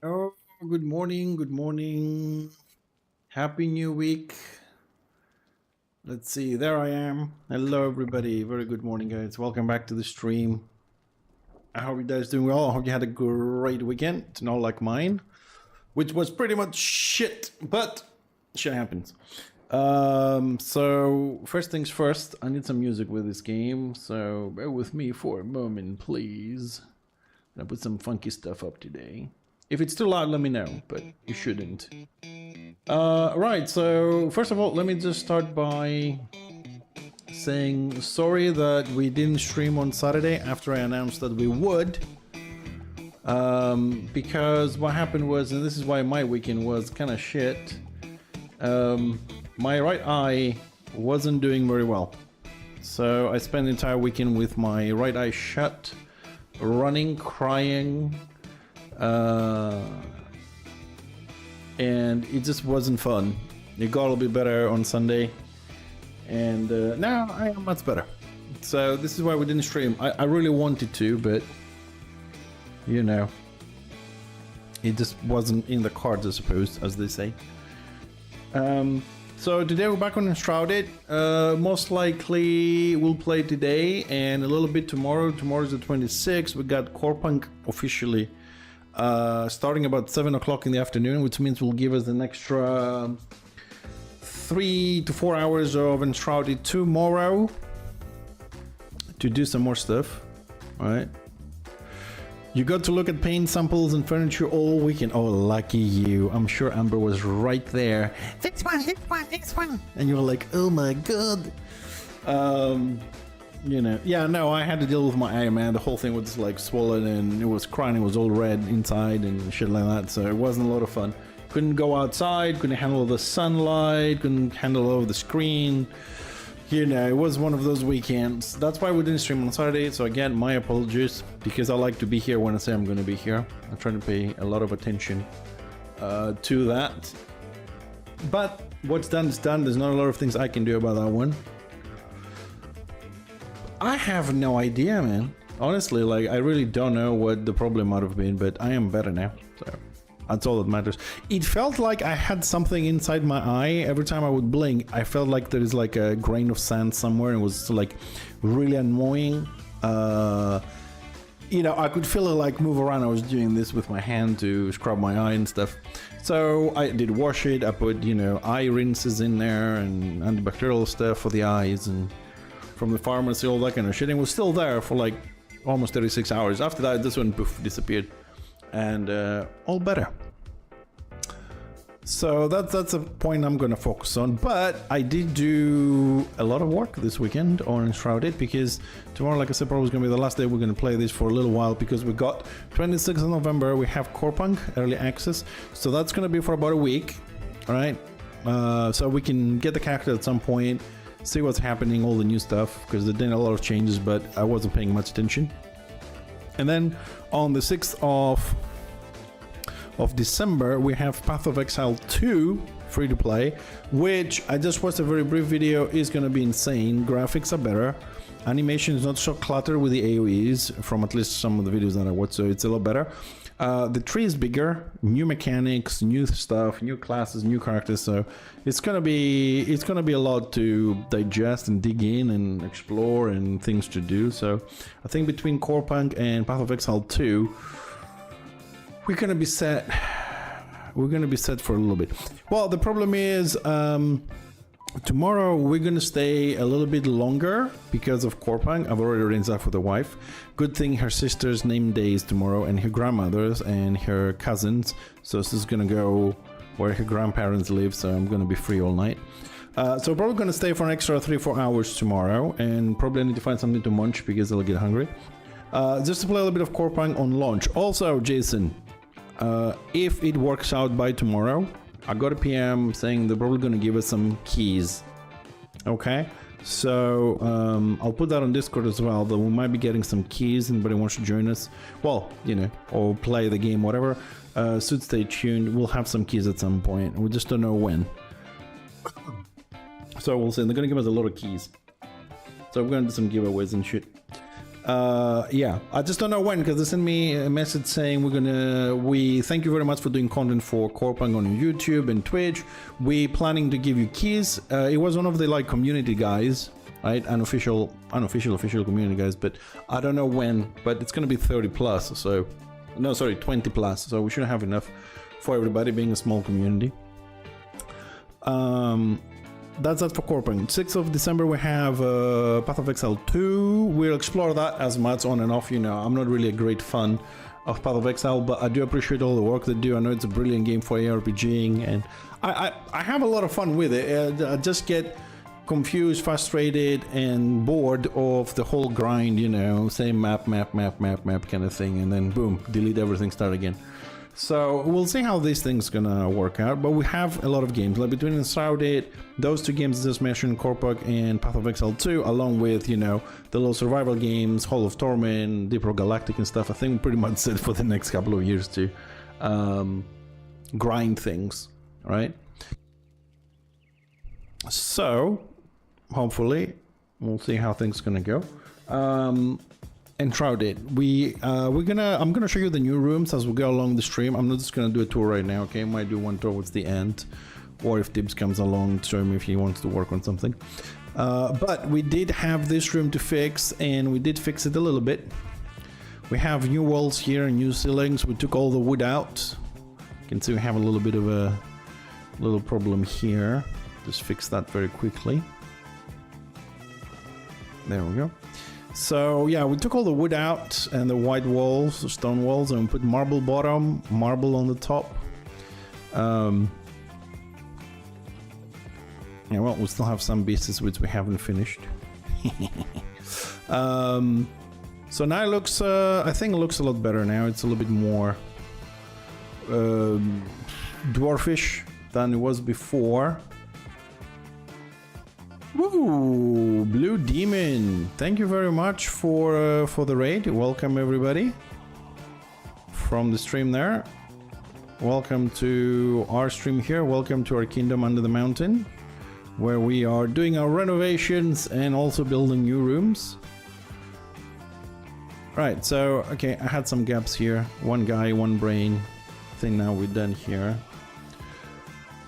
Oh, good morning. Good morning. Happy new week. Let's see. There I am. Hello, everybody. Very good morning, guys. Welcome back to the stream. I hope you guys doing well. I hope you had a great weekend, not like mine, which was pretty much shit, but shit happens. So first things first, I need some music with this game, so bear with me for a moment, please. I put some funky stuff up today. If it's too loud, let me know, but you shouldn't. Right, so first of all, let me just start by saying sorry that we didn't stream on Saturday after I announced that we would. Because what happened was, and this is why my weekend was kind of shit, my right eye wasn't doing very well. So I spent the entire weekend with my right eye shut, running, crying, and it just wasn't fun. It got a little bit better on Sunday, and now I am much better. So this is why we didn't stream. I really wanted to, but you know, it just wasn't in the cards, I suppose, as they say. So today we're back on Enshrouded. Most likely we'll play today and a little bit tomorrow. Tomorrow's the 26th. We got Core Punk officially starting about 7 o'clock in the afternoon, which means will give us an extra 3 to 4 hours of Enshrouded tomorrow to do some more stuff. All right. You got to look at paint samples and furniture all weekend. Oh, lucky you. I'm sure Amber was right there. This one. And you were like, oh my god. You know, yeah, no, I had to deal with my eye, man. The whole thing was like swollen and it was crying. It was all red inside and shit like that. So it wasn't a lot of fun. Couldn't go outside, couldn't handle the sunlight, couldn't handle all of the screen. You know, it was one of those weekends. That's why we didn't stream on Saturday. So again, my apologies, because I like to be here when I say I'm going to be here. I'm trying to pay a lot of attention to that. But what's done is done. There's not a lot of things I can do about that one. I have no idea, man. Honestly, like, I really don't know what the problem might have been, but I am better now. So that's all that matters. It felt like I had something inside my eye. Every time I would blink, I felt like there is like a grain of sand somewhere. It was like really annoying. You know, I could feel it like move around. I was doing this with my hand to scrub my eye and stuff. So I did wash it. I put, you know, eye rinses in there and antibacterial stuff for the eyes and from the pharmacy, all that kind of shit. And it was still there for like almost 36 hours. After that, this one poof, disappeared. And all better. So that's a point I'm gonna focus on. But I did do a lot of work this weekend on Enshrouded, because tomorrow, like I said, probably is gonna be the last day we're gonna play this for a little while, because we got 26th of November, we have Core Punk early access, so that's gonna be for about a week. All right, so we can get the character at some point, see what's happening, all the new stuff, because there's been a lot of changes, but I wasn't paying much attention. And then on the 6th of December, we have Path of Exile 2 free to play, which I just watched a very brief video. Is going to be insane. Graphics are better, animation is not so cluttered with the AoEs from at least some of the videos that I watched, so it's a lot better. The tree is bigger, new mechanics, new stuff, new classes, new characters, so it's gonna be a lot to digest and dig in and explore and things to do. So I think between Core Punk and Path of Exile 2, we're gonna be set. We're gonna be set for a little bit. Well, the problem is tomorrow we're gonna stay a little bit longer because of Core Punk. I've already arranged that for the wife. Good thing her sister's name day is tomorrow, and her grandmother's and her cousins. So she's gonna go where her grandparents live. So I'm gonna be free all night. So probably gonna stay for an extra 3-4 hours tomorrow, and probably need to find something to munch because I'll get hungry. Just to play a little bit of Core Punk on launch. Also, Jason, if it works out by tomorrow, I got a PM saying they're probably going to give us some keys. Okay, so I'll put that on Discord as well, that we might be getting some keys. Anybody wants to join us, well, you know, or play the game, whatever, so stay tuned. We'll have some keys at some point, we just don't know when. So we'll see. They're going to give us a lot of keys, so we're going to do some giveaways and shit. Yeah, I just don't know when, because they sent me a message saying we thank you very much for doing content for Corpang on YouTube and Twitch. We planning to give you keys. It was one of the like community guys, right? Unofficial community guys, but I don't know when, but it's gonna be 30 plus, so no, sorry, 20 plus, so we should have enough for everybody, being a small community. That's that for Corpang. 6th of December we have Path of Exile 2. We'll explore that as much on and off, you know. I'm not really a great fan of Path of Exile, but I do appreciate all the work they do. I know it's a brilliant game for ARPGing, and I have a lot of fun with it. I just get confused, frustrated, and bored of the whole grind, you know, same map kind of thing, and then boom, delete everything, start again. So we'll see how this thing's gonna work out, but we have a lot of games, like between Enshrouded, those two games I just mentioned, Corpang and Path of Exile 2, along with, you know, the little survival games, Hall of Torment, Deep Rock Galactic and stuff. I think we're pretty much set for the next couple of years to grind things, right? So hopefully we'll see how things gonna go. Enshrouded. I'm gonna show you the new rooms as we go along the stream. I'm not just gonna do a tour right now, okay? I might do one towards the end, or if Tibbs comes along to show me if he wants to work on something. But we did have this room to fix, and we did fix it a little bit. We have new walls here and new ceilings. We took all the wood out. You can see we have a little bit of a little problem here. Just fix that very quickly. There we go. So yeah, we took all the wood out and the white walls, the stone walls, and we put marble bottom, marble on the top. Yeah, well, we still have some pieces which we haven't finished. So now it looks, I think it looks a lot better now. It's a little bit more dwarfish than it was before. Woo! Blue Demon, thank you very much for the raid. Welcome everybody from the stream there. Welcome to our stream here. Welcome to our kingdom under the mountain, where we are doing our renovations and also building new rooms. Right, so okay, I had some gaps here. One guy, one brain. I think now we're done here.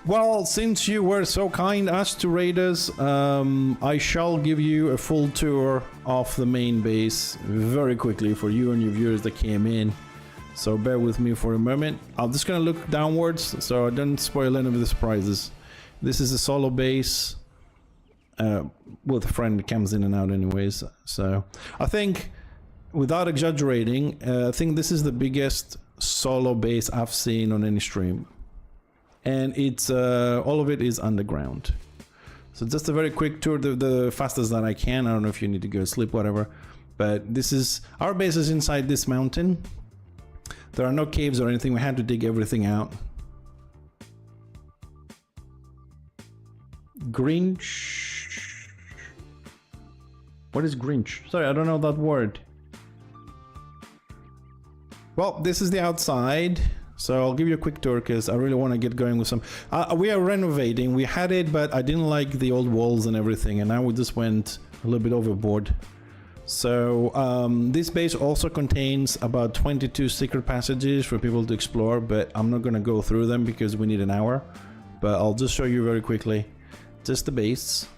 Well, since you were so kind as to raid us, I shall give you a full tour of the main base very quickly for you and your viewers that came in. So bear with me for a moment. I'm just gonna look downwards so I don't spoil any of the surprises. This is a solo base with a friend that comes in and out anyways. So I think, without exaggerating, I think this is the biggest solo base I've seen on any stream. And it's all of it is underground. So just a very quick tour, the fastest that I can. I don't know if you need to go sleep, whatever. But this is, our base is inside this mountain. There are no caves or anything. We had to dig everything out. Grinch. What is Grinch? Sorry, I don't know that word. Well, this is the outside. So I'll give you a quick tour because I really want to get going with some. We are renovating. We had it, but I didn't like the old walls and everything, and now we just went a little bit overboard. So this base also contains about 22 secret passages for people to explore, but I'm not going to go through them because we need an hour. But I'll just show you very quickly, just the base.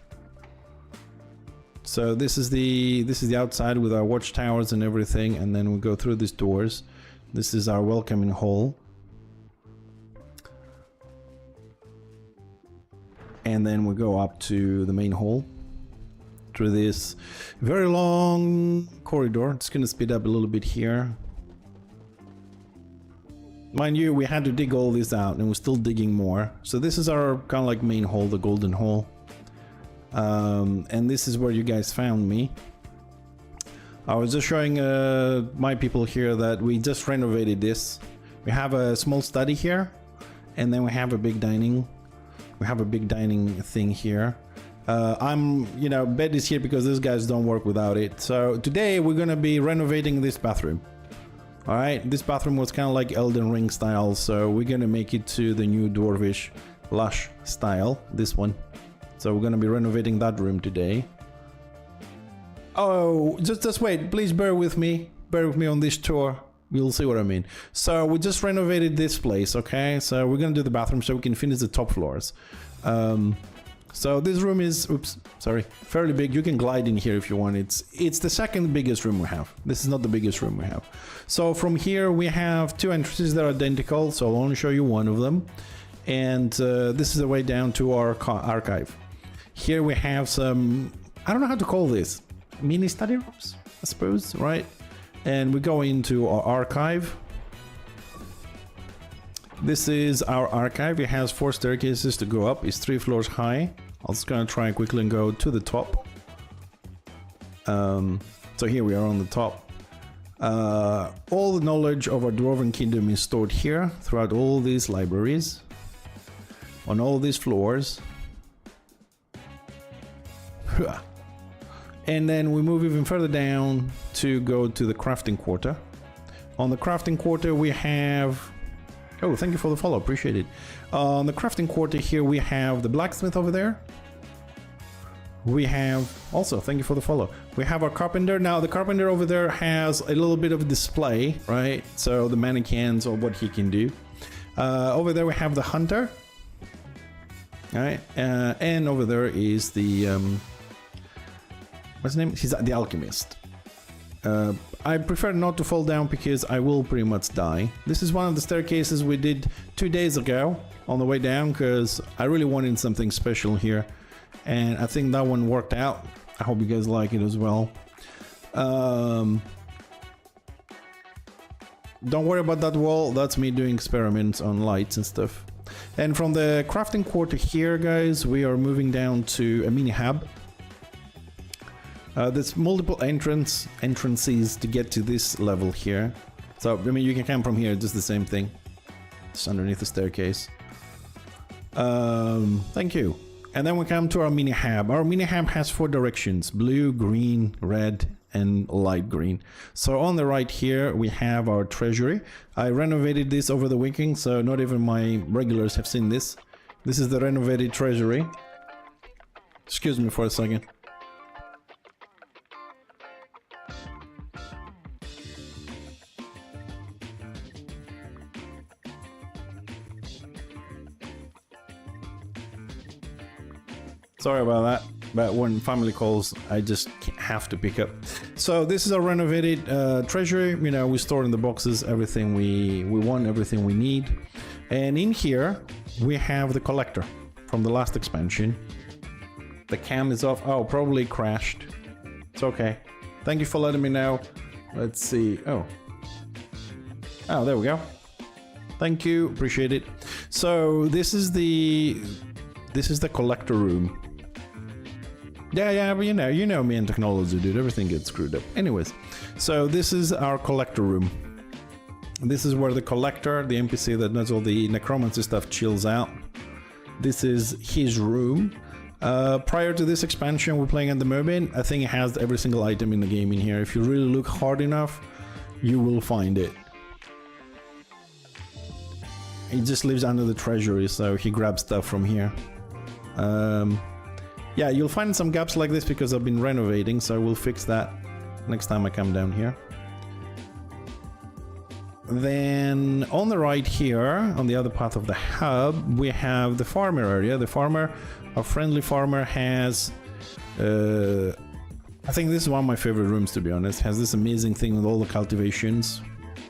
So this is the outside with our watchtowers and everything, and then we go through these doors. This is our welcoming hall. And then we go up to the main hall through this very long corridor. It's gonna speed up a little bit here. Mind you, we had to dig all this out and we're still digging more. So this is our kind of like main hall, the golden hall. And this is where you guys found me. I was just showing my people here that we just renovated this. We have a small study here, and then we have a big dining. We have a big dining thing here. Bed is here because these guys don't work without it. So today we're gonna be renovating this bathroom. All right, this bathroom was kind of like Elden Ring style, so we're gonna make it to the new dwarvish lush style, this one. So we're gonna be renovating that room today. Oh, just wait. Please bear with me. Bear with me on this tour. You'll see what I mean. So we just renovated this place, okay? So we're gonna do the bathroom so we can finish the top floors. So this room is, oops, sorry, fairly big. You can glide in here if you want. It's the second biggest room we have. This is not the biggest room we have. So from here we have two entrances that are identical. So I'll only show you one of them. And this is the way down to our archive. Here we have some, I don't know how to call this, mini study rooms, I suppose, right? And we go into our archive. This is our archive. It has 4 staircases to go up. It's 3 floors high. I'm just gonna try and quickly go to the top. So here we are on the top. All the knowledge of our Dwarven Kingdom is stored here throughout all these libraries, on all these floors. And then we move even further down to go to the crafting quarter. On the crafting quarter we have... Oh, thank you for the follow, appreciate it. On the crafting quarter here we have the blacksmith over there. We have... Also, thank you for the follow. We have our carpenter. Now the carpenter over there has a little bit of a display, right? So the mannequins or what he can do. Over there we have the hunter. Alright, and over there is the... what's his name? He's the alchemist. I prefer not to fall down because I will pretty much die. This is one of the staircases we did 2 days ago on the way down because I really wanted something special here. And I think that one worked out. I hope you guys like it as well. Don't worry about that wall. That's me doing experiments on lights and stuff. And from the crafting quarter here, guys, we are moving down to a mini hub. There's multiple entrances to get to this level here. So, I mean, you can come from here, just the same thing. Just underneath the staircase. Thank you. And then we come to our mini hub. Our mini hub has 4 directions: blue, green, red, and light green. So on the right here, we have our treasury. I renovated this over the weekend, so not even my regulars have seen this. This is the renovated treasury. Excuse me for a second. Sorry about that, but when family calls, I just have to pick up. So this is a renovated treasury. You know, we store in the boxes everything we want, everything we need. And in here, we have the collector from the last expansion. The cam is off. Oh, probably crashed. It's okay. Thank you for letting me know. Let's see. Oh, there we go. Thank you, appreciate it. So this is the collector room. Yeah, but you know me and technology, dude. Everything gets screwed up. Anyways, so this is our collector room. This is where the collector, the NPC that does all the necromancy stuff, chills out. This is his room. Prior to this expansion we're playing at the moment, I think it has every single item in the game in here. If you really look hard enough, you will find it. He just lives under the treasury, so he grabs stuff from here. Yeah, you'll find some gaps like this because I've been renovating, so we'll fix that next time I come down here. Then on the right here, on the other part of the hub, we have the farmer area. The farmer, our friendly farmer, has... I think this is one of my favorite rooms, to be honest. Has this amazing thing with all the cultivations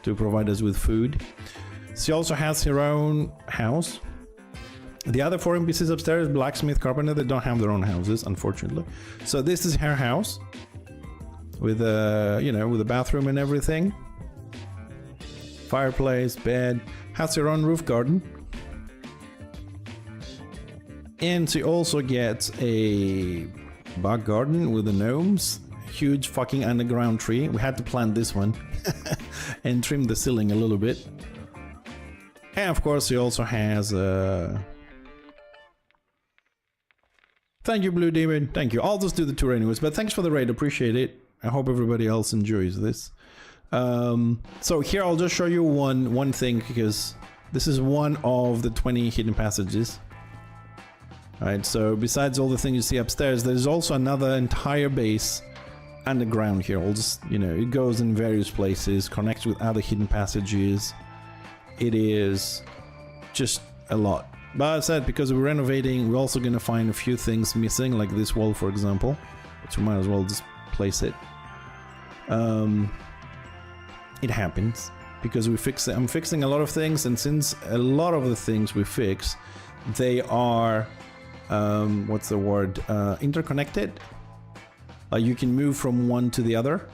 to provide us with food. She also has her own house. The other 4 NPCs upstairs, blacksmith, carpenter, they don't have their own houses, unfortunately. So this is her house with a, you know, with a bathroom and everything. Fireplace, bed, has her own roof garden. And she also gets a back garden with the gnomes. Huge fucking underground tree. We had to plant this one and trim the ceiling a little bit. And of course she also has a... Thank you, Blue Demon. Thank you. I'll just do the tour anyways, but thanks for the raid. Appreciate it. I hope everybody else enjoys this. So here I'll just show you one thing, because this is one of the 20 hidden passages. Alright, so besides all the things you see upstairs, there's also another entire base underground here. I'll just, you know, it goes in various places, connects with other hidden passages. It is just a lot. But as I said, because we're renovating, we're also going to find a few things missing, like this wall, for example, which we might as well just place it. It happens because I'm fixing a lot of things, and since a lot of the things we fix, they are what's the word, interconnected. You can move from one to the other.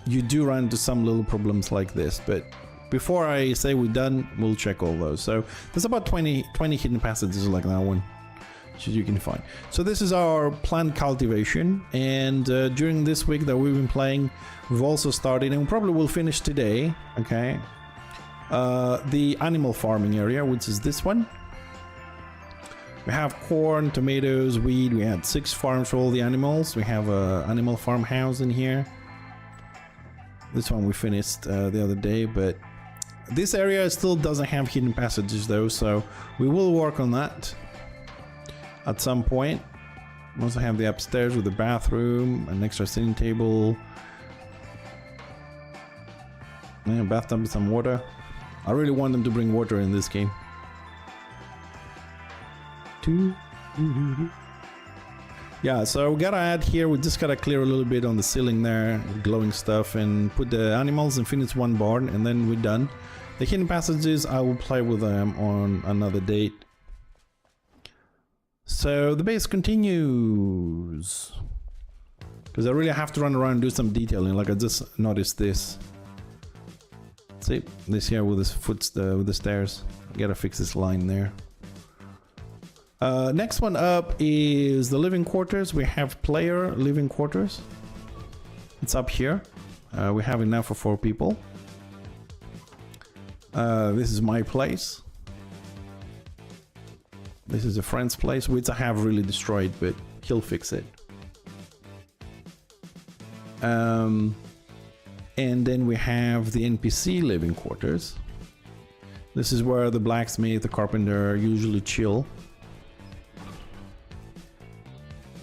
You do run into some little problems like this, but before I say we're done, we'll check all those. So there's about 20 hidden passages like that one, which you can find. So this is our plant cultivation, and during this week that we've been playing, we've also started, and probably will finish today, okay, the animal farming area, which is this one. We have corn, tomatoes, wheat. We had 6 farms for all the animals. We have an animal farmhouse in here. This one we finished the other day, but this area still doesn't have hidden passages though, so we will work on that at some point. We also have the upstairs with the bathroom, an extra sitting table, and a bathtub with some water. I really want them to bring water in this game. Yeah, so we gotta add here, we just gotta clear a little bit on the ceiling there, glowing stuff, and put the animals and finish one barn, and then we're done. The hidden passages, I will play with them on another date. So the base continues, because I really have to run around and do some detailing. Like I just noticed this. See this here with the stairs. I gotta fix this line there. Next one up is the living quarters. We have player living quarters. It's up here. We have enough for 4 people. This is my place. This is a friend's place, which I have really destroyed, but he'll fix it. And then we have the NPC living quarters. This is where the blacksmith, the carpenter usually chill.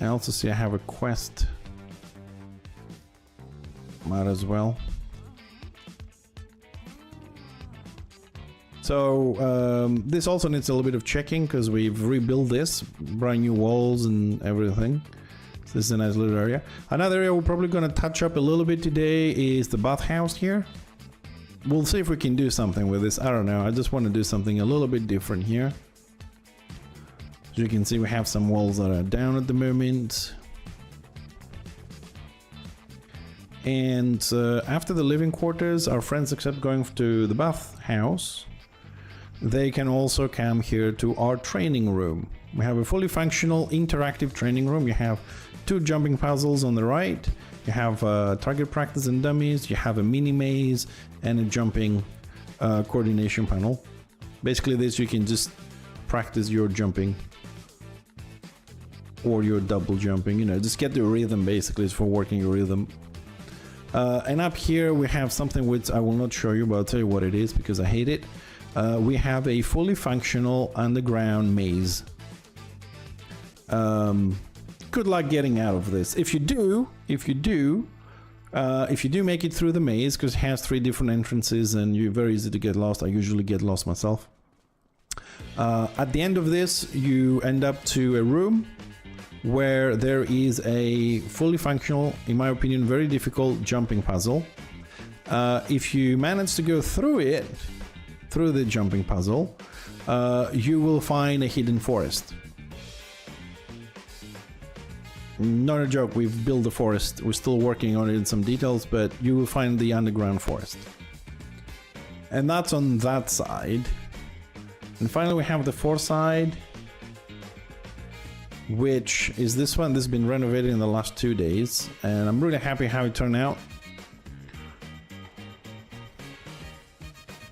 I also see I have a quest. Might as well. So this also needs a little bit of checking because we've rebuilt this, brand new walls and everything. So this is a nice little area. Another area we're probably going to touch up a little bit today is the bathhouse here. We'll see if we can do something with this. I don't know. I just want to do something a little bit different here. As you can see, we have some walls that are down at the moment. And after the living quarters, our friends, except going to the bathhouse, they can also come here to our training room. We have a fully functional interactive training room. You have 2 jumping puzzles on the right. You have target practice and dummies. You have a mini maze and a jumping coordination panel. Basically this, you can just practice your jumping or your double jumping, you know, just get the rhythm. Basically it's for working your rhythm. And up here we have something which I will not show you, but I'll tell you what it is because I hate it. We have a fully functional underground maze. Good luck getting out of this. If you do make it through the maze, because it has 3 different entrances and you're very easy to get lost. I usually get lost myself. At the end of this, you end up to a room where there is a fully functional, in my opinion, very difficult jumping puzzle. If you manage to go through it, through the jumping puzzle, you will find a hidden forest. Not a joke, we've built a forest. We're still working on it in some details, but you will find the underground forest. And that's on that side. And finally we have the 4th side, which is this one. This has been renovated in the last 2 days, and I'm really happy how it turned out.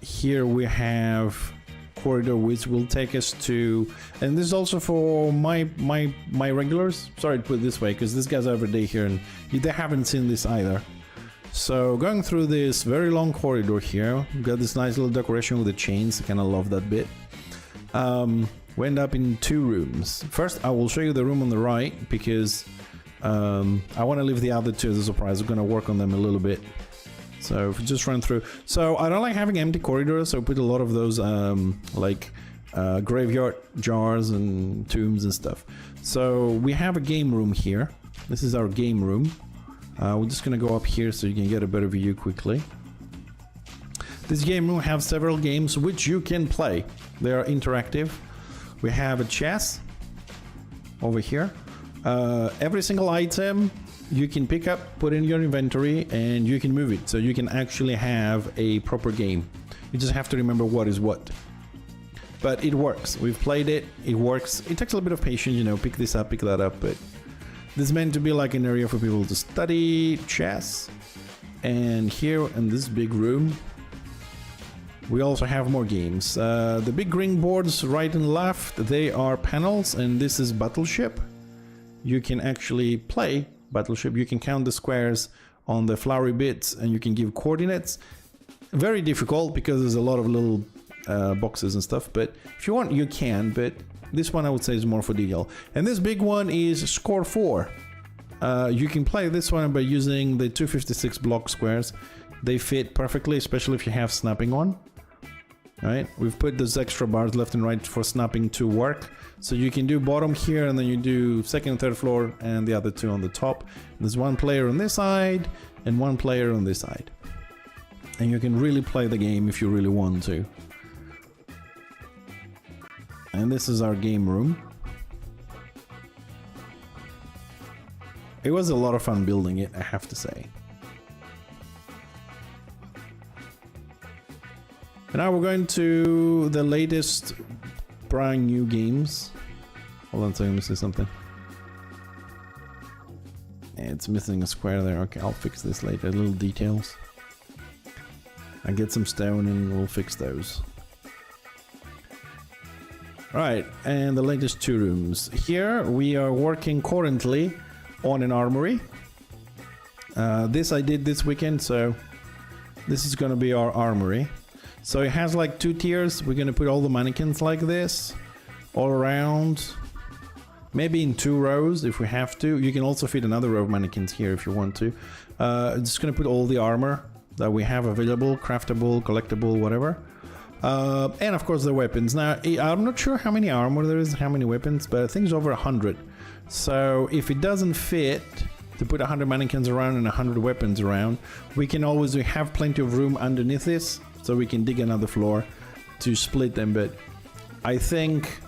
Here we have corridor which will take us to, and this is also for my regulars. Sorry to put it this way, because this guy's every day here and they haven't seen this either. So going through this very long corridor here, we've got this nice little decoration with the chains. I kind of love that bit. We end up in 2 rooms. First I will show you the room on the right, because I want to leave the other two as a surprise. We're going to work on them a little bit. So if we just run through. So I don't like having empty corridors, so put a lot of those graveyard jars and tombs and stuff. So we have a game room here. This is our game room. We're just going to go up here so you can get a better view quickly. This game room has several games which you can play. They are interactive. We have a chess over here. Every single item you can pick up, put in your inventory, and you can move it. So you can actually have a proper game. You just have to remember what is what. But it works. We've played it. It works. It takes a little bit of patience, you know, pick this up, pick that up. But this is meant to be like an area for people to study chess. And here in this big room, we also have more games. The big green boards right and left, they are panels, and this is Battleship. You can actually play Battleship. You can count the squares on the flowery bits, and you can give coordinates. Very difficult because there's a lot of little boxes and stuff, but if you want, you can. But this one I would say is more for detail. And this big one is Score 4. You can play this one by using the 256 block squares. They fit perfectly, especially if you have snapping on. Right, we've put those extra bars left and right for snapping to work. So you can do bottom here, and then you do second and third floor, and the other two on the top. There's one player on this side and one player on this side. And you can really play the game if you really want to. And this is our game room. It was a lot of fun building it, I have to say. And now we're going to the latest brand new games. Hold on a second, let me see something. It's missing a square there. Okay, I'll fix this later. Little details. I get some stone and we'll fix those. Right, and the latest two rooms. Here we are working currently on an armory. This I did this weekend, so this is going to be our armory. So it has like 2 tiers. We're gonna put all the mannequins like this all around, maybe in 2 rows if we have to. You can also fit another row of mannequins here if you want to. Just gonna put all the armor that we have available, craftable, collectible, whatever. And of course the weapons. Now I'm not sure how many armor there is, how many weapons, but I think it's over 100. So if it doesn't fit to put 100 mannequins around and 100 weapons around, we have plenty of room underneath this. So we can dig another floor to split them. But I think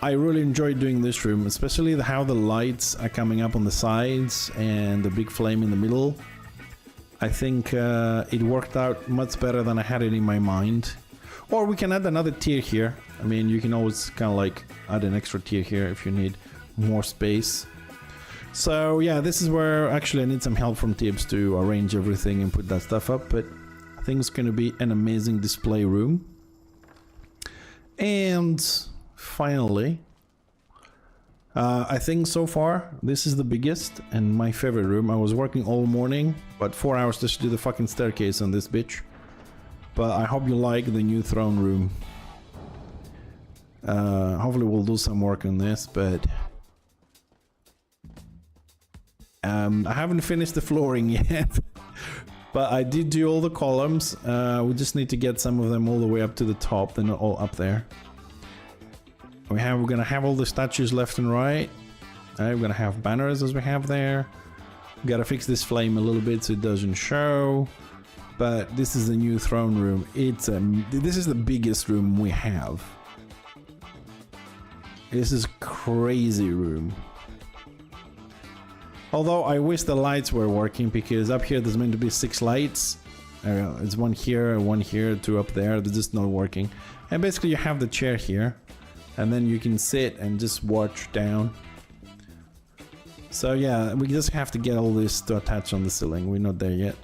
I really enjoyed doing this room, especially how the lights are coming up on the sides and the big flame in the middle. I think it worked out much better than I had it in my mind. Or we can add another tier here. I mean, you can always kind of like add an extra tier here if you need more space. So yeah, this is where actually I need some help from Tibbs to arrange everything and put that stuff up. But I think it's going to be an amazing display room. And finally, I think so far this is the biggest and my favorite room. I was working all morning, but 4 hours just to do the fucking staircase on this bitch. But I hope you like the new throne room. Hopefully we'll do some work on this, but I haven't finished the flooring yet. But I did do all the columns. We just need to get some of them all the way up to the top. They're not all up there. We're gonna have all the statues left and right. We're gonna have banners as we have there. We gotta fix this flame a little bit so it doesn't show. But this is the new throne room. This is the biggest room we have. This is crazy room. Although I wish the lights were working, because up here there's meant to be 6 lights. It's 1 here, 1 here, 2 up there. They're just not working. And basically you have the chair here, and then you can sit and just watch down. So yeah, we just have to get all this to attach on the ceiling. We're not there yet.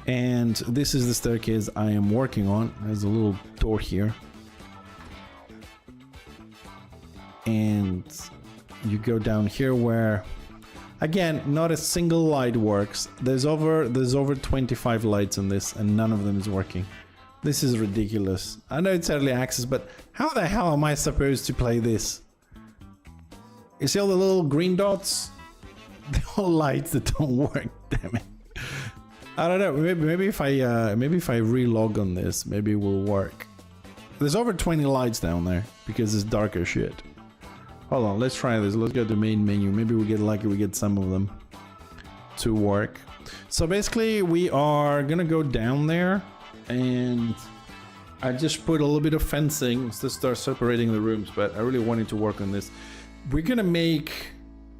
And this is the staircase I am working on. There's a little door here. And you go down here where, again, not a single light works. There's over 25 lights on this, and none of them is working. This is ridiculous. I know it's early access, but how the hell am I supposed to play this? You see all the little green dots? the whole lights that don't work. Damn it. I don't know. Maybe if I relog on this, maybe it will work. There's over 20 lights down there because it's dark as shit. Hold on, let's try this. Let's go to main menu. Maybe we get lucky. We get some of them to work. So basically, we are gonna go down there, and I just put a little bit of fencing to start separating the rooms. But I really wanted to work on this. We're gonna make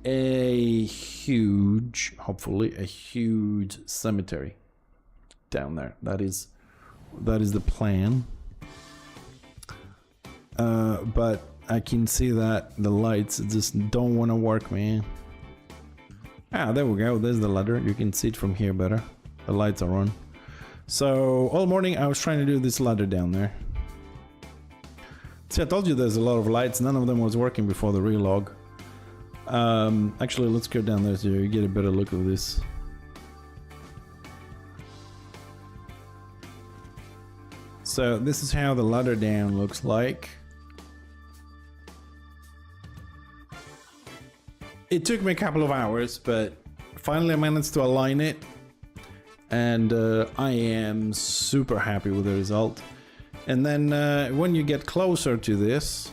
a huge, hopefully a huge cemetery down there. That is the plan. But I can see that the lights just don't want to work, man. Ah, there we go. There's the ladder. You can see it from here better. The lights are on. So all morning I was trying to do this ladder down there. See, I told you there's a lot of lights. None of them was working before the relog. Actually, let's go down there so you get a better look of this. So this is how the ladder down looks like. It took me a couple of hours, but finally I managed to align it, and I am super happy with the result. And then when you get closer to this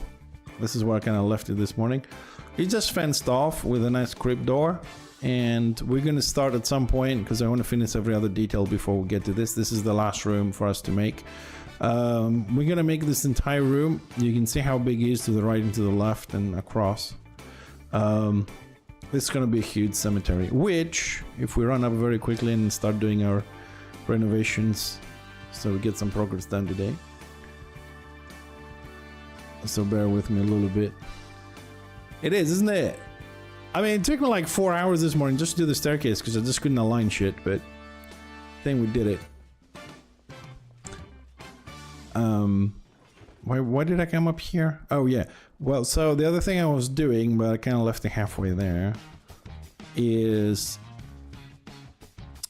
is where I kind of left it this morning. It's just fenced off with a nice crypt door, and we're gonna start at some point because I want to finish every other detail before we get to this. This is the last room for us to make. We're gonna make this entire room. You can see how big it is to the right and to the left and across. This is gonna be a huge cemetery, which if we run up very quickly and start doing our renovations, so we get some progress done today. So bear with me a little bit. It is, isn't it? I mean, it took me like 4 hours this morning just to do the staircase because I just couldn't align shit, but I think we did it. Why did I come up here? Oh yeah. Well, so the other thing I was doing, but I kind of left it halfway there, is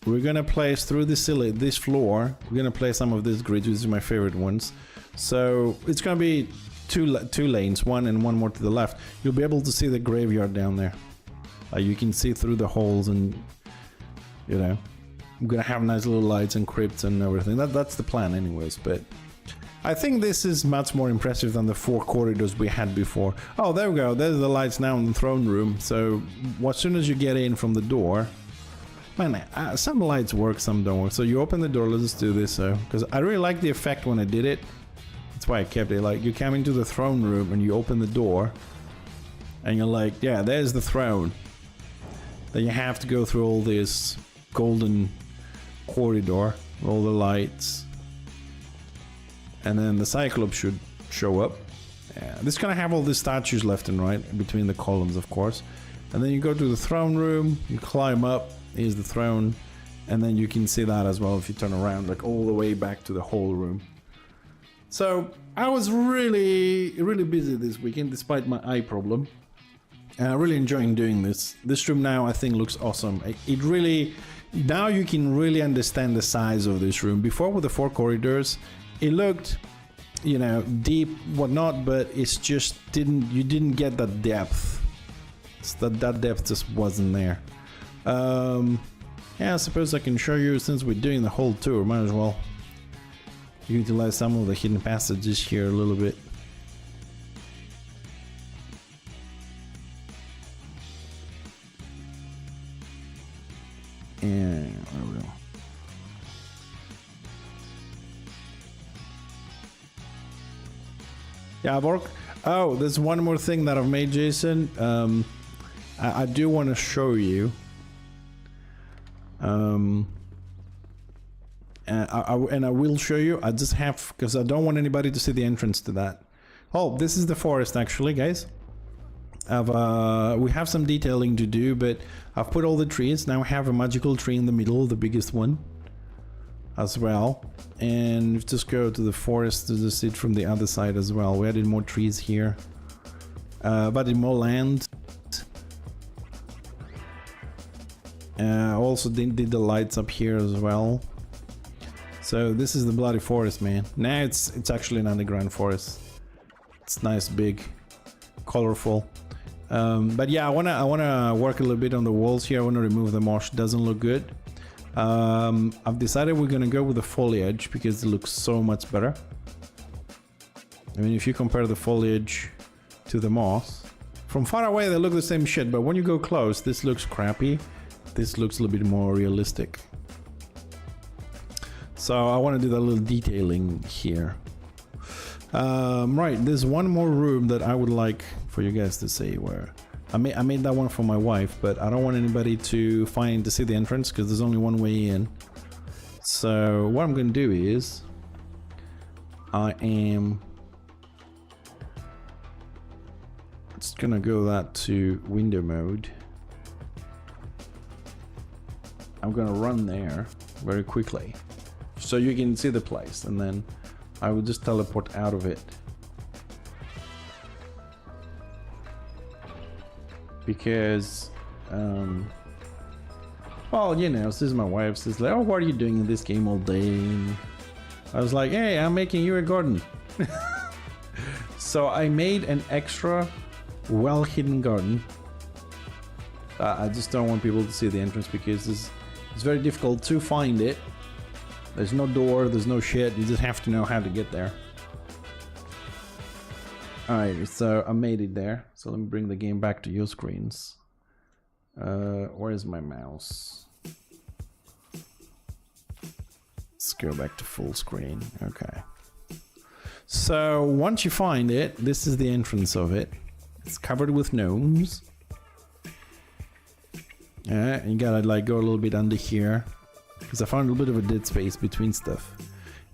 we're gonna place through this floor. We're gonna place some of these grids, which are my favorite ones. So it's gonna be two lanes, one and one more to the left. You'll be able to see the graveyard down there. You can see through the holes, and you know, I'm gonna have nice little lights and crypts and everything. That's the plan, anyways. But I think this is much more impressive than the 4 corridors we had before. Oh, there we go. There's the lights now in the throne room. So as soon as you get in from the door, man, some lights work, some don't work. So you open the door. Let's just do this, because I really like the effect when I did it. That's why I kept it. Like, you come into the throne room and you open the door, and you're like, yeah, there's the throne. Then you have to go through all this golden corridor, all the lights. And then the Cyclops should show up. Yeah, this is gonna have all these statues left and right between the columns, of course. And then you go to the throne room, you climb up, here's the throne, and then you can see that as well if you turn around, like all the way back to the whole room. So I was really busy this weekend despite my eye problem. And I'm really enjoying doing this. This room now I think looks awesome. It really, now you can really understand the size of this room. Before with the 4 corridors, it looked, you know, deep, whatnot, but it's just you didn't get that depth. That depth just wasn't there. Yeah, I suppose I can show you, since we're doing the whole tour, might as well utilize some of the hidden passages here a little bit. And there we go. Yeah, oh, there's one more thing that I've made, Jason. I do want to show you. And I will show you. I just have, because I don't want anybody to see the entrance to that. Oh, this is the forest, actually, guys. We have some detailing to do, but I've put all the trees. Now I have a magical tree in the middle, the biggest one, as well. And just go to the forest to just see it from the other side as well. We added more trees here, but in more land. Also did the lights up here as well. So this is the bloody forest, man. Now it's actually an underground forest. It's nice, big, colorful. But yeah, I wanna work a little bit on the walls here. I wanna remove the moss. Doesn't look good. I've decided we're gonna go with the foliage because it looks so much better. I mean, if you compare the foliage to the moss, from far away they look the same shit, but when you go close, this looks crappy. This looks a little bit more realistic. So I want to do that little detailing here. Right, there's one more room that I would like for you guys to see where I made that one for my wife, but I don't want anybody to see the entrance because there's only one way in. So what I'm going to do is I am just gonna go that to window mode. I'm gonna run there very quickly so you can see the place, and then I will just teleport out of it. Because well, you know, this is my wife says like, oh, what are you doing in this game all day? And I was like, hey, I'm making you a garden. So I made an extra well hidden garden. I just don't want people to see the entrance because it's very difficult to find it. There's no door, there's no shit, you just have to know how to get there. Alright, so I made it there. So let me bring the game back to your screens. Where is my mouse? Let's go back to full screen. Okay. So once you find it, this is the entrance of it. It's covered with gnomes. Yeah, you gotta like go a little bit under here because I found a little bit of a dead space between stuff.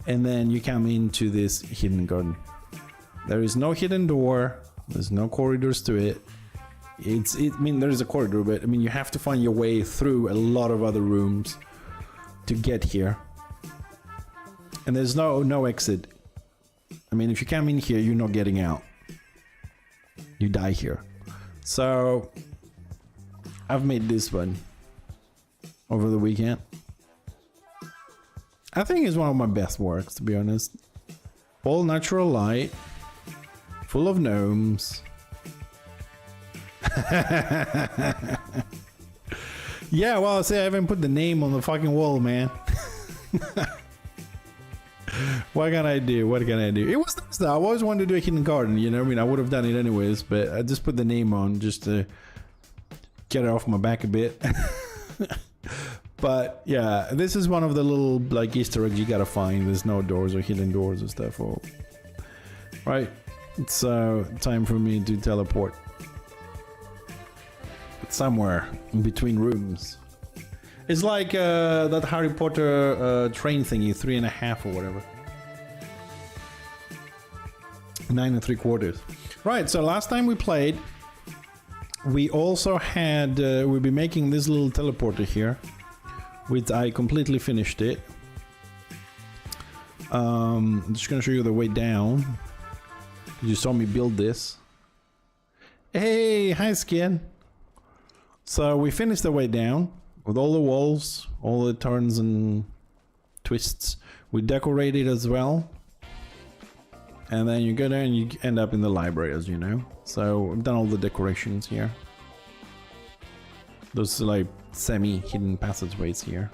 And then you come into this hidden garden. There is no hidden door. There's no corridors to it. I mean, there is a corridor, but I mean, you have to find your way through a lot of other rooms to get here. And there's no exit. I mean, if you come in here, you're not getting out. You die here. So I've made this one over the weekend. I think it's one of my best works, to be honest. All natural light, full of gnomes. Yeah, well, see, I haven't put the name on the fucking wall, man. What can I do? What can I do? It was nice though. I always wanted to do a hidden garden, you know? I mean, I would have done it anyways, but I just put the name on just to get it off my back a bit. But yeah, this is one of the little like Easter eggs you gotta find. There's no doors or hidden doors or stuff. Oh. Right, it's time for me to teleport. It's somewhere in between rooms. It's like that Harry Potter train thingy, 3.5 or whatever. 9 3/4. Right, so last time we played, we also had, we'll be making this little teleporter here, which I completely finished it. I'm just gonna show you the way down. You saw me build this. Hey, hi Skin. So we finished the way down with all the walls, all the turns and twists. We decorated as well. And then you go there and you end up in the library, as you know. So I've done all the decorations here. Those like semi-hidden passageways here.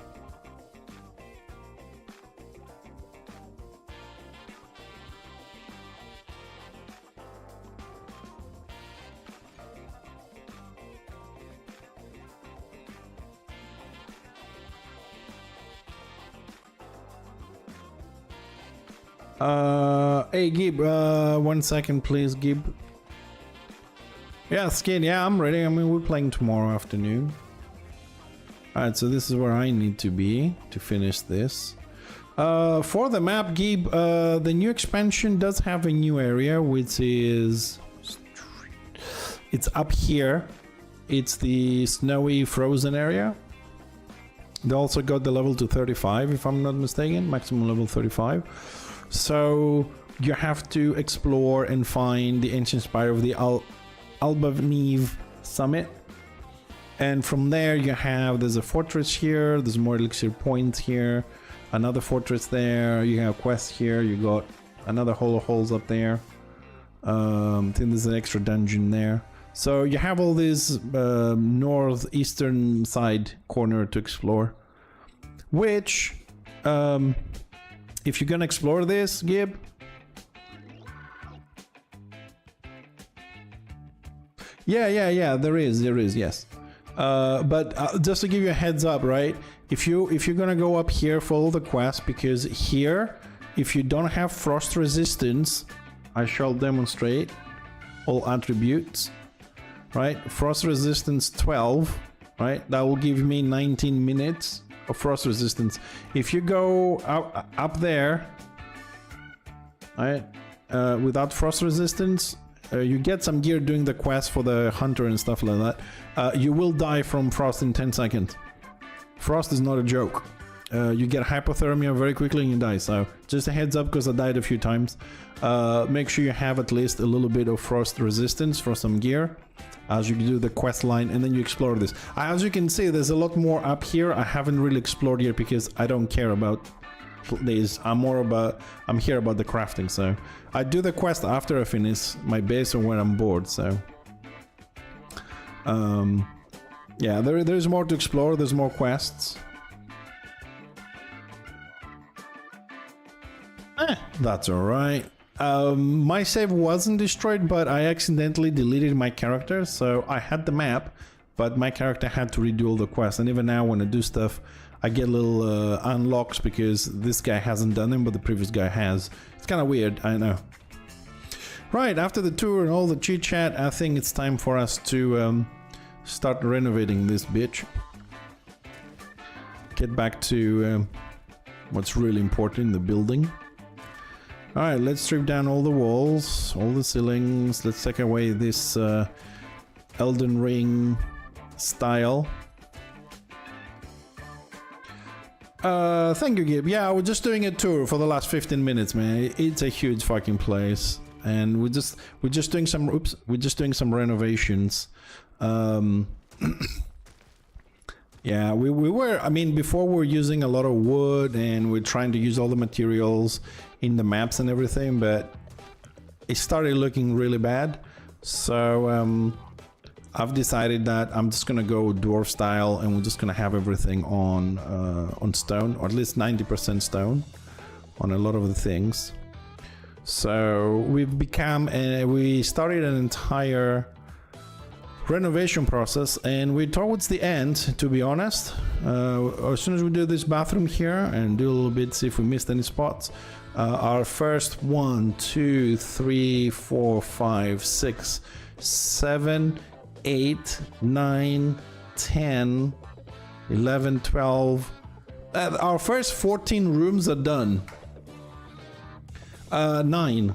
Hey Gib, 1 second please, Gib. Yeah, Skin, yeah, I'm ready. I mean, we're playing tomorrow afternoon. Alright, so this is where I need to be to finish this. For the map, Gib, the new expansion does have a new area, which is... It's up here. It's the snowy frozen area. They also got the level to 35, if I'm not mistaken, maximum level 35. So you have to explore and find the ancient spire of the Albavniv summit. And from there you have, there's a fortress here, there's more elixir points here, another fortress there, you have quests here, you got another hole of holes up there. I think there's an extra dungeon there. So you have all this northeastern side corner to explore, which if you're gonna explore this, Gib, yeah, there is, yes. But just to give you a heads up, right? If you're gonna go up here, follow the quest, because here, if you don't have frost resistance, I shall demonstrate all attributes, right? Frost resistance 12, right? That will give me 19 minutes of frost resistance. If you go up there, right, without frost resistance, you get some gear doing the quest for the hunter and stuff like that. You will die from frost in 10 seconds. Frost is not a joke. You get hypothermia very quickly and you die. So just a heads up, because I died a few times. Make sure you have at least a little bit of frost resistance for some gear as you do the quest line, and then you explore this. As you can see, there's a lot more up here. I haven't really explored here because I don't care about these. I'm here about the crafting. So I do the quest after I finish my base or when I'm bored. So yeah, there's more to explore. There's more quests. That's all right. My save wasn't destroyed, but I accidentally deleted my character, so I had the map, but my character had to redo all the quests. And even now when I do stuff, I get little unlocks because this guy hasn't done them, but the previous guy has. It's kind of weird, I know. Right, after the tour and all the chit chat, I think it's time for us to start renovating this bitch. Get back to what's really important, the building. Alright, let's strip down all the walls, all the ceilings. Let's take away this Elden Ring style. Thank you, Gib. Yeah, we're just doing a tour for the last 15 minutes, man. It's a huge fucking place. And we're just doing some renovations. Yeah, we were, I mean, before we were using a lot of wood and we're trying to use all the materials in the maps and everything, but it started looking really bad. So I've decided that I'm just gonna go dwarf style, and we're just gonna have everything on stone, or at least 90% stone on a lot of the things. So we started an entire renovation process, and we're towards the end, to be honest. As soon as we do this bathroom here and do a little bit, see if we missed any spots. Our first 1, 2, 3, 4, 5, 6, 7, 8, 9, 10, 11, 12. Our first 14 rooms are done. 9.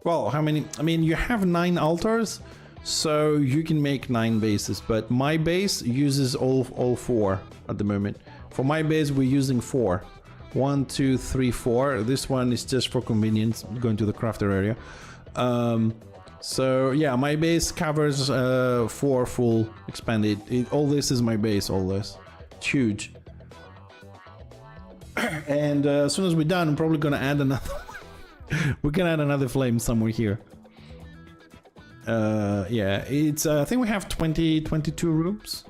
Well, how many? I mean, you have 9 altars, so you can make 9 bases, but my base uses all 4 at the moment. For my base, we're using 4. 1, 2, 3, 4. This one is just for convenience, going to the crafter area. So yeah, my base covers 4 full expanded. All this is my base, all this. It's huge. And as soon as we're done, I'm probably gonna add another we're gonna add another flame somewhere here. Yeah, it's I think we have 22 rooms.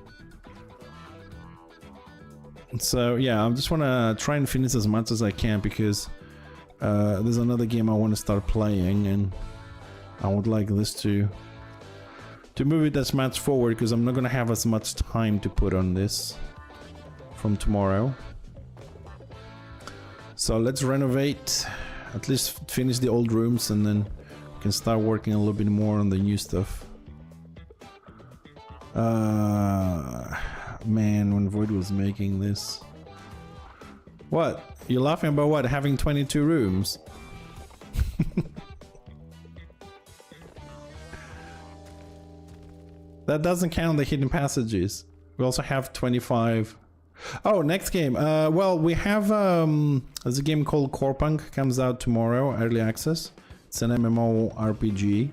So yeah, I just want to try and finish as much as I can, because there's another game I want to start playing, and I would like this to move it as much forward, because I'm not going to have as much time to put on this from tomorrow. So let's renovate, at least finish the old rooms, and then we can start working a little bit more on the new stuff. Man, when Void was making this. What? You're laughing about what? Having 22 rooms? That doesn't count the hidden passages. We also have 25. Oh, next game. Well, we have there's a game called Corepunk, comes out tomorrow, early access. It's an MMO RPG.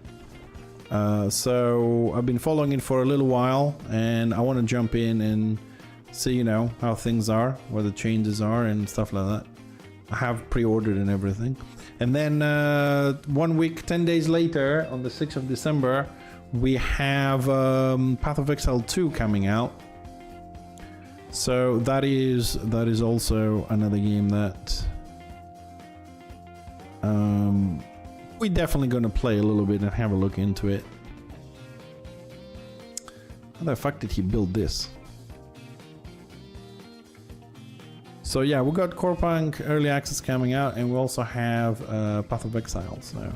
So I've been following it for a little while, and I want to jump in and see, you know, how things are, what the changes are and stuff like that. I have pre-ordered and everything. And then 1 week, 10 days later, on the 6th of December, we have Path of Exile 2 coming out. So that is also another game that we're definitely gonna play a little bit and have a look into it. How the fuck did he build this? So yeah, we got Core Punk Early Access coming out, and we also have Path of Exile, so...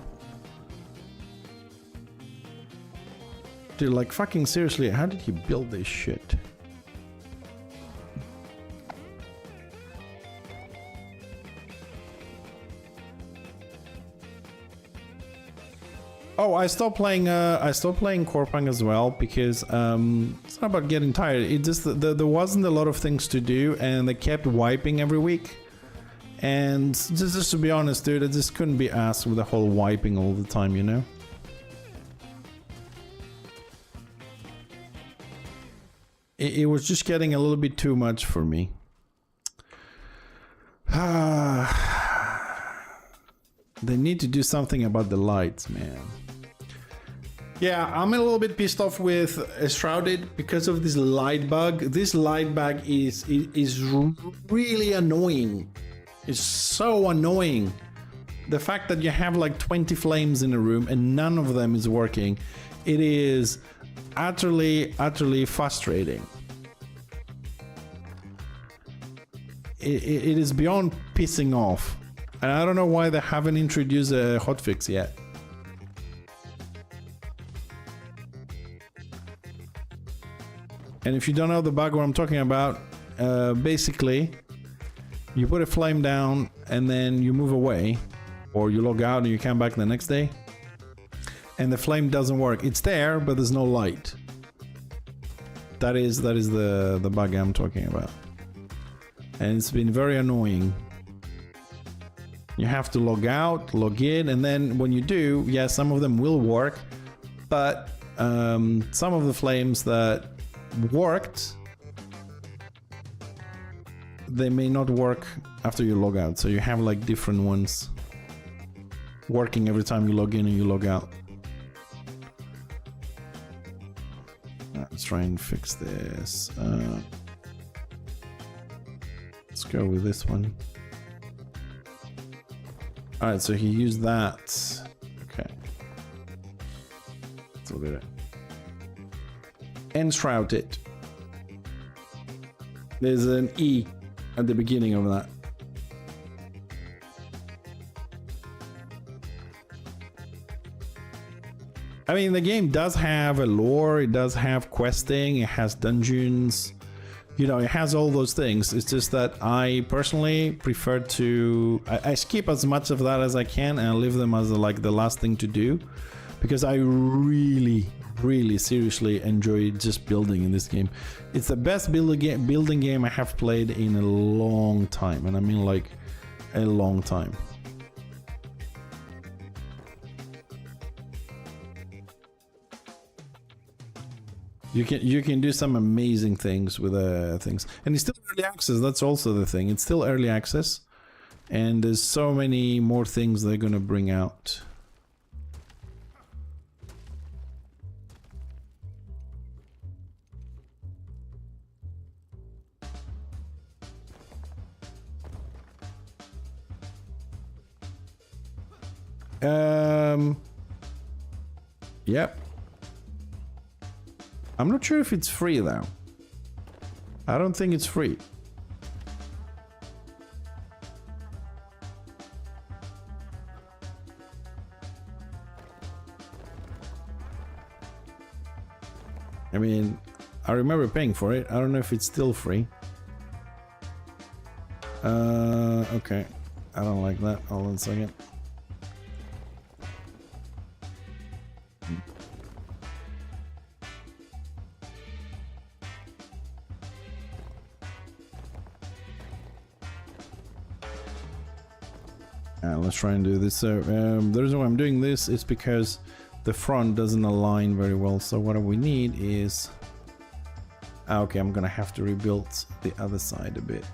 Dude, like fucking seriously, how did he build this shit? Oh, I stopped playing Core Punk as well because it's not about getting tired. It just there wasn't a lot of things to do, and they kept wiping every week. And just to be honest, dude, I just couldn't be asked with the whole wiping all the time, you know? It was just getting a little bit too much for me. They need to do something about the lights, man. Yeah, I'm a little bit pissed off with Enshrouded because of this light bug. This light bug is really annoying. It's so annoying. The fact that you have like 20 flames in a room and none of them is working. It is utterly frustrating. It is beyond pissing off. And I don't know why they haven't introduced a hotfix yet. And if you don't know the bug what I'm talking about, basically, you put a flame down and then you move away, or you log out and you come back the next day, and the flame doesn't work. It's there, but there's no light. That is the bug I'm talking about. And it's been very annoying. You have to log out, log in, and then when you do, yeah, some of them will work, but some of the flames that worked, they may not work after you log out. So you have like different ones working every time you log in and you log out. Let's try and fix this. Let's go with this one. Alright, so he used that. Okay. Let's look at it. Enshrouded. There's an E at the beginning of that. I mean, the game does have a lore, it does have questing, it has dungeons, you know, it has all those things. It's just that I personally prefer to... I skip as much of that as I can and I leave them as like the last thing to do, because I really seriously enjoy just building in this game. It's the best building game I have played in a long time, and I mean like a long time. You can do some amazing things with things, and it's still early access. That's also the thing. It's still early access, and there's so many more things they're gonna bring out. Yep. I'm not sure if it's free though. I don't think it's free. I mean, I remember paying for it. I don't know if it's still free. Okay. I don't like that. Hold on a second. Let's try and do this. So the reason why I'm doing this is because the front doesn't align very well. So what we need is... okay, I'm gonna have to rebuild the other side a bit.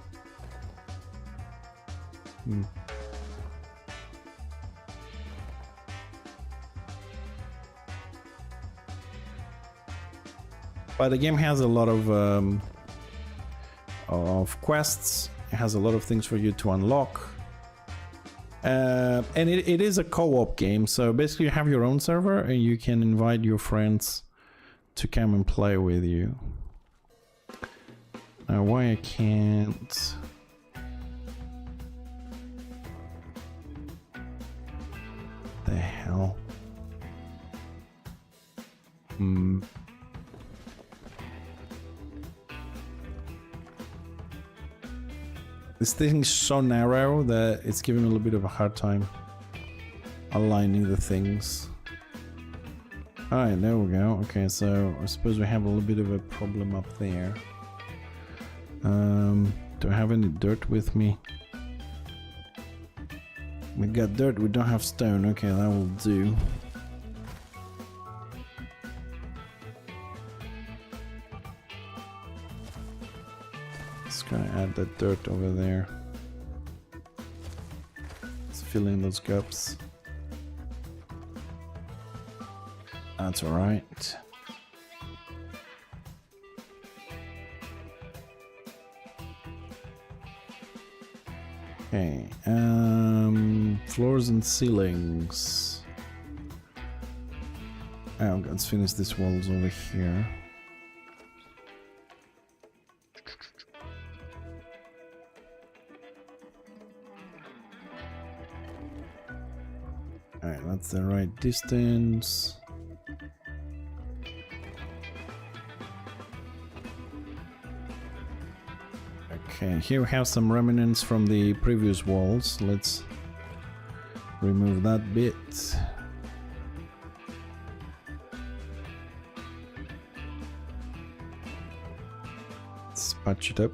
But the game has a lot of quests. It has a lot of things for you to unlock. And it is a co-op game, so basically you have your own server and you can invite your friends to come and play with you. Now why I can't... The hell? This thing is so narrow that it's giving me a little bit of a hard time aligning the things. Alright, there we go. Okay, so I suppose we have a little bit of a problem up there. Do I have any dirt with me? We got dirt, we don't have stone. Okay, that will do. Just gonna add that dirt over there. Let's fill in those gaps. That's alright. Okay, floors and ceilings. Oh, let's finish these walls over here. Alright, that's the right distance. Okay, here we have some remnants from the previous walls. Let's remove that bit. Let's patch it up.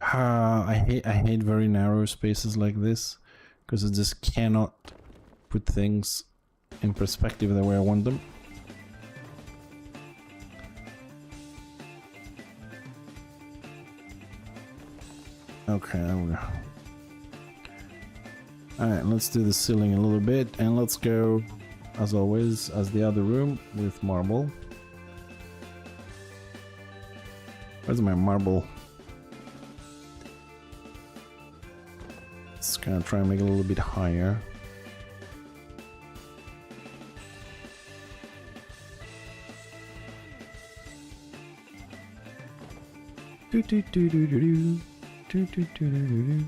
I hate very narrow spaces like this because I just cannot put things in perspective the way I want them. Okay, there we go. Alright, let's do the ceiling a little bit and let's go, as always, as the other room with marble. Where's my marble? Just gonna try and make it a little bit higher. Do do do do do do. Do, do, do, do, do, do.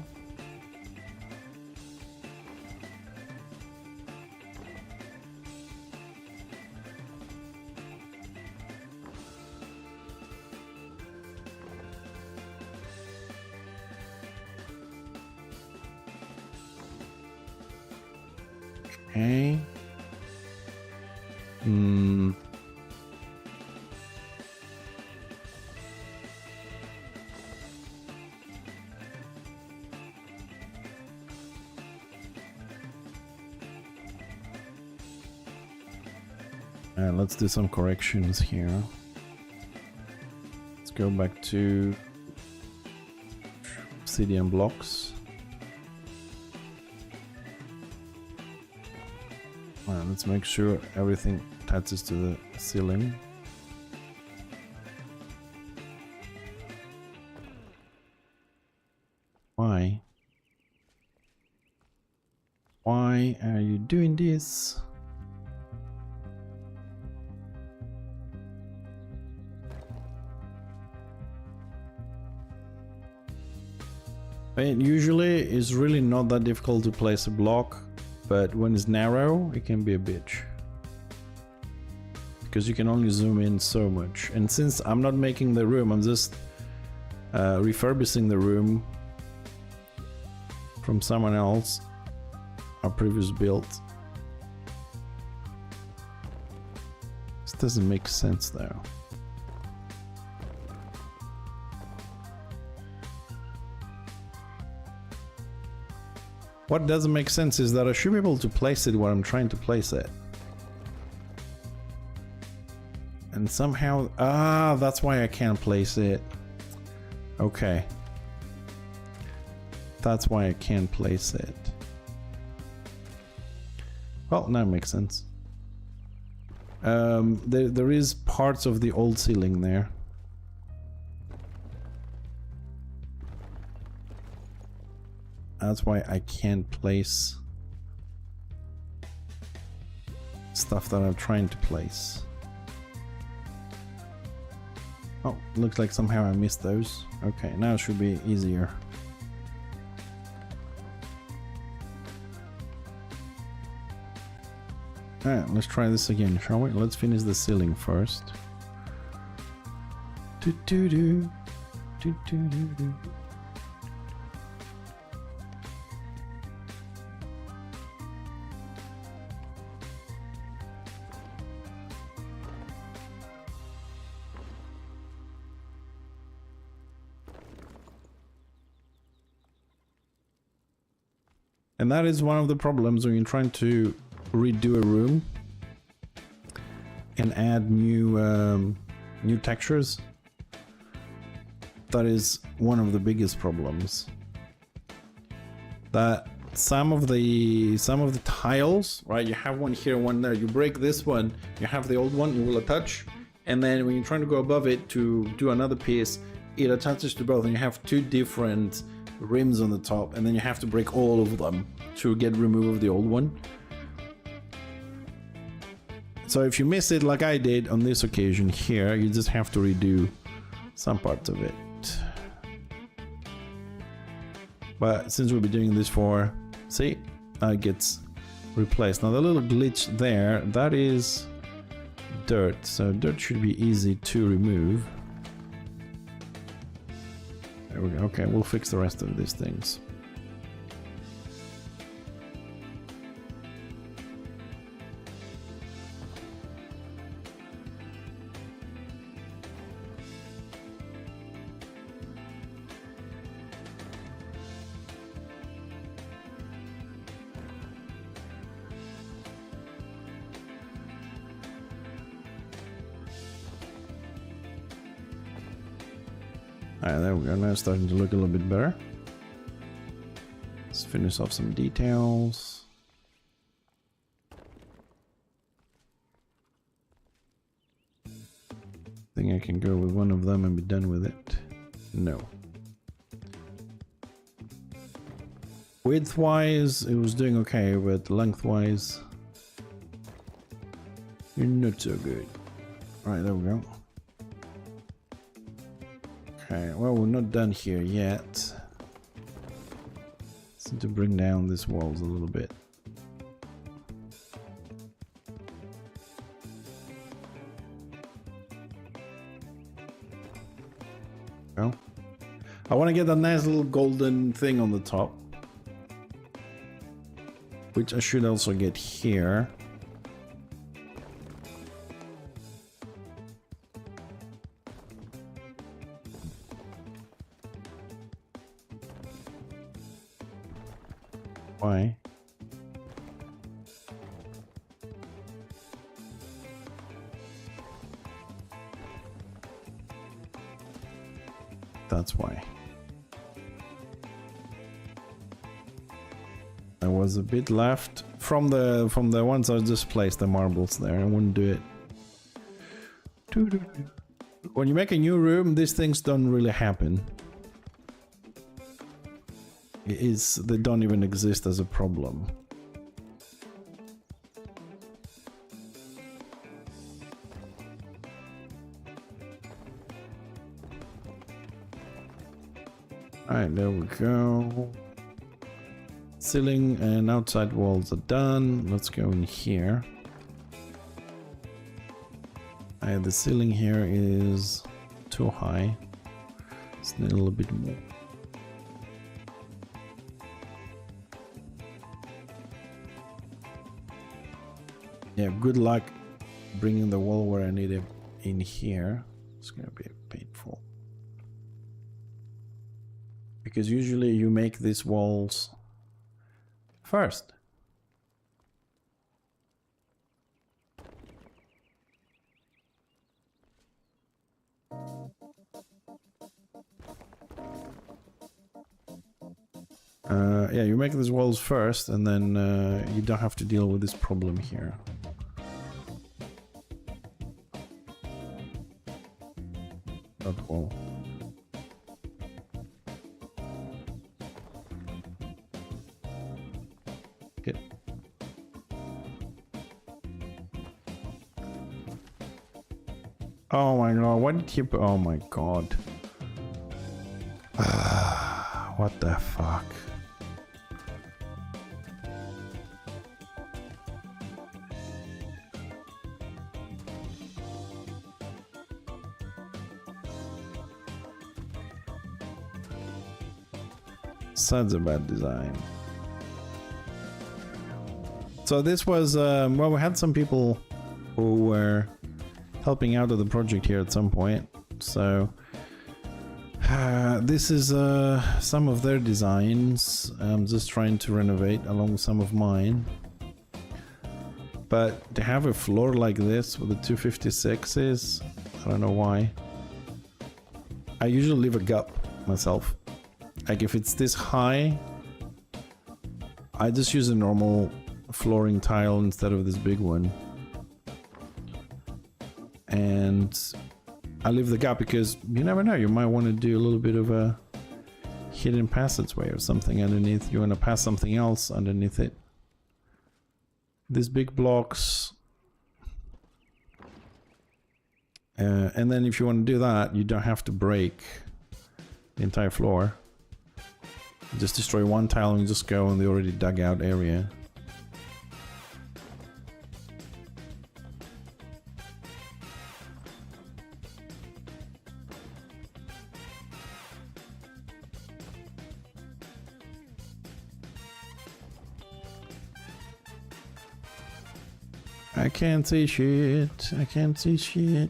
Okay. Let's do some corrections here. Let's go back to obsidian blocks. Let's make sure everything attaches to the ceiling. Why? Why are you doing this? Usually it's really not that difficult to place a block, but when it's narrow it can be a bitch because you can only zoom in so much. And since I'm not making the room, I'm just refurbishing the room from someone else, our previous build. This doesn't make sense though. What doesn't make sense is that I should be able to place it where I'm trying to place it. And somehow... that's why I can't place it. Okay. That's why I can't place it. Well, now it makes sense. There is parts of the old ceiling there. That's why I can't place stuff that I'm trying to place. Oh, looks like somehow I missed those. Okay, now it should be easier. Alright, let's try this again, shall we? Let's finish the ceiling first. Do do do. Do do do do. And that is one of the problems when you're trying to redo a room and add new textures. That is one of the biggest problems. That some of the tiles, right? You have one here, one there. You break this one, you have the old one, you will attach, and then when you're trying to go above it to do another piece, it attaches to both, and you have two different rims on the top, and then you have to break all of them to get remove of the old one. So if you miss it like I did on this occasion here, you just have to redo some parts of it. But since we'll be doing this for, see, it gets replaced. Now the little glitch there, that is dirt, so dirt should be easy to remove. There we go. Okay, we'll fix the rest of these things. Alright, there we go. Now it's starting to look a little bit better. Let's finish off some details. Think I can go with one of them and be done with it? No. Width-wise, it was doing okay, but length-wise, you're not so good. Alright, there we go. Okay, well, we're not done here yet. Just need to bring down these walls a little bit. Well, I want to get a nice little golden thing on the top, which I should also get here. Why? That's why. There was a bit left from the ones I just placed the marbles there. I wouldn't do it. When you make a new room, these things don't really happen. They don't even exist as a problem. Alright, there we go. Ceiling and outside walls are done. Let's go in here. The ceiling here is too high. Just need a little bit more. Yeah, good luck bringing the wall where I need it in here. It's gonna be painful. Because usually you make these walls first. Yeah, you make these walls first, and then you don't have to deal with this problem here. that wall. Okay. Oh my god, why did you put... Oh my god. What the fuck? Such a bad design. So this was, well, we had some people who were helping out of the project here at some point. So this is some of their designs. I'm just trying to renovate along some of mine. But to have a floor like this with the 256s, I don't know why. I usually leave a gap myself. Like if it's this high, I just use a normal flooring tile instead of this big one. And I leave the gap because you never know, you might want to do a little bit of a hidden passageway or something underneath. You want to pass something else underneath it. These big blocks. And then if you want to do that, you don't have to break the entire floor. Just destroy one tile and just go in the already dug out area. I can't see shit. I can't see shit.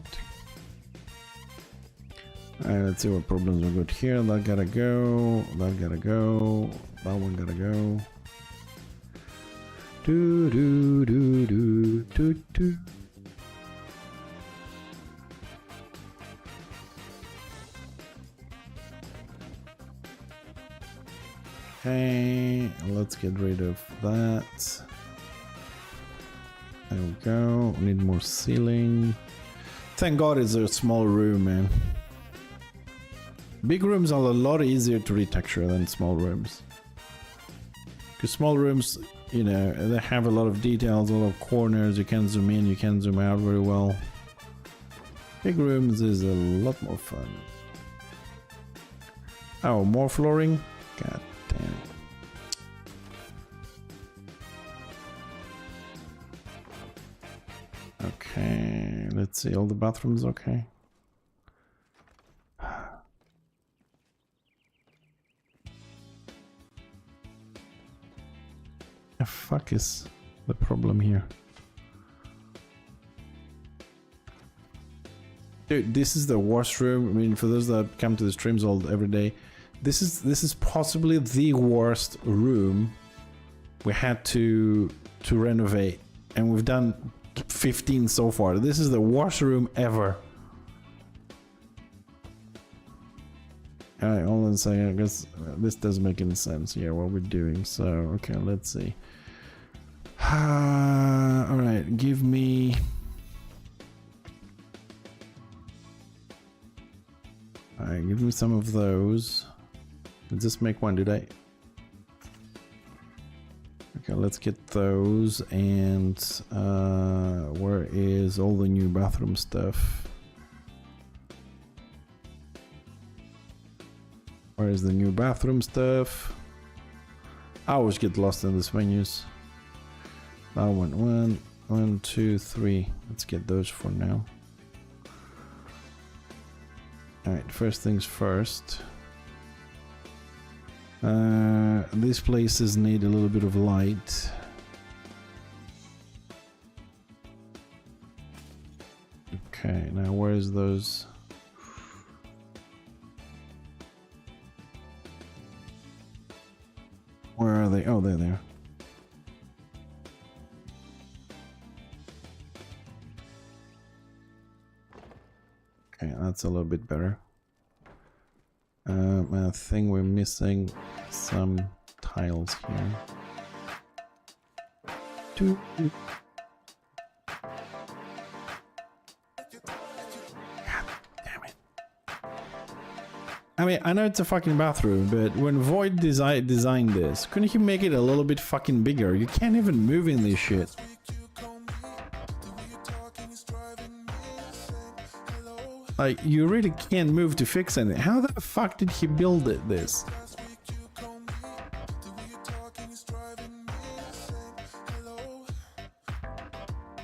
Alright, let's see what problems we got here. That gotta go. That gotta go. That one gotta go. Do do do do do do. Okay, let's get rid of that. There we go. We need more ceiling. Thank God it's a small room, man. Big rooms are a lot easier to retexture than small rooms. Because small rooms, you know, they have a lot of details, a lot of corners. You can zoom in, you can zoom out very well. Big rooms is a lot more fun. Oh, more flooring? God damn it. Okay, let's see, all the bathrooms okay. The fuck is the problem here? Dude, this is the worst room. I mean, for those that come to the streams every day, this is possibly the worst room we had to renovate, and we've done 15 so far. This is the worst room ever. Alright, hold on a second. I guess this doesn't make any sense here, what we're doing. So, okay, let's see. Alright, give me... Alright, give me some of those. Let's just make one, did I? Okay, let's get those. And where is all the new bathroom stuff? Where is the new bathroom stuff? I always get lost in these menus. That one, 2, 3. Let's get those for now. Alright, first things first. These places need a little bit of light. Okay, now where's those? Where are they? Oh, they're there. Okay, that's a little bit better. I think we're missing some tiles here. God damn it. I mean, I know it's a fucking bathroom, but when Void designed this, couldn't he make it a little bit fucking bigger? You can't even move in this shit. Like, you really can't move to fix anything. How the fuck did he build this?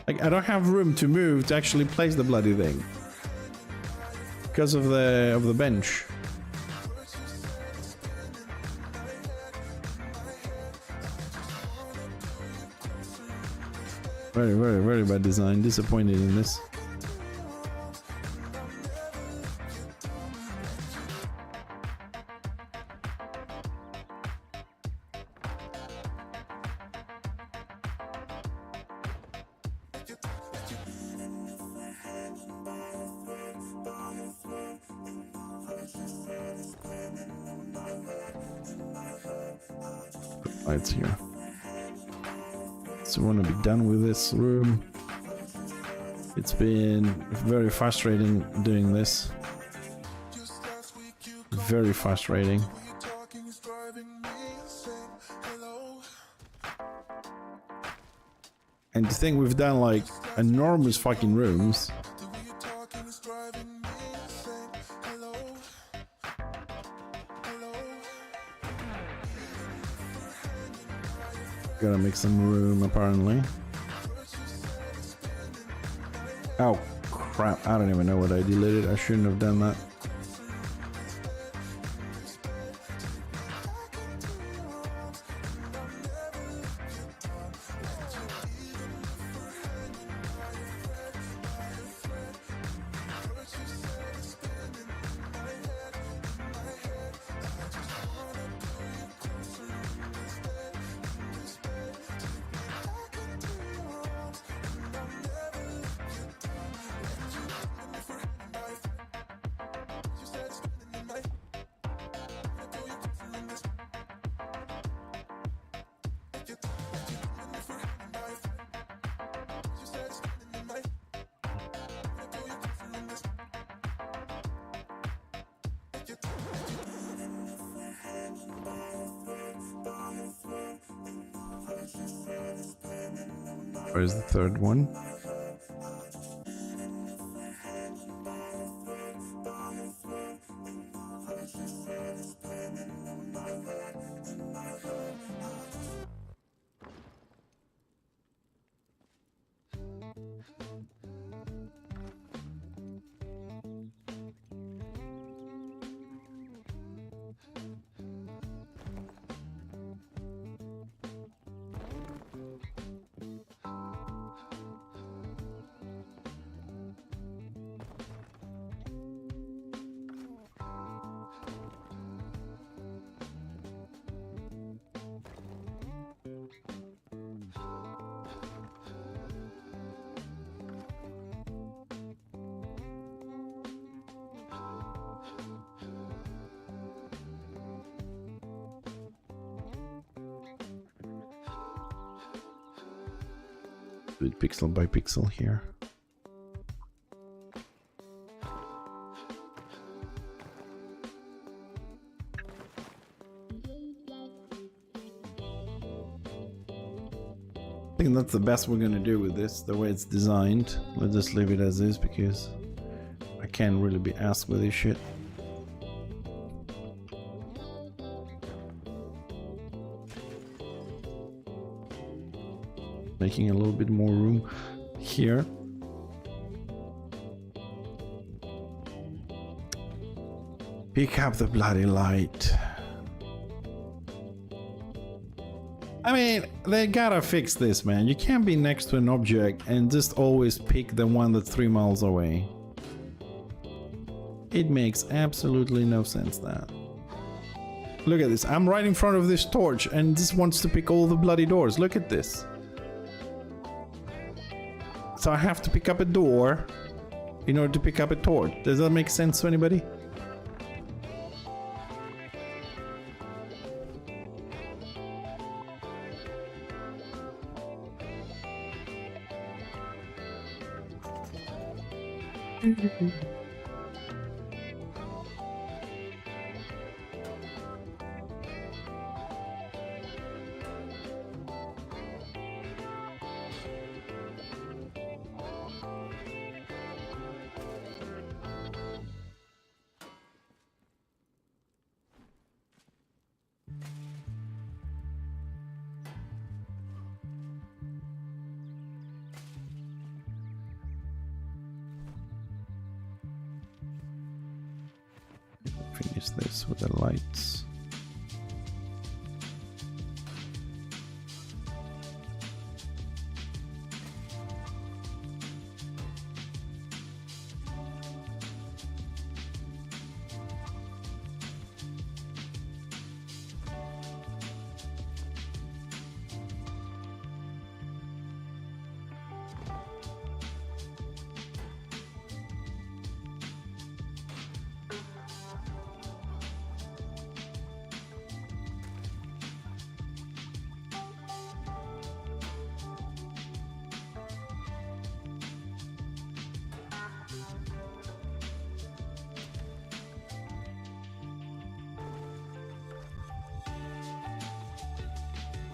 Like, I don't have room to move to actually place the bloody thing because of the bench. Very, very, very bad design. Disappointed in this. Lights here. So we want to be done with this room. It's been very frustrating doing this. Very frustrating. And to think we've done like enormous fucking rooms. Gotta make some room apparently. Oh crap, I don't even know what I deleted. I shouldn't have done that. Where's the third one? Do it pixel by pixel here. I think that's the best we're gonna do with this, the way it's designed. Let's just leave it as is because I can't really be asked with this shit. Making a little bit more room here. Pick up the bloody light. I mean, they gotta fix this, man. You can't be next to an object and just always pick the one that's 3 miles away. It makes absolutely no sense, that. Look at this. I'm right in front of this torch and this wants to pick all the bloody doors. Look at this. So I have to pick up a door in order to pick up a torch. Does that make sense to anybody? finish this with the lights.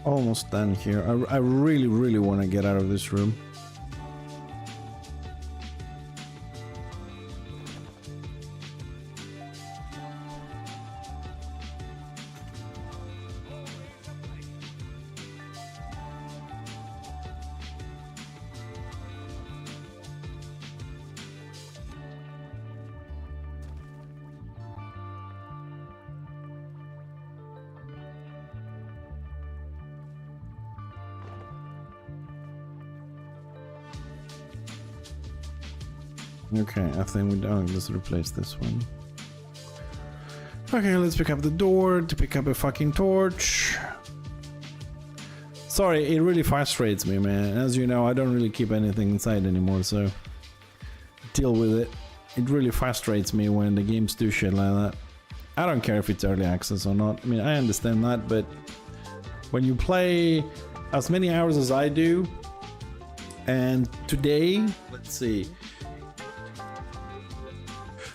Almost done here. I really, really want to get out of this room. Okay, I think we're done. Let's replace this one. Okay, let's pick up the door to pick up a fucking torch. Sorry, it really frustrates me, man. As you know, I don't really keep anything inside anymore, so deal with it. It really frustrates me when the games do shit like that. I don't care if it's early access or not. I mean, I understand that, but when you play as many hours as I do, and today, let's see.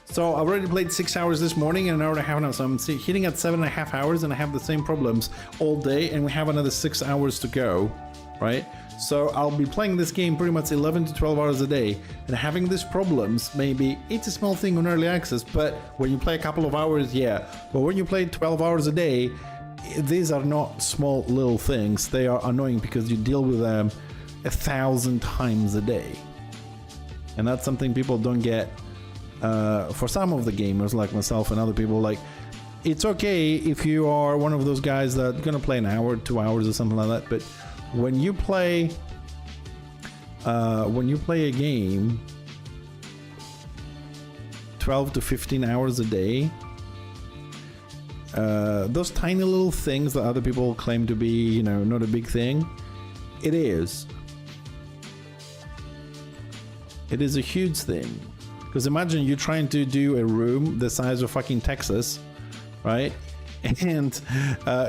So I've already played 6 hours this morning and an hour and a half now, so I'm hitting at 7.5 hours and I have the same problems all day and we have another 6 hours to go, right? So I'll be playing this game pretty much 11 to 12 hours a day and having these problems, maybe it's a small thing on early access, but when you play a couple of hours, yeah. But when you play 12 hours a day, these are not small little things. They are annoying because you deal with them 1,000 times a day. And that's something people don't get. For some of the gamers like myself and other people, like, it's okay if you are one of those guys that gonna play an hour, 2 hours or something like that, but when you play a game 12 to 15 hours a day, those tiny little things that other people claim to be, you know, not a big thing, it is a huge thing. Because imagine you're trying to do a room the size of fucking Texas, right? And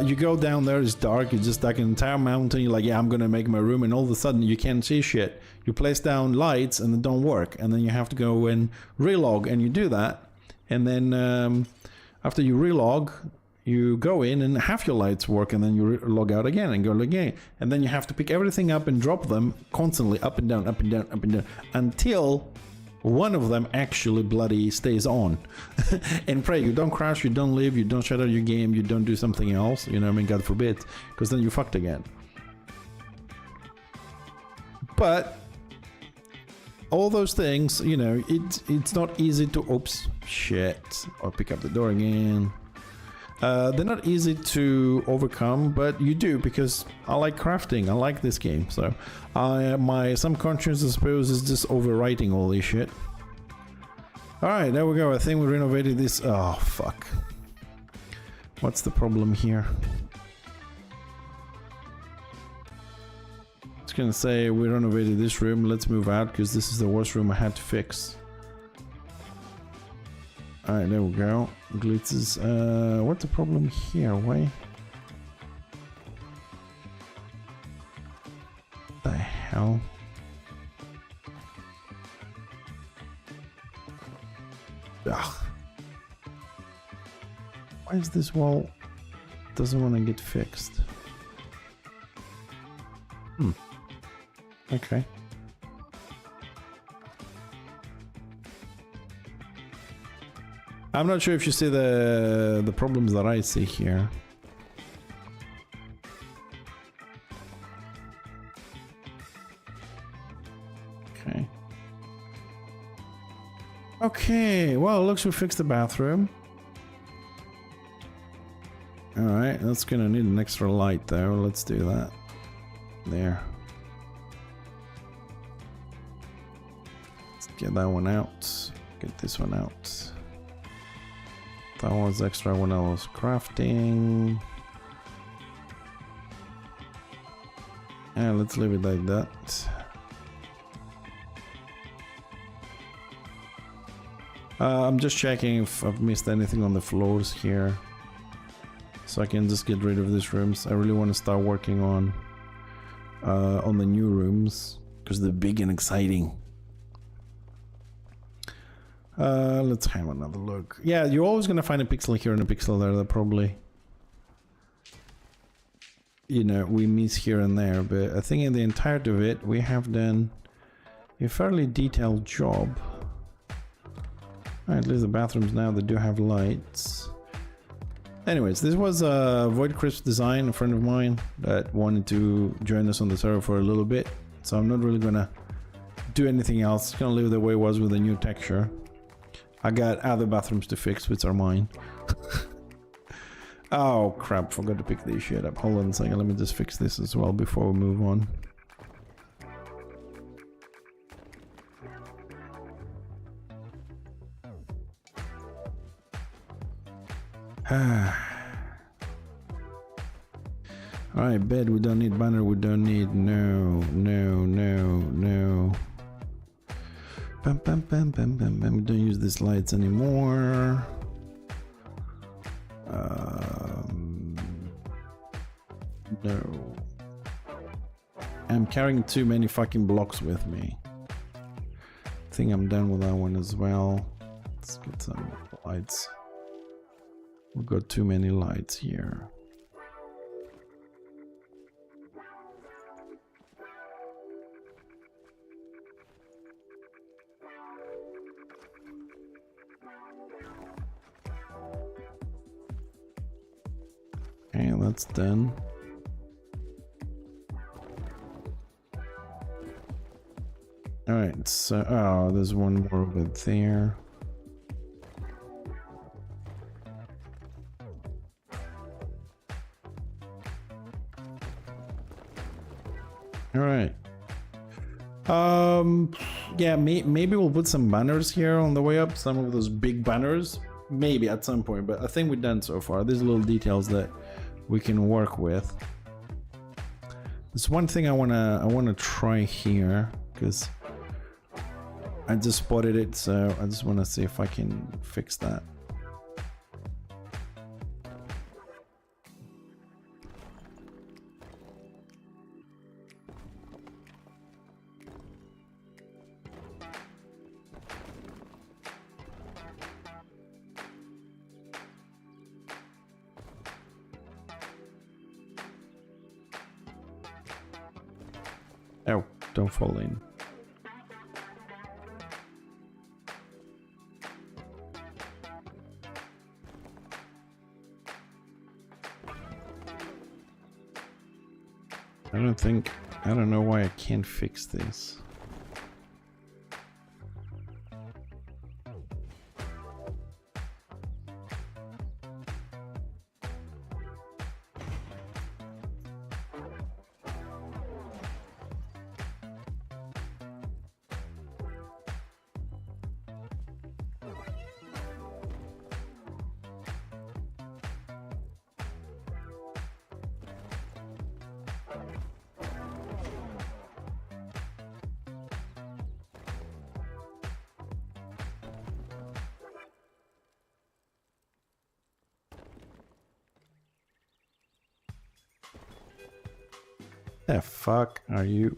you go down there, it's dark, you're just like an entire mountain, you're like, yeah, I'm gonna make my room, and all of a sudden you can't see shit. You place down lights and they don't work, and then you have to go and relog, and you do that, and then after you relog, you go in and half your lights work, and then you log out again and go again, and then you have to pick everything up and drop them constantly up and down, up and down, up and down, until one of them actually bloody stays on. And pray you don't crash, you don't leave, you don't shut out your game, you don't do something else, you know what I mean, God forbid, because then you're fucked again. But all those things, you know, it's not easy to, oops, shit, I'll pick up the door again. They're not easy to overcome, but you do, because I like crafting, I like this game, so my subconscious, I suppose, is just overwriting all this shit. Alright, there we go. I think we renovated this. Oh, fuck. What's the problem here? It's gonna say we renovated this room, let's move out, because this is the worst room I had to fix. Alright, there we go. Glitzes. What's the problem here? Why? The hell? Ugh. Why is this wall doesn't want to get fixed? Okay. I'm not sure if you see the problems that I see here. Okay. Okay, well, it looks we fixed the bathroom. Alright, that's gonna need an extra light though. Let's do that. There. Let's get that one out. Get this one out. That was extra when I was crafting. And let's leave it like that. I'm just checking if I've missed anything on the floors here, so I can just get rid of these rooms. I really want to start working on the new rooms because they're big and exciting. Let's have another look. Yeah, you're always gonna find a pixel here and a pixel there that probably, you know, we miss here and there, but I think in the entirety of it we have done a fairly detailed job. At least the bathrooms now, they do have lights. Anyways, this was a Void Crisp design, a friend of mine that wanted to join us on the server for a little bit, so I'm not really gonna do anything else. Just gonna leave it the way it was with the new texture. I got other bathrooms to fix, which are mine. Oh crap, forgot to pick this shit up. Hold on a second, let me just fix this as well before we move on. Alright, bed we don't need, banner we don't need, no. Bam, bam, bam, bam, bam, bam. We don't use these lights anymore. No. I'm carrying too many fucking blocks with me. I think I'm done with that one as well. Let's get some lights. We've got too many lights here. Okay, that's done. Alright, so, oh, there's one more over there. Alright. Yeah, maybe we'll put some banners here on the way up, some of those big banners. Maybe at some point, but I think we're done so far. There's little details that we can work with. There's one thing I wanna try here, because I just spotted it, so I just wanna see if I can fix that. Oh, don't fall in. I don't know why I can't fix this. The fuck are you?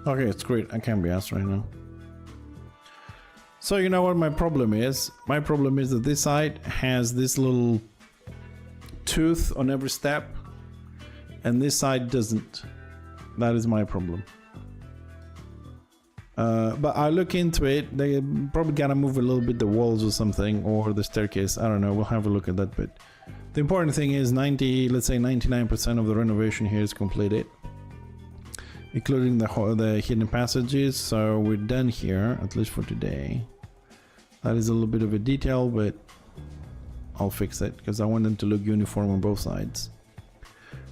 Okay, it's great. I can't be asked right now. So you know what my problem is? My problem is that this side has this little tooth on every step, and this side doesn't. That is my problem. But I look into it. They probably gotta move a little bit the walls or something, or the staircase. I don't know. We'll have a look at that. But The important thing is let's say 99% of the renovation here is completed, including the hidden passages. So we're done here, at least for today. That is a little bit of a detail, but I'll fix it because I want them to look uniform on both sides.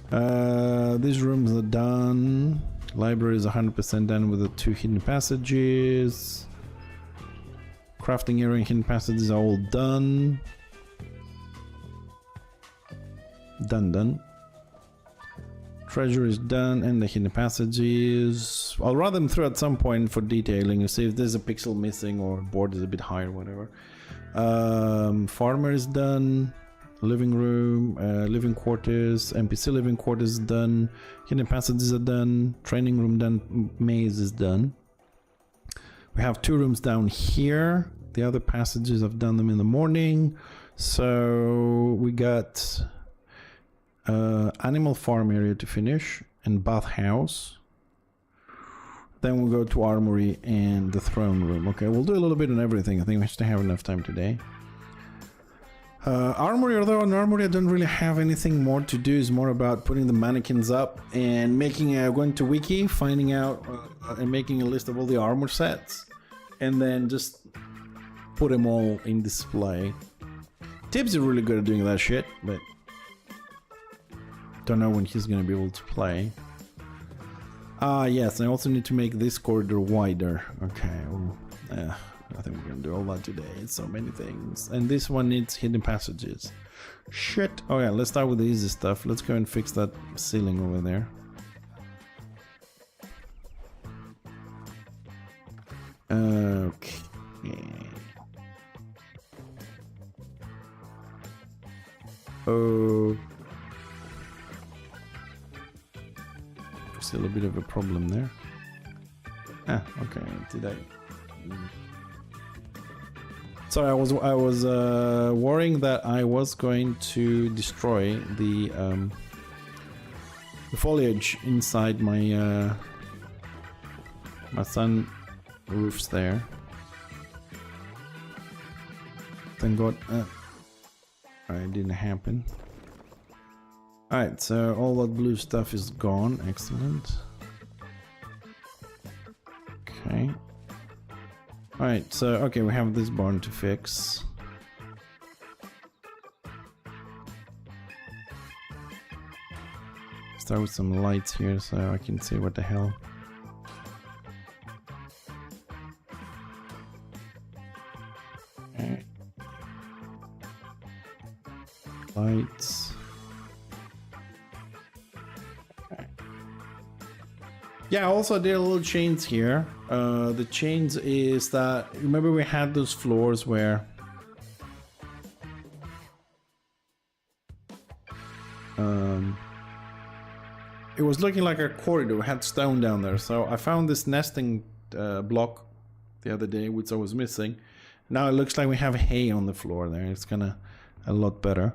These rooms are done. Library is 100% done with the 2 hidden passages. Crafting area and hidden passages are all done. Done. Treasure is done, and the hidden passages. I'll run them through at some point for detailing and see if there's a pixel missing or board is a bit higher, whatever. Farmer is done. Living room, living quarters, NPC living quarters is done. Hidden passages are done. Training room done. Maze is done. We have 2 rooms down here. The other passages, I've done them in the morning. So we got animal farm area to finish and bathhouse. Then we'll go to armory and the throne room. Okay, we'll do a little bit on everything. I think we should have enough time today. Armory, although on armory I don't really have anything more to do. It's more about putting the mannequins up and making going to wiki, finding out and making a list of all the armor sets, and then just put them all in display. Tibbs is really good at doing that shit, but don't know when he's gonna be able to play. Yes, I also need to make this corridor wider. Okay, well, I think we're gonna do all that today. So many things. And this one needs hidden passages. Shit. Oh yeah, let's start with the easy stuff. Let's go and fix that ceiling over there. Okay. Oh. Still a bit of a problem there. Okay. Did I? Sorry, I was worrying that I was going to destroy the foliage inside my my sun roofs there. Thank God, it didn't happen. All right, so all that blue stuff is gone. Excellent. Okay. Alright, so, okay, we have this barn to fix. Start with some lights here so I can see what the hell. Okay. Lights. Okay. Yeah, I also did a little chains here. The chains is that, remember we had those floors where it was looking like a corridor, we had stone down there. So I found this nesting block the other day, which I was missing. Now it looks like we have hay on the floor there. It's kinda a lot better.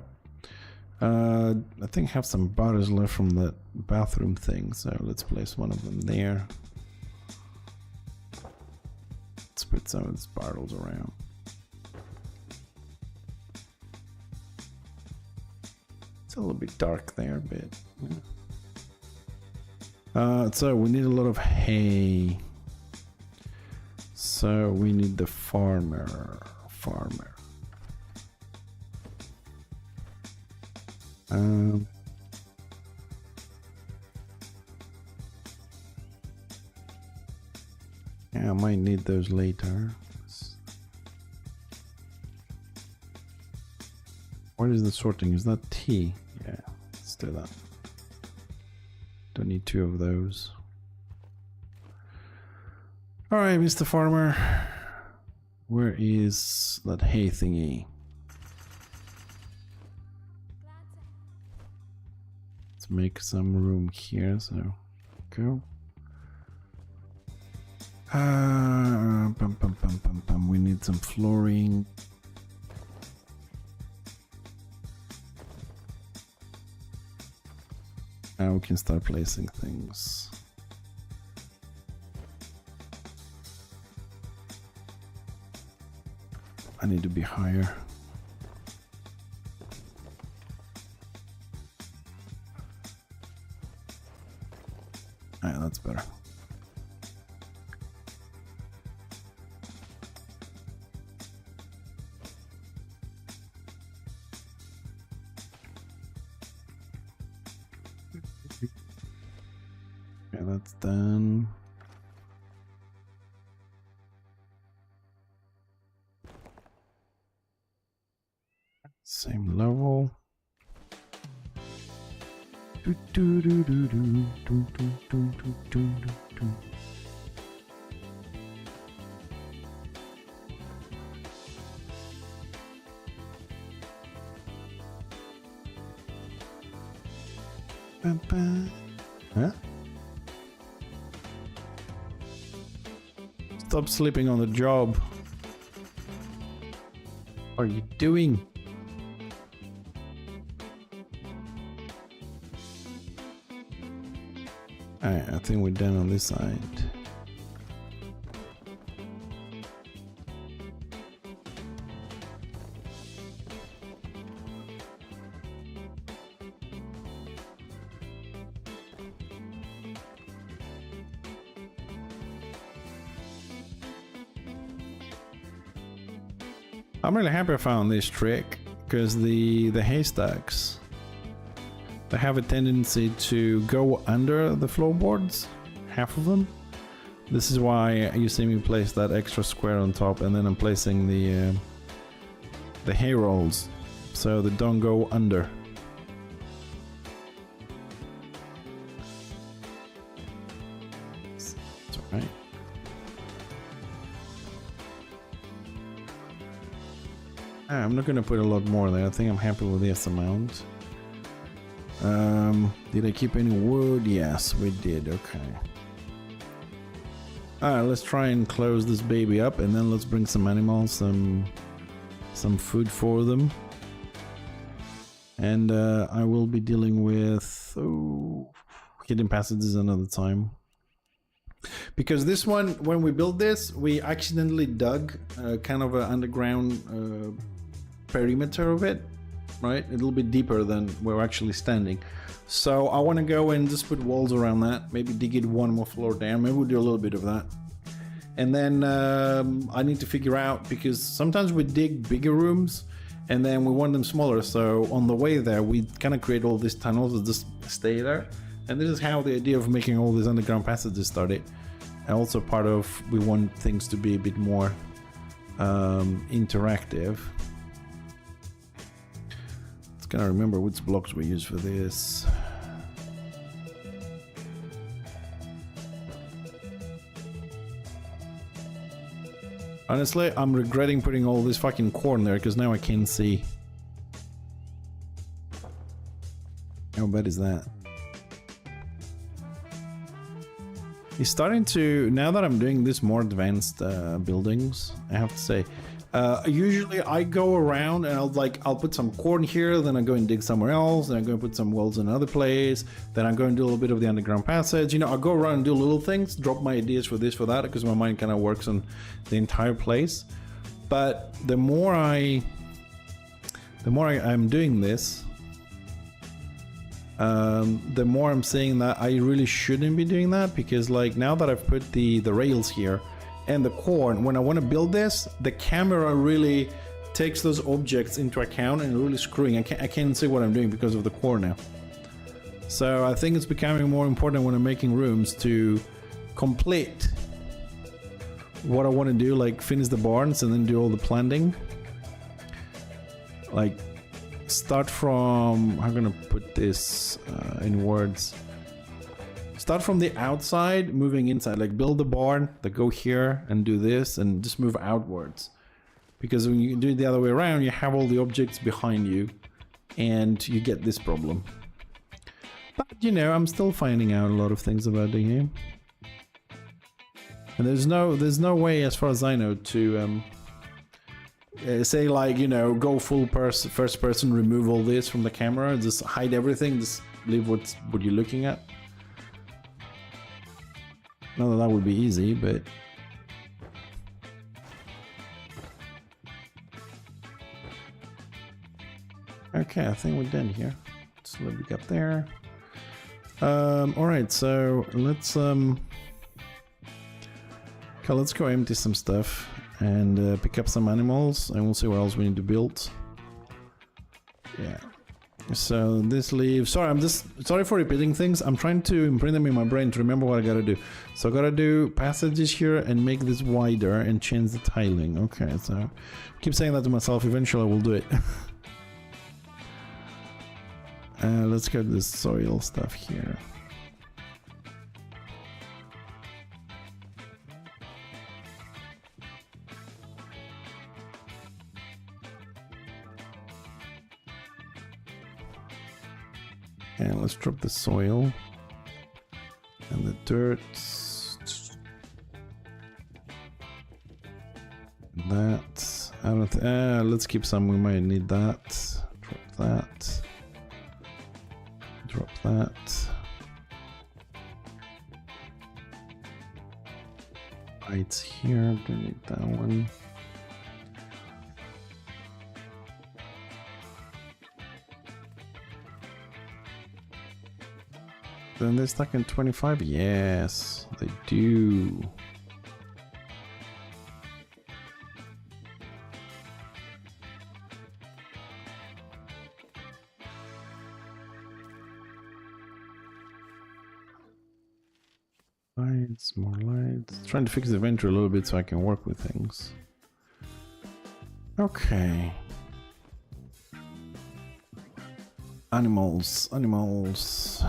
I think I have some bottles left from the bathroom thing, so let's place one of them there. Let's put some of these bottles around. It's a little bit dark there, but yeah. So we need a lot of hay. So we need the farmer. Yeah, I might need those later. What is the sorting? Is that T? Yeah, let's do that. Don't need 2 of those. Alright, Mr. Farmer. Where is that hay thingy? Let's make some room here, so go. We need some flooring. Now we can start placing things. I need to be higher. better. Okay, that's done. Same level. Do, do, do, do, do, do, do, do, do, do. Huh? Stop sleeping on the job. What are you doing? Alright, I think we're done on this side. I'm really happy I found this trick, because the haystacks, they have a tendency to go under the floorboards, half of them. This is why you see me place that extra square on top, and then I'm placing the hay rolls so they don't go under. It's alright. I'm not gonna put a lot more there. I think I'm happy with this amount. Did I keep any wood? Yes, we did. Okay. Alright, let's try and close this baby up, and then let's bring some animals, some food for them. And I will be dealing with hidden passages another time. Because this one, when we built this, we accidentally dug kind of an underground perimeter of it, right? A little bit deeper than we're actually standing. So I want to go and just put walls around that, maybe dig it one more floor down. Maybe we'll do a little bit of that. And then I need to figure out, because sometimes we dig bigger rooms and then we want them smaller. So on the way there, we kind of create all these tunnels that just stay there. And this is how the idea of making all these underground passages started. And also part of, we want things to be a bit more interactive. Let's kind of remember which blocks we use for this. Honestly, I'm regretting putting all this fucking corn there, because now I can see. How bad is that? It's starting to, now that I'm doing this more advanced buildings, I have to say, usually I go around and I'll put some corn here, then I go and dig somewhere else, then I'm going to put some wells in another place, then I'm going to do a little bit of the underground passage. You know, I'll go around and do little things, drop my ideas for this, for that, because my mind kind of works on the entire place. But the more I'm doing this, the more I'm saying that I really shouldn't be doing that, because like now that I've put the rails here and the corn, when I want to build this, the camera really takes those objects into account and really screwing. I can't see what I'm doing because of the corn now. So I think it's becoming more important when I'm making rooms to complete what I want to do, like finish the barns and then do all the planting. Like start from, I'm gonna put this in words. Start from the outside, moving inside, like build the barn, then go here and do this and just move outwards. Because when you do it the other way around, you have all the objects behind you and you get this problem. But you know, I'm still finding out a lot of things about the game. And there's no way, as far as I know, to say like, you know, go full first person, remove all this from the camera, just hide everything, just leave what you're looking at. Not that that would be easy, but okay, I think we're done here. Just a little bit up there. All right, so let's okay, let's go empty some stuff and pick up some animals, and we'll see what else we need to build. Yeah. So this leaves. Sorry, I'm just sorry for repeating things. I'm trying to imprint them in my brain to remember what I gotta do. So I gotta do passages here and make this wider and change the tiling. Okay, so I keep saying that to myself. Eventually, I will do it. Let's get this soil stuff here. And let's drop the soil and the dirt. That I don't. Let's keep some. We might need that. Drop that. Drop that. Lights here. Don't need that one. Then they're stuck in 25? Yes, they do. Lights, more lights. Trying to fix the inventory a little bit so I can work with things. Okay. Animals, animals.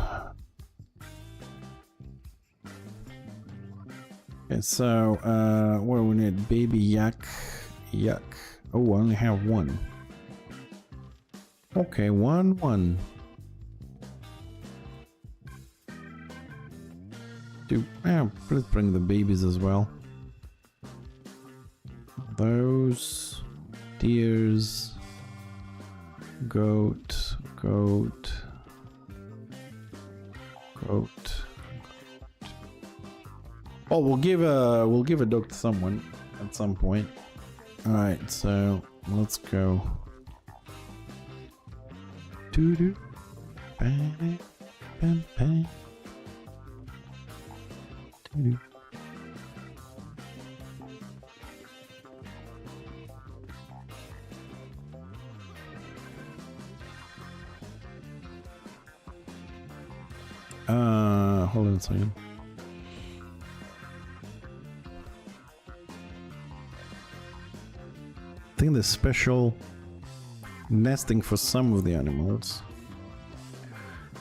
Okay, so what do we need? Baby yak. Yuck. Oh, I only have one. Okay, one. Let's bring the babies as well. Those deers, goat. Oh, we'll give a dog to someone at some point. All right, so let's go. Doo-doo. Bang, bang, bang. Doo-doo. Hold on a second. I think there's special nesting for some of the animals.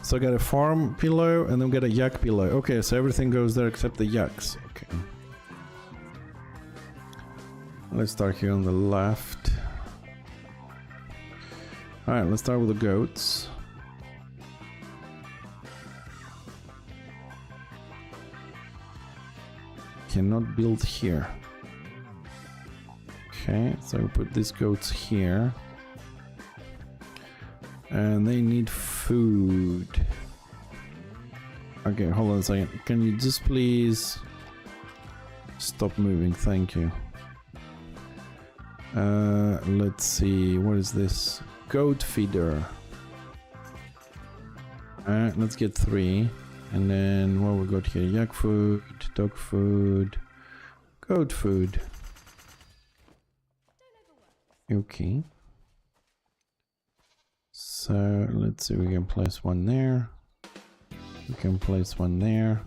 So I got a farm pillow and then we got a yak pillow. Okay, so everything goes there except the yaks. Okay. Let's start here on the left. Alright, let's start with the goats. Cannot build here. Okay, so we put these goats here. And they need food. Okay, hold on a second. Can you just please stop moving? Thank you. Let's see. What is this? Goat feeder. Alright, let's get 3. And then what we got here? Yak food, dog food, goat food. Okay. So let's see, we can place one there. We can place one there.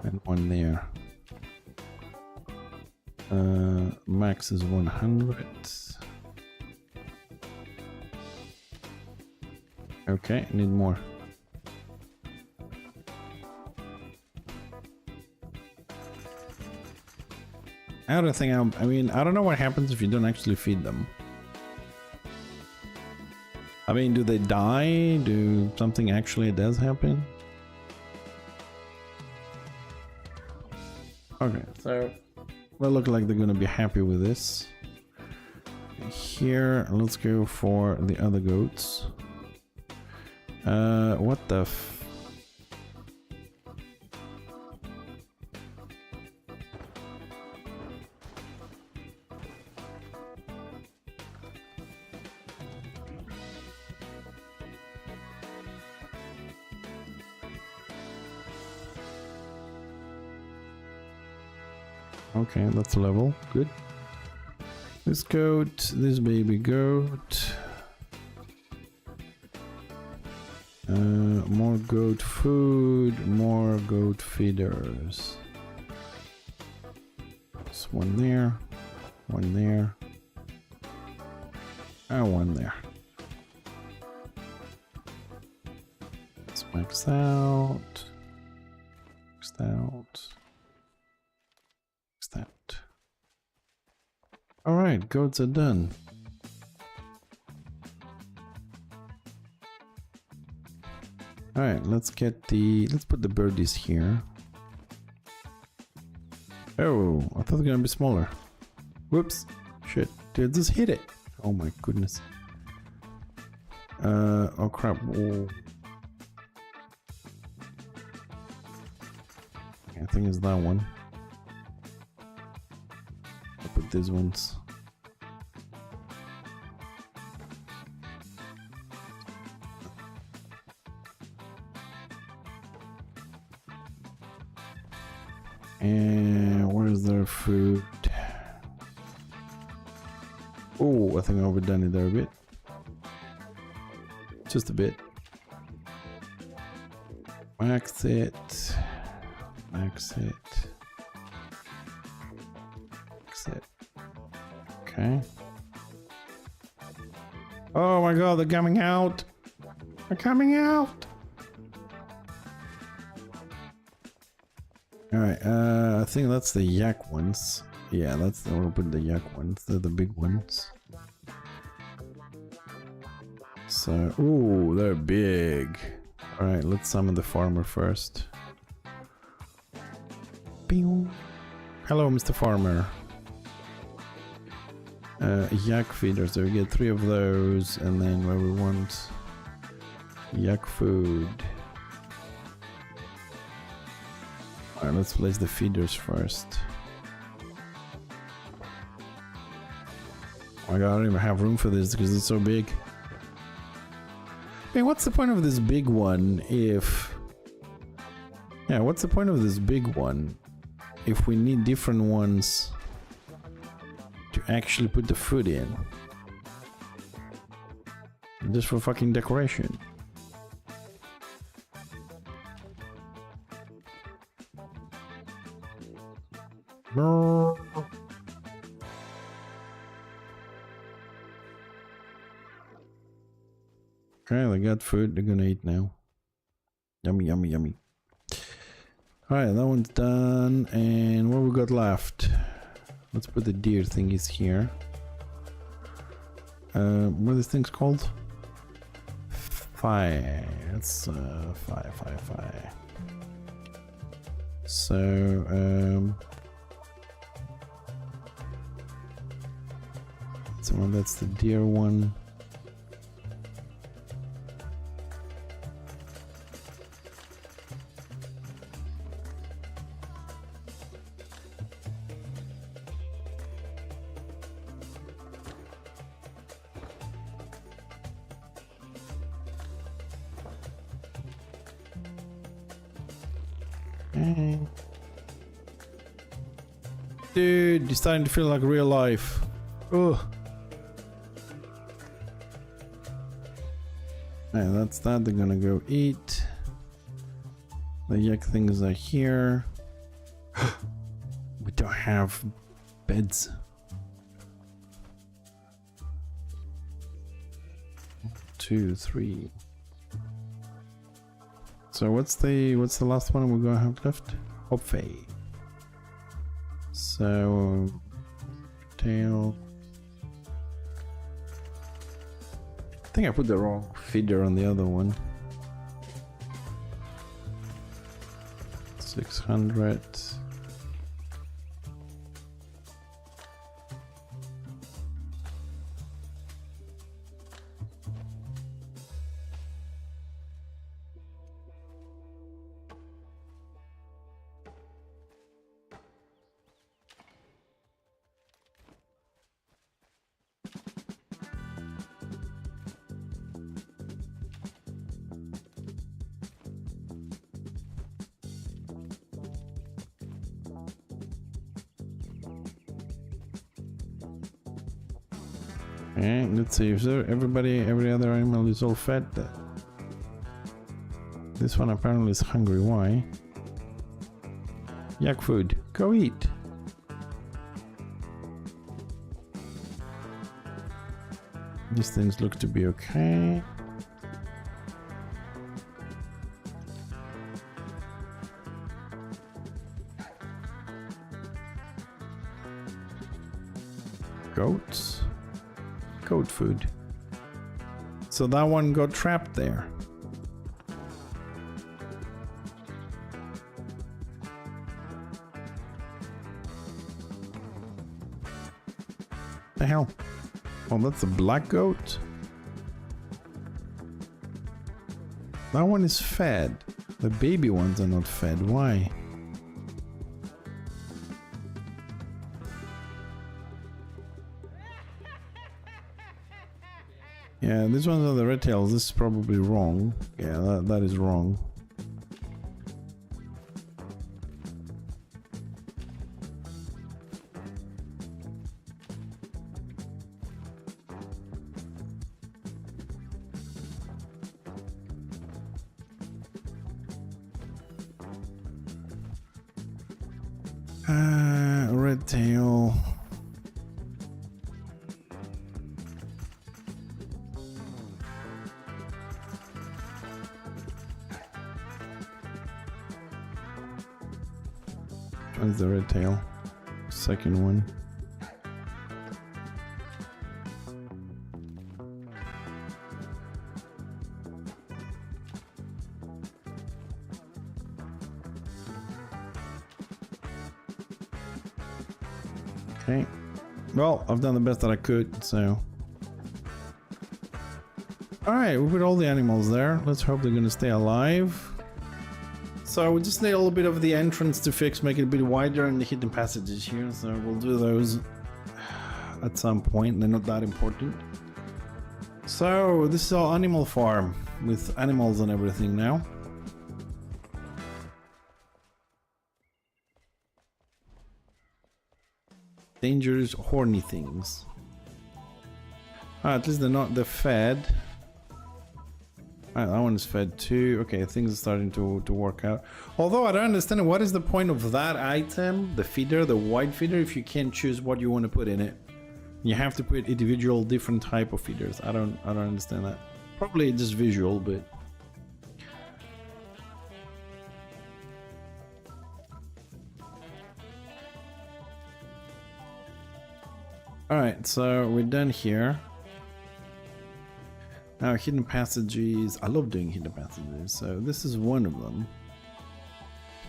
And one there. Max is 100. Okay, need more. I don't think I mean, I don't know what happens if you don't actually feed them. I mean, do they die? Do something actually does happen? Okay, so they look like they're gonna be happy with this. Here, let's go for the other goats. What the f... Okay, that's level. Good. This goat, this baby goat. More goat food, more goat feeders. There's one there, and one there. Let's max out. Maxed out. Maxed out. Alright, goats are done. Alright, let's put the birdies here. Oh, I thought they were gonna be smaller. Whoops. Shit. Dude, just hit it. Oh my goodness. Oh crap. Whoa. I think it's that one. I'll put these ones. And where's their food? Oh, I think I overdone it there a bit. Just a bit. Max it. Max it. Max it. Okay. Oh my god, they're coming out. They're coming out. Alright, I think that's the yak ones. Yeah, that's the we'll put the yak ones. They're the big ones. So, ooh, they're big. Alright, let's summon the farmer first. Pew. Hello, Mr. Farmer. Yak feeders, so we get 3 of those, and then where we want yak food. Alright, let's place the feeders first. Oh my god, I don't even have room for this because it's so big. Hey, what's the point of this big one if... Yeah, what's the point of this big one if we need different ones to actually put the food in? Just for fucking decoration. No. Okay, they got food. They're gonna eat now. Yummy, yummy, yummy. Alright, that one's done. And what we got left? Let's put the deer thingies here. What are these things called? Fire. It's fire. So, that's the deer one. Dude, it's starting to feel like real life. Ugh. Alright, that's that. They're gonna go eat. The yak things are here. We don't have beds. 2, 3. So what's the last one we're gonna have left? Hopefei. So tail. I think I put the wrong feeder on the other one. 600. Okay, let's see. If every other animal is all fed. This one apparently is hungry. Why? Yak food. Go eat. These things look to be okay. Goats. Goat food. So that one got trapped there. The hell? Oh, that's a black goat. That one is fed. The baby ones are not fed. Why? Yeah, these ones are the red tails. This is probably wrong. Yeah, that is wrong. Red tail. Where's the red tail? Second one. Okay. Well, I've done the best that I could, so. Alright, we put all the animals there. Let's hope they're gonna stay alive. So we just need a little bit of the entrance to fix, make it a bit wider, and the hidden passages here. So we'll do those at some point. They're not that important. So this is our animal farm with animals and everything now. Dangerous horny things. At least they're fed. That one is fed too. Okay, things are starting to work out. Although I don't understand what is the point of that item, the feeder, the white feeder, if you can't choose what you want to put in it. You have to put individual different type of feeders. I don't understand that. Probably just visual, but alright, so we're done here. Now hidden passages. I love doing hidden passages, so this is one of them.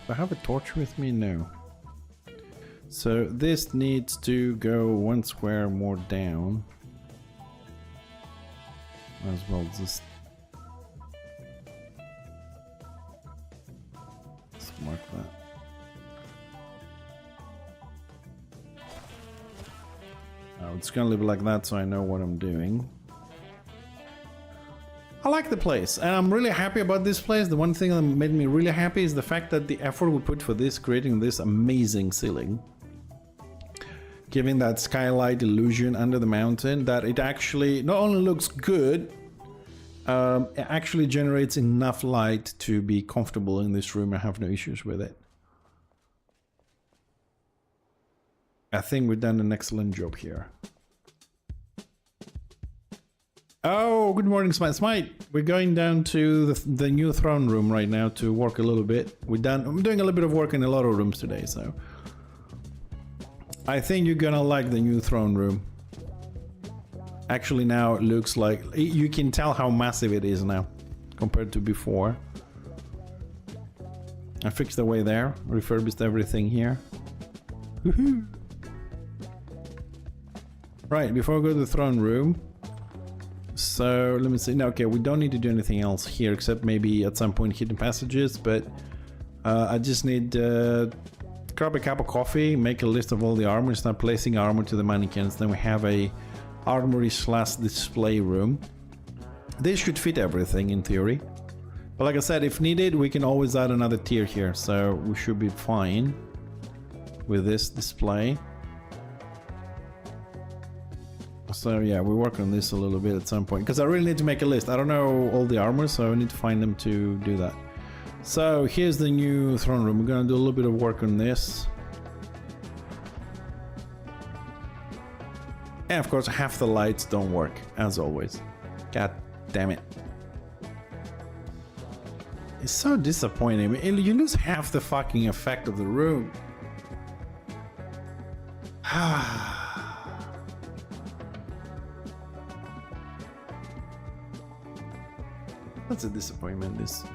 Do I have a torch with me? No. So this needs to go 1 square more down. Might as well just mark that. It's gonna live like that so I know what I'm doing. I like the place and I'm really happy about this place. The one thing that made me really happy is the fact that the effort we put for this, creating this amazing ceiling, giving that skylight illusion under the mountain, that it actually not only looks good, it actually generates enough light to be comfortable in this room. I have no issues with it. I think we've done an excellent job here. Oh, good morning, Smite. Smite, we're going down to the new throne room right now to work a little bit. I'm doing a little bit of work in a lot of rooms today, so I think you're gonna like the new throne room. Actually, now it looks like you can tell how massive it is now compared to before. I fixed the way there, refurbished everything here. Woohoo! Right, before we go to the throne room. So let me see. No, okay, we don't need to do anything else here except maybe at some point hidden passages, but I just need grab a cup of coffee, make a list of all the armor, start placing armor to the mannequins. Then we have a armory / display room. This should fit everything in theory, but like I said, if needed we can always add another tier here, so we should be fine with this display. So yeah, we work on this a little bit at some point because I really need to make a list. I don't know all the armor, so I need to find them to do that. So here's the new throne room. We're gonna do a little bit of work on this. And of course, half the lights don't work, as always. God damn it. It's so disappointing. I mean, you lose half the fucking effect of the room. That's a disappointment, this.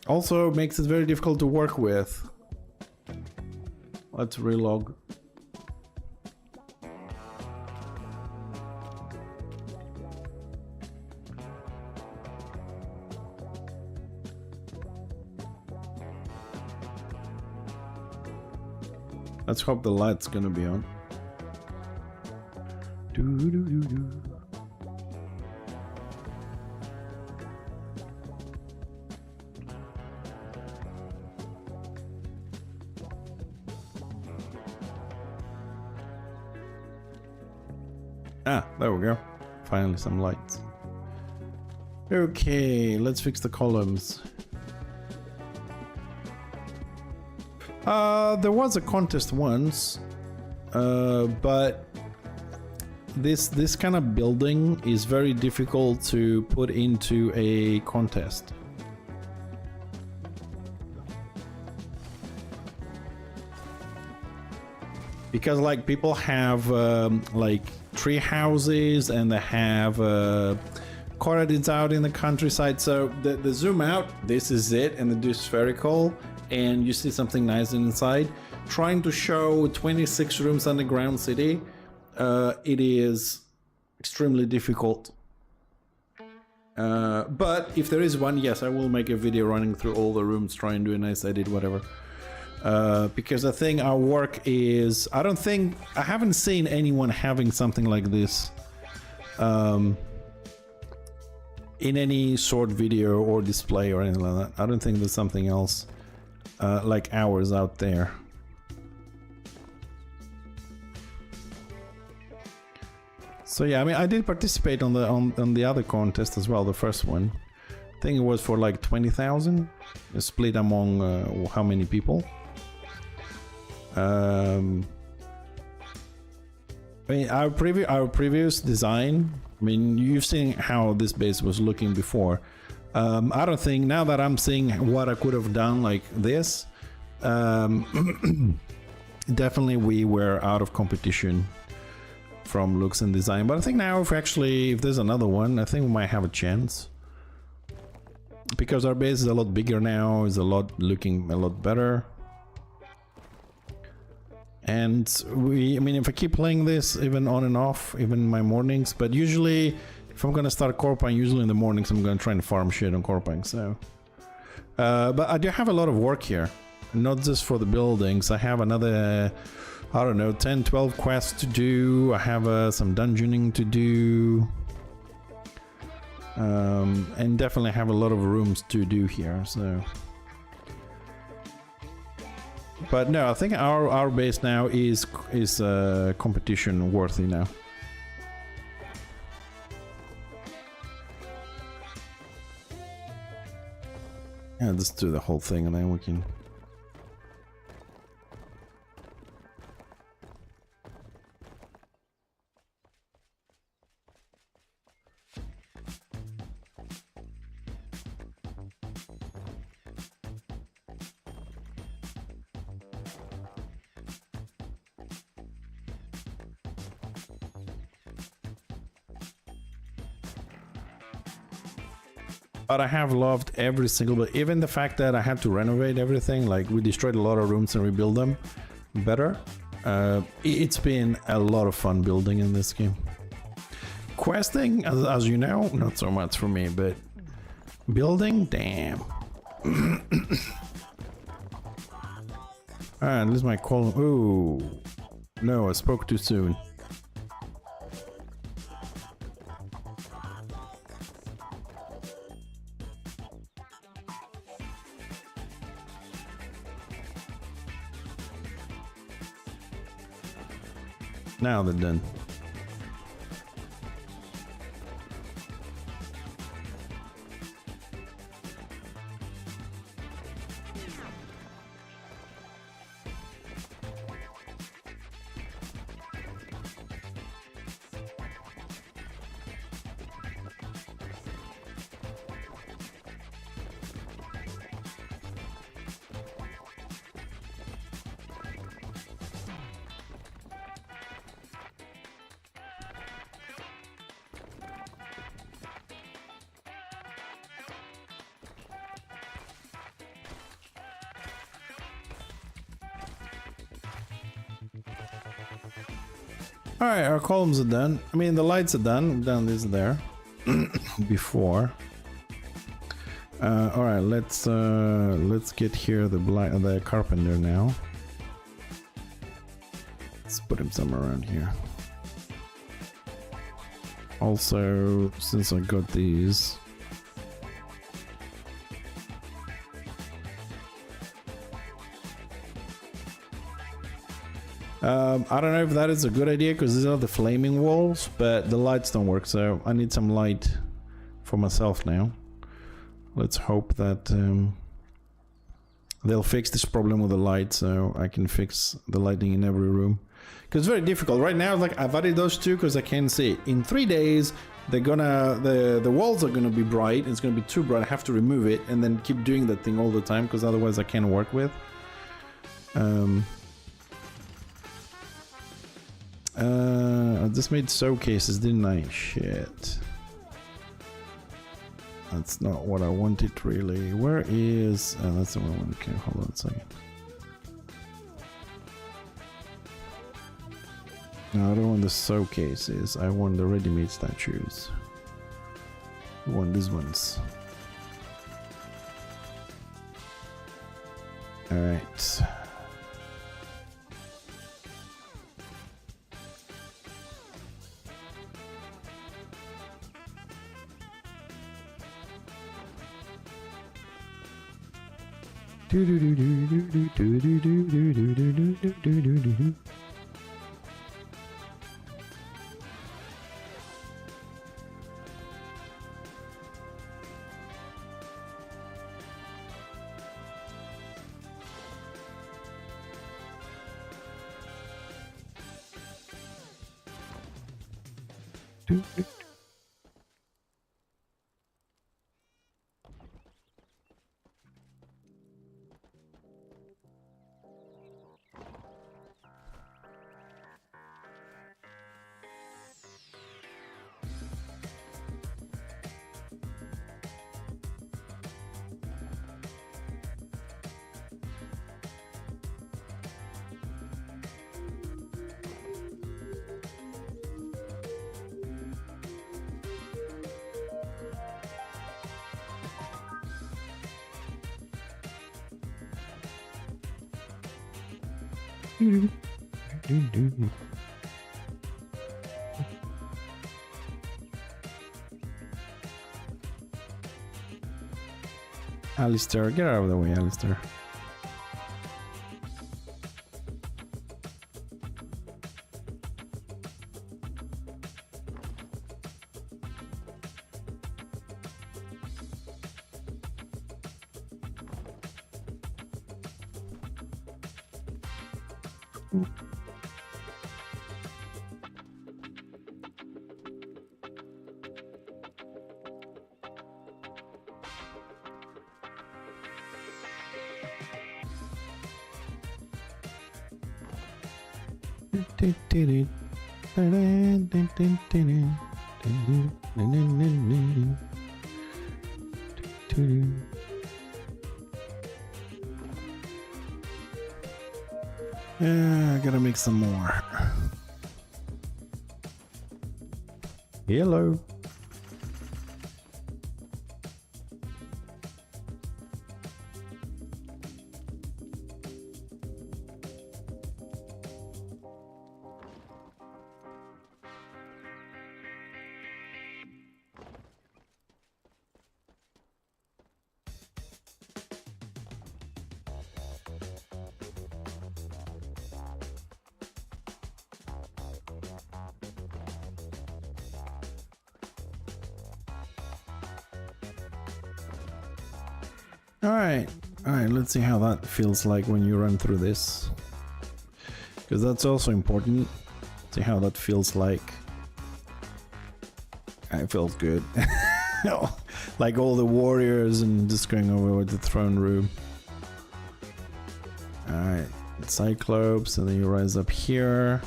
Also makes it very difficult to work with. Let's relog. Let's hope the light's gonna be on. Do. Ah, there we go. Finally some lights. Okay, let's fix the columns. There was a contest once, but this kind of building is very difficult to put into a contest. Because like people have like tree houses and they have cottages out in the countryside, so the zoom out, this is it, and they do spherical and you see something nice inside. Trying to show 26 rooms underground city, it is extremely difficult. But if there is one, yes, I will make a video running through all the rooms, try and do a nice edit, whatever. Because I think our work is... I haven't seen anyone having something like this in any short video or display or anything like that. I don't think there's something else like ours out there. So yeah, I mean, I did participate on the other contest as well, the first one. I think it was for like 20,000, split among how many people. I mean, our previous design, I mean, you've seen how this base was looking before. I don't think, now that I'm seeing what I could have done like this, definitely we were out of competition from looks and design. But I think now if there's another one, I think we might have a chance. Because our base is a lot bigger now, is looking a lot better. And I mean, if I keep playing this even on and off, even in my mornings, but usually if I'm gonna start Corpine, usually in the mornings I'm gonna try and farm shit on Corpine, so. But I do have a lot of work here, not just for the buildings. I have another, I don't know, 10, 12 quests to do. I have some dungeoning to do. And definitely have a lot of rooms to do here, so. But no, I think our base now is competition worthy now. Yeah, let's do the whole thing and then we can... But I have loved every single bit, even the fact that I had to renovate everything, like we destroyed a lot of rooms and rebuild them better. It's been a lot of fun building in this game. Questing, as you know, not so much for me, but building, damn. Alright, this is my column. Ooh, no, I spoke too soon. Now they're done. Alright, our columns are done. I mean, the lights are done. We've done this there before. Alright, let's get here the carpenter now. Let's put him somewhere around here. Also, since I got these, I don't know if that is a good idea because these are the flaming walls, but the lights don't work, so I need some light for myself now. Let's hope that they'll fix this problem with the light so I can fix the lighting in every room. Because it's very difficult. Right now, like, I've added those two because I can see in 3 days they're gonna the walls are gonna be bright. It's gonna be too bright. I have to remove it and then keep doing that thing all the time because otherwise I can't work with. I just made showcases, didn't I? Shit. That's not what I wanted really. Where is... Oh, that's the one I want. Okay, hold on a second. No, I don't want the showcases. I want the ready-made statues. I want these ones. Alright. Alistair, get out of the way, Alistair. I gotta make some more. Hello. Alright, let's see how that feels like when you run through this. Because that's also important. See how that feels like. It feels good. Like all the warriors and just going over with the throne room. Alright, Cyclops, and then you rise up here.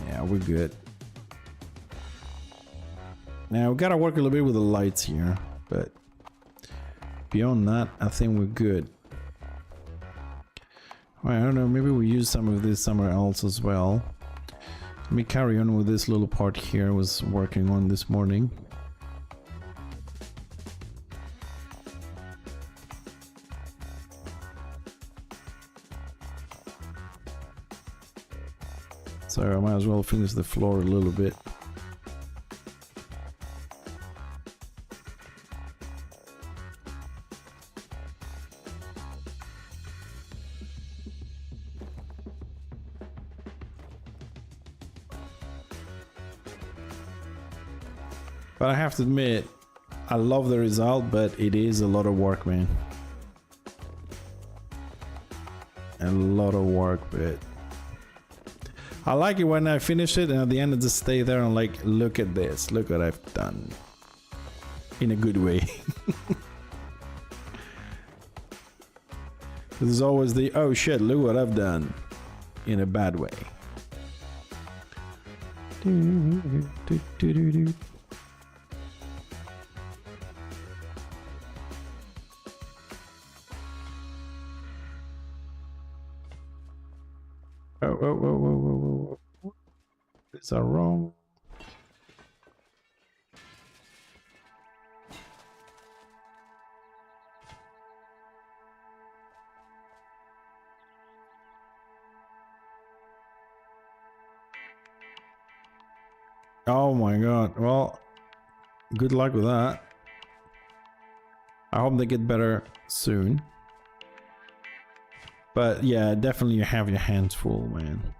Yeah, we're good. Now we gotta work a little bit with the lights here, but beyond that, I think we're good. Well, I don't know, maybe we use some of this somewhere else as well. Let me carry on with this little part here I was working on this morning. So I might as well finish the floor a little bit. But I have to admit, I love the result, but it is a lot of work, man. A lot of work, but I like it when I finish it and at the end I just stay there and like, look at this, look what I've done. In a good way. There's always the, oh shit, look what I've done. In a bad way. Whoa. These are wrong. Oh my god. Well, good luck with that. I hope they get better soon. But yeah, definitely you have your hands full, man.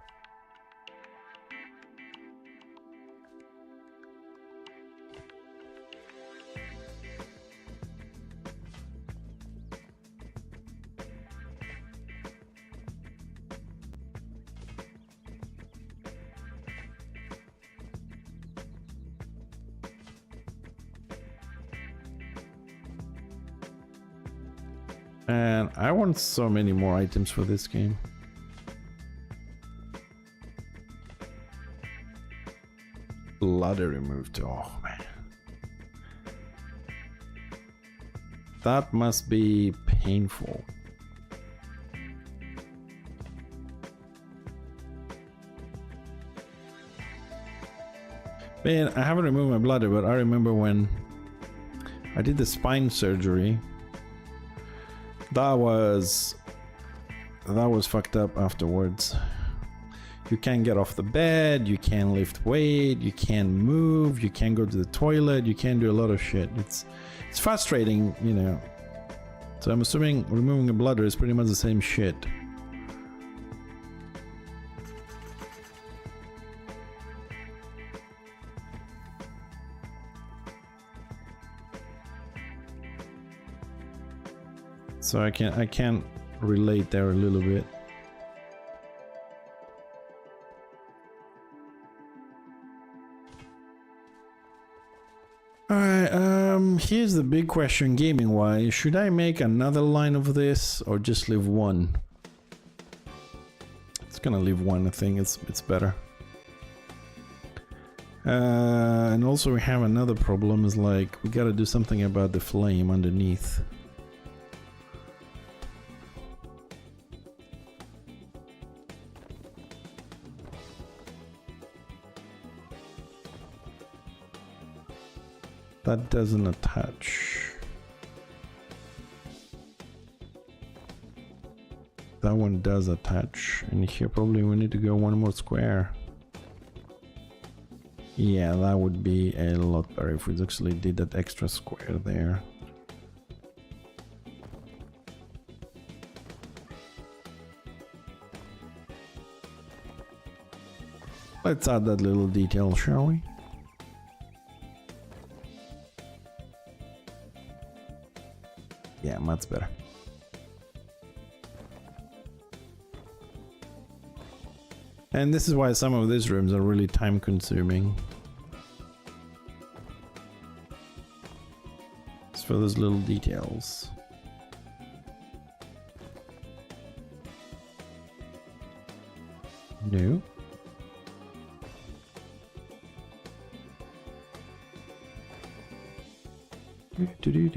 And I want so many more items for this game. Ladder removed. Oh man. That must be painful. Man, I haven't removed my bladder, but I remember when I did the spine surgery. That was fucked up afterwards. You can't get off the bed, you can't lift weight, you can't move, you can't go to the toilet, you can't do a lot of shit. It's frustrating, you know. So I'm assuming removing a bladder is pretty much the same shit. So I can relate there a little bit. Alright, here's the big question gaming wise. Should I make another line of this or just leave one? It's gonna leave one, I think it's better. And also we have another problem, is like we gotta do something about the flame underneath. That doesn't attach. That one does attach, and here probably we need to go one more square. Yeah, that would be a lot better if we actually did that extra square there. Let's add that little detail, shall we? Yeah, much better. And this is why some of these rooms are really time consuming. It's for those little details. No. Do.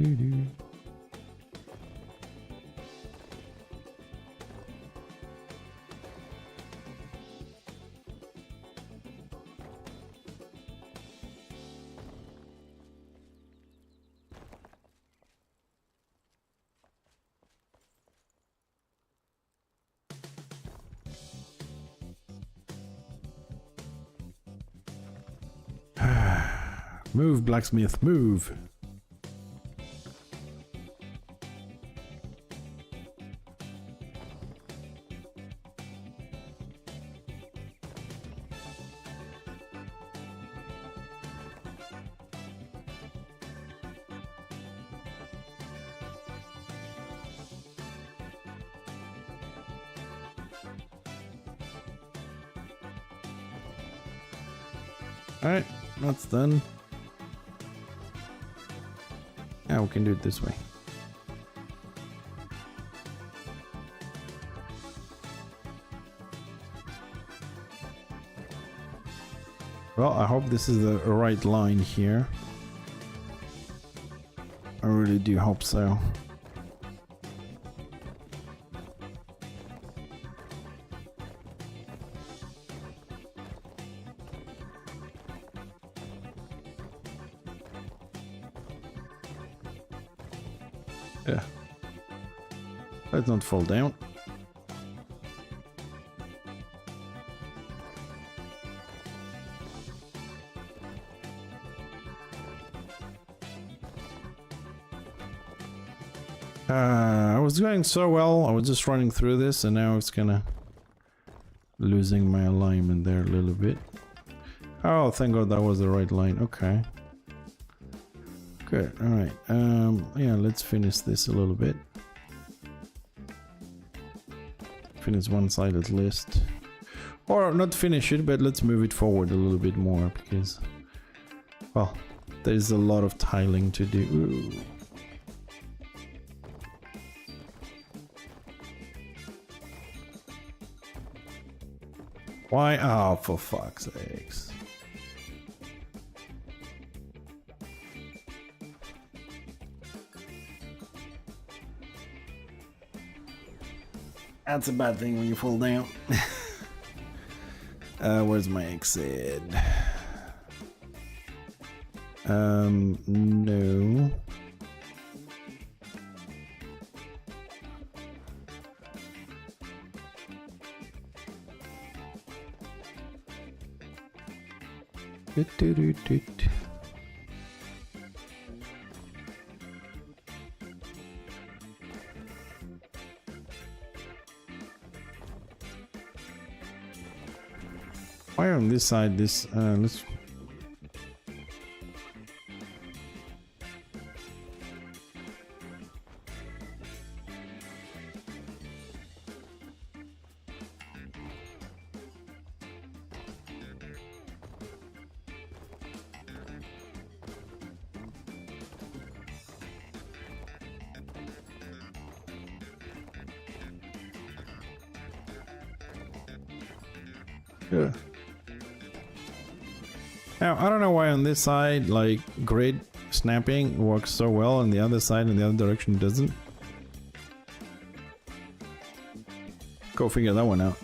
Move, blacksmith, move. Alright, that's done. Now we can do it this way. Well, I hope this is the right line here. I really do hope so. Yeah. Let's not fall down. I was going so well, I was just running through this and now it's kinda losing my alignment there a little bit. Oh, thank God that was the right line. Okay. Good, alright. Yeah, let's finish this a little bit. Finish one side at least. Or not finish it, but let's move it forward a little bit more because, well, there's a lot of tiling to do. Ooh. Why? Oh, for fuck's sakes. That's a bad thing when you fall down. Where's my exit? No. Why on this side this let's yeah. Now, I don't know why on this side, like, grid snapping works so well, and the other side in the other direction doesn't. Go figure that one out.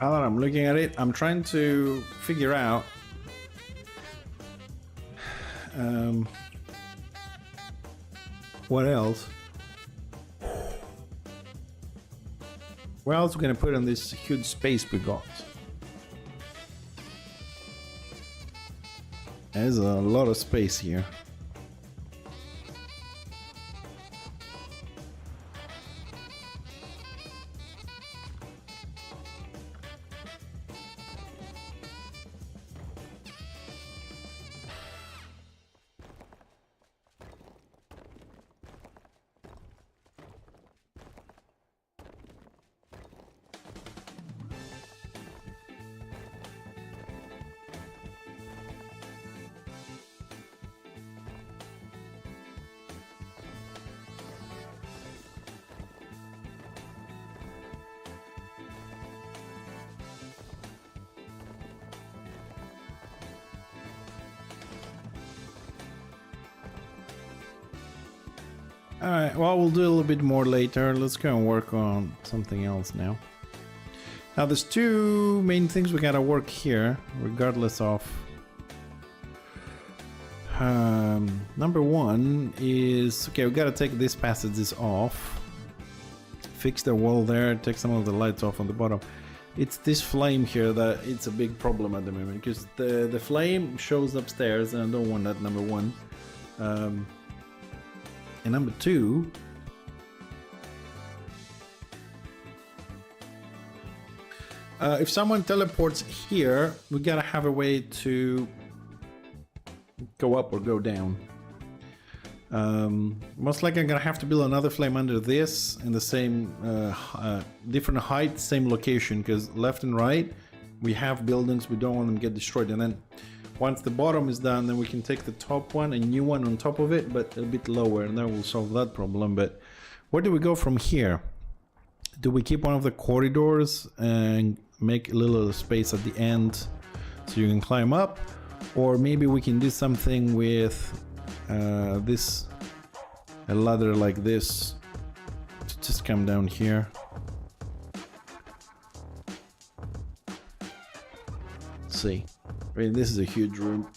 Now that I'm looking at it, I'm trying to figure out what else? Where else are we gonna put in this huge space we got? There's a lot of space here. Alright, well, we'll do a little bit more later. Let's go and work on something else now. Now, there's two main things we gotta work here, regardless of... number one is... Okay, we gotta take these passages off. Fix the wall there, take some of the lights off on the bottom. It's this flame here that it's a big problem at the moment, because the flame shows upstairs, and I don't want that, number one. And number two, if someone teleports here, we gotta have a way to go up or go down. Most likely I'm gonna have to build another flame under this in the same different height, same location, because left and right we have buildings, we don't want them to get destroyed. And then once the bottom is done, then we can take the top one, a new one on top of it, but a bit lower, and that will solve that problem. But where do we go from here? Do we keep one of the corridors and make a little space at the end so you can climb up? Or maybe we can do something with this, a ladder like this, to just come down here. Let's see. I mean, this is a huge room.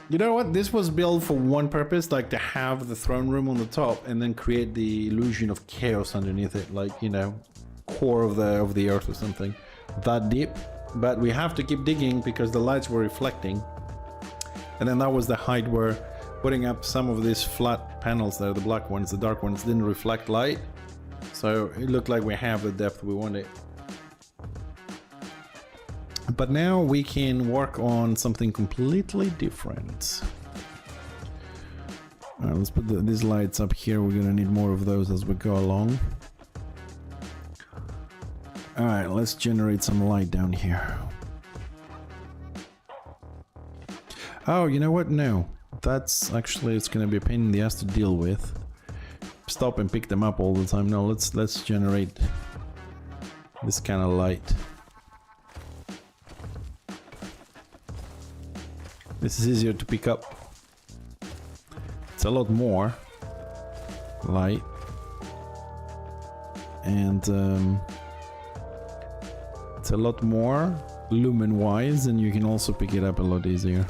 You know what? This was built for one purpose, like to have the throne room on the top and then create the illusion of chaos underneath it, like, you know, core of the earth or something that deep. But we have to keep digging because the lights were reflecting. And then that was the height where putting up some of these flat panels there, the black ones, the dark ones, didn't reflect light. So it looked like we have the depth we wanted. But now we can work on something completely different. Alright, let's put these lights up here. We're gonna need more of those as we go along. Alright, let's generate some light down here. Oh, you know what? No. That's actually, it's gonna be a pain in the ass to deal with. Stop and pick them up all the time. No, let's generate this kind of light. This is easier to pick up. It's a lot more light. And it's a lot more lumen wise, and you can also pick it up a lot easier.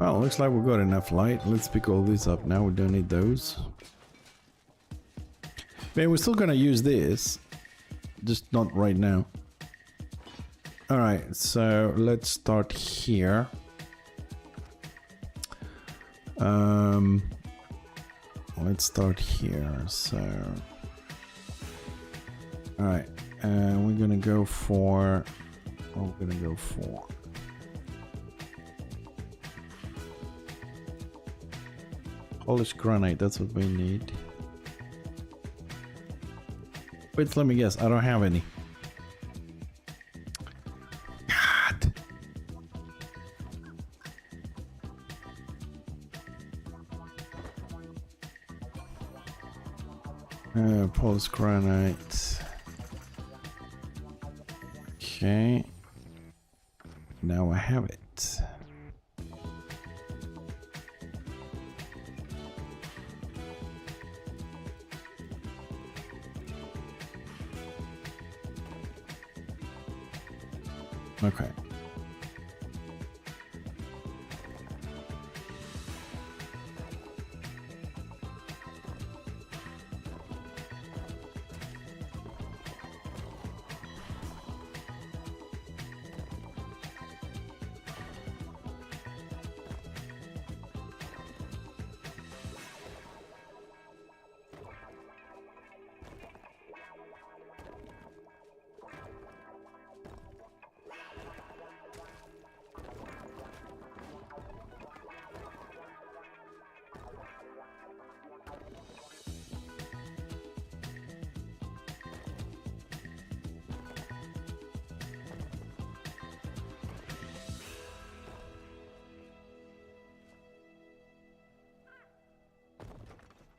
Well, looks like we've got enough light. Let's pick all these up now. We don't need those. Man, we're still gonna use this, just not right now. Alright, so let's start here. Let's start here. So, alright, we're gonna go for. Oh, we're gonna go for. Polished granite, that's what we need. Wait, let me guess, I don't have any. God. Polished granite. Okay. Now I have it. Okay.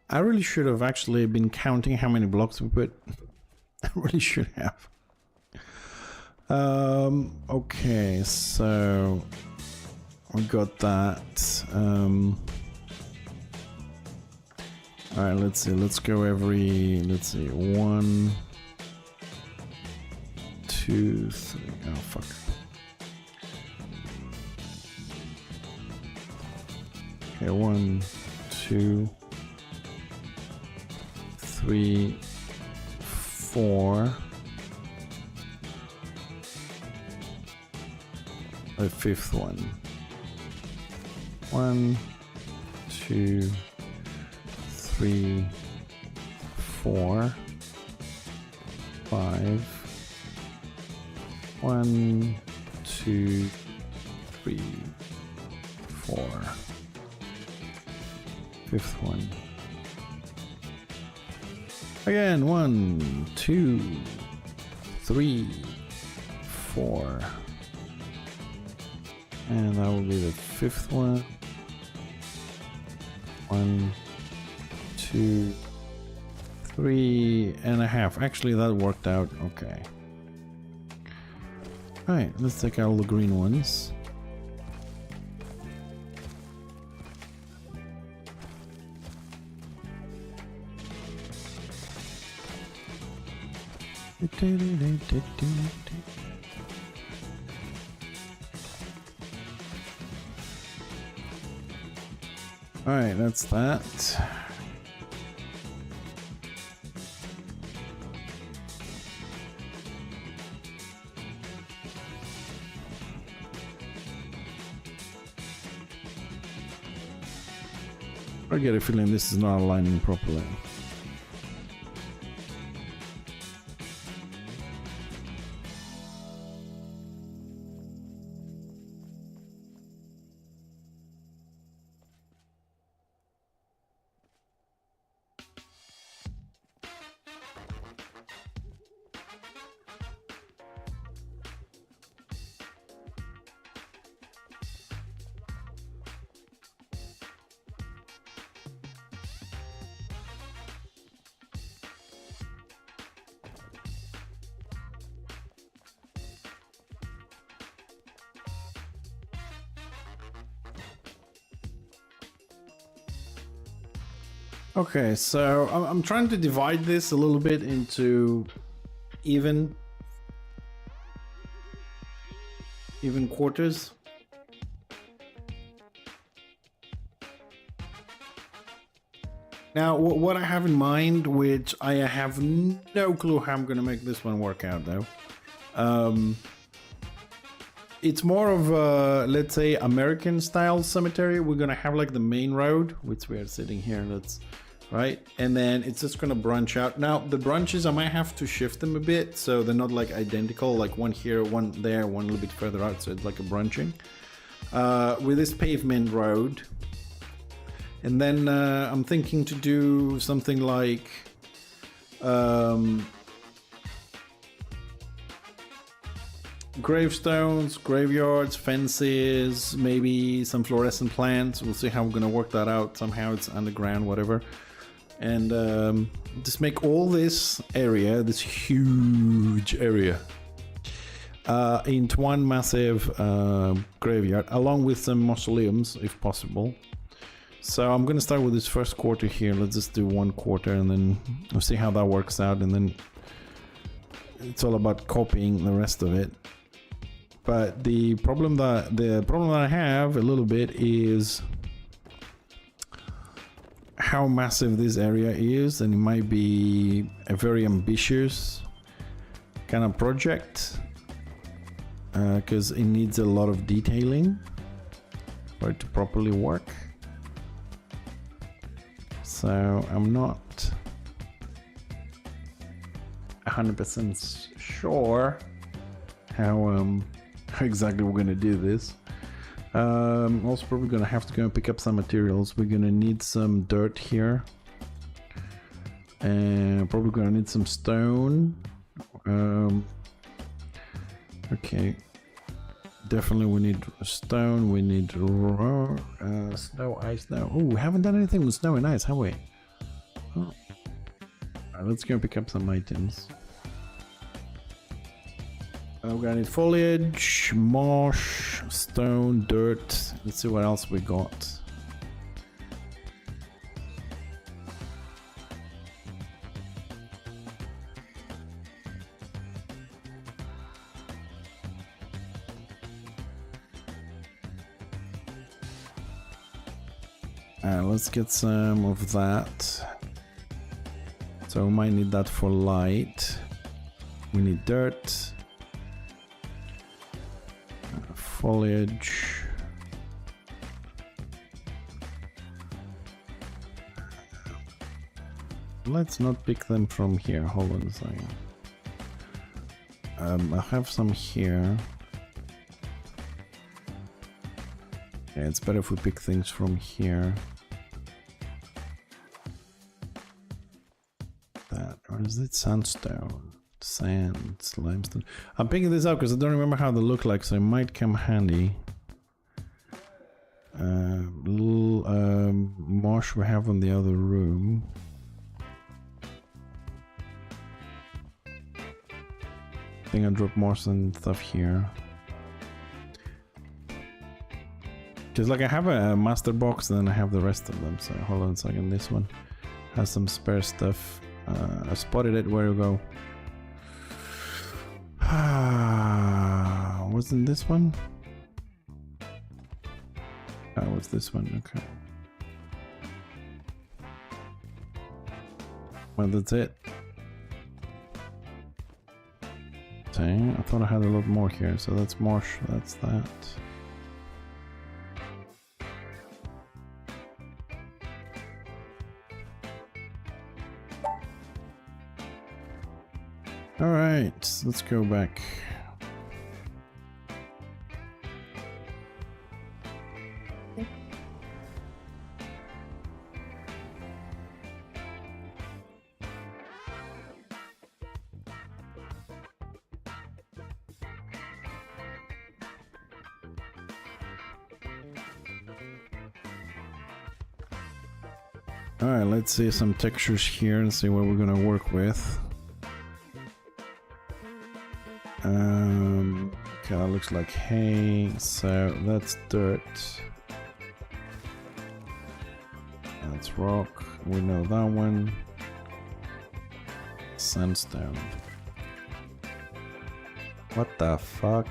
I really should have actually been counting how many blocks we put. I really should have. Okay, so we got that. All right, let's see. Let's go every. Let's see. 1, 2, 3. Oh fuck. Okay, 1, 2, 3, 4. The fifth one. 1, 2, 3, 4, 5. 1, 2, 3, 4. Fifth one. Again, 1, 2, 3, 4. And that will be the fifth one. 1, 2, 3.5. Actually, that worked out okay. Alright, let's take out all the green ones. Alright, that's that. I get a feeling this is not aligning properly. Okay, so I'm trying to divide this a little bit into even quarters. Now, what I have in mind, which I have no clue how I'm going to make this one work out though. It's more of a, let's say, American style cemetery. We're going to have like the main road, which we are sitting here. That's right. And then it's just going to branch out. Now, the branches, I might have to shift them a bit so they're not like identical, like one here, one there, one a little bit further out. So it's like a branching with this pavement road. And then I'm thinking to do something like gravestones, graveyards, fences, maybe some fluorescent plants. We'll see how we're gonna work that out. Somehow it's underground, whatever. And just make all this area, this huge area, into one massive graveyard, along with some mausoleums, if possible. So I'm gonna start with this first quarter here. Let's just do one quarter, and then we'll see how that works out. And then it's all about copying the rest of it. But the problem that I have a little bit is how massive this area is, and it might be a very ambitious kind of project because it needs a lot of detailing for it to properly work. So I'm not 100% sure how exactly we're gonna do this. Also probably gonna have to go and pick up some materials. We're gonna need some dirt here, and probably gonna need some stone. Okay, definitely we need stone. We need snow, ice now. Oh, we haven't done anything with snow and ice, have we? Oh. Alright, let's go and pick up some items. We're gonna need foliage, marsh, stone, dirt. Let's see what else we got. Let's get some of that. So we might need that for light. We need dirt. Foliage. Let's not pick them from here. Hold on a second. I have some here. Yeah, it's better if we pick things from here. That, or is it sandstone? Sand, limestone. I'm picking this up because I don't remember how they look like, so it might come handy. Little marsh we have in the other room. I think I dropped marsh and stuff here. Because like I have a master box and then I have the rest of them, so hold on a second. This one has some spare stuff. I spotted it. Where to go? Wasn't this one? Oh, what's this one? Okay. Well, that's it. Dang, I thought I had a lot more here. So that's marsh. That's that. All right, let's go back. All right, let's see some textures here and see what we're gonna work with. Okay, that looks like hay, so that's dirt. That's rock, we know that one. Sandstone. What the fuck?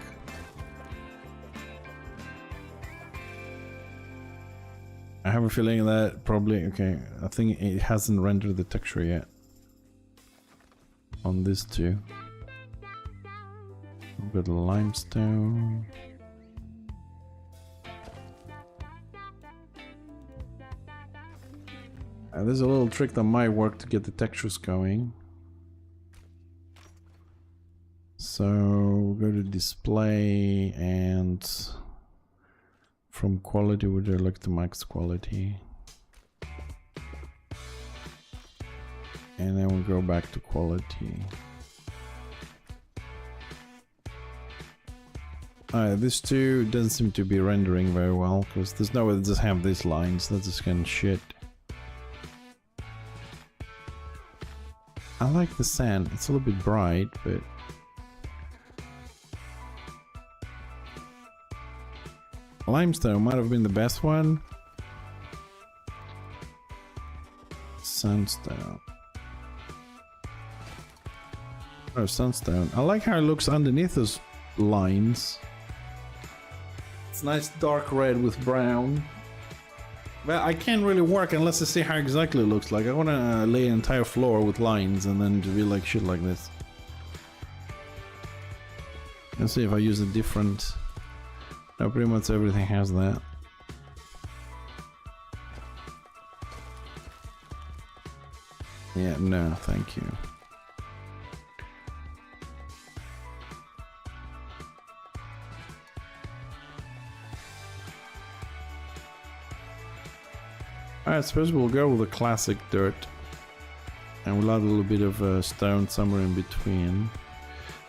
I have a feeling that probably, okay, I think it hasn't rendered the texture yet. On this too. We've got limestone. There's a little trick that might work to get the textures going. So we'll go to display and from quality we'll do like the max quality. And then we go back to quality. This two doesn't seem to be rendering very well, because there's no way to just have these lines. That's just kind of shit. I like the sand. It's a little bit bright, but... Limestone might have been the best one. Sandstone. Oh, sandstone. I like how it looks underneath those lines. It's nice dark red with brown. But I can't really work unless I see how exactly it looks like. I want to lay an entire floor with lines and then to be like shit like this. Let's see if I use a different... No, pretty much everything has that. Yeah, no, thank you. I suppose we'll go with the classic dirt. And we'll add a little bit of stone somewhere in between.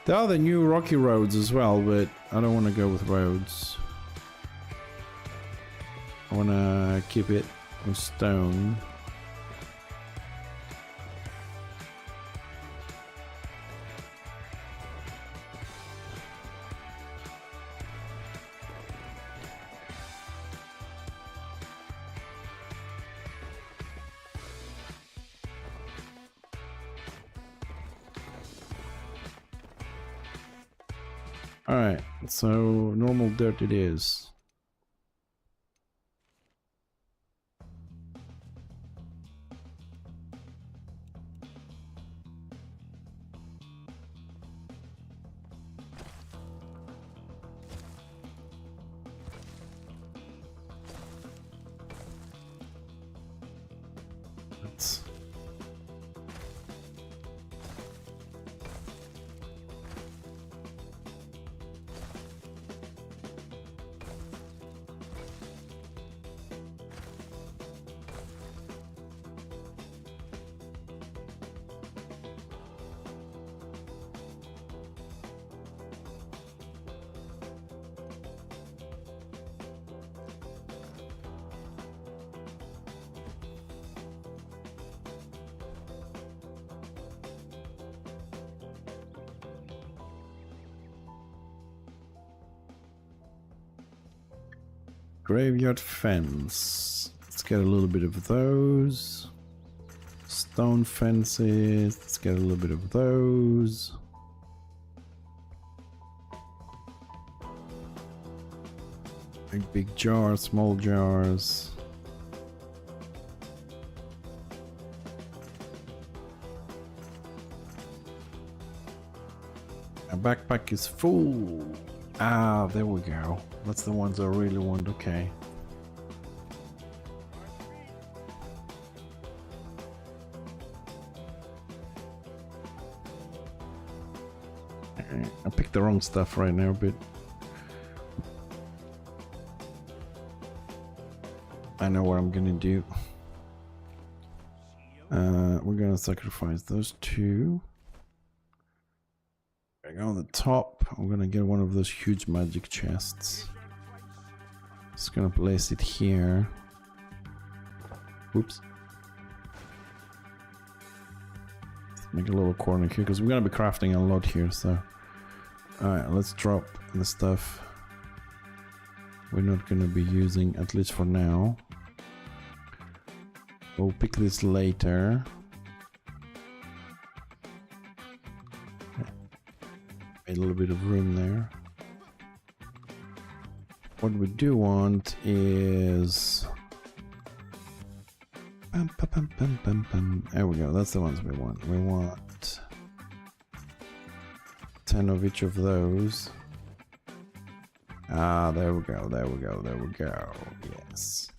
There are the new rocky roads as well, but I don't want to go with roads. I want to keep it with stone. Alright, so normal dirt it is. Let's... Graveyard fence. Let's get a little bit of those. Stone fences. Let's get a little bit of those. Big jars, small jars. My backpack is full. Ah, there we go. That's the ones I really want. Okay. I picked the wrong stuff right now, but I know what I'm gonna do. We're gonna sacrifice those two. On the top, I'm gonna get one of those huge magic chests. Just gonna place it here. Whoops. Make a little corner here because we're gonna be crafting a lot here. So, alright, let's drop the stuff we're not gonna be using, at least for now. We'll pick this later. A little bit of room there. What we do want is... There we go, that's the ones we want. We want 10 of each of those. Ah, there we go, there we go, there we go. Yes.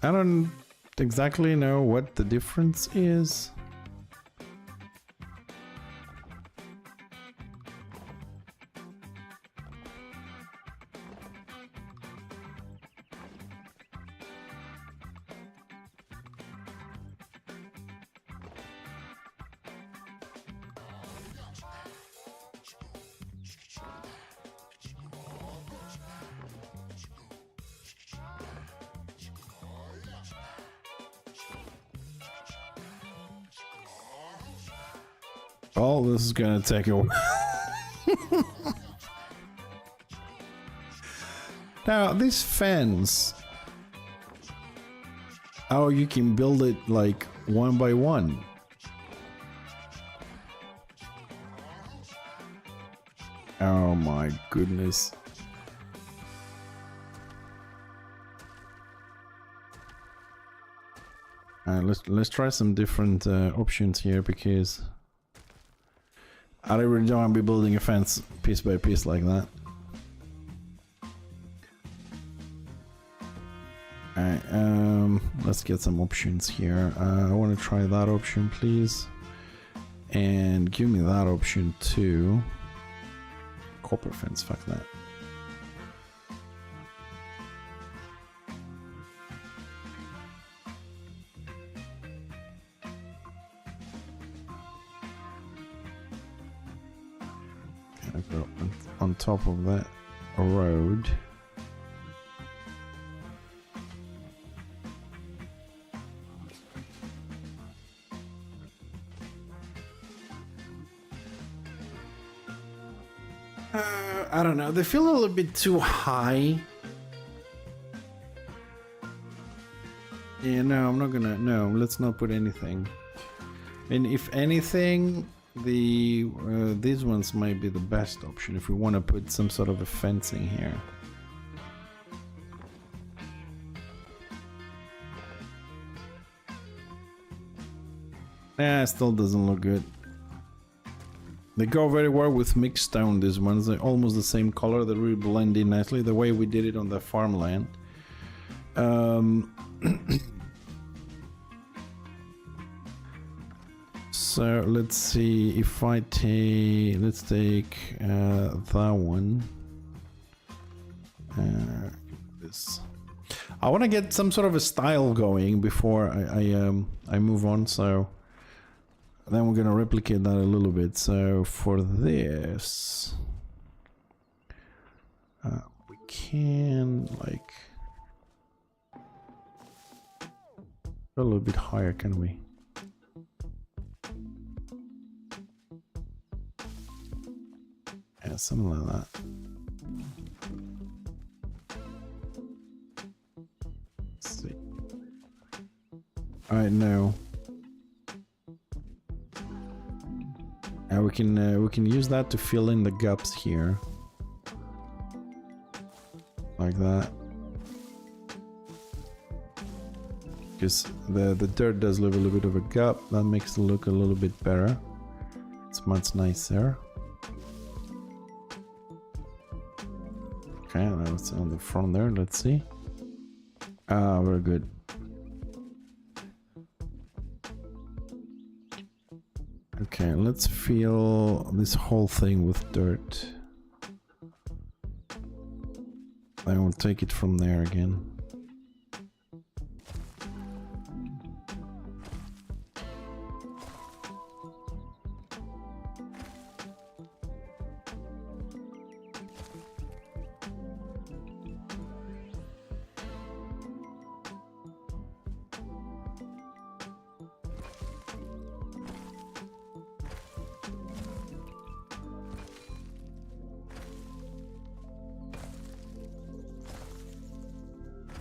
I don't exactly know what the difference is. Oh, this is gonna take a while. Now, this fence, oh, you can build it like one by one. Oh my goodness. Let's try some different options here, because I really don't want to be building a fence piece by piece like that. Alright, let's get some options here. I want to try that option, please. And give me that option too. Copper fence, fuck that. On top of that, a road. I don't know, they feel a little bit too high. Yeah, no, I'm not gonna, no, let's not put anything. And if anything, these ones might be the best option if we want to put some sort of a fencing here. It still doesn't look good. They go very well with mixed stone, these ones. They're almost the same color, they really blend in nicely, the way we did it on the farmland. So let's see, if I take, let's take that one. This. I want to get some sort of a style going before I move on, so then we're gonna replicate that a little bit. So for this, we can like go a little bit higher, can we? Yeah, something like that. Let's see. Alright, now. And we can use that to fill in the gaps here. Like that. Because the dirt does leave a little bit of a gap. That makes it look a little bit better. It's much nicer. Okay, now it's on the front there, let's see. Ah, very good. Okay, let's fill this whole thing with dirt. I will take it from there again.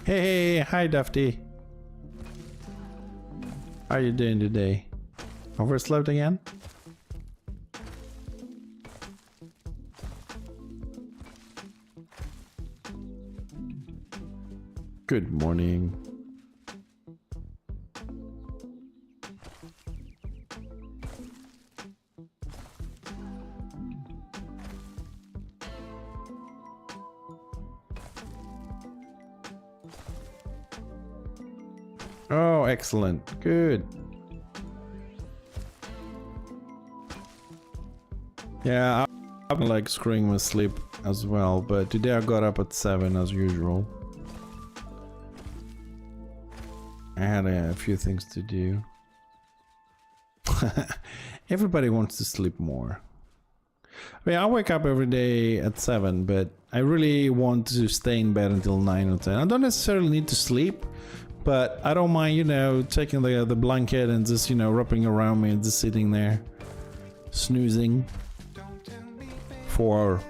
Hey, hi Dufty. How are you doing today? Overslept again? Good morning. Oh, excellent. Good. Yeah, I'm like screwing with sleep as well, but today I got up at 7 as usual. I had a few things to do. Everybody wants to sleep more. I mean, I wake up every day at 7, but I really want to stay in bed until 9 or 10. I don't necessarily need to sleep, but I don't mind, you know, taking the blanket and just, you know, wrapping around me and just sitting there, snoozing for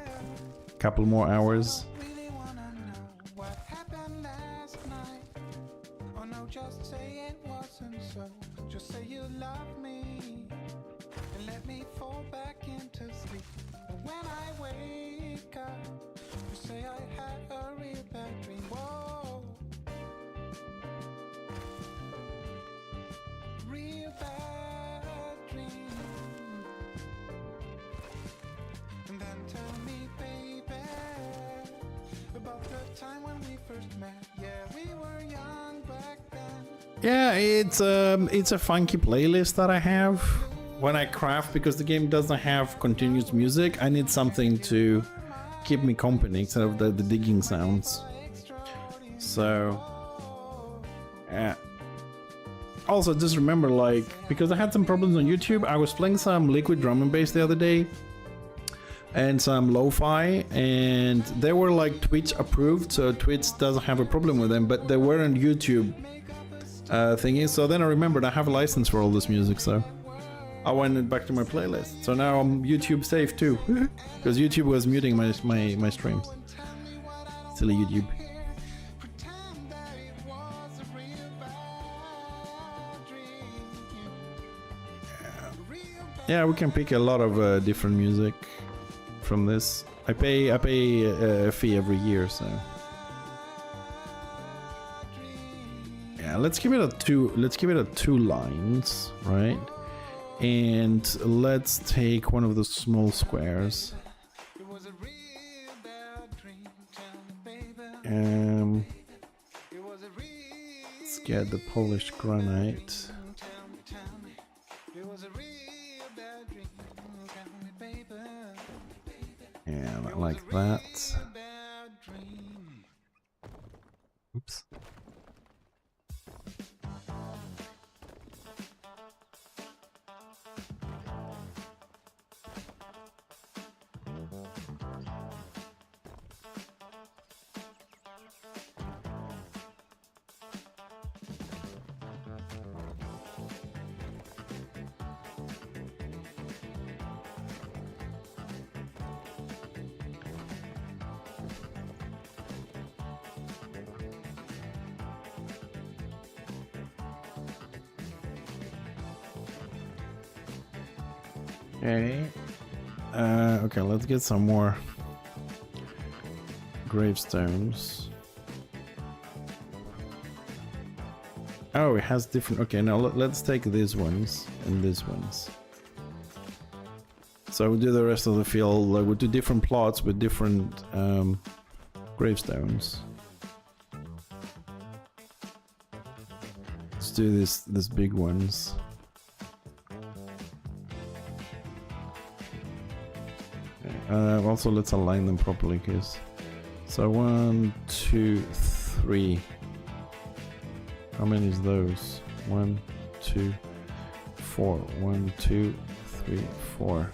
a couple more hours. Yeah, it's a funky playlist that I have when I craft, because the game doesn't have continuous music. I need something to keep me company instead of the digging sounds. So yeah. Also, just remember, like, because I had some problems on YouTube, I was playing some liquid drum and bass the other day and some lo-fi, and they were like Twitch approved, so Twitch doesn't have a problem with them, but they weren't YouTube thingy. So then I remembered I have a license for all this music, so I went back to my playlist. So now I'm YouTube safe too, because YouTube was muting my streams. Silly YouTube. Yeah, we can pick a lot of different music from this. I pay a fee every year, so yeah. Let's give it a two. Let's give it a 2 lines, right? And let's take one of the small squares. Let's get the polished granite. Yeah, like that. Oops. Okay. Okay, let's get some more gravestones. Oh, it has different... Okay, now let's take these ones and these ones. So we'll do the rest of the field. We'll do different plots with different gravestones. Let's do these big ones. Also, let's align them properly, cause so 1, 2, 3. How many is those? 1, 2, 4. 1, 2, 3, 4.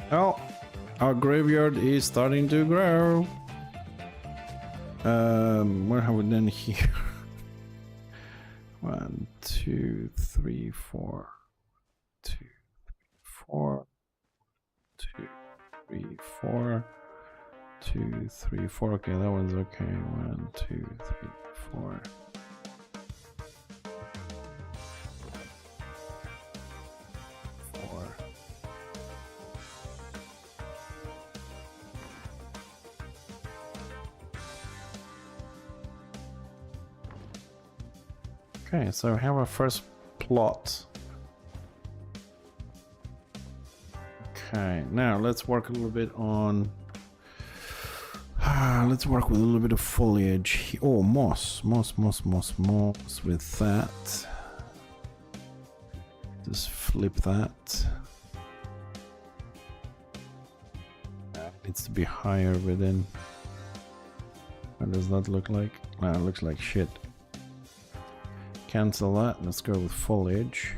Oh, our graveyard is starting to grow. Where have we done here? 1, 2, 3, 4, 2, 4, 2, 3, 4, 2, 3, 4. Okay, that one's okay. 1, 2, 3, 4. Okay, so we have our first plot. Okay, now let's work a little bit on. Let's work with a little bit of foliage. Oh, moss with that. Just flip that. It needs to be higher within. What does that look like? It looks like shit. Cancel that. Let's go with foliage.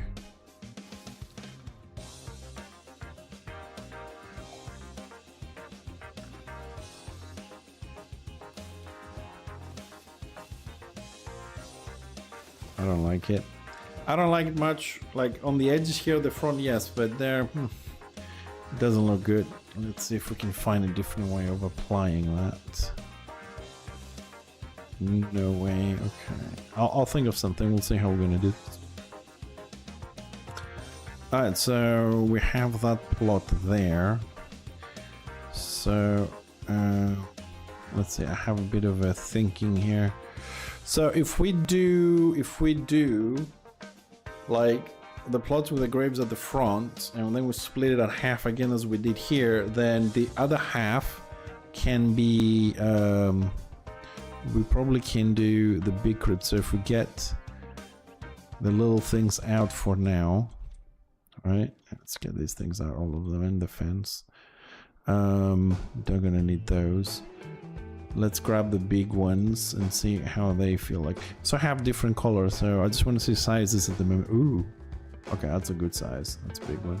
I don't like it. I don't like it much. Like on the edges here, the front, yes, but there, it doesn't look good. Let's see if we can find a different way of applying that. No way. Okay, I'll think of something. We'll see how we're gonna do this. Alright, so we have that plot there. So let's see, I have a bit of a thinking here. So if we do like the plots with the graves at the front, and then we split it at half again as we did here, then the other half can be we probably can do the big crypt. So if we get the little things out for now, right? Let's get these things out, all of them, and the fence. Don't gonna need those. Let's grab the big ones and see how they feel like. So I have different colors, so I just want to see sizes at the moment. Ooh, okay, that's a good size. That's a big one.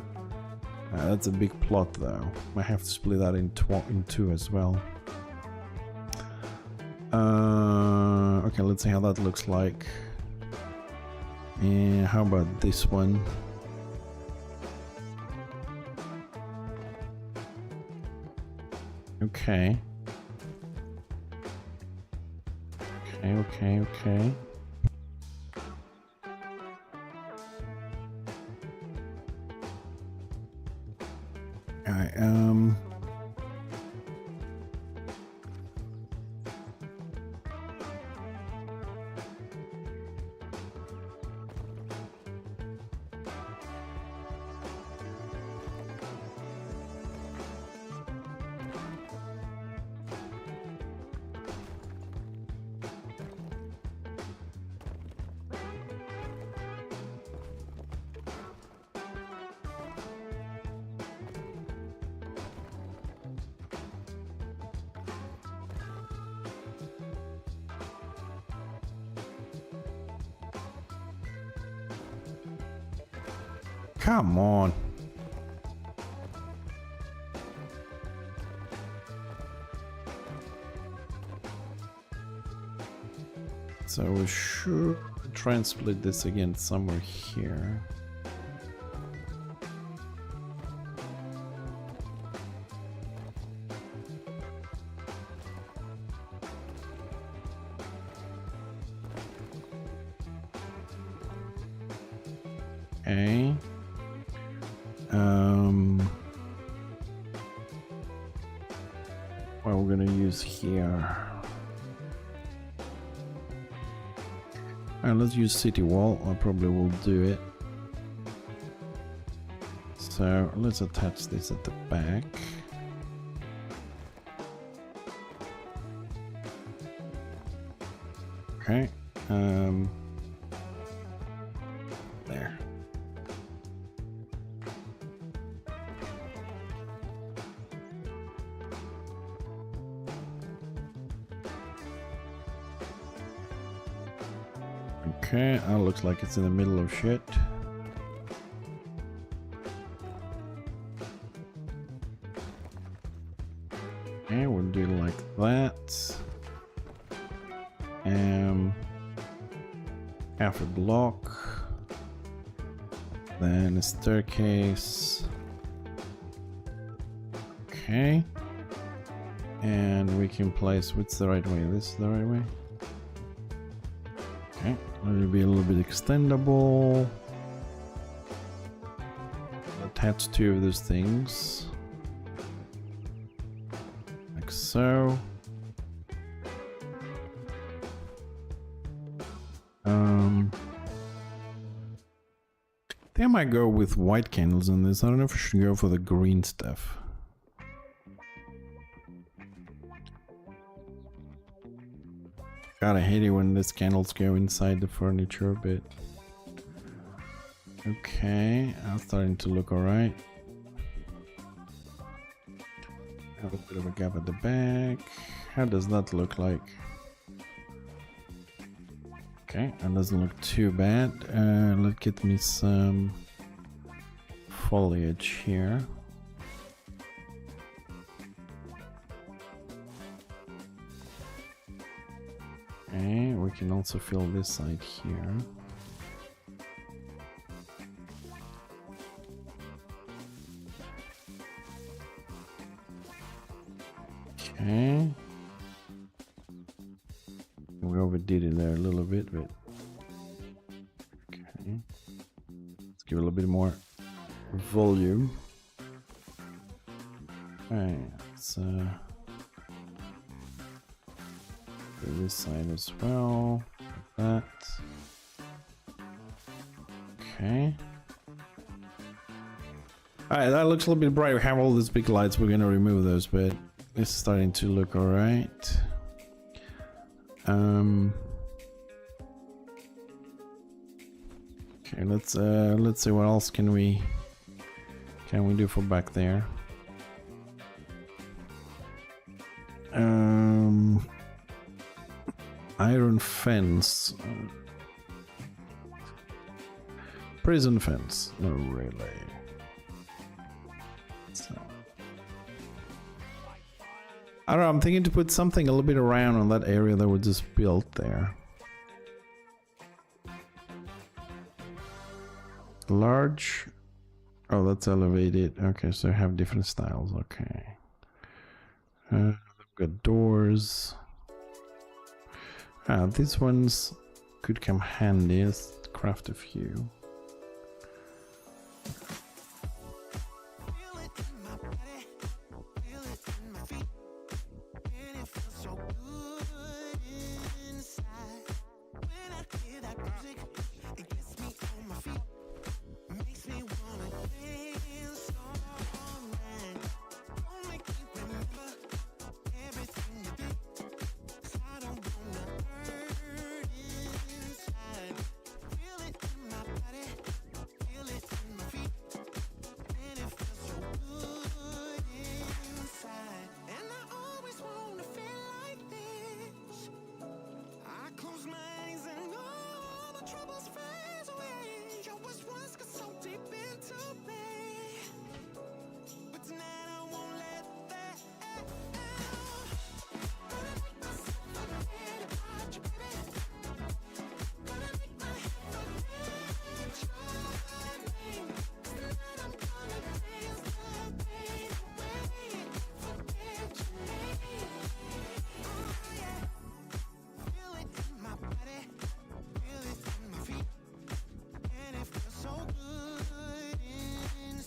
That's a big plot though. I have to split that in two as well. Okay, let's see how that looks like. And how about this one? Okay. Okay. Alright, come on. So we should try and split this again somewhere here. Okay. What we're gonna use here. Alright, let's use city wall. I probably will do it. So let's attach this at the back. Okay. There. Okay, that looks like it's in the middle of shit. Okay, we'll do it like that. Half a block. Then a staircase. Okay. And we can place, what's the right way? This is the right way? Okay, it'll be a little bit extendable. Attach two of those things. Like so. I think I might go with white candles on this. I don't know if I should go for the green stuff. God, I hate it when these candles go inside the furniture a bit. Okay, I'm starting to look alright. Have a bit of a gap at the back. How does that look like? Okay, that doesn't look too bad. Let's get me some foliage here. Okay, we can also fill this side here. Okay. We overdid it there a little bit, but okay. Let's give it a little bit more volume. Alright, let's do this side as well, like that. Okay. Alright, that looks a little bit bright. We have all these big lights, we're gonna remove those, but it's starting to look alright. Okay, let's see what else can we do for back there. Iron fence. Prison fence. No, really. So. I don't know, I'm thinking to put something a little bit around on that area that was just built there. Large. Oh, that's elevated. Okay, so I have different styles. Okay. We've got doors. These ones could come handy. Let's craft a few.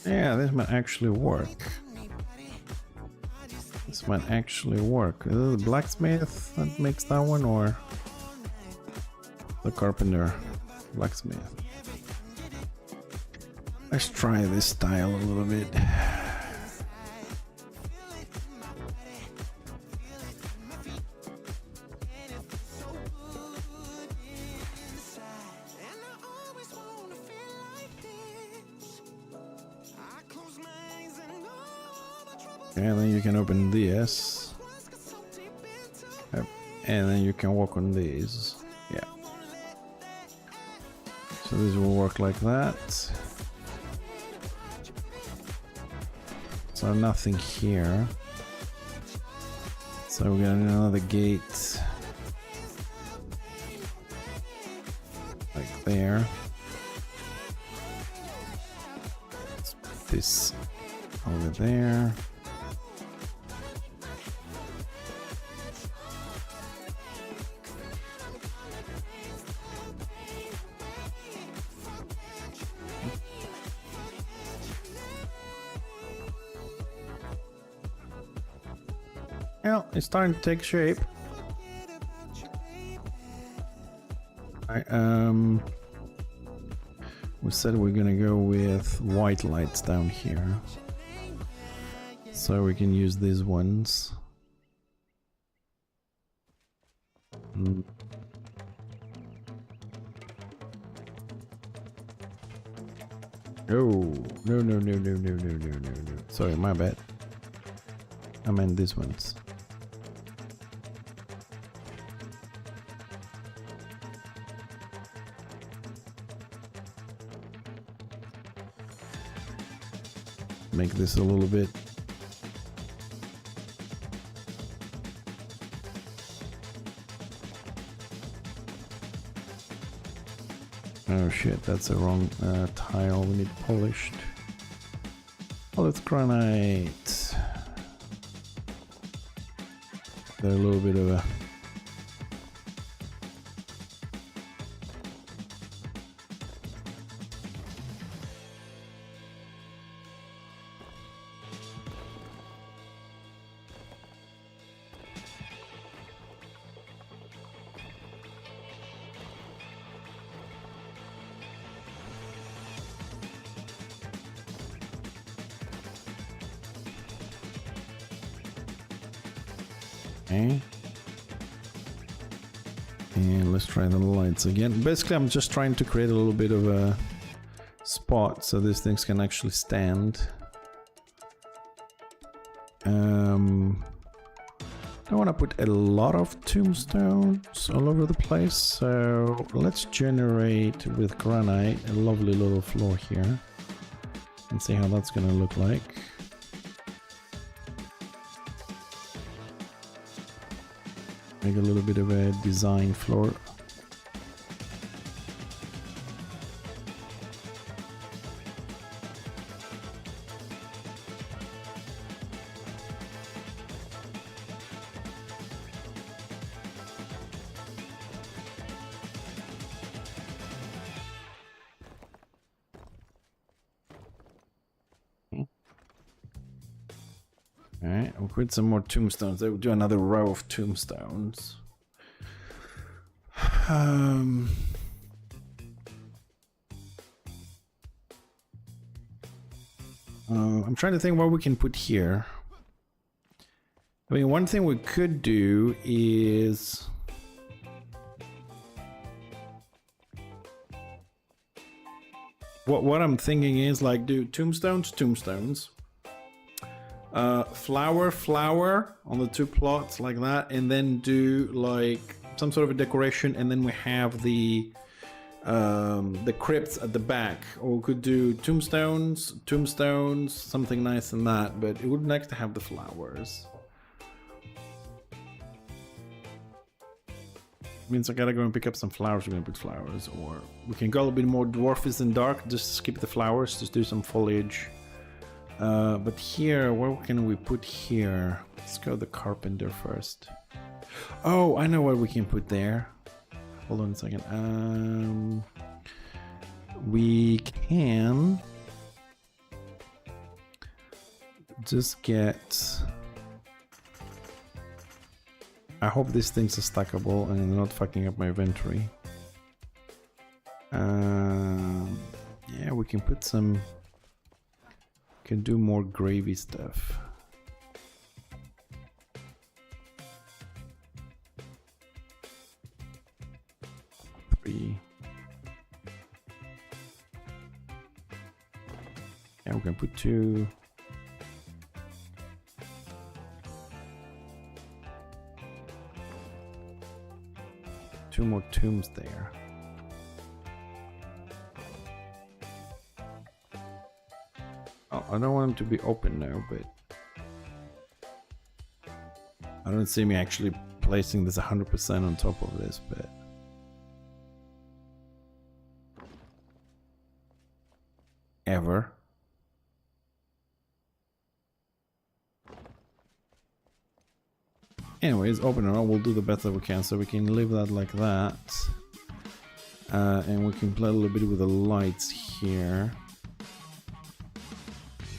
Yeah, this might actually work. This might actually work. Is it the blacksmith that makes that one, or the carpenter? Blacksmith. Let's try this style a little bit. And then you can open this. Yep. And then you can walk on these. Yeah. So this will work like that. So nothing here. So we're gonna do another gate. Like there. this over there. Well, it's starting to take shape. We said we're gonna go with white lights down here, so we can use these ones. Oh, no. Sorry, my bad. I meant these ones. Make this a little bit. Oh shit, that's the wrong tile. We need polished. Oh, it's granite. They're a little bit of a... Okay. And let's try the lights again. Basically, I'm just trying to create a little bit of a spot so these things can actually stand. I don't want to put a lot of tombstones all over the place, so let's generate with granite a lovely little floor here and see how that's going to look like. Make a little bit of a design floor. Alright, we'll put some more tombstones. We'll do another row of tombstones. I'm trying to think what we can put here. I mean, one thing we could do is... What I'm thinking is like do tombstones. Flower on the two plots like that, and then do like some sort of a decoration, and then we have the crypts at the back. Or we could do tombstones, something nice in that, but it would be nice to have the flowers. Means I gotta go and pick up some flowers. We're gonna put flowers, or we can go a little bit more dwarfish and dark, just skip the flowers, just do some foliage. But here, what can we put here? Let's go the carpenter first. Oh, I know what we can put there. Hold on a second. We can just get... I hope these things are stackable and they're not fucking up my inventory. Yeah, we can put some... Can do more gravy stuff. Three. Yeah, we can put two. Two more tombs there. Oh, I don't want them to be open now, but I don't see me actually placing this 100% on top of this, but ever. Anyways, open it up. We'll do the best that we can. So we can leave that like that. And we can play a little bit with the lights here.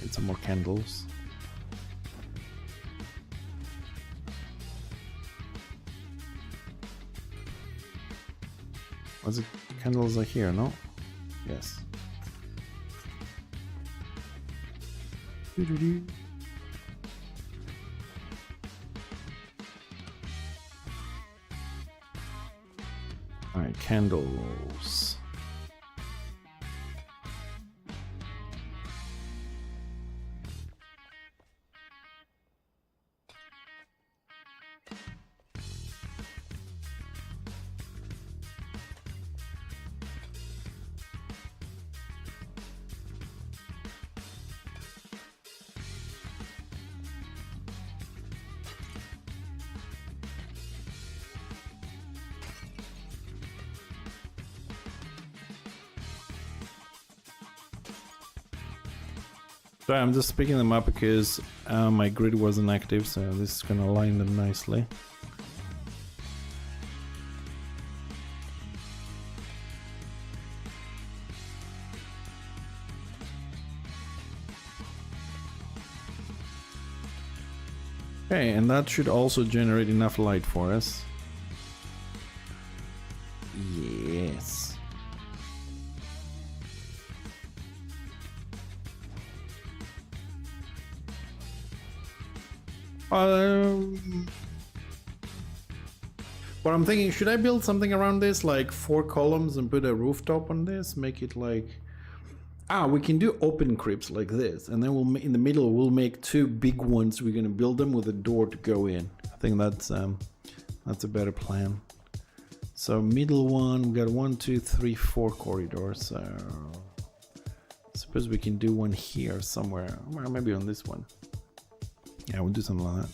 Get some more candles. What's it? Candles are here, no? Yes. Alright, candles. Sorry, I'm just picking them up because my grid wasn't active, so this is gonna align them nicely. Okay, and that should also generate enough light for us. Yes. What I'm thinking, should I build something around this, like 4 columns and put a rooftop on this? Make it like... we can do open crypts like this, and then we'll in the middle we'll make 2 big ones. We're gonna build them with a door to go in. I think that's a better plan. So middle one, we got 1, 2, 3, 4 corridors. So I suppose we can do one here somewhere, or maybe on this one. Yeah, we'll do something like that.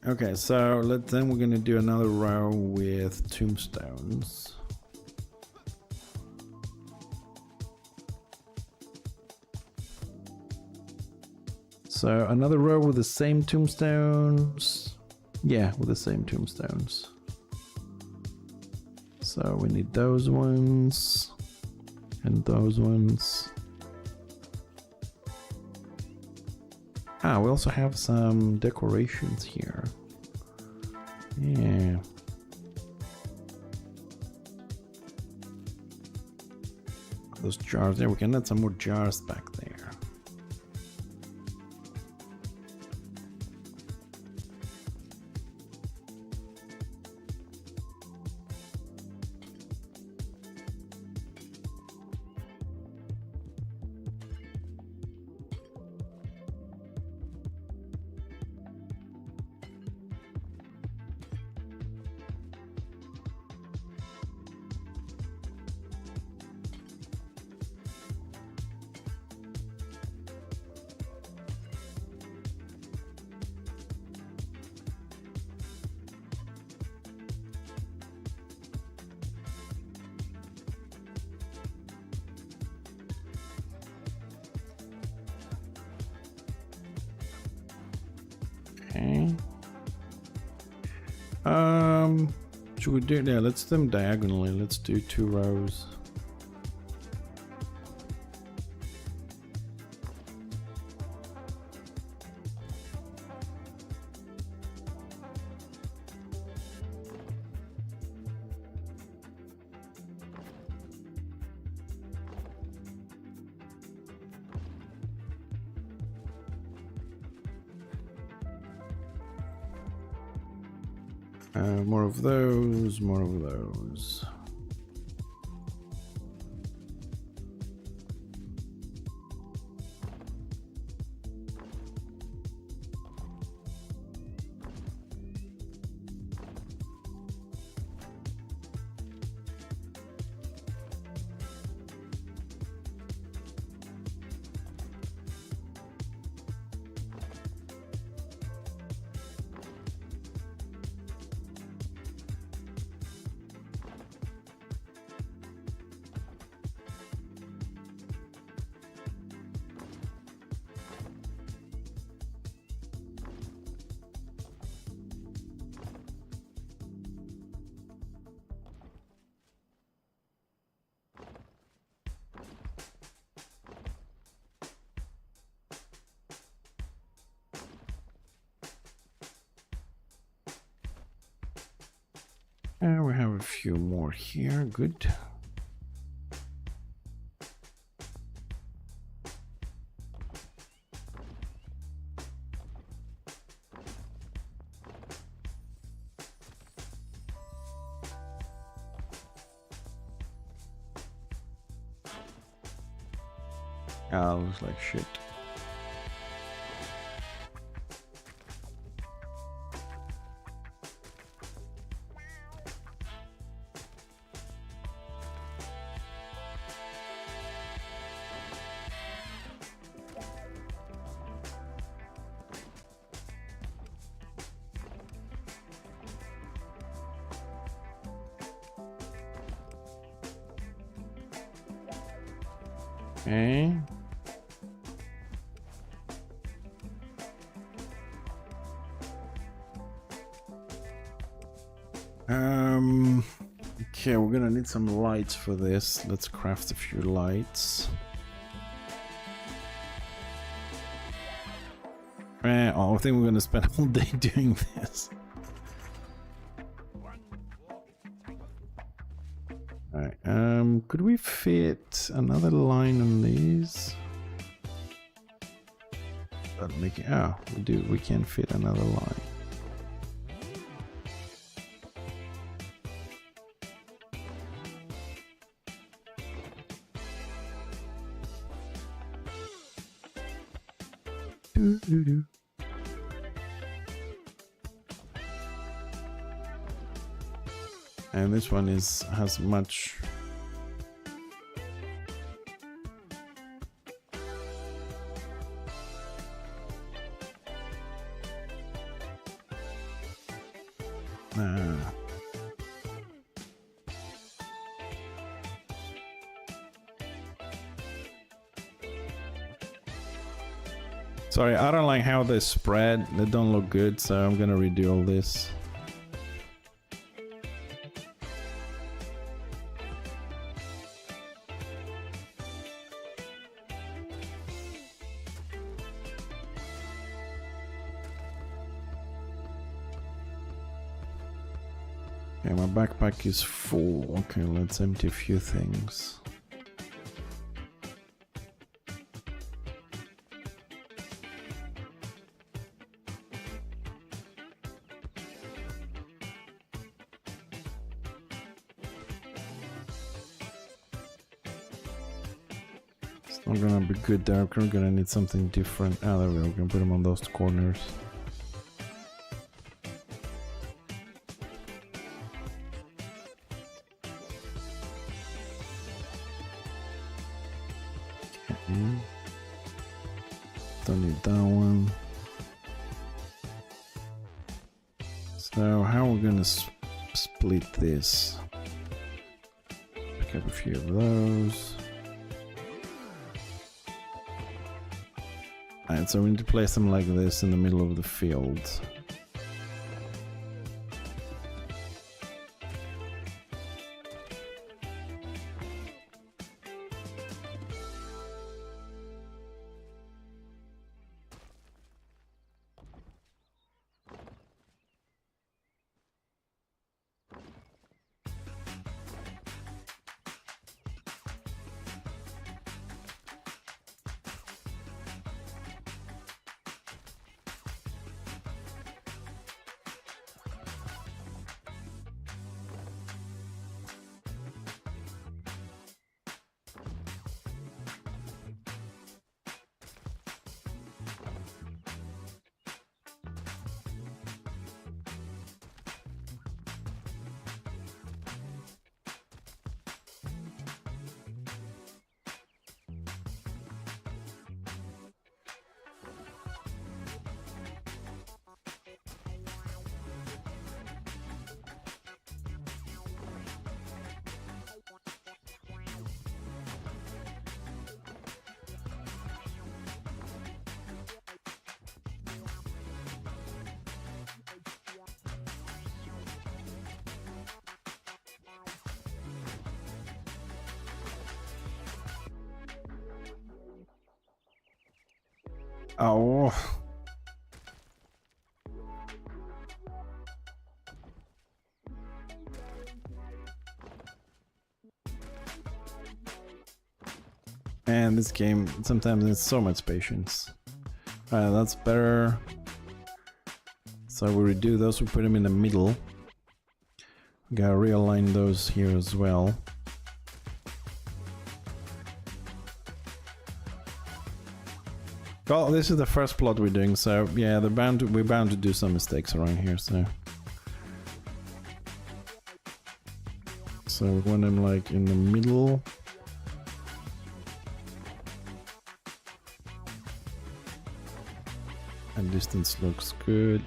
Okay, so then we're gonna do another row with tombstones. So another row with the same tombstones. Yeah, with the same tombstones. So we need those ones and those ones. We also have some decorations here. Yeah. Those jars there, we can add some more jars back there. Okay. Should we do it? Yeah, let's do them diagonally. Let's do 2 rows. More of those, more of those. a few more here. Good. Ah, looks like shit. Okay. Okay, we're gonna need some lights for this. Let's craft a few lights. Oh, I think we're gonna spend all day doing this. Alright, could we fit another line on these? That'll make it, oh, we can fit another line. And this one has much. Sorry, I don't like how they spread. They don't look good, so I'm gonna redo all this. Okay, my backpack is full. Okay, let's empty a few things. It's not gonna be good there. We're gonna need something different. Ah, there we go. We can put them on those corners. Don't need that one. So how are we gonna split this? Pick up a few of those. Alright, so we need to place them like this in the middle of the field. Oh. And this game sometimes needs so much patience. Alright, that's better. So we redo those, we put them in the middle. We gotta realign those here as well. Well, this is the first plot we're doing, so yeah, we're bound to do some mistakes around here, so. So we want them like in the middle. And distance looks good.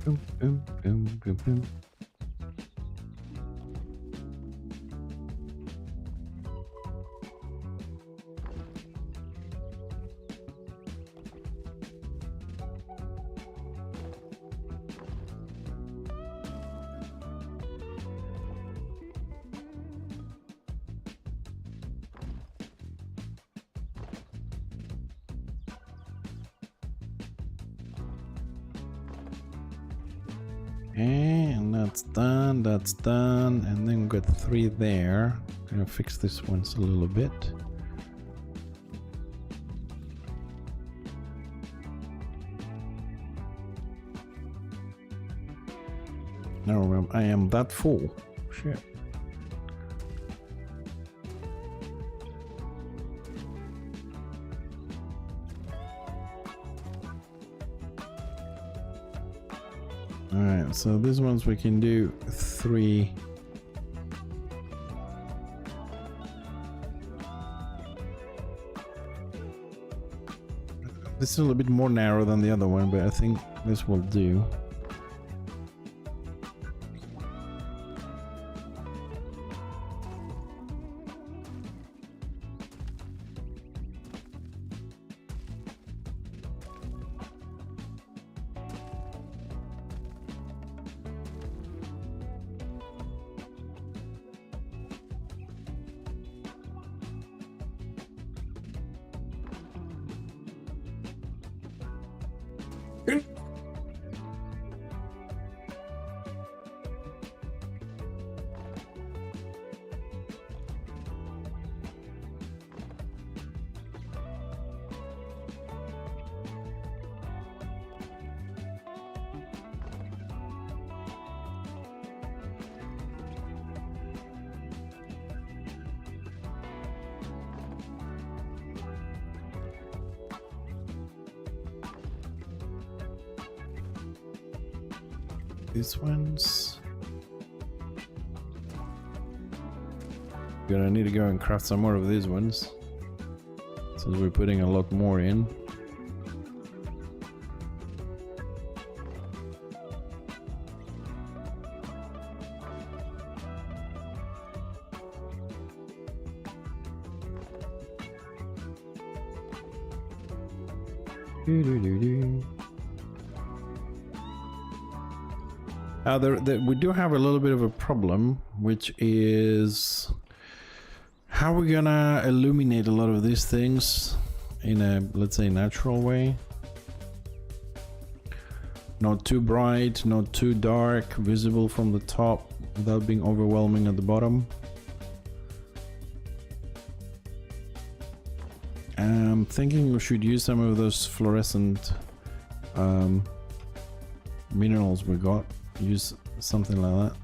Boom, boom, boom, boom, boom. And that's done, and then we've got 3 there. Gonna fix this once a little bit. No, I am that full. Shit. Alright, so these ones we can do 3. This is a little bit more narrow than the other one, but I think this will do. These ones. Gonna need to go and craft some more of these ones, since we're putting a lot more in. We do have a little bit of a problem, which is how we're gonna illuminate a lot of these things in a, let's say, natural way. Not too bright, not too dark, visible from the top without being overwhelming at the bottom. I'm thinking we should use some of those fluorescent minerals we got. Use something like that.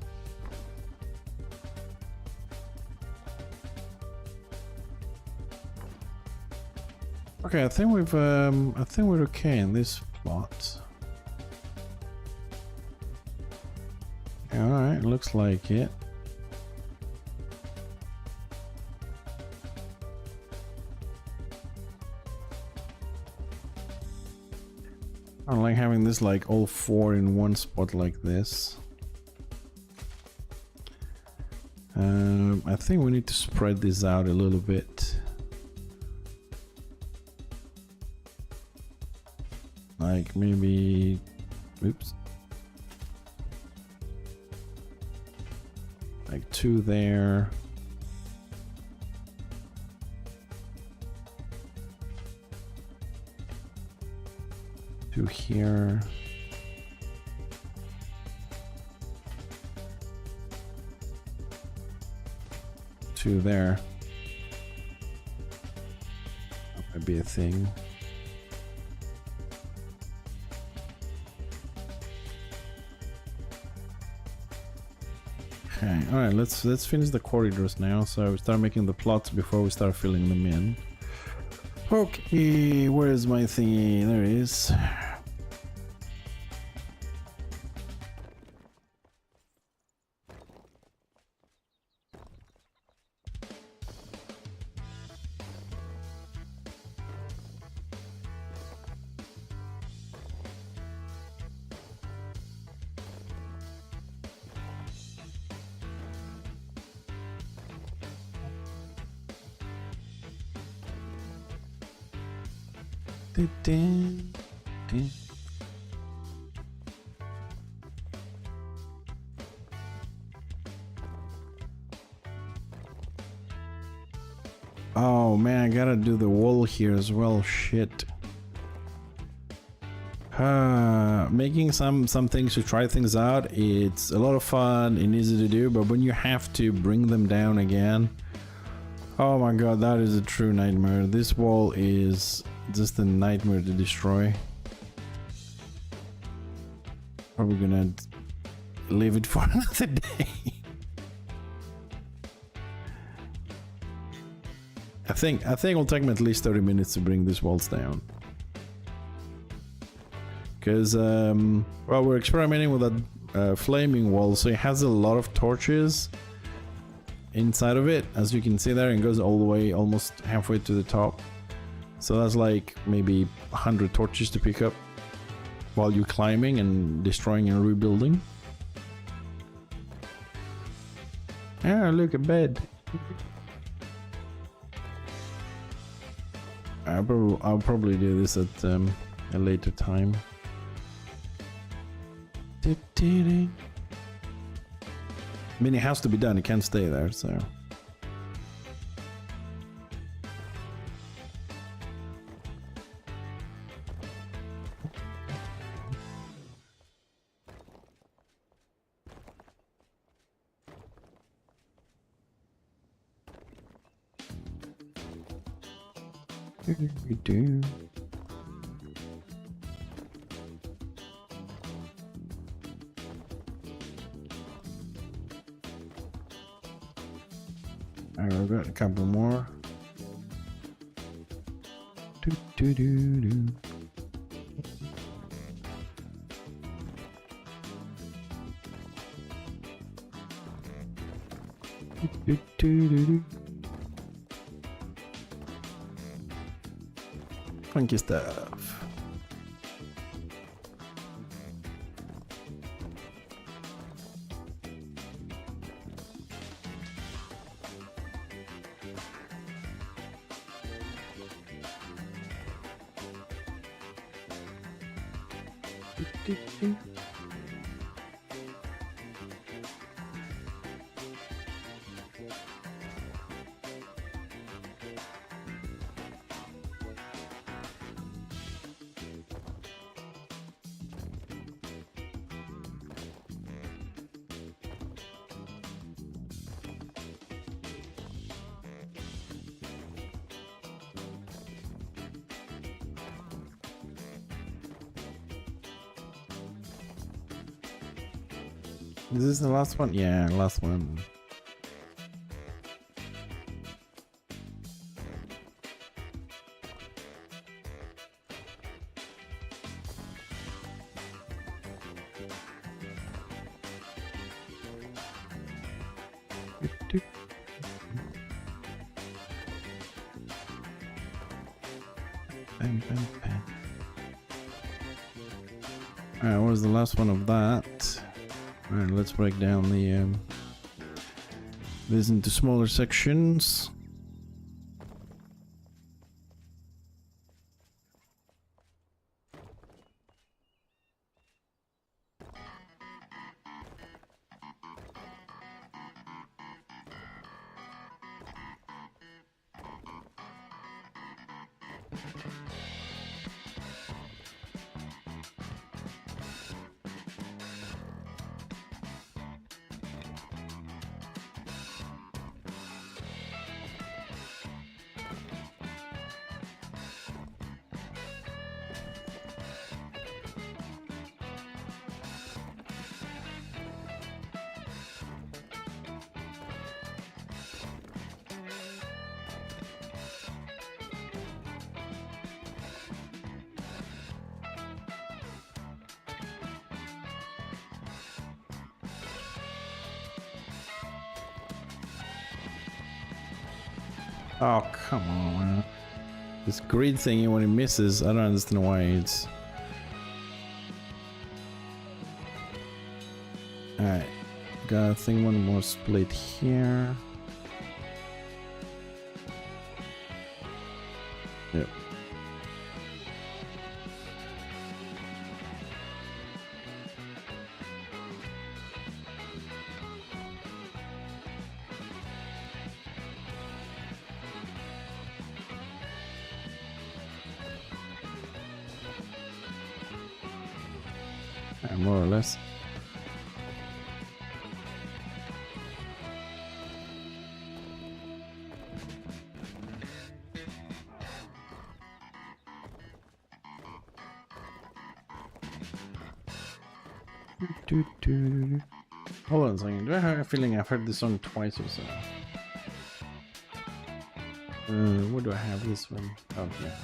Okay, I think we're okay in this plot. Alright, looks like it. I don't like having this like all 4 in one spot like this. I think we need to spread this out a little bit. Like maybe, oops. Like 2 there. To here. To there. That might be a thing. Okay, alright, let's finish the corridors now, so we start making the plots before we start filling them in. Okay, where is my thingy? There it is. Oh man, I gotta do the wall here as well. Shit. Making some things to try things out, it's a lot of fun and easy to do, but when you have to bring them down again, oh my god, that is a true nightmare. This wall is just a nightmare to destroy. Probably gonna leave it for another day. I think it'll take me at least 30 minutes to bring these walls down. Because, well, we're experimenting with that flaming wall, so it has a lot of torches inside of it, as you can see there, and goes all the way, almost halfway to the top. So that's like maybe 100 torches to pick up while you're climbing and destroying and rebuilding. Ah, look, a bed. I'll probably do this at a later time. I mean, it has to be done, it can't stay there, so. We do. I've got a couple more. Do do do do. Do do do do. Funky stuff. Is this the last one? Yeah, last one. Bam, bam, bam. Alright, what was the last one of that? Alright, let's break down the this into smaller sections. Oh, come on. This grid thing, when it misses, I don't understand why it's... Alright. Got, I think, one more split here. Yep. More or less. Hold on a second. Do I have a feeling I've heard this song twice or so? Where do I have this one? Oh, yeah.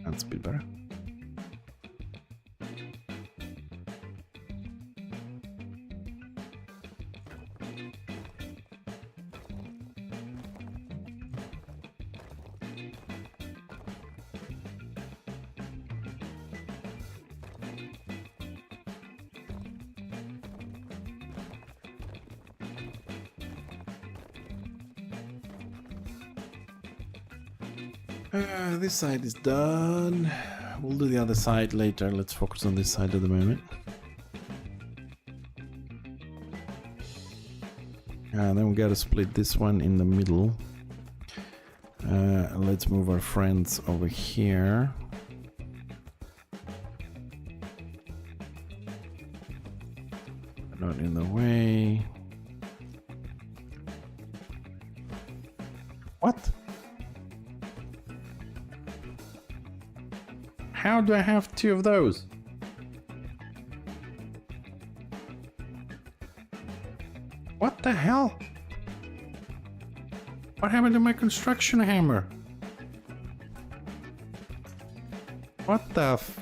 That's a bit better. This side is done. We'll do the other side later. Let's focus on this side at the moment. And then we gotta split this one in the middle. Let's move our friends over here. Not in the way. What? How do I have two of those? What the hell? What happened to my construction hammer? What the f...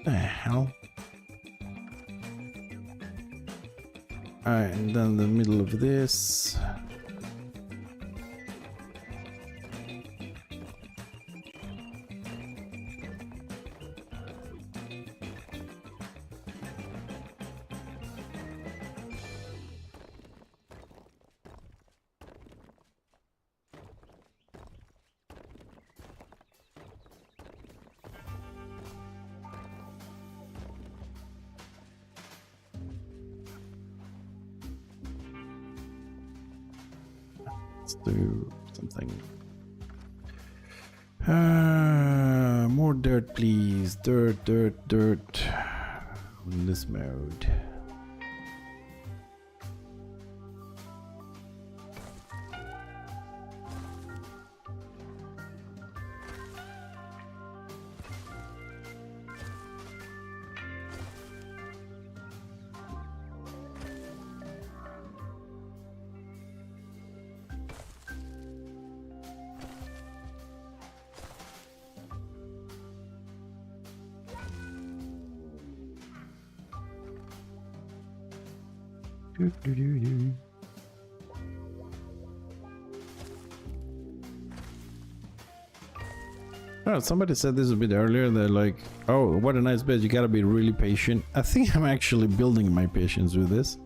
the hell? Alright, and then the middle of this. Let's do something. More dirt, please. Dirt, dirt, dirt. In this mode. Oh, somebody said this a bit earlier. They're like, oh, what a nice bed. You gotta be really patient. I think I'm actually building my patience with this.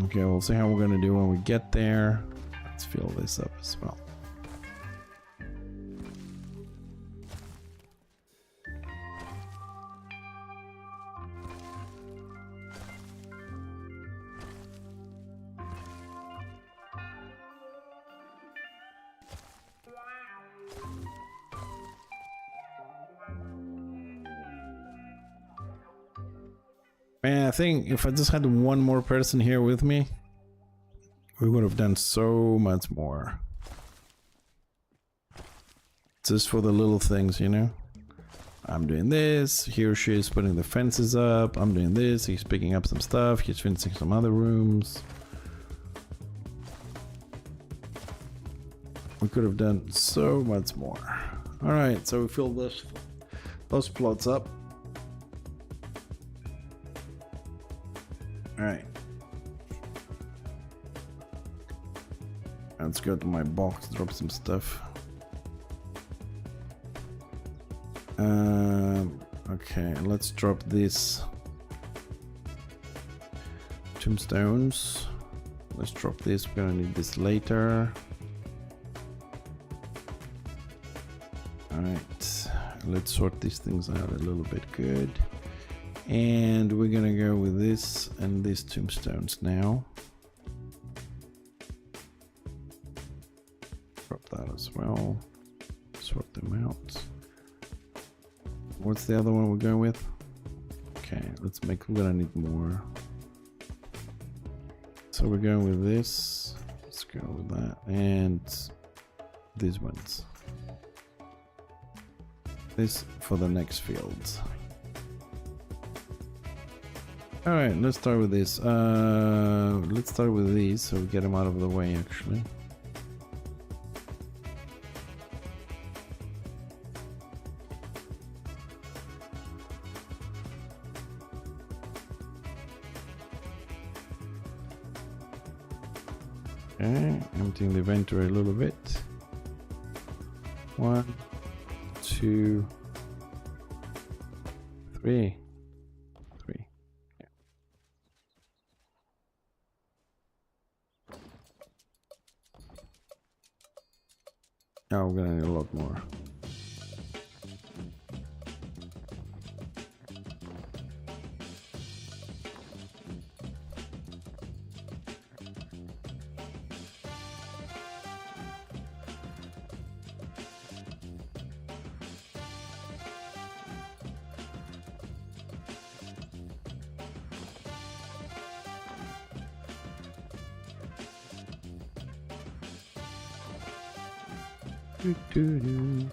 Okay, we'll see how we're gonna do when we get there. Let's fill this up as well. Man, I think if I just had one more person here with me, We would have done so much more. Just for the little things, you know? I'm doing this, he or she is putting the fences up, I'm doing this, he's picking up some stuff, he's finishing some other rooms. We could have done so much more. Alright, so we fill those plots up. Alright. Let's go to my box, drop some stuff. Okay, let's drop these tombstones. Let's drop this, we're gonna need this later. Alright, let's sort these things out a little bit. Good. And we're gonna go with this and these tombstones now. Drop that as well. Sort them out. What's the other one we're going with? Okay, let's make, we're gonna need more. So we're going with this. Let's go with that. And these ones. This for the next fields. Alright, let's start with this. Let's start with these so we get them out of the way actually. Okay, emptying the inventory a little bit. 1, 2, 3. Yeah. Now we're gonna need a lot more. Oops.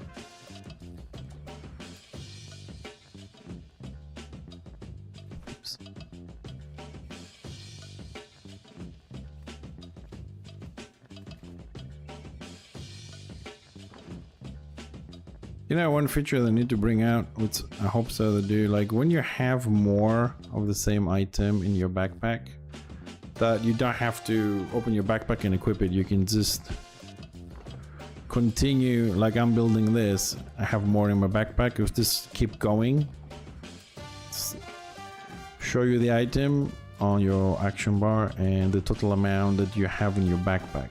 You know, one feature they need to bring out, which I hope so they do, like when you have more of the same item in your backpack, that you don't have to open your backpack and equip it. You can just continue, like I'm building this, I have more in my backpack. If this keep going, show you the item on your action bar and the total amount that you have in your backpack.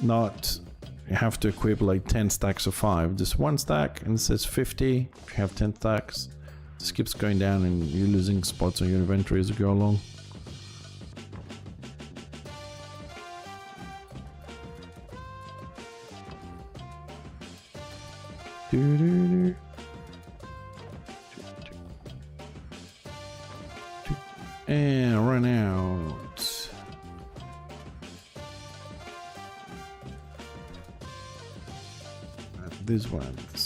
Not you have to equip like 10 stacks of 5, just one stack and it says 50. If you have 10 stacks, this keeps going down and you're losing spots on your inventory as you go along. And run out. This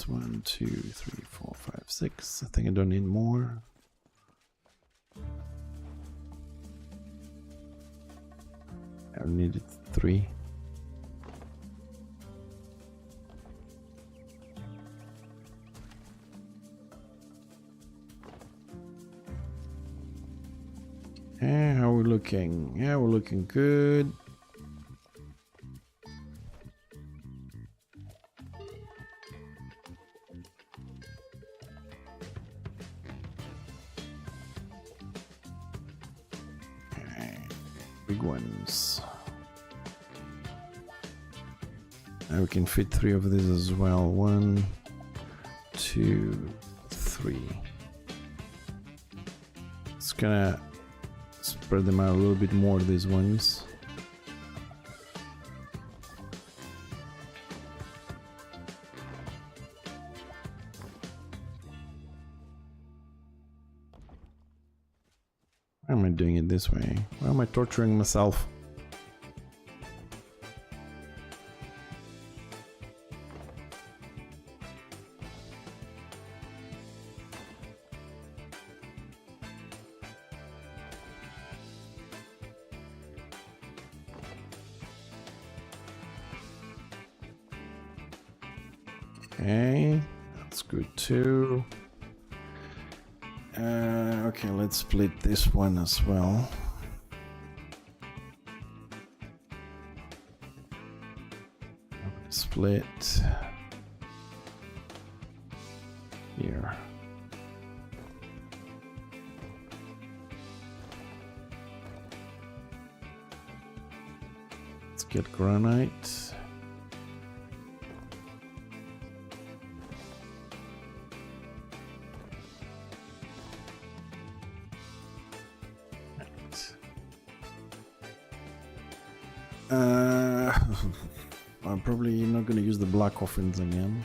one, 2, 3, 4, 5, 6. I think I don't need more. I needed 3. Yeah, how are we looking? Yeah, we're looking good. Okay, big ones. Now we can fit 3 of these as well. 1, 2, 3. It's gonna spread them out a little bit more, these ones. Why am I doing it this way? Why am I torturing myself? Okay, that's good too. Okay, let's split this one as well. Split here. Let's get granite. I'm probably not going to use the black coffins again.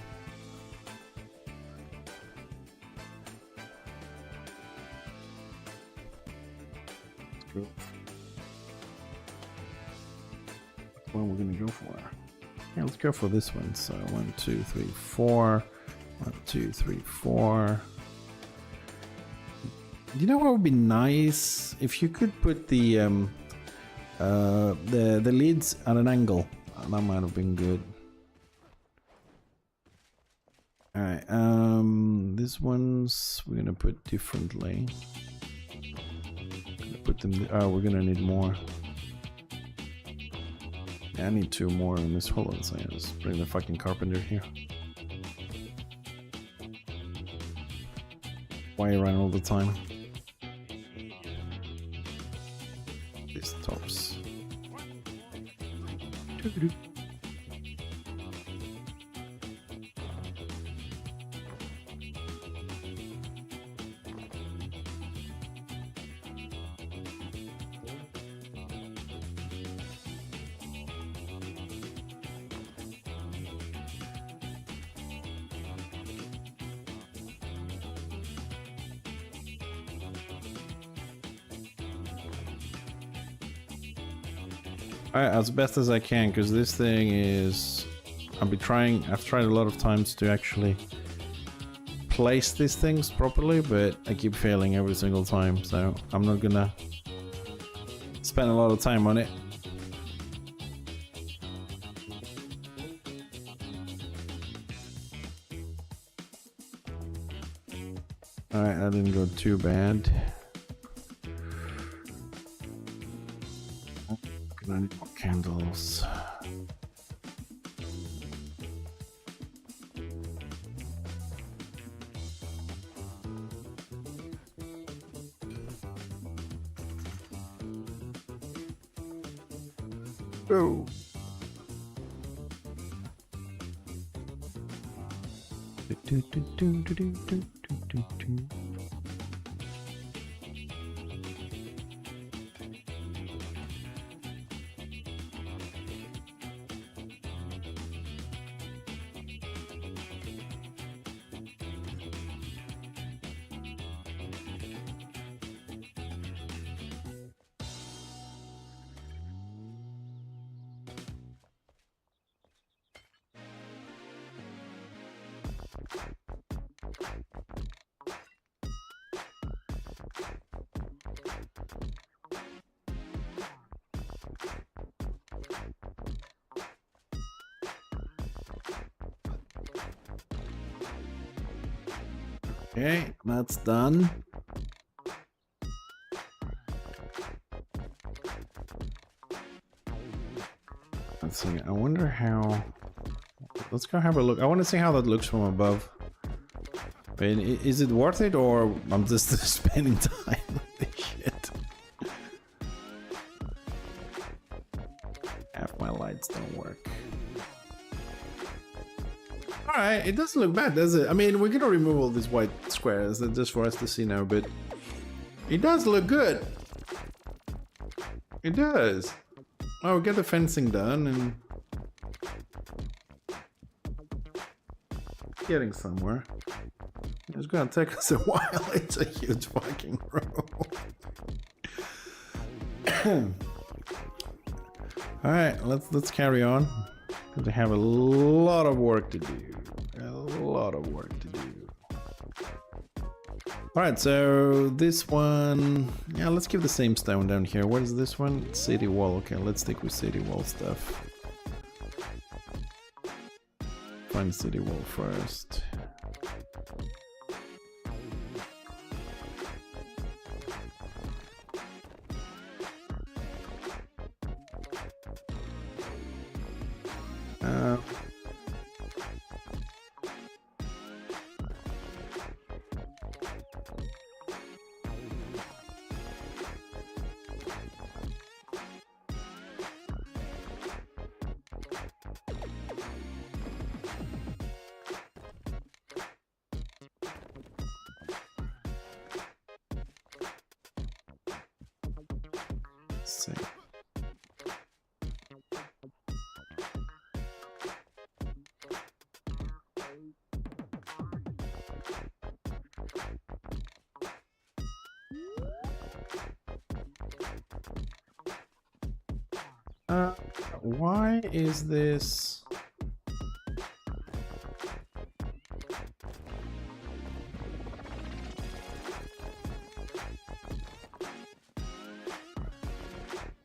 Let's go. What one we're going to go for? Yeah, let's go for this one. So 1, 2, 3, 4. 1, 2, 3, 4. You know what would be nice if you could put the leads at an angle. That might have been good. All right, these ones we're gonna put differently. Put them. Oh, we're gonna need more. Yeah, I need 2 more in this. Hold on a second. Just bring the fucking carpenter here. Why you run all the time? These tops. Alright, as best as I can, because this thing is... I've tried a lot of times to actually place these things properly, but I keep failing every single time, so I'm not gonna spend a lot of time on it. Alright, that didn't go too bad. I need more candles. Oh. Okay, that's done. Let's see, I wonder how... Let's go have a look. I want to see how that looks from above. I mean, is it worth it, or I'm just spending time with this shit? Half my lights don't work. Alright, it doesn't look bad, does it? I mean, we're gonna remove all these white squares just for us to see now, but it does look good. It does. Oh, we'll get the fencing done and getting somewhere. It's gonna take us a while. It's a huge fucking row. Alright, let's carry on. Because I have a lot of work to do. A lot of work to do. Alright, so this one... Yeah, let's give the same stone down here. What is this one? City wall. Okay, let's stick with city wall stuff. find city wall first. See. Why is this?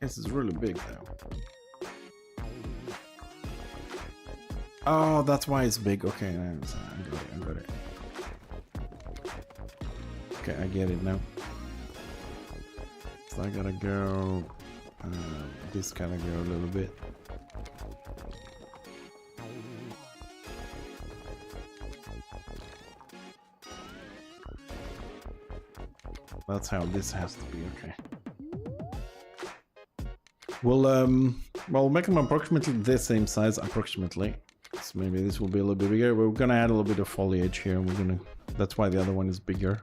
This is really big though. Oh, that's why it's big. Okay, I got it. Okay, I get it now. So I gotta go. This gotta go a little bit. That's how this has to be. Okay. We'll make them approximately the same size, approximately. So maybe this will be a little bit bigger. We're gonna add a little bit of foliage here. That's why the other one is bigger.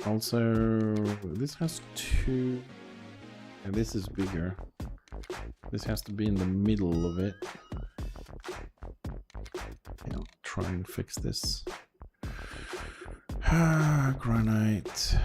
Also, this has two, and this is bigger. This has to be in the middle of it. Okay, I'll try and fix this. Granite.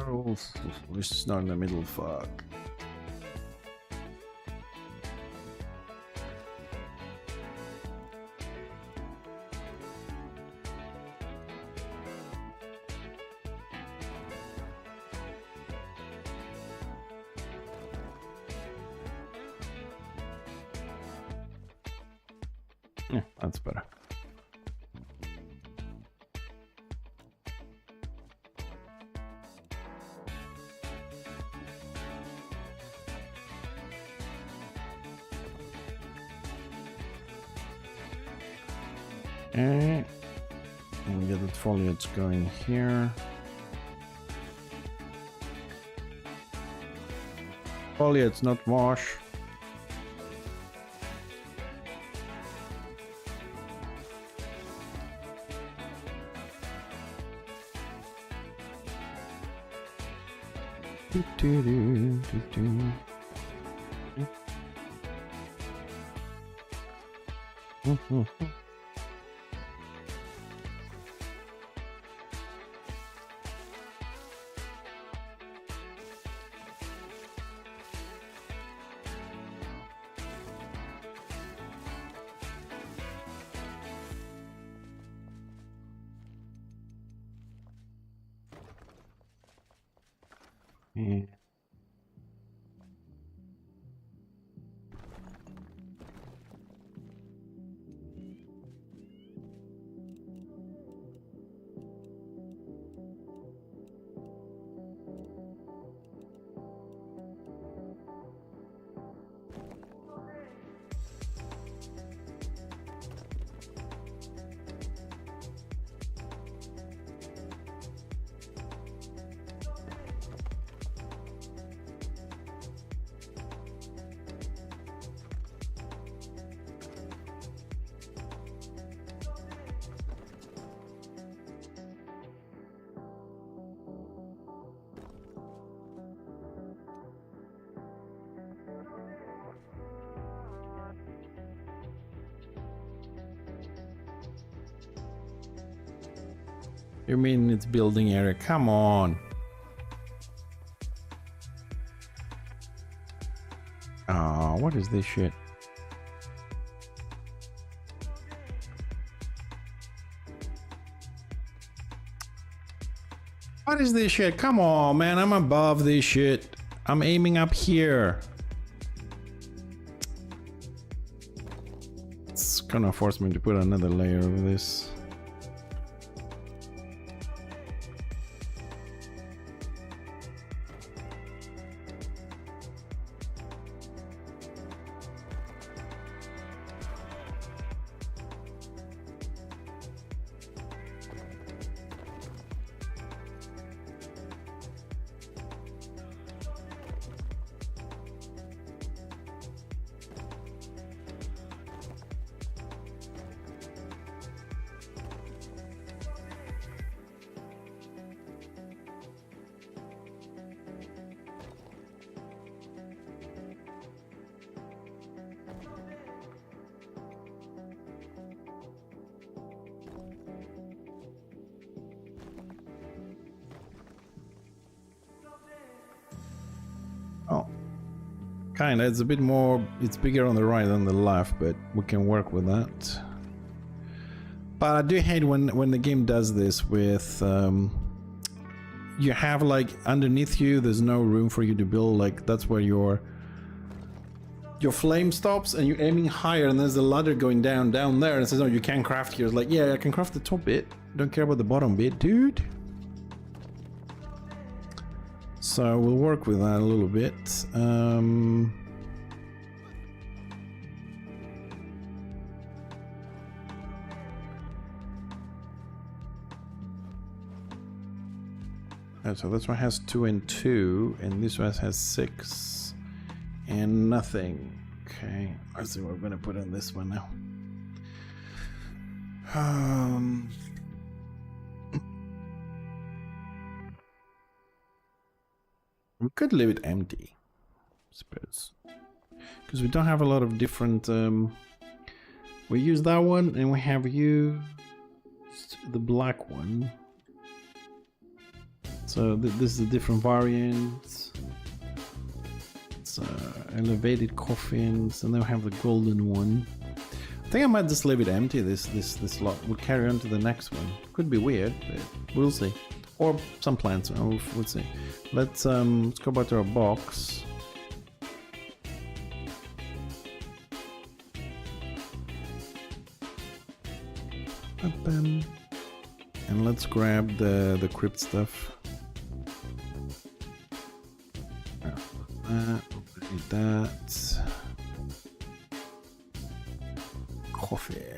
Oh, this is not in the middle, fuck. Yeah, that's better. Okay, and get the foliage going here. Foliage, not wash. Yeah. You mean it's building area? Come on. Oh, what is this shit? What is this shit? Come on, man. I'm above this shit. I'm aiming up here. It's gonna force me to put another layer of this. Oh, kinda. It's a bit more. It's bigger on the right than the left, but we can work with that. But I do hate when the game does this with you have like underneath you. There's no room for you to build. Like that's where your flame stops, and you're aiming higher, and there's a ladder going down there, and it says, "No, you can't craft here." It's like, yeah, I can craft the top bit. Don't care about the bottom bit, dude. So we'll work with that a little bit. So this one has 2 and 2, and this one has 6 and nothing. Okay, let's see what we're gonna put in this one now. We could leave it empty, I suppose, because we don't have a lot of different. We use that one, and we have used the black one. So this is a different variant. It's elevated coffins, and then we have the golden one. I think I might just leave it empty. This lot. We'll carry on to the next one. Could be weird, but we'll see. Or some plants. We'll see. Let's go back to our box. And let's grab the crypt stuff. That coffin.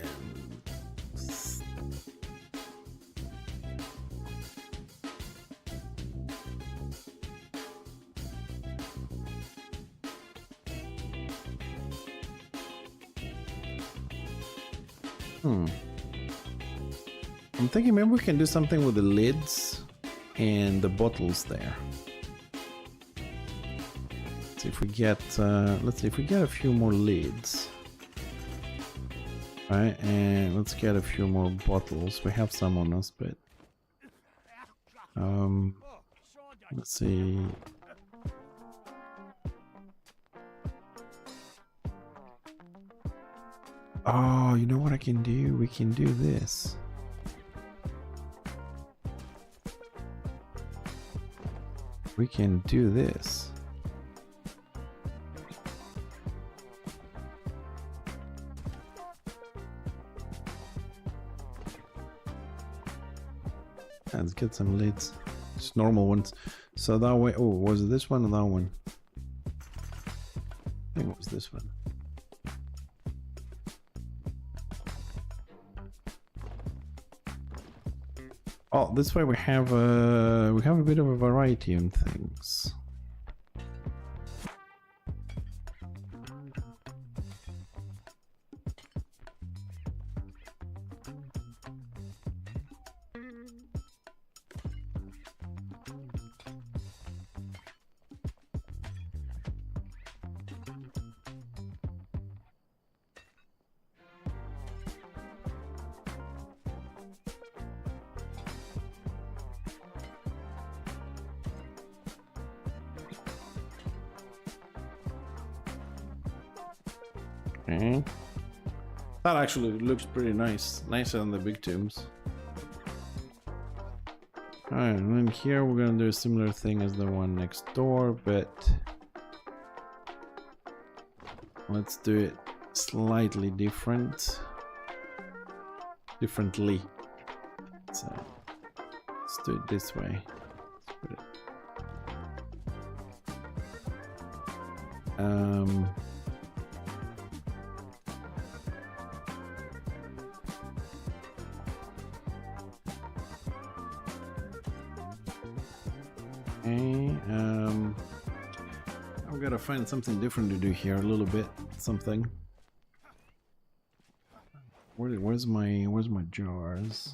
I'm thinking maybe we can do something with the lids and the bottles there. Let's see if we get let's see if we get a few more lids. All right, and let's get a few more bottles. We have some on us, but let's see. Oh, you know what I can do? We can do this. We can do this. Let's get some lids. Just normal ones. So that way, oh, was it this one or that one? I think it was this one. Oh, this way we have a bit of a variety in things. Okay. That actually looks pretty nice. Nicer than the big tombs. Alright, and then here we're gonna do a similar thing as the one next door, but let's do it slightly differently. So let's do it this way. Let's put it. Okay, I've got to find something different to do here a little bit. Something. Where's my jars?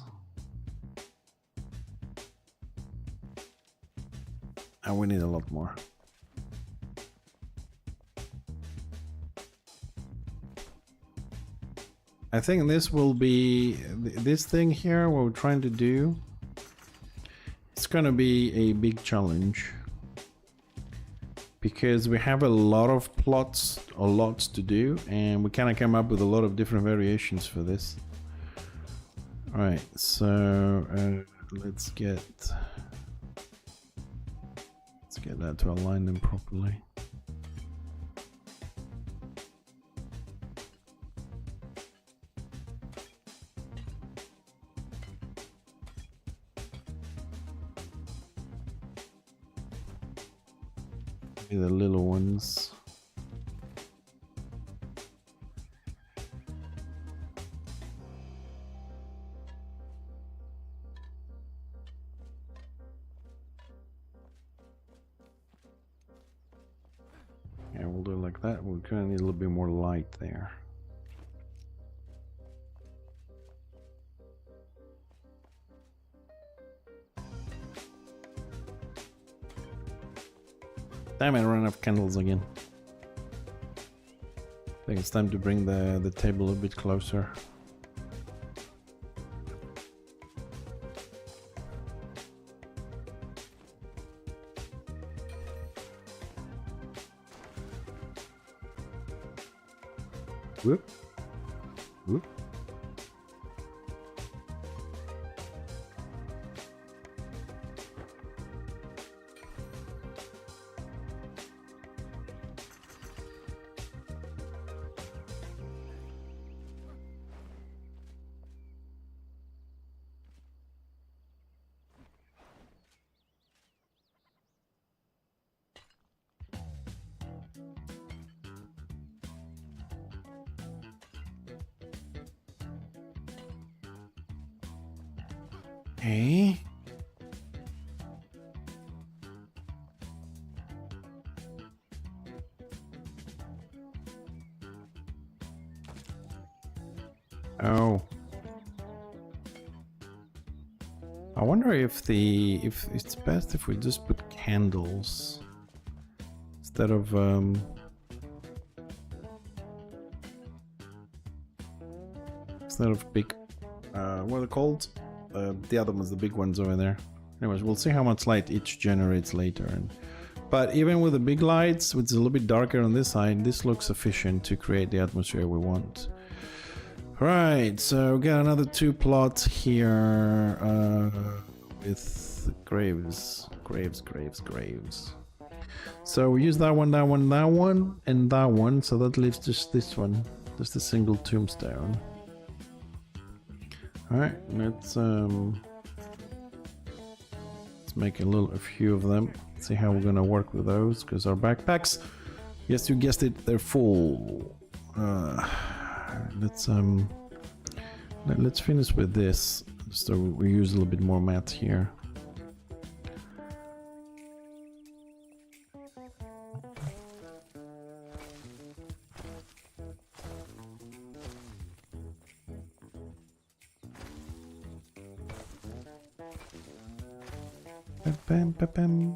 Oh, we need a lot more. I think this will be this thing here. What we're trying to do. It's gonna be a big challenge because we have a lot of plots or lots to do, and we kind of come up with a lot of different variations for this. All right, so let's get that to align them properly. The little ones. Yeah, we'll do it like that. We're gonna need a little bit more light there. Damn it, I ran out of candles again. I think it's time to bring the table a little bit closer. Whoop. Whoop. Okay. Oh. I wonder if it's best if we just put candles instead of big what are they called? The other ones, the big ones over there. Anyways, we'll see how much light each generates later. But even with the big lights, which is a little bit darker on this side, this looks sufficient to create the atmosphere we want. Right, so we got another 2 plots here with graves. So we use that one, and that one. So that leaves just this one, just a single tombstone. All right, let's make a few of them. See how we're gonna work with those, because our backpacks, yes, you guessed it, they're full. Let's finish with this, so we use a little bit more mats here. Bam, bam, bam.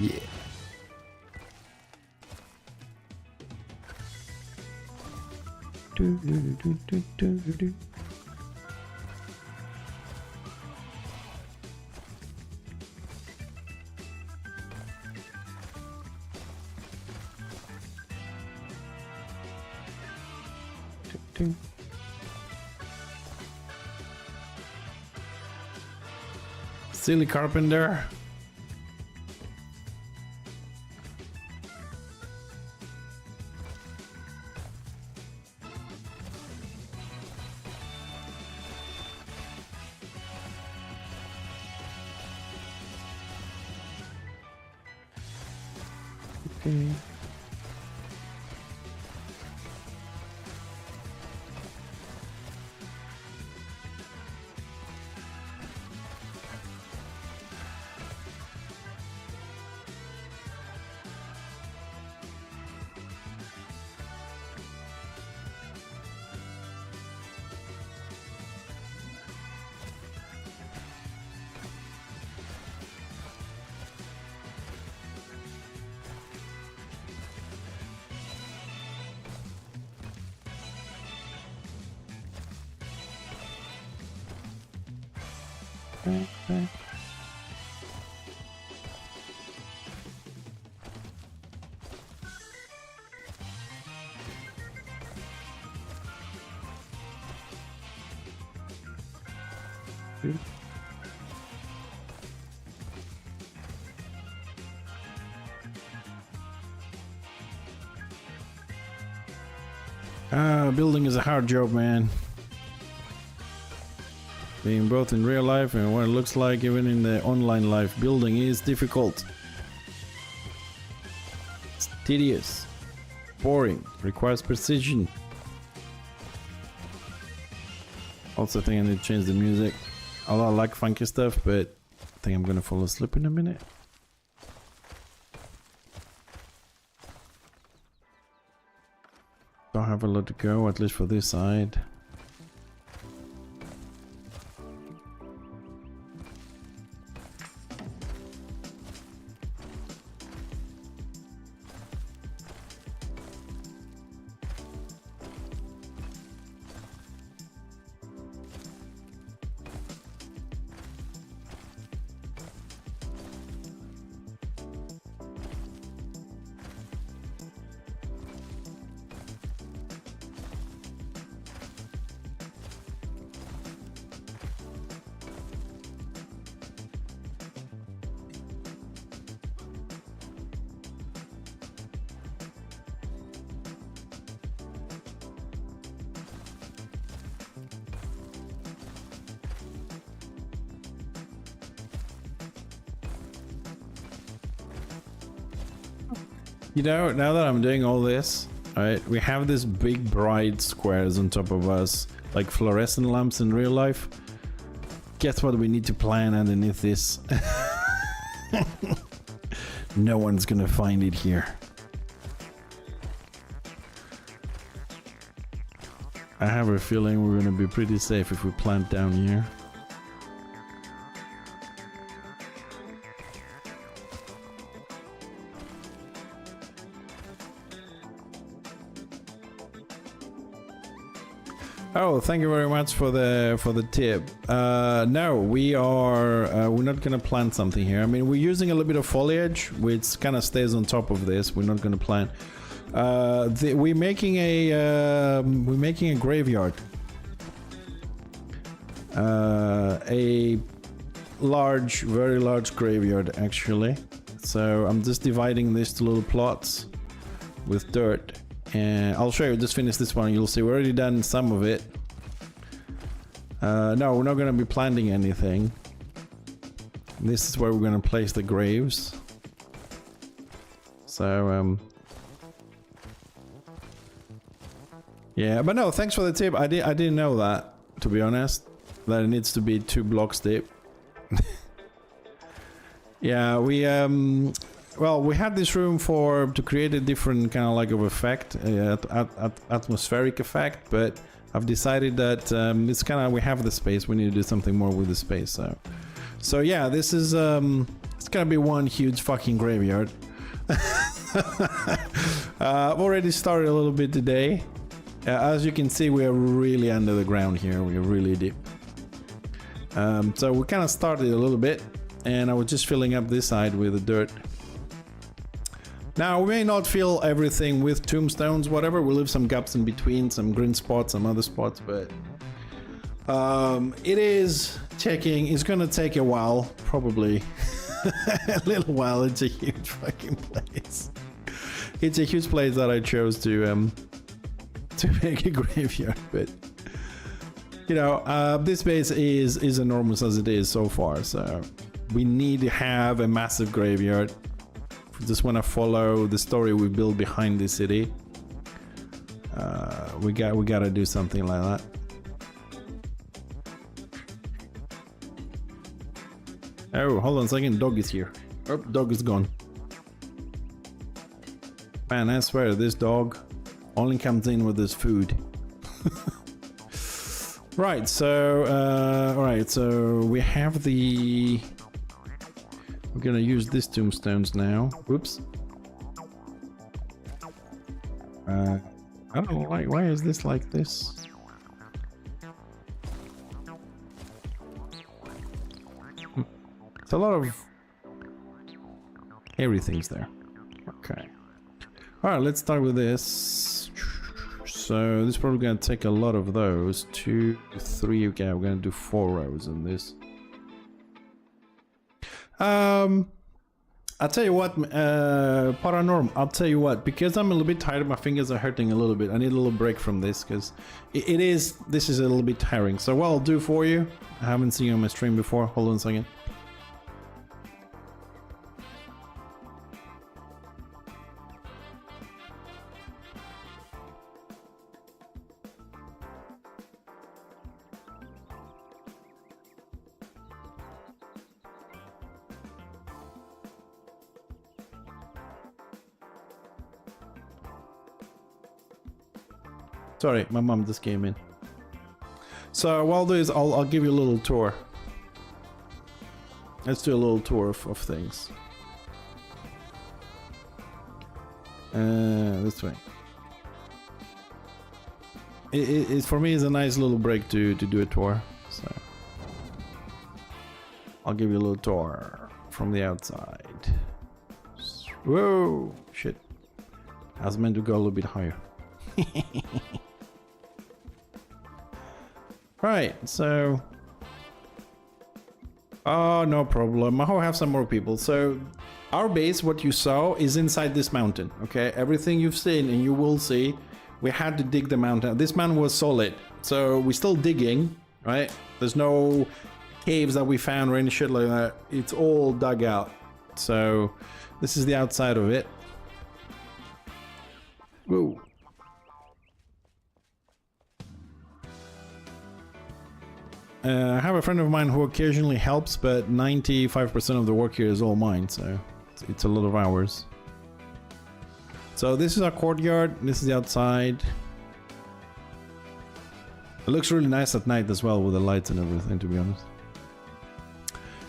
Yeah. Silly carpenter. Okay. Okay. Building is a hard job, man. Being both in real life and what it looks like even in the online life, building is difficult. It's tedious, boring, requires precision. Also, I think I need to change the music. Although I like funky stuff, but I think I'm gonna fall asleep in a minute. Don't have a lot to go, at least for this side. You know, now that I'm doing all this, right, we have these big bright squares on top of us, like fluorescent lamps in real life. Guess what we need to plan underneath this? No one's gonna find it here. I have a feeling we're gonna be pretty safe if we plant down here. Oh, thank you very much for the tip. No, we're not gonna plant something here. I mean, we're using a little bit of foliage, which kind of stays on top of this. We're not gonna plant. We're making a graveyard. A large, very large graveyard, actually. So I'm just dividing this to little plots with dirt. And I'll show you, just finish this one, you'll see we've already done some of it. No, we're not going to be planting anything. This is where we're going to place the graves. So, yeah, but no, thanks for the tip. I didn't know that, to be honest, that it needs to be 2 blocks deep. Yeah, well, we had this room to create a different kind of like of effect, atmospheric effect, but I've decided that it's kind of, we have the space, we need to do something more with the space. So yeah, this is it's gonna be one huge fucking graveyard. I've already started a little bit today. As you can see, we are really under the ground here. We're really deep. So we kind of started a little bit, and I was just filling up this side with the dirt. Now, we may not fill everything with tombstones, whatever. We'll leave some gaps in between, some green spots, some other spots, but it is checking. It's gonna take a while, probably a little while. It's a huge fucking place. It's a huge place that I chose to make a graveyard, but you know, this base is enormous as it is so far, so we need to have a massive graveyard. If we just want to follow the story we built behind the city, we gotta do something like that. Oh, hold on a second, dog is here. Oh, dog is gone. Man, I swear this dog only comes in with his food. Right, so alright, so we have the, we're gonna use these tombstones now. Whoops. I don't know why is this like this? It's a lot of hairy things there. Okay. Alright, let's start with this. So this is probably gonna take a lot of those. 2, 3, okay, we're gonna do 4 rows in this. I'll tell you what, Paranorm, I'll tell you what, because I'm a little bit tired, my fingers are hurting a little bit. I need a little break from this, because this is a little bit tiring. So what I'll do for you, I haven't seen you on my stream before, hold on a second. Sorry, my mom just came in. So what I'll do is I'll give you a little tour. Let's do a little tour of things. This way. It for me is a nice little break to do a tour. So I'll give you a little tour from the outside. Whoa, shit! I was meant to go a little bit higher. Right, so oh, no problem. I'll have some more people. So our base, what you saw, is inside this mountain. Okay, everything you've seen and you will see, we had to dig the mountain. This mountain was solid, so we're still digging, right? There's no caves that we found or any shit like that. It's all dug out. So this is the outside of it. Whoa. I have a friend of mine who occasionally helps, but 95% of the work here is all mine, so it's a lot of hours. So this is our courtyard, this is the outside. It looks really nice at night as well with the lights and everything, to be honest.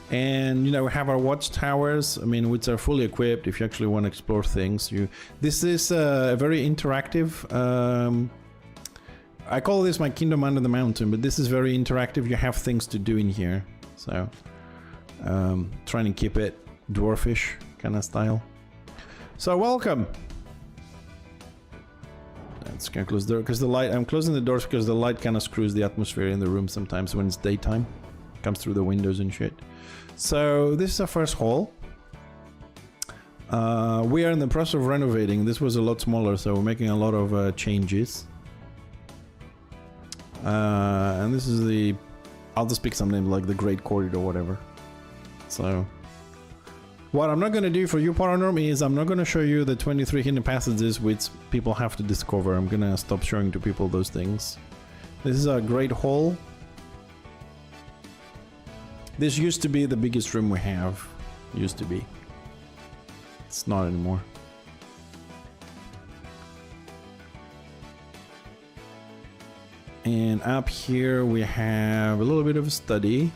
And you know, we have our watchtowers, I mean, which are fully equipped if you actually want to explore things. This is a very interactive, I call this my kingdom under the mountain, but this is very interactive. You have things to do in here, so trying to keep it dwarfish kind of style. So welcome. Let's kind of close the door because the light. I'm closing the doors because the light kind of screws the atmosphere in the room sometimes when it's daytime. It comes through the windows and shit. So this is our first hall. We are in the process of renovating. This was a lot smaller, so we're making a lot of changes. And this is the, I'll just pick some name like the Great Corridor or whatever. So what I'm not going to do for you, Paranorm, is I'm not going to show you the 23 hidden passages which people have to discover. I'm going to stop showing to people those things. This is a great hall. This used to be the biggest room we have. Used to be. It's not anymore. And up here we have a little bit of a study.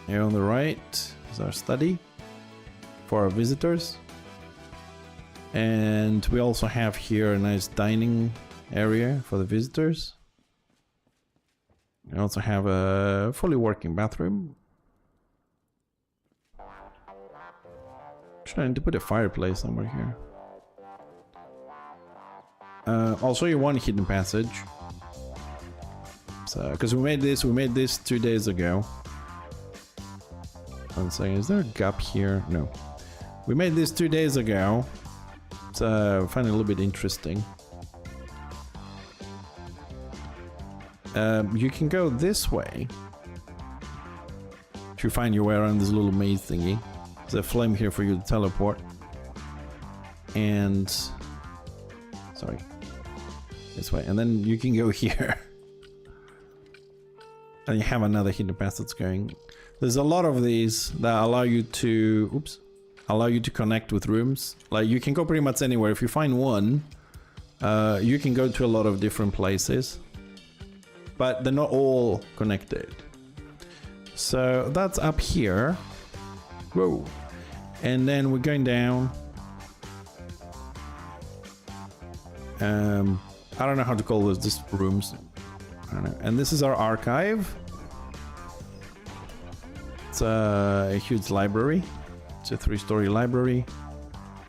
Here on the right is our study for our visitors. And we also have here a nice dining area for the visitors. We also have a fully working bathroom. Trying to put a fireplace somewhere here. I'll show you one hidden passage. So, because we made this 2 days ago. 1 second, is there a gap here? No. We made this 2 days ago. So, I find it a little bit interesting. You can go this way to find your way around this little maze thingy. There's a flame here for you to teleport. And... sorry. This way. And then you can go here. And you have another hidden path that's going. There's a lot of these that allow you to... oops. Allow you to connect with rooms. Like, you can go pretty much anywhere. If you find one, you can go to a lot of different places. But they're not all connected. So that's up here. Whoa. And then we're going down. I don't know how to call this, just rooms. I don't know. And this is our archive. It's a huge library. It's a 3-story library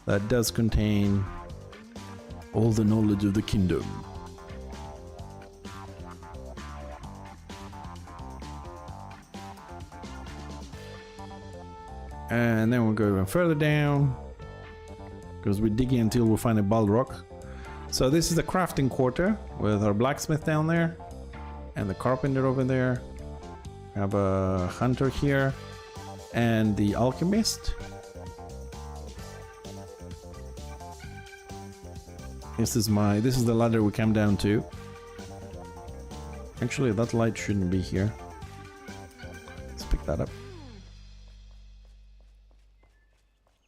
that does contain all the knowledge of the kingdom. And then we'll go even further down because we're digging until we find a Balrog. So this is the crafting quarter with our blacksmith down there and the carpenter over there. We have a hunter here and the alchemist. This is the ladder we come down to. Actually, that light shouldn't be here. Let's pick that up.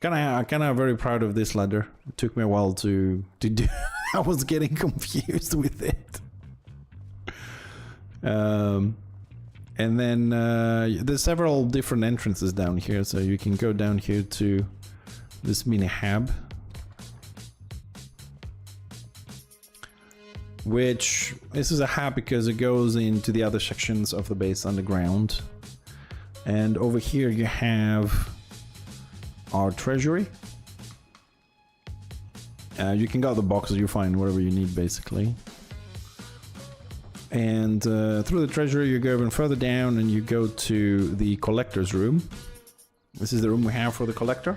Kinda very proud of this ladder. It took me a while to do. I was getting confused with it. And then there's several different entrances down here, so you can go down here to this mini hub, which this is a hub because it goes into the other sections of the base underground. And over here you have our treasury. You can get the boxes you find wherever you need, basically. And through the treasury you go even further down and you go to the collector's room. This is the room we have for the collector.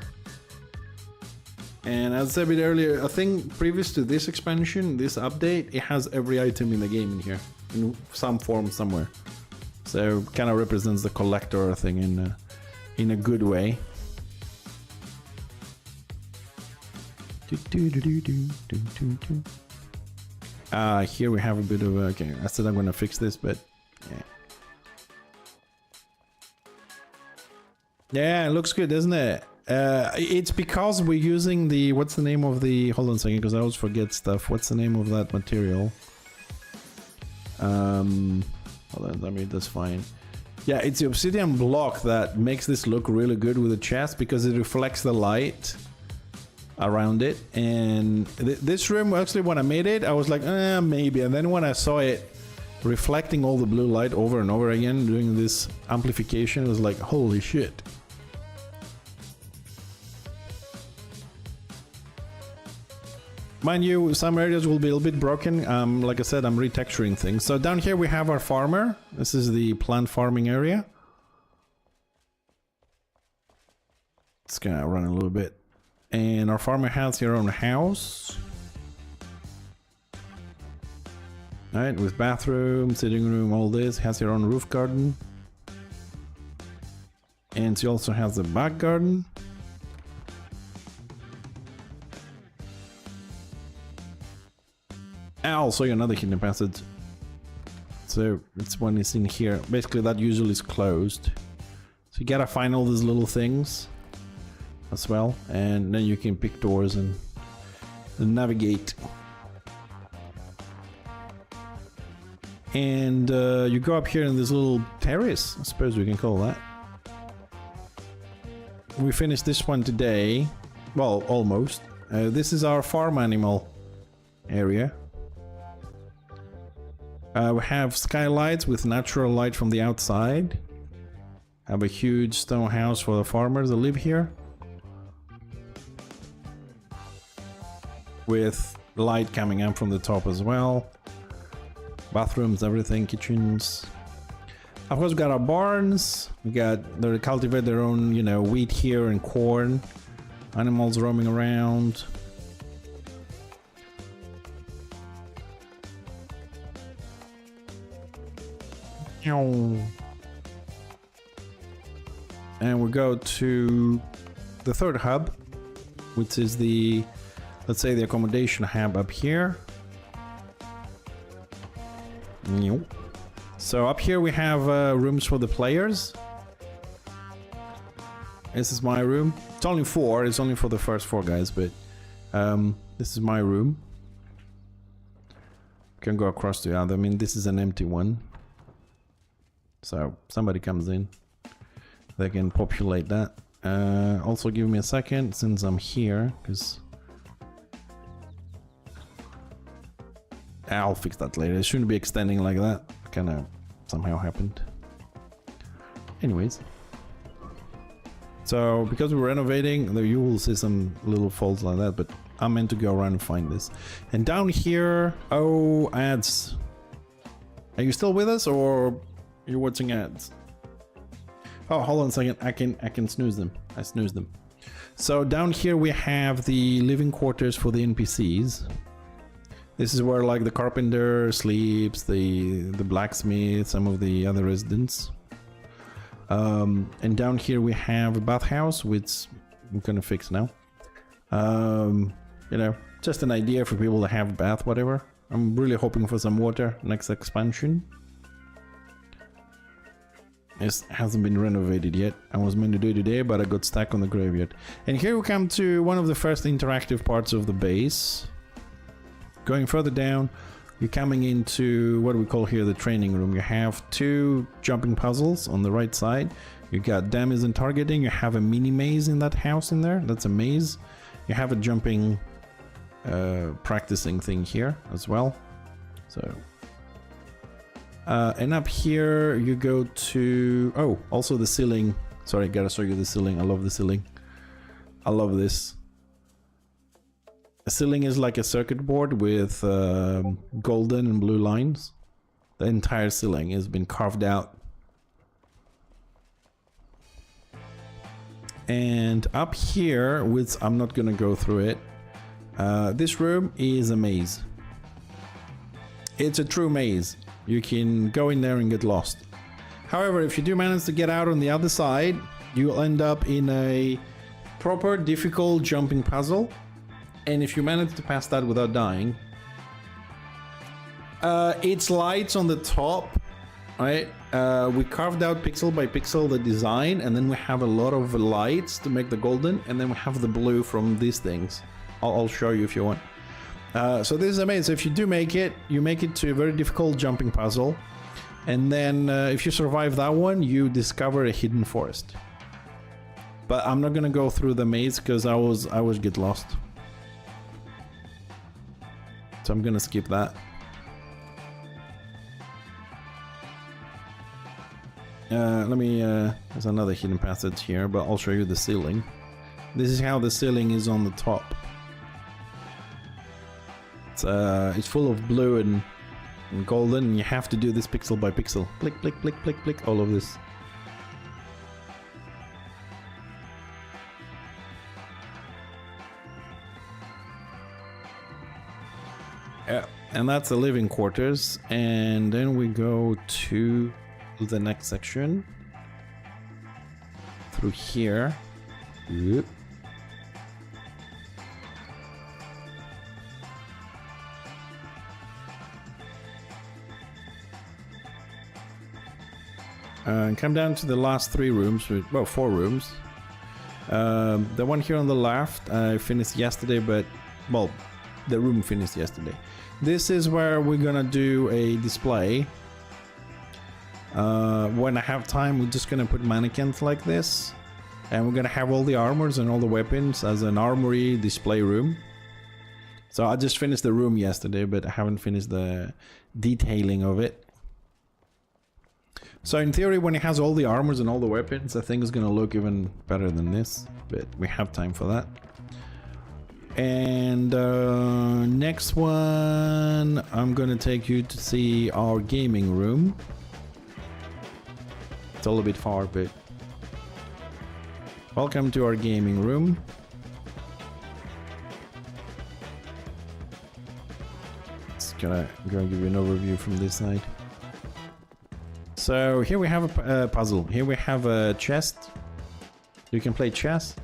And as I said a bit earlier, I think previous to this expansion, this update, it has every item in the game in here, in some form somewhere. So kind of represents the collector thing in a good way. Here we have a bit of a... okay, I said I'm gonna fix this, but yeah. Yeah, it looks good, doesn't it? It's because we're using the... what's the name of the... hold on a second, because I always forget stuff. What's the name of that material? Hold on, I mean, that's fine. Yeah, it's the obsidian block that makes this look really good with the chest because it reflects the light around it. And this room, actually, when I made it, I was like, maybe. And then when I saw it reflecting all the blue light over and over again, doing this amplification, it was like, holy shit. Mind you, some areas will be a little bit broken. Like I said, I'm retexturing things. So down here we have our farmer. This is the plant farming area. It's gonna run a little bit. And our farmer has her own house. Alright, with bathroom, sitting room, all this. Has her own roof garden. And she also has a back garden. I'll show you another hidden passage. So it's when it's in here. Basically that usually is closed. So you gotta find all these little things. as well, and then you can pick doors and navigate. And you go up here in this little terrace, I suppose we can call that. We finished this one today. Well, almost. This is our farm animal area. We have skylights with natural light from the outside. Have a huge stone house for the farmers that live here, with light coming up from the top as well. Bathrooms, everything, kitchens. Of course, we got our barns. They cultivate their own, you know, wheat here and corn. Animals roaming around. And we go to the third hub, which is the, let's say, the accommodation hub up here. So up here we have rooms for the players. This is my room. It's only 4. It's only for the first 4 guys, but this is my room. Can go across to the other. I mean, this is an empty one. So somebody comes in, they can populate that. Also give me a second since I'm here, because I'll fix that later. It shouldn't be extending like that. Kind of somehow happened. Anyways, so because we're renovating, you will see some little faults like that, but I'm meant to go around and find this. And down here, oh, ads. Are you still with us, or you're watching ads? Oh, hold on a second. I can snooze them. I snooze them. So down here we have the living quarters for the NPCs. This is where like the carpenter sleeps, the blacksmith, some of the other residents. And down here we have a bathhouse, which I'm gonna fix now. You know, just an idea for people to have a bath, whatever. I'm really hoping for some water next expansion. It hasn't been renovated yet. I was meant to do it today, but I got stuck on the graveyard. And here we come to one of the first interactive parts of the base. Going further down, you're coming into what we call here the training room. You have 2 jumping puzzles on the right side. You got damage and targeting. You have a mini maze in that house in there. That's a maze. You have a jumping practicing thing here as well. So and up here you go to, oh, also the ceiling. Sorry, gotta show you the ceiling. I love the ceiling. I love this. The ceiling is like a circuit board with golden and blue lines. The entire ceiling has been carved out. And up here, which I'm not gonna go through it, this room is a maze. It's a true maze. You can go in there and get lost. However, if you do manage to get out on the other side, you'll end up in a proper difficult jumping puzzle. And if you manage to pass that without dying, it's lights on the top, right? We carved out pixel by pixel the design, and then we have a lot of lights to make the golden, and then we have the blue from these things. I'll show you if you want. So this is amazing. So if you do make it, you make it to a very difficult jumping puzzle, and then if you survive that one, you discover a hidden forest. But I'm not gonna go through the maze because I was get lost. So I'm gonna skip that. There's another hidden passage here, but I'll show you the ceiling. This is how the ceiling is on the top. It's full of blue and golden, and you have to do this pixel by pixel. Click, click, click, click, click, all of this. Yeah, and that's the living quarters, and then we go to the next section through here. Yep. And come down to the last 3 rooms, well, 4 rooms. The one here on the left, I finished yesterday, but, well, the room finished yesterday. This is where we're gonna do a display. When I have time, we're just gonna put mannequins like this. And we're gonna have all the armors and all the weapons as an armory display room. So I just finished the room yesterday, but I haven't finished the detailing of it. So in theory, when it has all the armors and all the weapons, I think it's gonna look even better than this, but we have time for that. And next one, I'm gonna take you to see our gaming room. It's all a bit far, but welcome to our gaming room. Just gonna give you an overview from this side. So here we have a puzzle. Here we have a chest. You can play chess.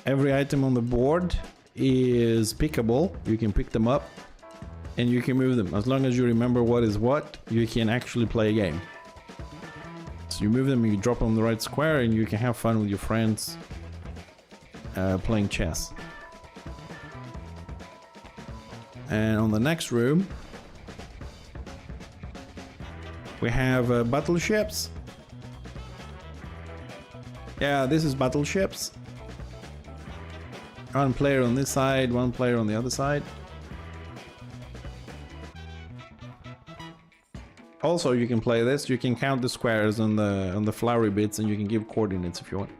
Every item on the board is pickable. You can pick them up and you can move them. As long as you remember what is what, you can actually play a game. So you move them, you drop them on the right square, and you can have fun with your friends playing chess. And on the next room, we have battleships. Yeah, this is battleships. One player on this side, one player on the other side. Also, you can play this. You can count the squares on the flowery bits, and you can give coordinates if you want.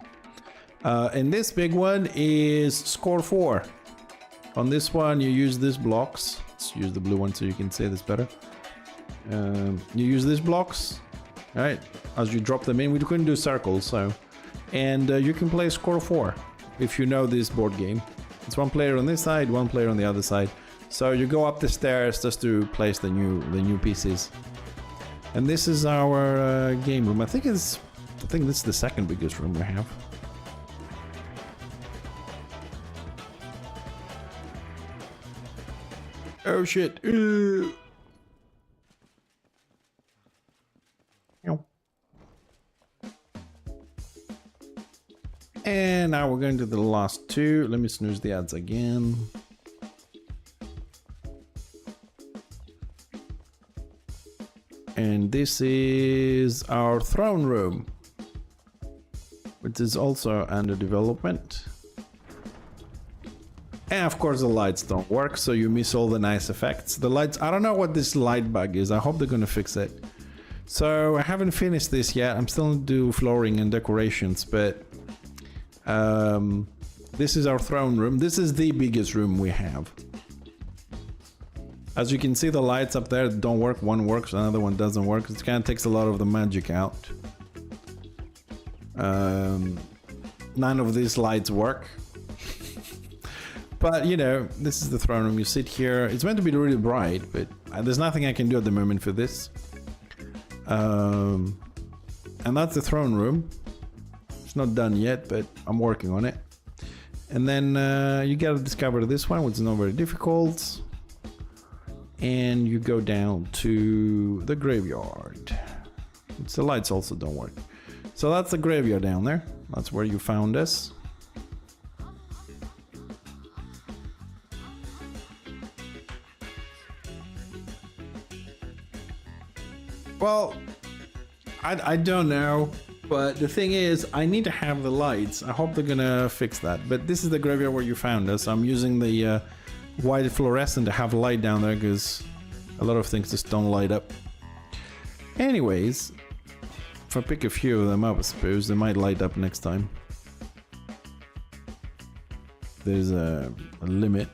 And this big one is score 4. On this one, you use these blocks. Let's use the blue one so you can see this better. You use these blocks, right? As you drop them in, we couldn't do circles, so. And you can play score 4 if you know this board game. It's one player on this side, one player on the other side. So you go up the stairs just to place the new pieces. And this is our game room. I think this is the second biggest room we have. Oh shit! Ew. And now we're going to the last two. Let me snooze the ads again. And this is our throne room, which is also under development. And of course the lights don't work, so you miss all the nice effects. The lights, I don't know what this light bug is. I hope they're gonna fix it. So I haven't finished this yet. I'm still do flooring and decorations, but this is our throne room. This is the biggest room we have. As you can see, the lights up there don't work. One works, another one doesn't work. It kind of takes a lot of the magic out. None of these lights work. But, you know, this is the throne room. You sit here. It's meant to be really bright, but there's nothing I can do at the moment for this. And that's the throne room. It's not done yet, but I'm working on it. And then you gotta discover this one, which is not very difficult. And you go down to the graveyard. The lights also don't work. So that's the graveyard down there. That's where you found us. Well, I don't know, but the thing is, I need to have the lights. I hope they're gonna fix that. But this is the graveyard where you found us. I'm using the white fluorescent to have light down there because a lot of things just don't light up. Anyways, if I pick a few of them up, I suppose they might light up next time. There's a limit.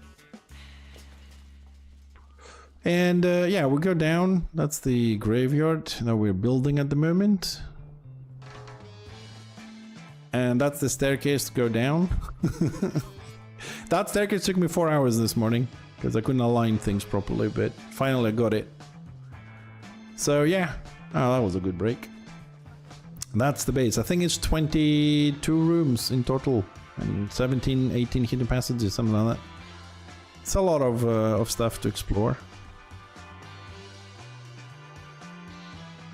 And yeah, we go down. That's the graveyard that we're building at the moment. And that's the staircase to go down. That staircase took me 4 hours this morning because I couldn't align things properly, but finally I got it. So yeah, oh, that was a good break. That's the base. I think it's 22 rooms in total and 17, 18 hidden passages, something like that. It's a lot of stuff to explore.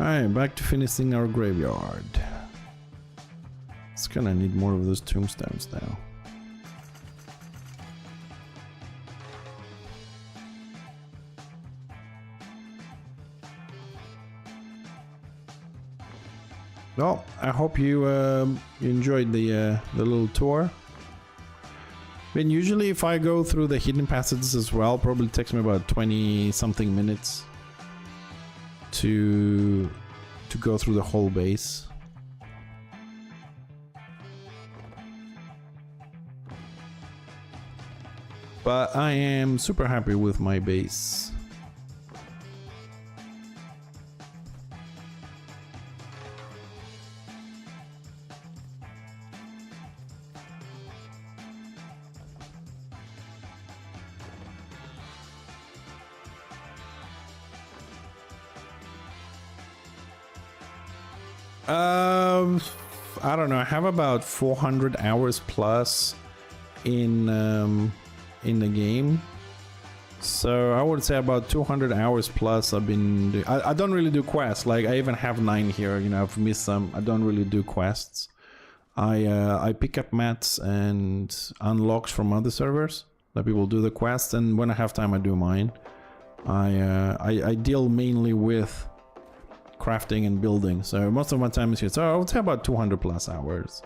Alright, back to finishing our graveyard. Let's It's gonna need more of those tombstones now. Well, I hope you you enjoyed the little tour. And usually if I go through the hidden passages as well, probably takes me about 20 something minutes to go through the whole base. But I am super happy with my base. I don't know. I have about 400 hours plus in the game, so I would say about 200 hours plus I've been I don't really do quests. Like, I even have 9 here, you know, I've missed some. I don't really do quests. I pick up mats and unlocks from other servers that people do the quests, and when I have time I do mine. I deal mainly with crafting and building, so most of my time is here, so I would say about 200 plus hours.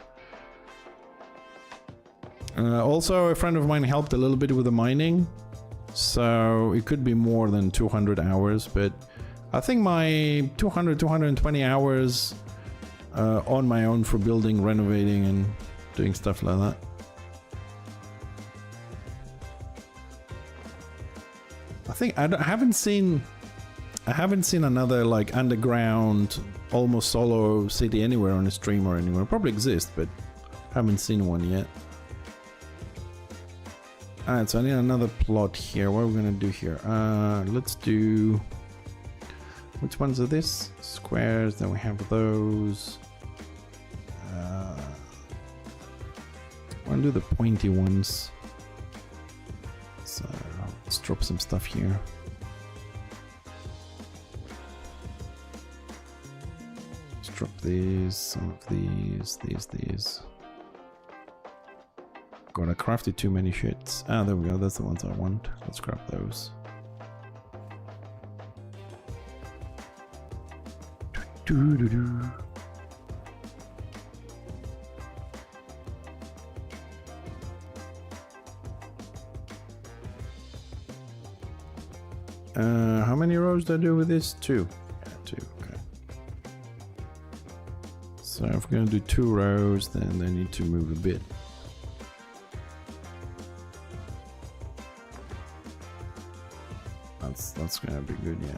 Also, a friend of mine helped a little bit with the mining, so it could be more than 200 hours, but I think my 220 hours on my own for building, renovating, and doing stuff like that. I think I haven't seen another like underground, almost solo city anywhere on a stream or anywhere. Probably exists, but haven't seen one yet. Alright, so I need another plot here. What are we gonna do here? Let's do... Which ones are this? Squares, then we have those. I wanna do the pointy ones. So let's drop some stuff here. Let's drop these, some of these. God, I crafted too many shits. Ah, there we go. That's the ones I want. Let's grab those. How many rows do I do with this? 2. Yeah, 2. Okay. So if we're gonna do 2 rows, then they need to move a bit. That's gonna be good, yeah.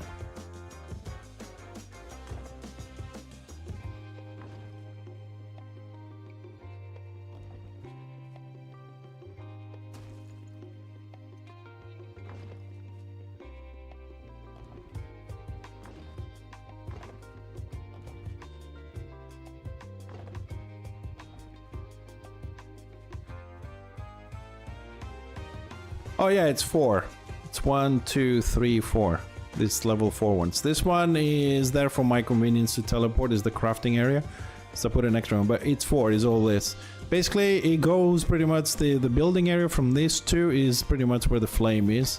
Oh yeah, it's 4. It's 1, 2, 3, 4. This level 4 ones. This one is there for my convenience to teleport, is the crafting area. So I put an extra one, but it's 4 is all this. Basically, it goes pretty much, the building area from this 2 is pretty much where the flame is.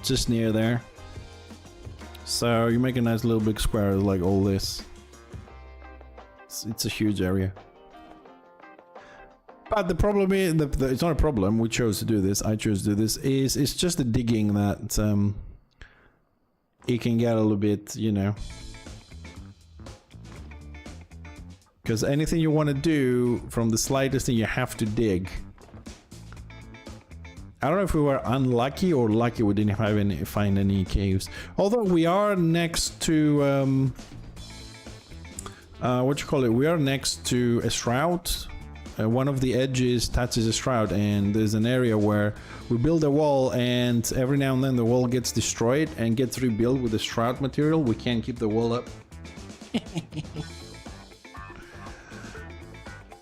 Just near there. So you make a nice little big square like all this. It's a huge area. But the problem is, it's not a problem, we chose to do this, I chose to do this, is it's just the digging that it can get a little bit, you know. Because anything you want to do, from the slightest thing, you have to dig. I don't know if we were unlucky or lucky we didn't have find any caves. Although we are next to, what you call it, we are next to a shroud. One of the edges touches a shroud, and there's an area where we build a wall, and every now and then the wall gets destroyed and gets rebuilt with the shroud material. We can't keep the wall up.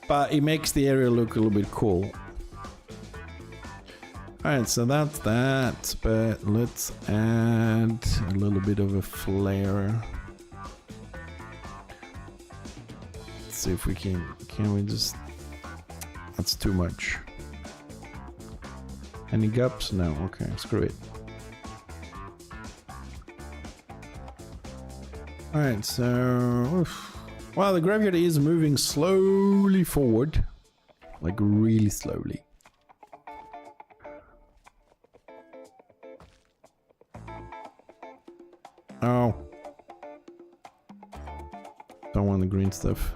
But it makes the area look a little bit cool. Alright, so that's that, but let's add a little bit of a flare. Let's see if we can we just That's too much. Any gaps? No. Okay, screw it. Alright, so... Oof. Well, the graveyard is moving slowly forward. Like, really slowly. Oh. Don't want the green stuff.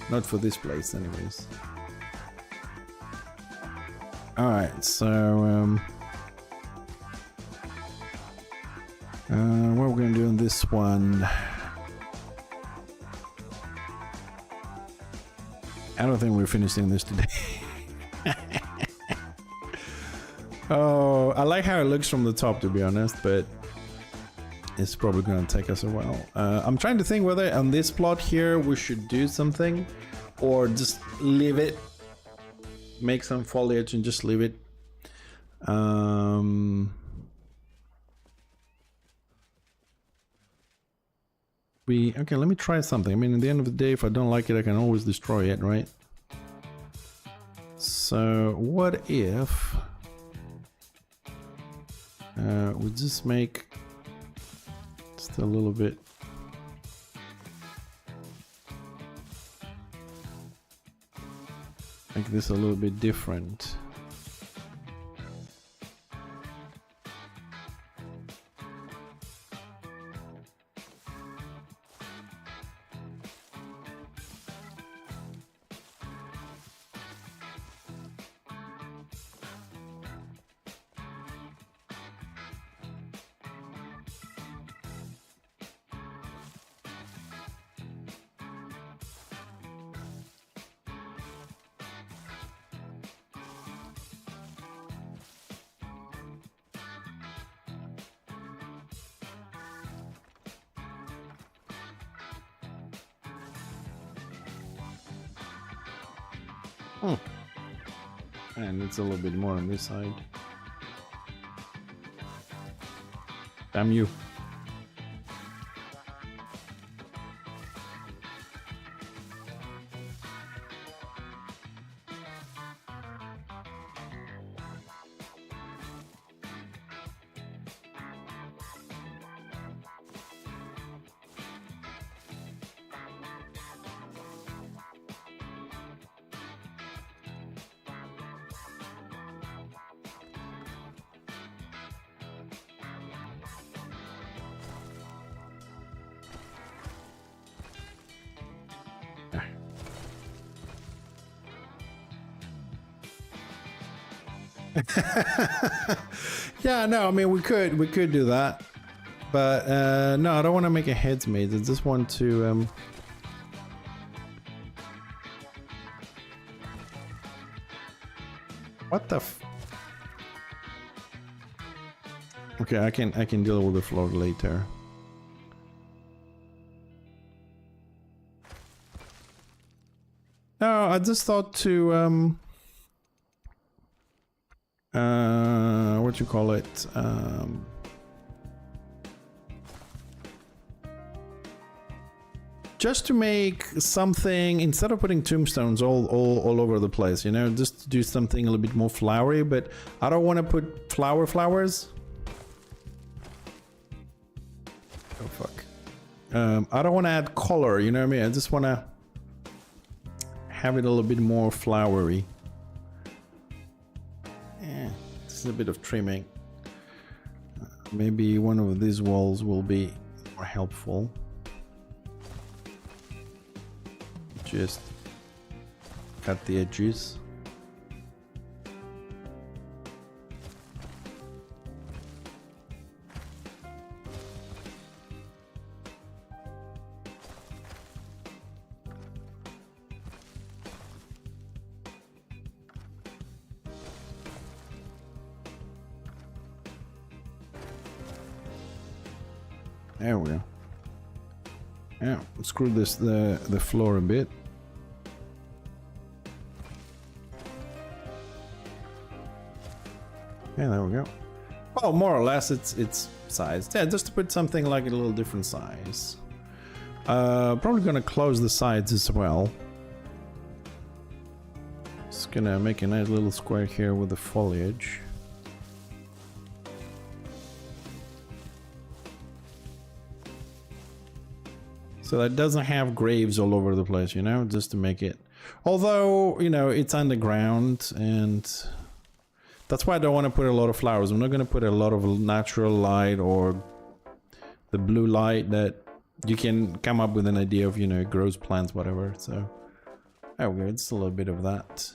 Not for this place, anyways. Alright, so... what we're gonna do on this one... I don't think we're finishing this today. Oh, I like how it looks from the top, to be honest, but it's probably gonna take us a while. I'm trying to think whether on this plot here we should do something or just leave it, make some foliage and just leave it. Okay, let me try something. I mean, at the end of the day, if I don't like it, I can always destroy it, right? So what if we just make just a little bit make this a little bit different. And it's a little bit more on this side. Damn you. Yeah, no, I mean we could do that, but no, I don't want to make a heads maze. I just want to what the okay, I can deal with the floor later. No, I just thought to what you call it, just to make something, instead of putting tombstones all over the place, you know, just to do something a little bit more flowery. But I don't want to put flowers. Oh fuck. I don't want to add color, you know what I mean? I just want to have it a little bit more flowery. A bit of trimming. Maybe one of these walls will be more helpful. Just cut the edges. There we go. Yeah, screw this the floor a bit. Yeah, there we go. Well, more or less it's sized. Yeah, just to put something like a little different size. Probably gonna close the sides as well. Just gonna make a nice little square here with the foliage. So that doesn't have graves all over the place, you know, just to make it. Although, you know, it's underground, and that's why I don't want to put a lot of flowers. I'm not going to put a lot of natural light or the blue light that you can come up with an idea of, you know, grows plants, whatever. So there we go, just a little bit of that.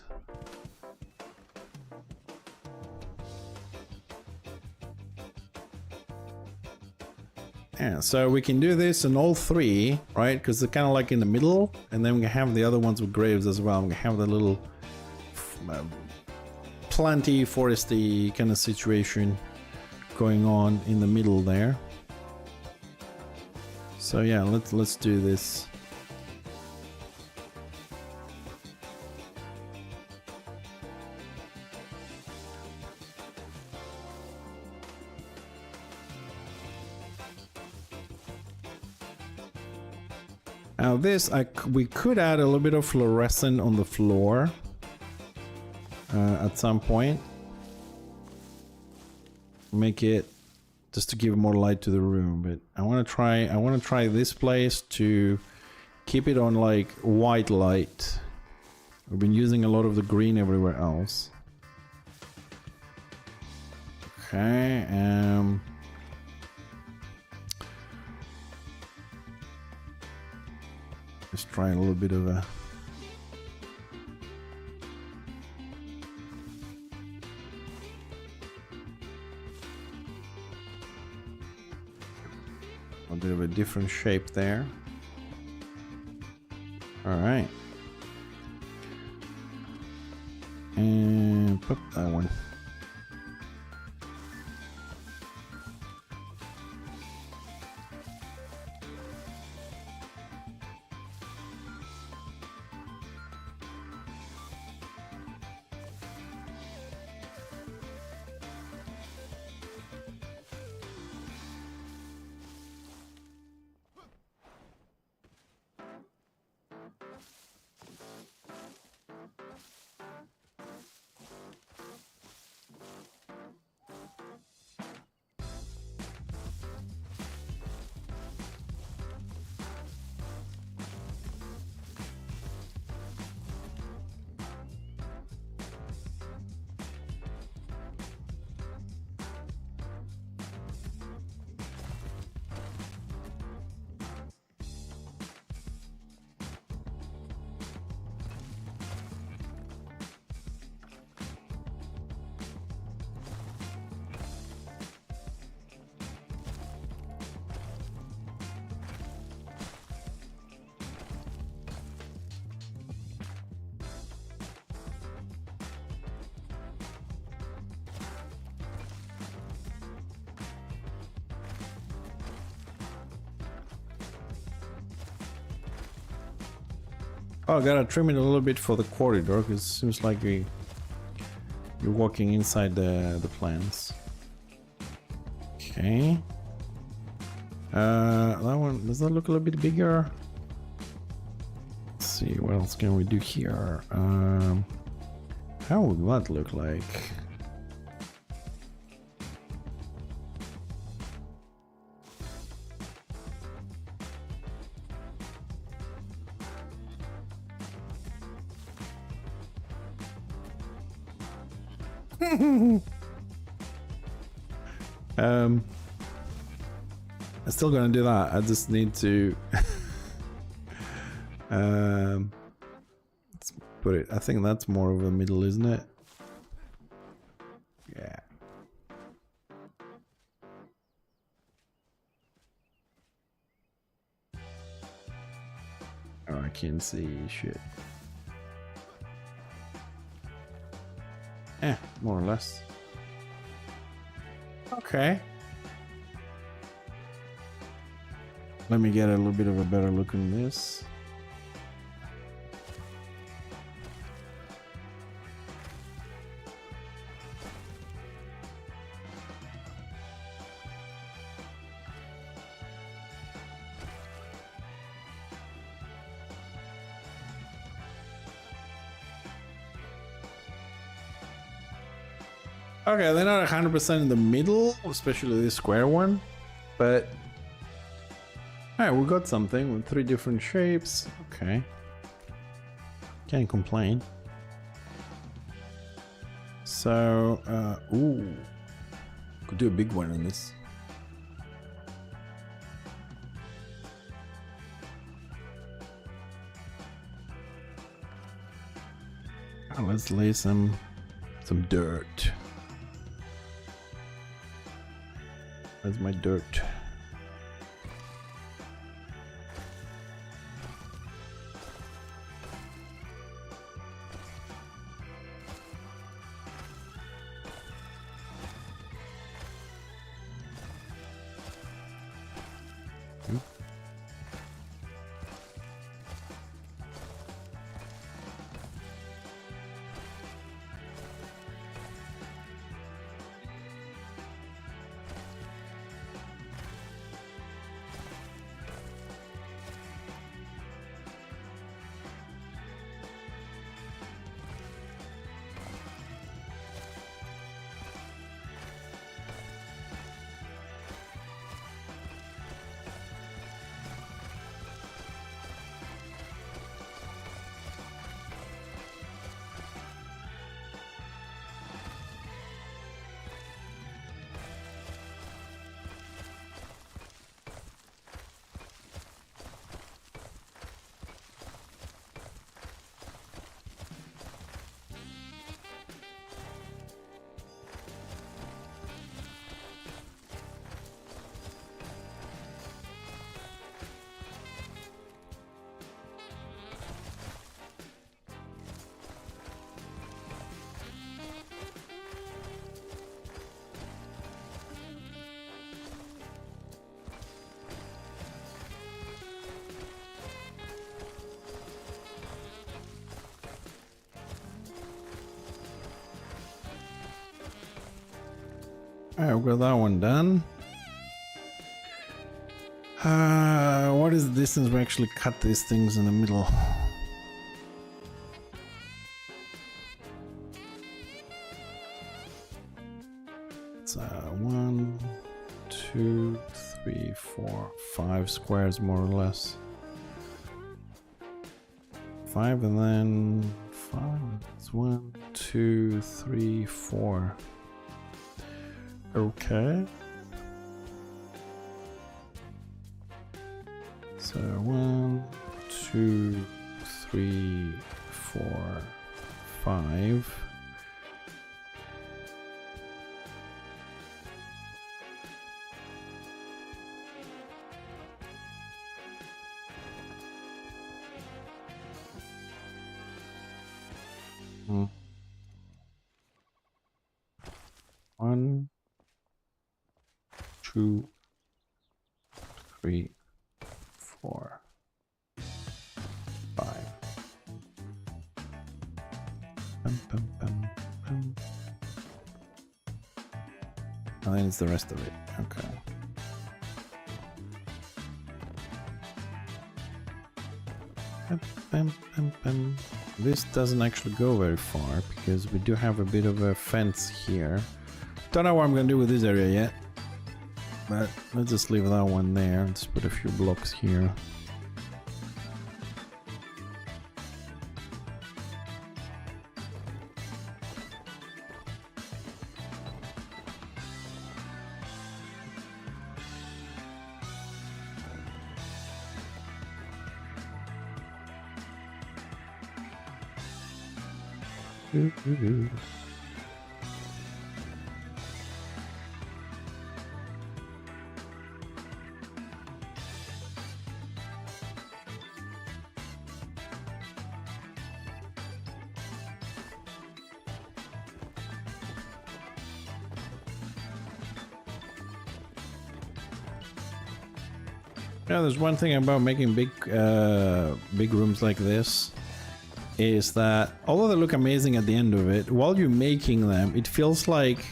Yeah, so we can do this in all three, right? Because they're kind of like in the middle, and then we can have the other ones with graves as well. We can have the little planty, foresty kind of situation going on in the middle there. So yeah, let's do this. Now this, we could add a little bit of fluorescent on the floor at some point. Make it just to give more light to the room, but I want to try this place to keep it on like white light. We've been using a lot of the green everywhere else. Okay, just try a little bit of a bit of a different shape there. All right, and put that one. Oh, I gotta trim it a little bit for the corridor, because it seems like you're walking inside the plants. Okay. That one, does that look a little bit bigger? Let's see, what else can we do here? How would that look like? I'm still gonna do that. I just need to let's put it, I think that's more of a middle, isn't it? Yeah. Oh, I can't see shit. More or less. Okay. Let me get a little bit of a better look on this. Okay, they're not 100% in the middle, especially this square one, but alright, we got something with 3 different shapes. Okay, can't complain. So, ooh, could do a big one on this. Let's lay some dirt. Where's my dirt? Alright, we've got that one done. What is the distance we actually cut these things in the middle? It's 1, 2, 3, 4, 5 squares more or less. 5 and then 5. It's 1, 2, 3, 4. Okay. So 1, 2, 3, 4, 5. Hmm. 1, 2, 3, 4, 5. Bum, bum, bum, bum. And then it's the rest of it. Okay. Bum, bum, bum, bum. This doesn't actually go very far because we do have a bit of a fence here. Don't know what I'm gonna do with this area yet. But let's just leave that one there. Let's put a few blocks here. Yeah, there's one thing about making big rooms like this, is that although they look amazing at the end of it, while you're making them, it feels like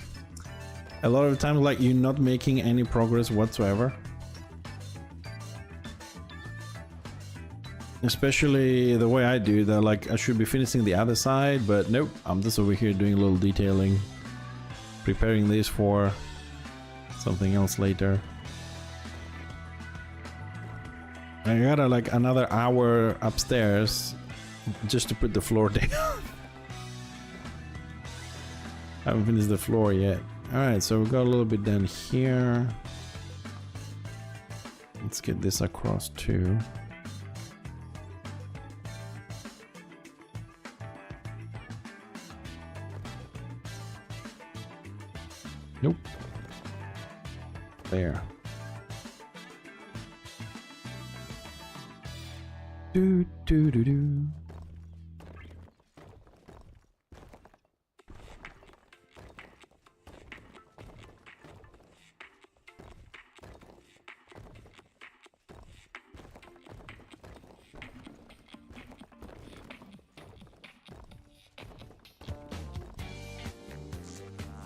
a lot of times like you're not making any progress whatsoever. Especially the way I do that, like I should be finishing the other side, but nope, I'm just over here doing a little detailing. preparing this for something else later. I gotta like another hour upstairs just to put the floor down. I haven't finished the floor yet. Alright, so we've got a little bit down here. Let's get this across too. Nope. There. Do do do do.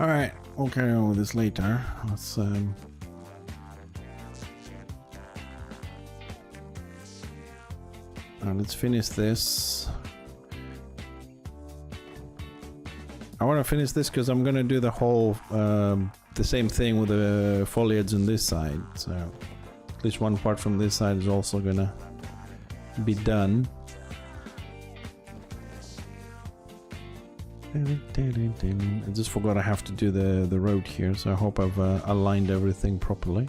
All right, we'll carry on with this later. Let's finish this. I want to finish this because I'm gonna do the whole the same thing with the foliage on this side. So at least one part from this side is also gonna be done. I just forgot I have to do the road here, so I hope I've aligned everything properly.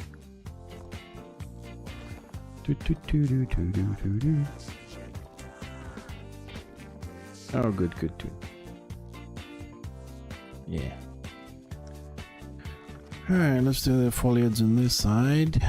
Oh, good. Yeah. Alright, let's do the foliage on this side.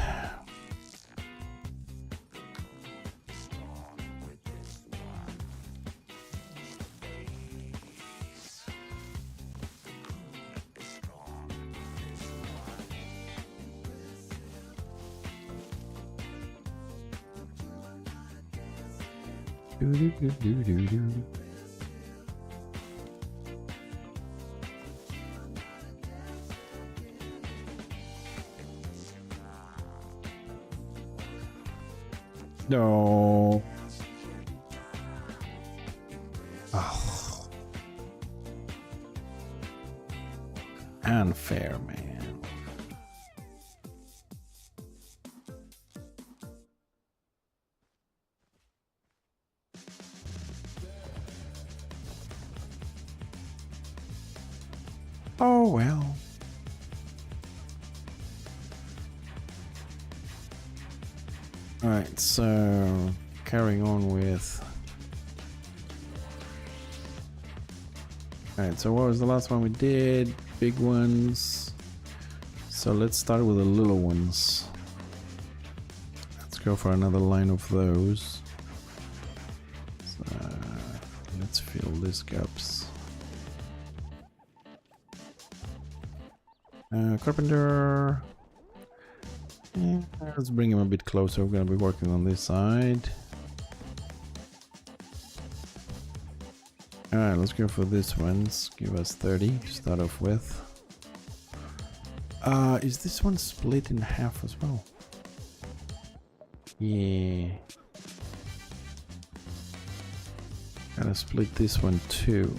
No. Oh. Unfair, man. Oh well. Alright, so carrying on with... Alright, so what was the last one we did? Big ones. So let's start with the little ones. Let's go for another line of those. So let's fill these gaps. Carpenter. Yeah, let's bring him a bit closer. We're gonna be working on this side. Alright, let's go for this ones. Give us 30 to start off with. Is this one split in half as well? Yeah. Gotta split this one too.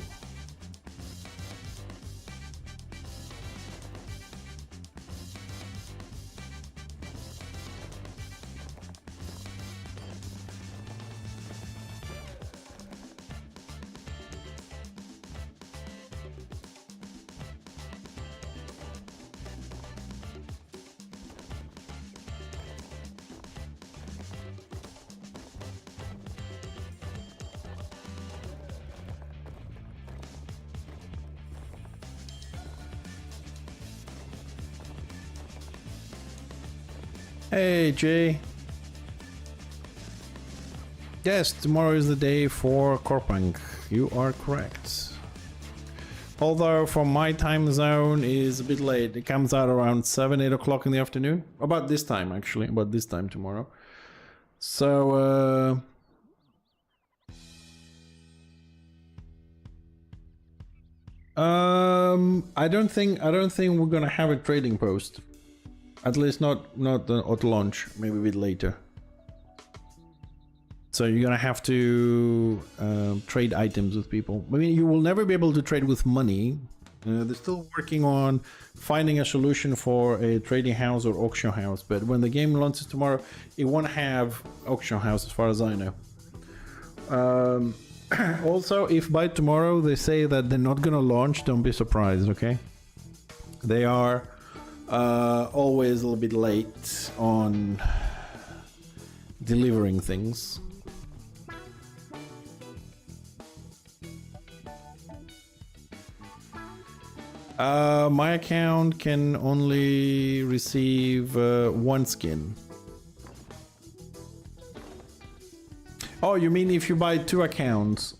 Hey, Jay. Yes, tomorrow is the day for Korpang. You are correct. Although from my time zone is a bit late. It comes out around 7-8 o'clock in the afternoon. About this time, actually. About this time tomorrow. So, I don't think we're gonna have a trading post. At least not at launch, maybe a bit later. So you're gonna have to trade items with people. I mean, you will never be able to trade with money They're still working on finding a solution for a trading house or auction house, but when the game launches tomorrow, it won't have auction house as far as I know. Also, if by tomorrow they say that they're not gonna launch, don't be surprised, okay? They are always a little bit late on delivering things. My account can only receive one skin. Oh, you mean if you buy 2 accounts?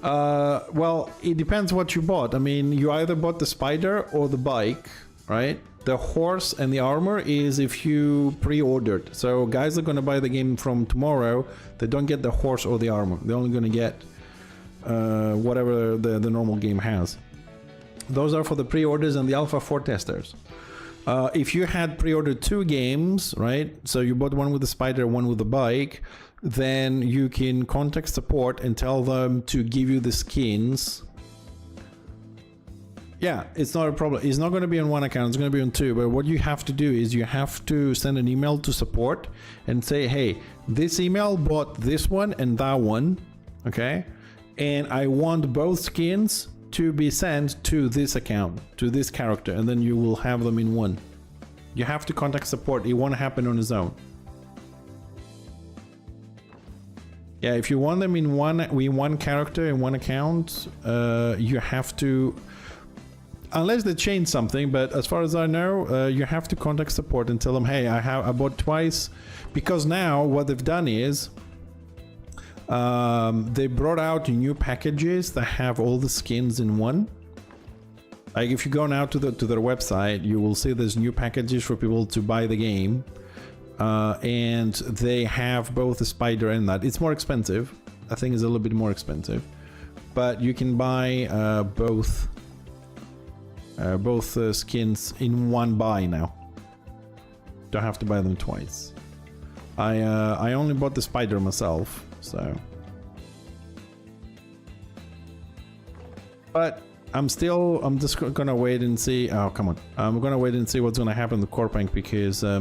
Well, it depends what you bought. I mean, you either bought the spider or the bike, right? The horse and the armor is if you pre-ordered. So guys are gonna buy the game from tomorrow. They don't get the horse or the armor. They're only gonna get whatever the normal game has. Those are for the pre-orders and the Alpha 4 testers. If you had pre-ordered 2 games, right? So you bought one with the spider, one with the bike, then you can contact support and tell them to give you the skins. Yeah, it's not a problem. It's not going to be on one account, it's going to be on 2. But what you have to do is you have to send an email to support and say, hey, this email bought this one and that one, okay? And I want both skins to be sent to this account, to this character, and then you will have them in one. You have to contact support. It won't happen on its own. Yeah, if you want them in one character in one account, you have to, unless they change something, but as far as I know, you have to contact support and tell them, hey, I bought twice, because now what they've done is they brought out new packages that have all the skins in one. Like if you go now to their website, you will see there's new packages for people to buy the game, and they have both the spider and that. It's more expensive. I think it's a little bit more expensive, but you can buy both skins in one buy now. Don't have to buy them twice. I only bought the spider myself, so. But I'm just gonna wait and see. Oh, come on. I'm gonna wait and see what's gonna happen to Corpank, because I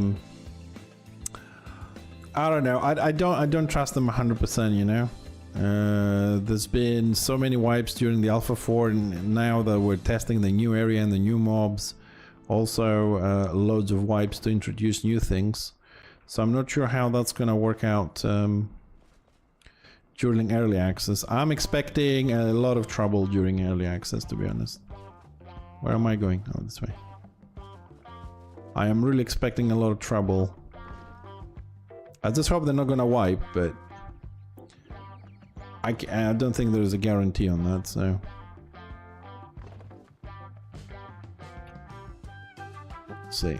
don't know. I don't trust them 100%, you know. There's been so many wipes during the Alpha 4, and now that we're testing the new area and the new mobs, also loads of wipes to introduce new things. So I'm not sure how that's gonna work out during early access. I'm expecting a lot of trouble during early access, to be honest. Where am I going? Oh, this way. I am really expecting a lot of trouble. I just hope they're not gonna wipe, but I don't think there's a guarantee on that, so. Let's see.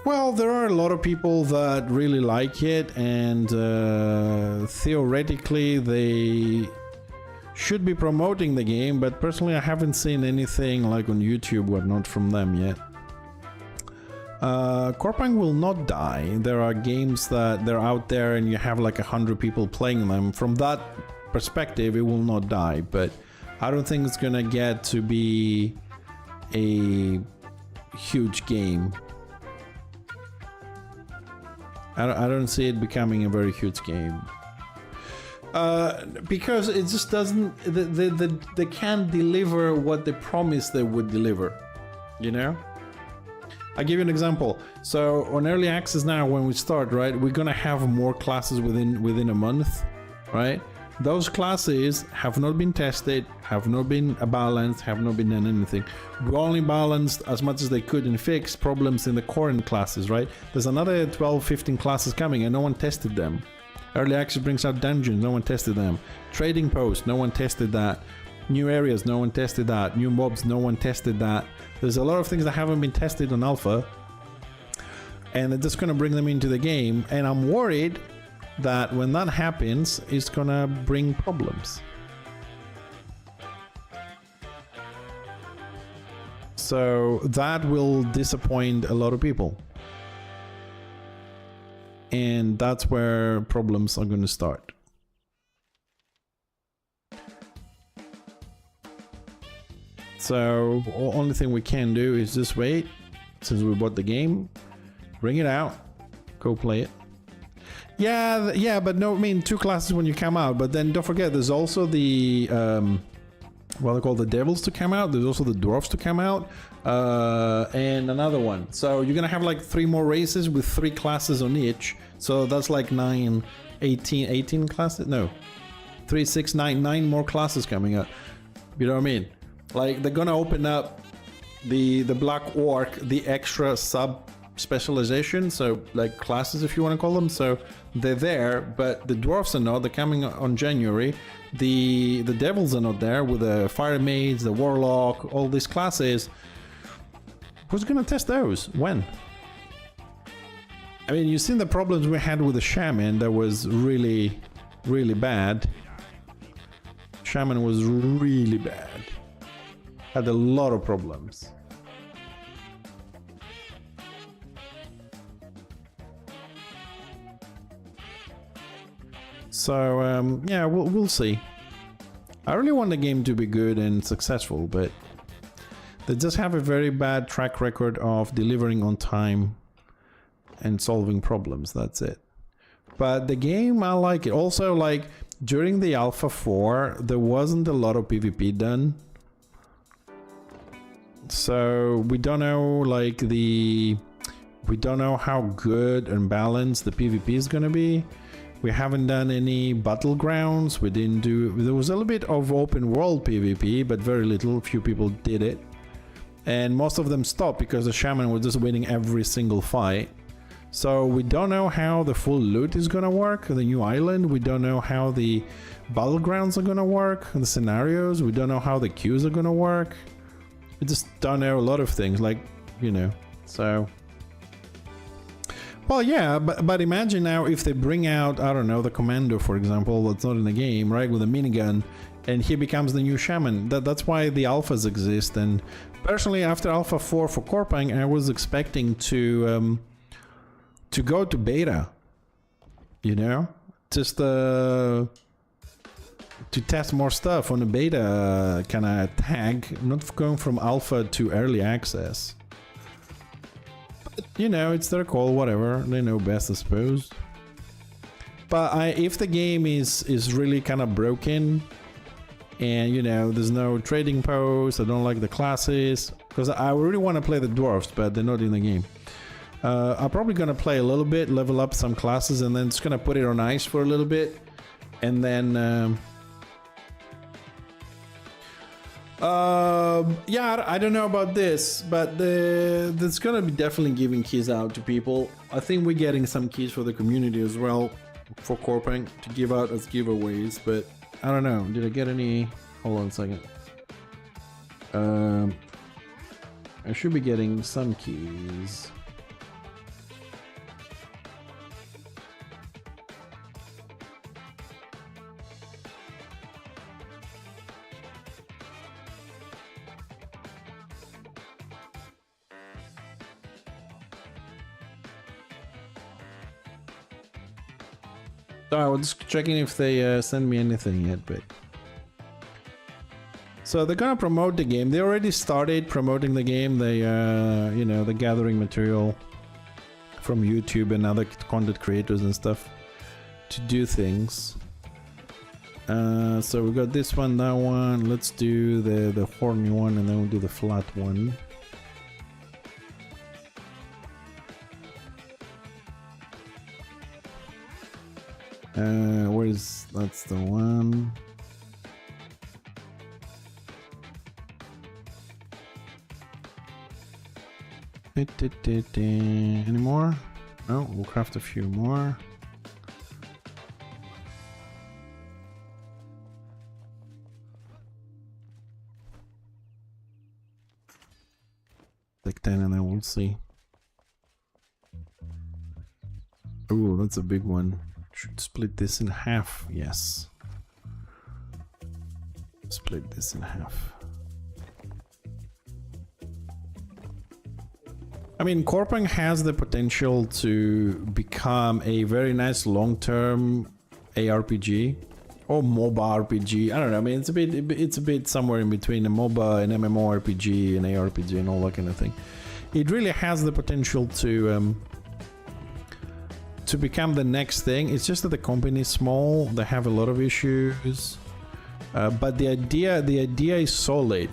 Well, there are a lot of people that really like it, and theoretically they should be promoting the game, but personally I haven't seen anything like on YouTube or not from them yet. Corpang will not die. There are games that they're out there and you have like 100 people playing them. From that perspective, it will not die, but I don't think it's gonna get to be a huge game. I don't see it becoming a very huge game. Because it just doesn't, they can't deliver what they promised they would deliver, you know? I'll give you an example. So on early access now, when we start, right, we're gonna have more classes within a month, right? Those classes have not been tested, have not been balanced, have not been done anything. We only balanced as much as they could and fixed problems in the current classes, right? There's another 12, 15 classes coming and no one tested them. Early access brings out dungeons, no one tested them. Trading posts, no one tested that. New areas, no one tested that. New mobs, no one tested that. There's a lot of things that haven't been tested on alpha, and they're just gonna bring them into the game, and I'm worried that when that happens, it's gonna bring problems. So that will disappoint a lot of people. and that's where problems are going to start. So only thing we can do is just wait, since we bought the game, bring it out, go play it. Yeah, but no, I mean 2 classes when you come out, but then don't forget there's also the what they call the devils to come out. There's also the dwarves to come out, and another one. So you're gonna have like 3 more races with 3 classes on each. So that's like 9, 18 classes. No, 3, 6, 9 more classes coming out. You know what I mean? Like they're gonna open up the Black Orc, the extra sub specialization, so like classes if you want to call them. So they're there, but the dwarfs are not. They're coming on January. The devils are not there with the fire maids, the warlock, all these classes. Who's gonna test those? When? I mean, you've seen the problems we had with the shaman. That was really bad. Shaman was really bad. Had a lot of problems. So yeah, we'll see. I really want the game to be good and successful, but they just have a very bad track record of delivering on time and solving problems. That's it. But the game, I like it. Also, like during the Alpha 4, there wasn't a lot of PvP done. So we don't know we don't know how good and balanced the PvP is gonna be. We haven't done any battlegrounds. We didn't do. There was a little bit of open world PvP, but very little. Few people did it, and most of them stopped because the shaman was just winning every single fight. So we don't know how the full loot is gonna work. The new island. We don't know how the battlegrounds are gonna work. The scenarios. We don't know how the queues are gonna work. We just don't know a lot of things, like, you know, so. Well, yeah, but imagine now if they bring out, I don't know, the commando, for example, that's not in the game, right, with a minigun, and he becomes the new shaman. That's why the alphas exist. And personally, after Alpha 4 for Corpang, I was expecting to go to beta, you know, just to test more stuff on the beta kind of tag, not going from alpha to early access. But, you know, it's their call, whatever, they know best, I suppose. But if the game is really kind of broken, and you know, there's no trading posts, I don't like the classes, because I really want to play the dwarves, but they're not in the game. I'm probably gonna play a little bit, level up some classes, and then just gonna put it on ice for a little bit, and then yeah, I don't know about this, but that's gonna be definitely giving keys out to people. I think we're getting some keys for the community as well, for Corpang to give out as giveaways, but I don't know. Did I get any? Hold on a second. I should be getting some keys. So I was just checking if they send me anything yet, but... So they're gonna promote the game. They already started promoting the game. They, you know, the gathering material from YouTube and other content creators and stuff to do things. So we got this one, that one. Let's do the horny one, and then we'll do the flat one. That's the one. Any more? No, we'll craft a few more. Like 10 and then we'll see. Ooh, that's a big one. Should split this in half, yes. Split this in half. I mean, Corpang has the potential to become a very nice long-term ARPG or MOBA RPG. I don't know. I mean, it's a bit somewhere in between a MOBA, an MMORPG, an ARPG, and all that kind of thing. It really has the potential to become the next thing. It's just that the company is small. They have a lot of issues, but the idea is solid.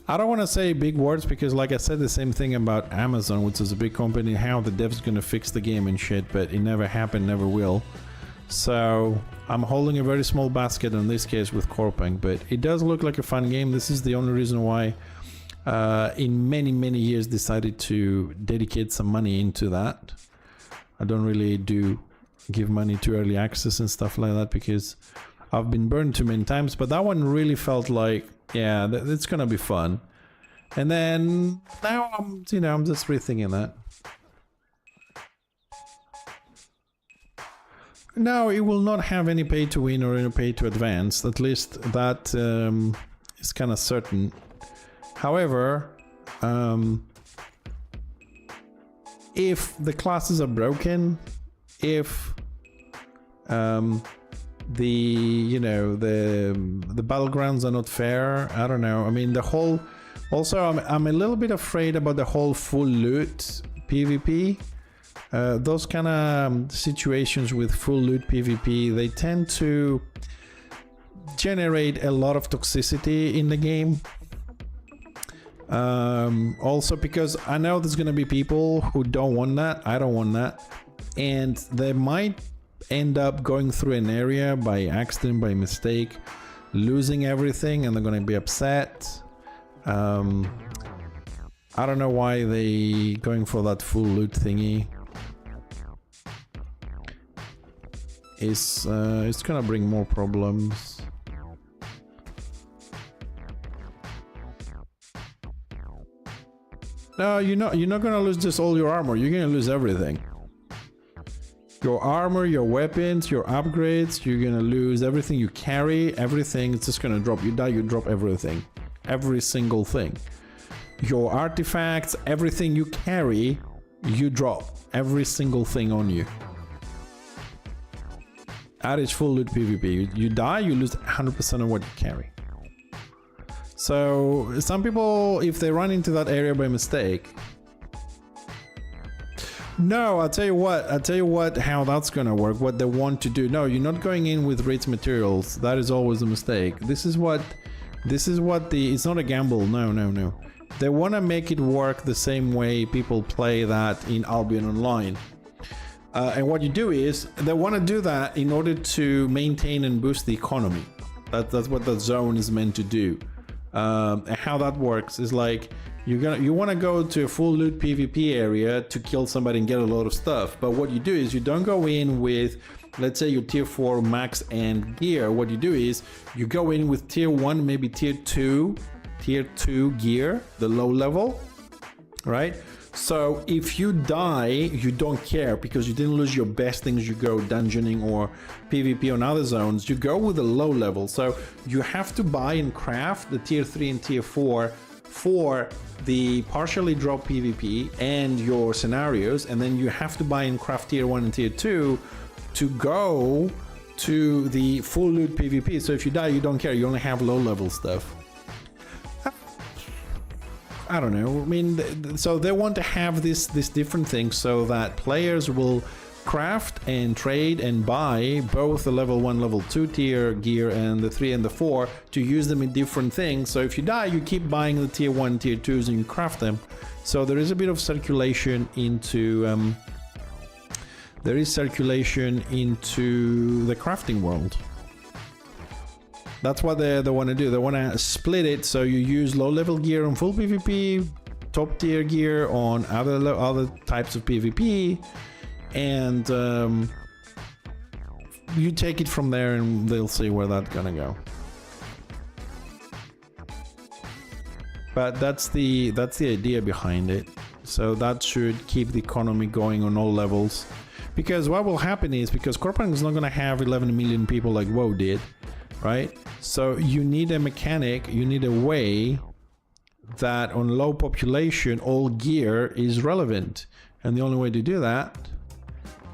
I don't want to say big words because, like I said, the same thing about Amazon, which is a big company. How the dev's gonna fix the game and shit, but it never happened, never will. So I'm holding a very small basket in this case with Corpang, but it does look like a fun game. This is the only reason why in many years decided to dedicate some money into that. I don't really give money to early access and stuff like that because I've been burned too many times, but that one really felt like, yeah, it's gonna be fun. And then now I'm just rethinking that. No, it will not have any pay to win or any pay to advance. At least that is kind of certain. However, if the classes are broken, if the battlegrounds are not fair, I don't know. I mean, the whole. Also, I'm a little bit afraid about the whole full loot PvP. Those kind of situations with full loot PvP, they tend to generate a lot of toxicity in the game. Also because I know there's gonna be people who don't want that. I don't want that, and they might end up going through an area by accident, by mistake, losing everything, and they're gonna be upset. I don't know why they going for that full loot thingy. It's gonna bring more problems. No, you're not gonna lose just all your armor. You're gonna lose everything. Your armor, your weapons, your upgrades. You're gonna lose everything you carry. Everything. It's just gonna drop. You die, you drop everything. Every single thing. Your artifacts, everything you carry, you drop. Every single thing on you. That is full loot PvP. You die, you lose 100% of what you carry. So some people, if they run into that area by mistake, no, I'll tell you what, how that's gonna work, what they want to do. No, you're not going in with rich materials. That is always a mistake. This is what it's not a gamble. No. They want to make it work the same way people play that in Albion Online. And what you do is, they want to do that in order to maintain and boost the economy. That's what the zone is meant to do. And how that works is like, you want to go to a full loot PvP area to kill somebody and get a lot of stuff. But what you do is, you don't go in with, let's say, your tier 4 max and gear. What you do is, you go in with tier 1, maybe tier 2 gear, the low level, right? So if you die, you don't care because you didn't lose your best things. You go dungeoning or PvP on other zones, you go with a low level. So you have to buy and craft the tier 3 and tier 4 for the partially drop PvP and your scenarios, and then you have to buy and craft tier 1 and tier 2 to go to the full loot PvP. So if you die, you don't care, you only have low level stuff. I don't know. I mean, so they want to have this different thing so that players will craft and trade and buy both the level 1, level 2 tier gear and the 3 and the 4 to use them in different things. So if you die, you keep buying the tier 1, tier 2s and you craft them. So there is a bit of circulation into the crafting world. That's what they want to do. They want to split it so you use low level gear on full PvP, top tier gear on other types of PvP, and you take it from there, and they'll see where that's gonna go. But that's the idea behind it. So that should keep the economy going on all levels. Because what will happen is, because Corpang is not gonna have 11 million people like WoW did, right? So you need a mechanic, you need a way that on low population all gear is relevant, and the only way to do that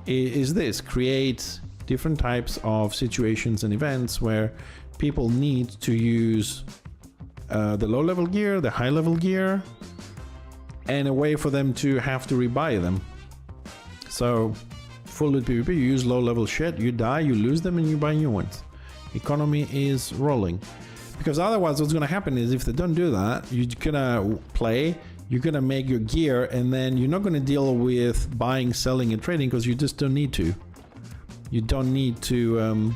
is this: create different types of situations and events where people need to use the low level gear, the high level gear, and a way for them to have to rebuy them. So full loot PvP, you use low level shit, you die, you lose them, and you buy new ones. Economy is rolling. Because otherwise what's gonna happen is if they don't do that, you're gonna play, you're gonna make your gear, and then you're not gonna deal with buying, selling, and trading because you just don't need to. You don't need to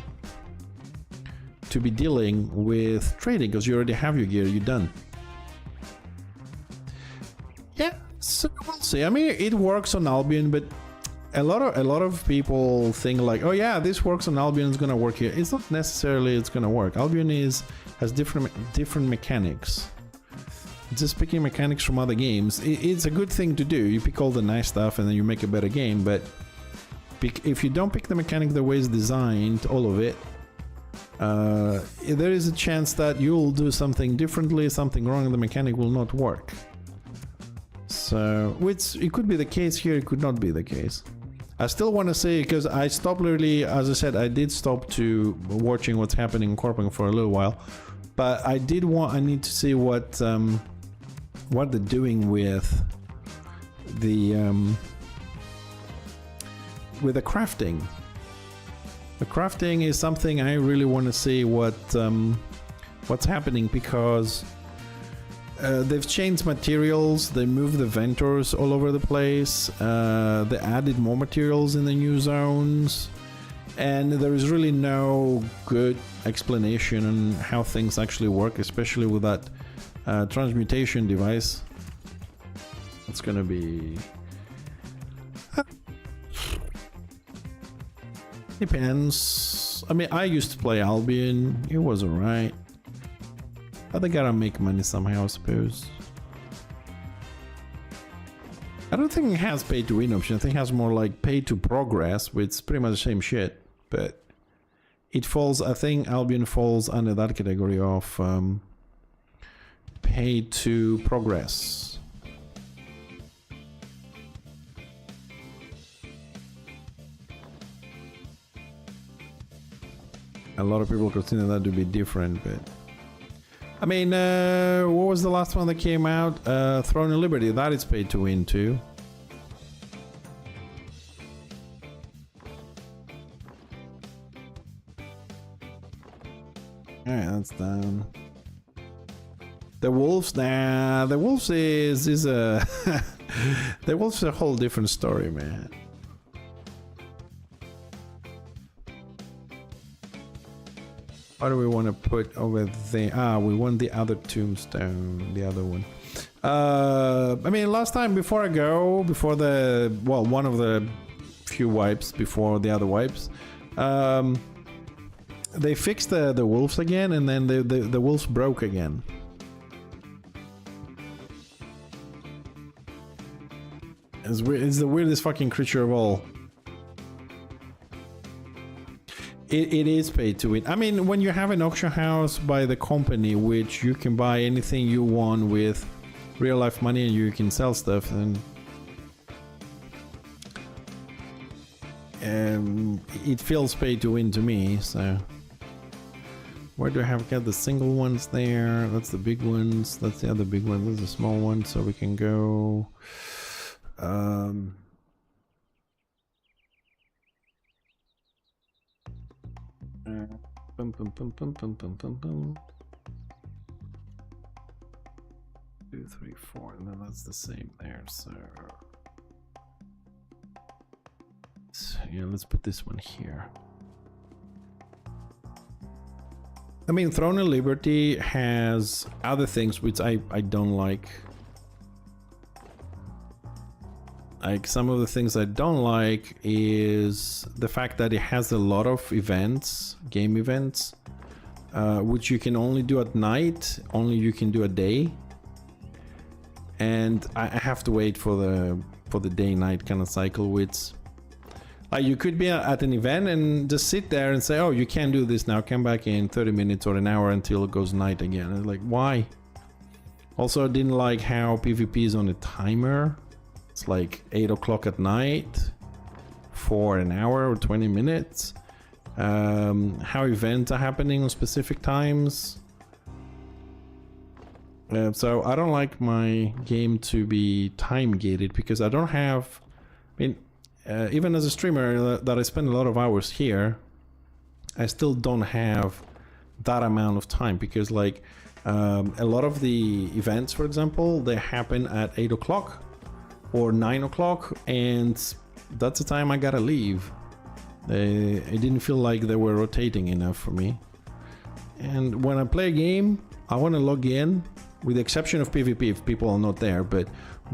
be dealing with trading because you already have your gear, you're done. Yeah, so we'll see. I mean, it works on Albion, but a lot of people think like, oh yeah, this works on Albion, it's gonna work here. It's not necessarily it's gonna work. Albion has different mechanics. Just picking mechanics from other games, it's a good thing to do. You pick all the nice stuff and then you make a better game, but if you don't pick the mechanic the way it's designed, all of it, there is a chance that you'll do something differently, something wrong, and the mechanic will not work. So, which it could be the case here, it could not be the case. I still want to say, because I stopped literally, as I said, I did stop to watching what's happening in Corping for a little while, but I need to see what they're doing with the crafting. The crafting is something I really want to see what's happening, because they've changed materials, they moved the ventors all over the place, they added more materials in the new zones, and there is really no good explanation on how things actually work, especially with that transmutation device. It's gonna be... Depends. I mean, I used to play Albion, it was alright. But they gotta make money somehow, I suppose. I don't think it has pay to win option. I think it has more like pay to progress, which is pretty much the same shit. But it falls, I think Albion falls under that category of pay to progress. A lot of people consider that to be different, but I mean, what was the last one that came out? Throne of Liberty, that is paid to win too. Alright, that's done. The Wolves, nah, the Wolves is a... the Wolves is a whole different story, man. What do we want to put over there? Ah, we want the other tombstone, the other one. I mean, last time before the, well, one of the few wipes before the other wipes, they fixed the wolves again, and then the wolves broke again. It's the weirdest fucking creature of all. It is paid to win. I mean, when you have an auction house by the company, which you can buy anything you want with real life money and you can sell stuff, and it feels paid to win to me. So where do I have got the single ones there? That's the big ones. That's the other big one. That's the small one. So we can go. Bum, bum, bum, bum, bum, bum, bum, bum. 2, 3, 4, and then that's the same there. So yeah, let's put this one here. I mean, Throne of Liberty has other things which I don't like. Like, some of the things I don't like is the fact that it has a lot of events, game events, which you can only do at night, only you can do a day. And I have to wait for the day-night kind of cycle, which... Like, you could be at an event and just sit there and say, oh, you can't do this now, come back in 30 minutes or an hour until it goes night again. And like, why? Also, I didn't like how PvP is on a timer. It's like 8 o'clock at night for an hour or 20 minutes. How events are happening on specific times. So I don't like my game to be time gated because I don't have, I mean, even as a streamer that I spend a lot of hours here, I still don't have that amount of time because like a lot of the events, for example, they happen at 8 o'clock or 9 o'clock, and that's the time I gotta leave. It didn't feel like they were rotating enough for me. And when I play a game, I want to log in, with the exception of PvP if people are not there, but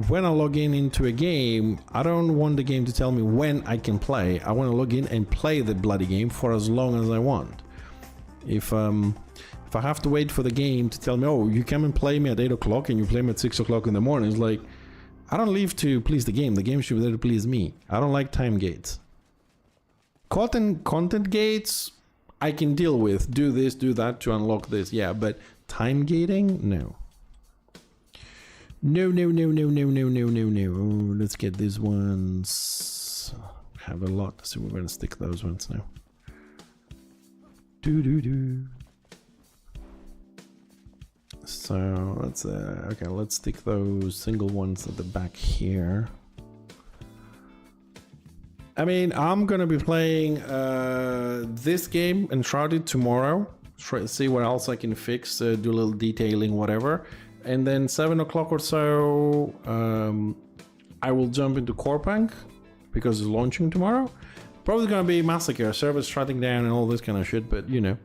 when I log in into a game, I don't want the game to tell me when I can play. I want to log in and play the bloody game for as long as I want. If I have to wait for the game to tell me, oh, you come and play me at 8 o'clock and you play me at 6 o'clock in the morning, it's like, I don't leave to please the game should be there to please me. I don't like time gates. Content gates, I can deal with. Do this, do that to unlock this, yeah, but time gating, no. No. Let's get these ones. Have a lot, so we're gonna stick those ones now. So let's okay, let's stick those single ones at the back here. I mean, I'm gonna be playing this game, Enshrouded, tomorrow. See what else I can fix, do a little detailing, whatever. And then 7 o'clock or so, I will jump into Corpunk because it's launching tomorrow. Probably gonna be Massacre, servers shutting down and all this kind of shit, but you know.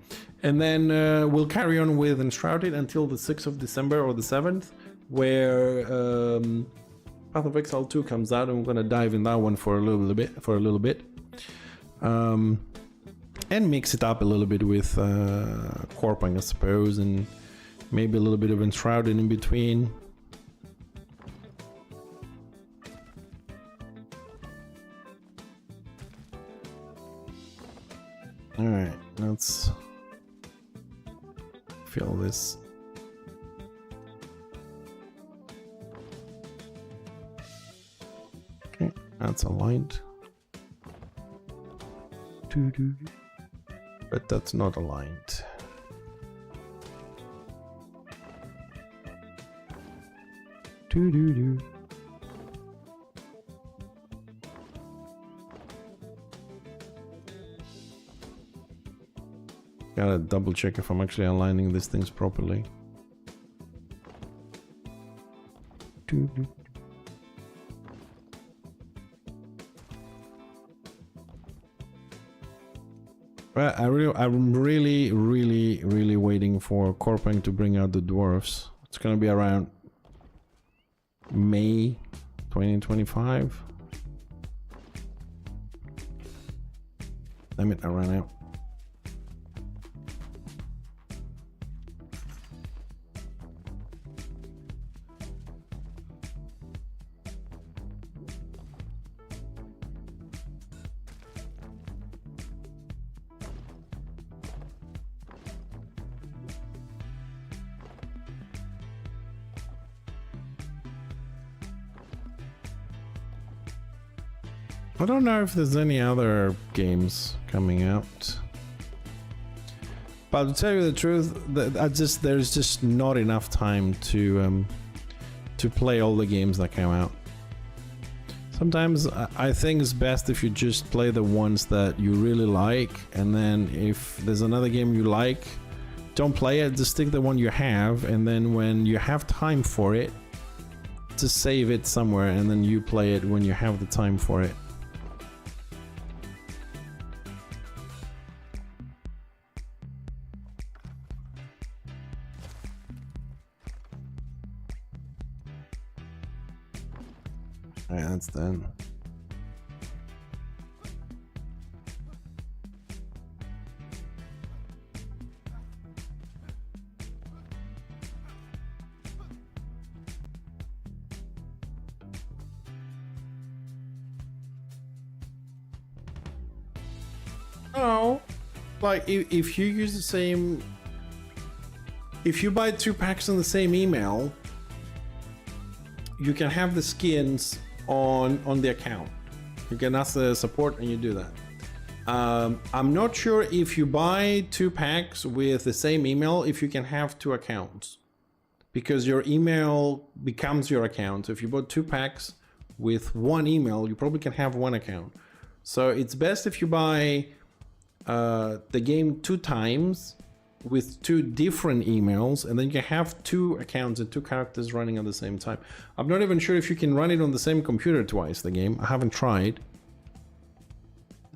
And then we'll carry on with Enshrouded until the 6th of December or the 7th, where Path of Exile 2 comes out, and we're gonna dive in that one for a little bit. And mix it up a little bit with Corpunk, I suppose, and maybe a little bit of Enshrouded in between. Alright, let's fill this. Okay, that's aligned. But that's not aligned. Gotta double check if I'm actually aligning these things properly. Well, I'm really waiting for Corpunk to bring out the dwarves. It's gonna be around May 2025. Damn it, I ran out. I don't know if there's any other games coming out, but to tell you the truth, there's just not enough time to play all the games that come out. Sometimes I think it's best if you just play the ones that you really like, and then if there's another game you like, don't play it, just stick the one you have, and then when you have time for it, just save it somewhere, and then you play it when you have the time for it. Alright, that's done. Oh, like if you use the same, if you buy 2 packs on the same email, you can have the skins on the account. You can ask the support and you do that. I'm not sure if you buy 2 packs with the same email, if you can have 2 accounts, because your email becomes your account. So if you bought 2 packs with 1 email, you probably can have 1 account. So it's best if you buy the game 2 times with 2 different emails, and then you can have 2 accounts and 2 characters running at the same time. I'm not even sure if you can run it on the same computer twice, the game. I haven't tried.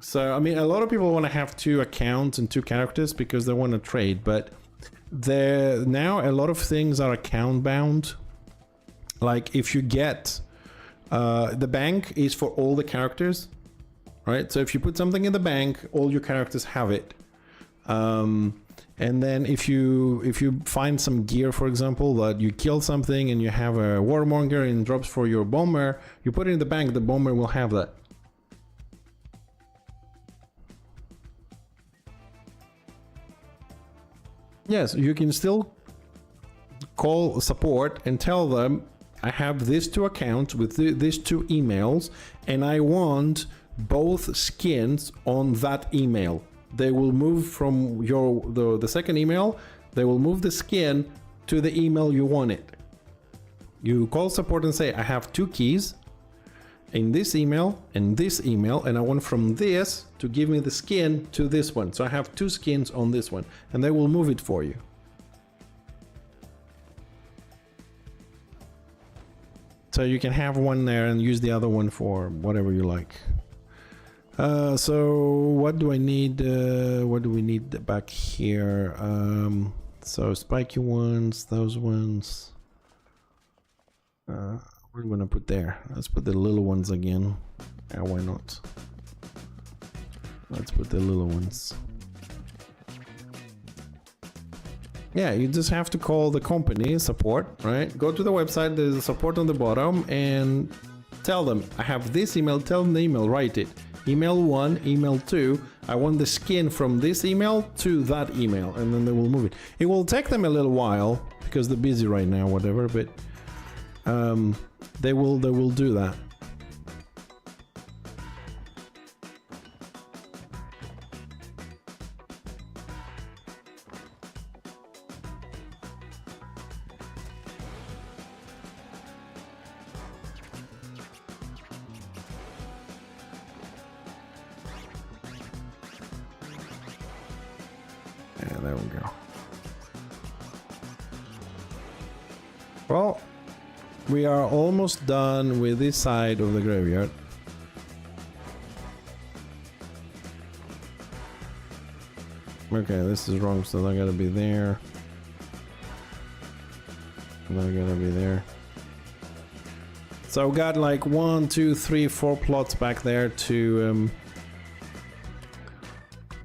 So, I mean, a lot of people want to have 2 accounts and 2 characters because they want to trade, but now a lot of things are account bound. Like if you get the bank is for all the characters, right? So if you put something in the bank, all your characters have it. And then if you find some gear, for example, that you kill something and you have a warmonger and drops for your bomber, you put it in the bank, the bomber will have that. Yes, you can still call support and tell them, I have these 2 accounts with these 2 emails, and I want both skins on that email. They will move from the second email, they will move the skin to the email you want it. You call support and say, I have 2 keys in this email and this email, and I want from this to give me the skin to this one. So I have 2 skins on this one, and they will move it for you. So you can have one there and use the other one for whatever you like. So what do I need? What do we need back here? So spiky ones, those ones. What are we gonna put there? Let's put the little ones again. Yeah, why not? Let's put the little ones. Yeah, you just have to call the company support, right? Go to the website, there's a support on the bottom, and tell them, I have this email, tell them the email, write it. Email 1, email 2, I want the skin from this email to that email, and then they will move it. It will take them a little while, because they're busy right now, whatever, but they will do that. Yeah, there we go. Well, we are almost done with this side of the graveyard. Okay, this is wrong, so I gotta be there. And I gotta be there. So I've got like 1, 2, 3, 4 plots back there to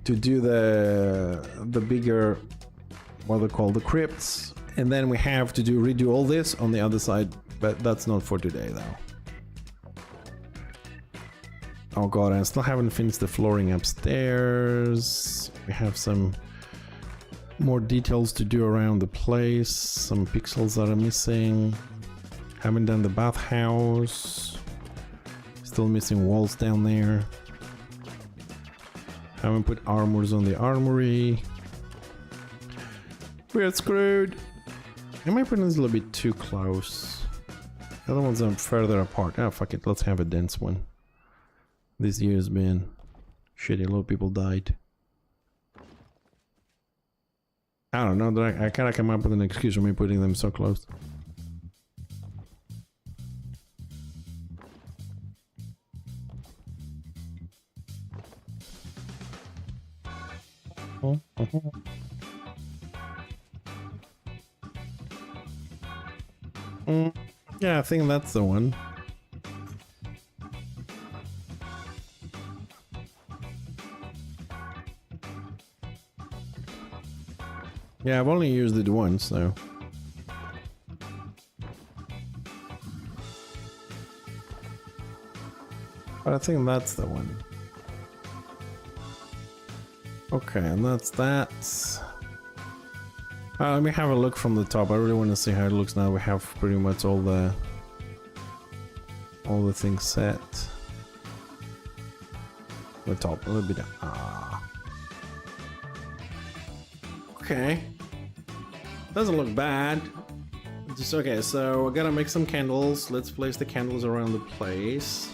do the bigger, what they call the crypts, and then we have to redo all this on the other side, but that's not for today though. Oh god, I still haven't finished the flooring upstairs. We have some more details to do around the place, some pixels that are missing. Haven't done the bathhouse, still missing walls down there. Haven't put armors on the armory. We're screwed. Am I putting this a little bit too close? The other ones are further apart. Oh, fuck it. Let's have a dense one. This year's been shitty. A lot of people died. I don't know. I gotta come up with an excuse for me putting them so close. Yeah, I think that's the one. Yeah, I've only used it once, so. But I think that's the one. Okay, and that's that. Let me have a look from the top. I really want to see how it looks now. We have pretty much all the all the things set. The top, a little bit. Ah. Okay. Doesn't look bad. Just okay, so I gotta make some candles. Let's place the candles around the place.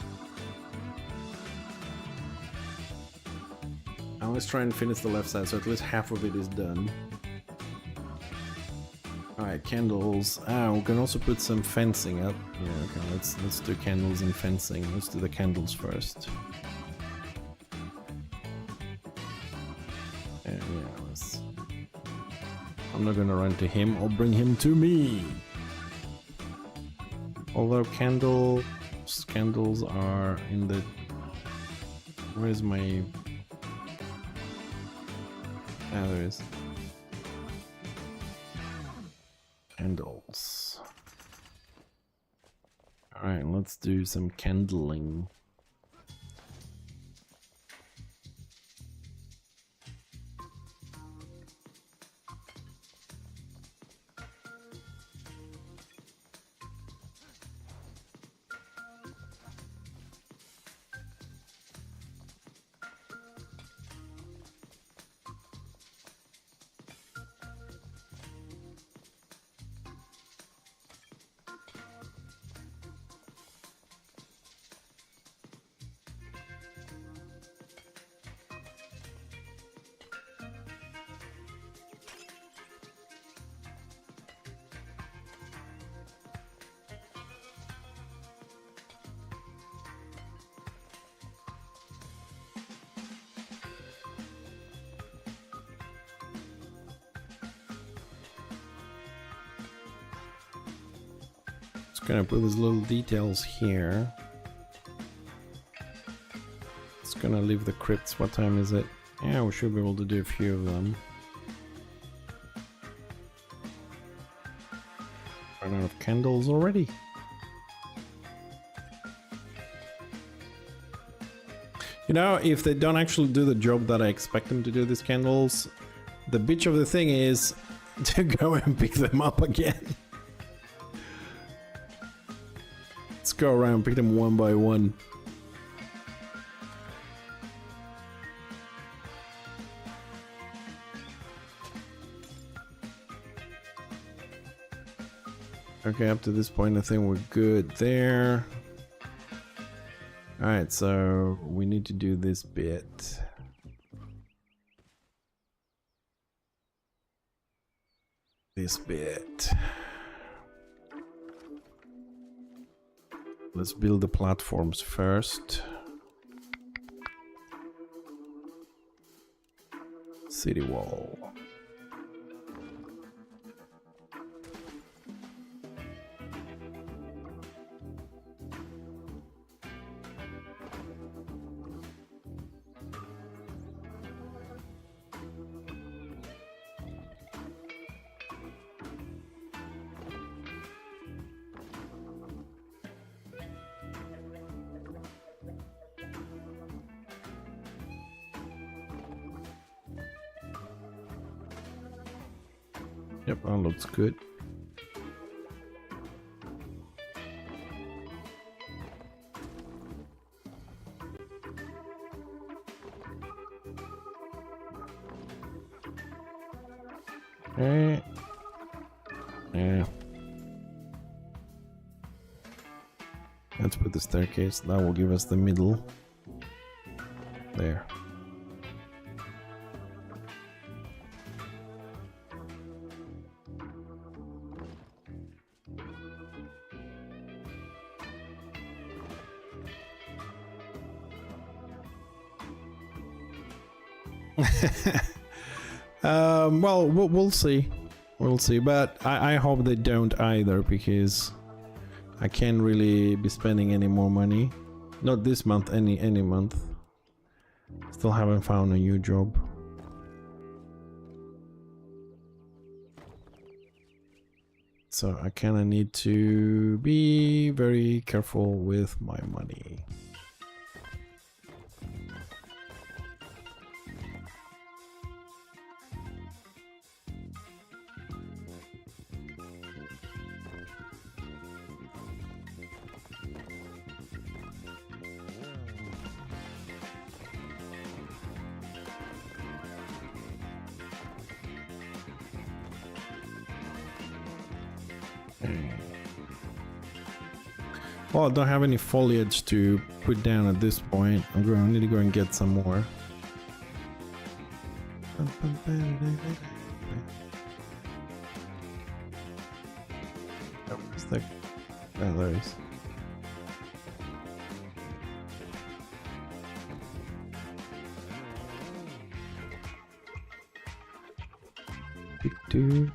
And let's try and finish the left side, so at least half of it is done. Alright, candles. Ah, we can also put some fencing up. Yeah, okay, let's do candles and fencing. Let's do the candles first. Yeah, I'm not gonna run to him, I'll bring him to me! Although candles are in the... Where's my... Ah, there is. Candles. Alright, let's do some candling. Gonna put these little details here. It's gonna leave the crypts. What time is it? Yeah, we should be able to do a few of them. Run out of candles already. You know, if they don't actually do the job that I expect them to do, these candles, the bitch of the thing is to go and pick them up again. Go around, pick them one by one. Okay, up to this point I think we're good there. Alright, so we need to do this bit. This bit. Let's build the platforms first. City wall. Yep, that looks good. Okay. Yeah. Let's put the staircase. That will give us the middle. There. Well, we'll see. We'll see. But I hope they don't either, because I can't really be spending any more money. Not this month, any month. Still haven't found a new job. So I kind of need to be very careful with my money. Well, I don't have any foliage to put down at this point. I need to go and get some more. Oh, there it is. Do.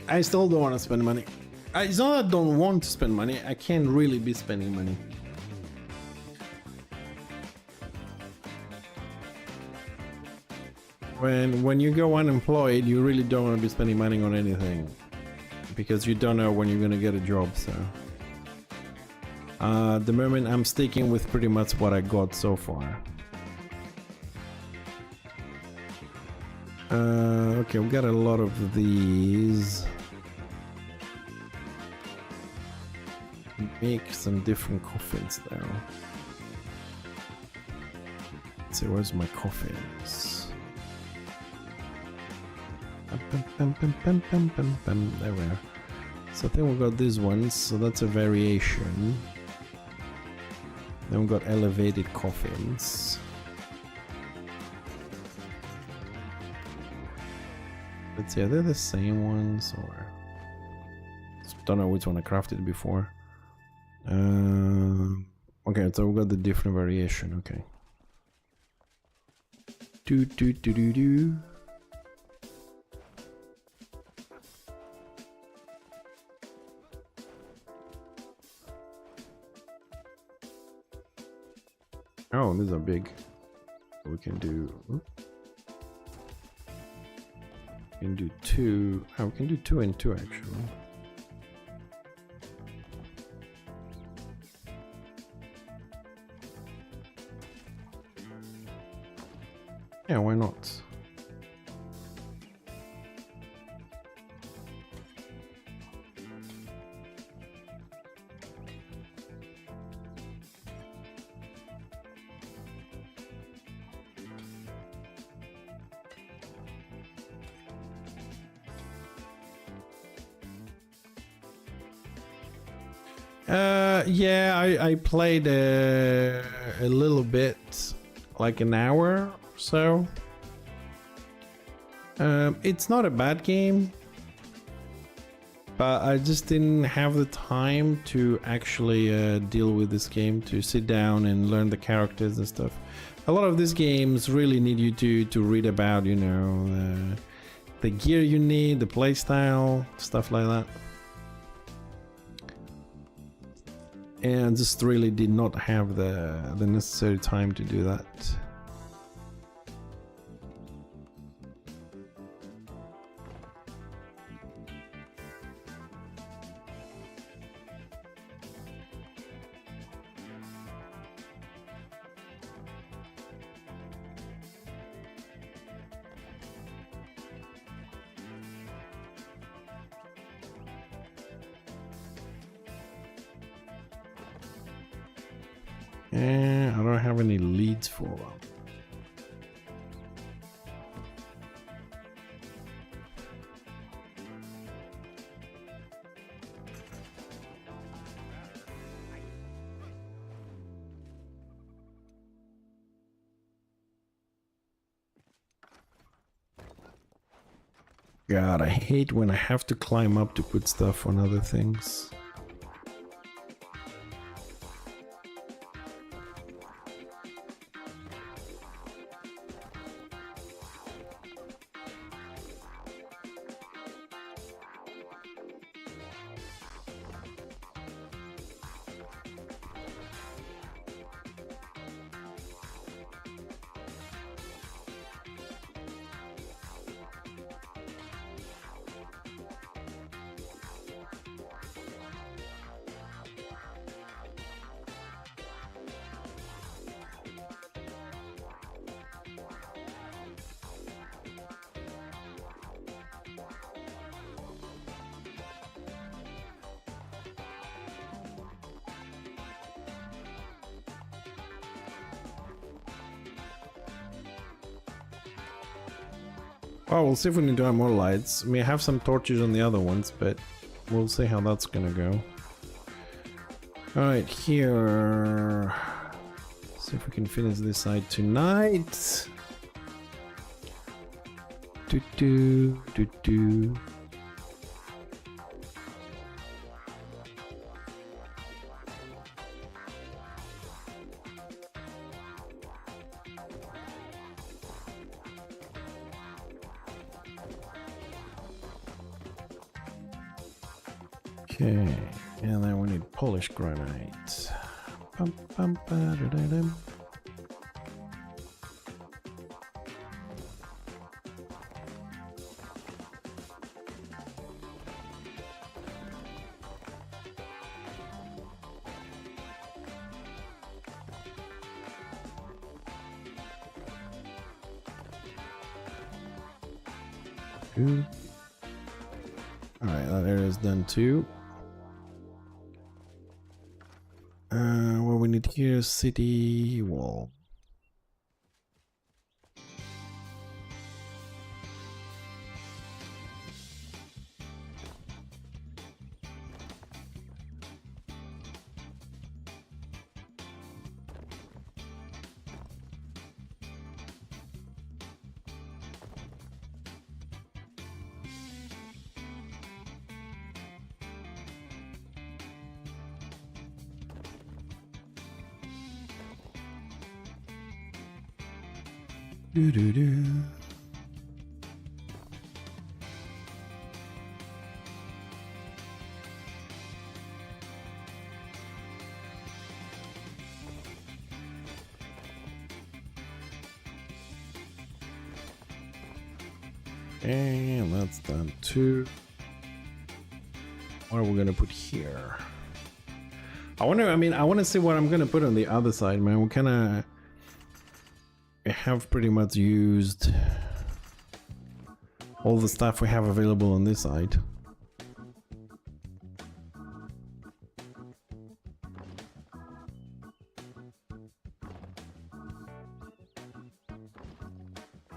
I still don't want to spend money. It's not that I don't want to spend money, I can't really be spending money. When you go unemployed, you really don't want to be spending money on anything because you don't know when you're gonna get a job. So at the moment I'm sticking with pretty much what I got so far. Okay, we got a lot of these. Make some different coffins though. Let's see, where's my coffins? There we are. So I think we got these ones, so that's a variation. Then we got elevated coffins. Let's see, are they the same ones or don't know which one I crafted before. Okay, so we got the different variation. Okay. Do. Oh, these are big. We can do. We can do two. Oh, we can do 2 and 2 actually. Yeah, why not? Yeah, I played a little bit, like an hour or so. It's not a bad game, but I just didn't have the time to actually deal with this game, to sit down and learn the characters and stuff. A lot of these games really need you to read about, you know, the gear you need, the playstyle, stuff like that. And just really did not have the necessary time to do that. I don't have any leads for them. God, I hate when I have to climb up to put stuff on other things. Oh, we'll see if we need to add more lights. I mean, I have some torches on the other ones, but we'll see how that's gonna go. Alright, here. See if we can finish this side tonight. Do. Okay, and then we need polished granite. Bum, bum, ba-da-da-dum. Good. Alright, that area is done too. What we need here is city wall. Do. And that's done too. What are we gonna put here? I want to see what I'm gonna put on the other side, man. We kinda have pretty much used all the stuff we have available on this side.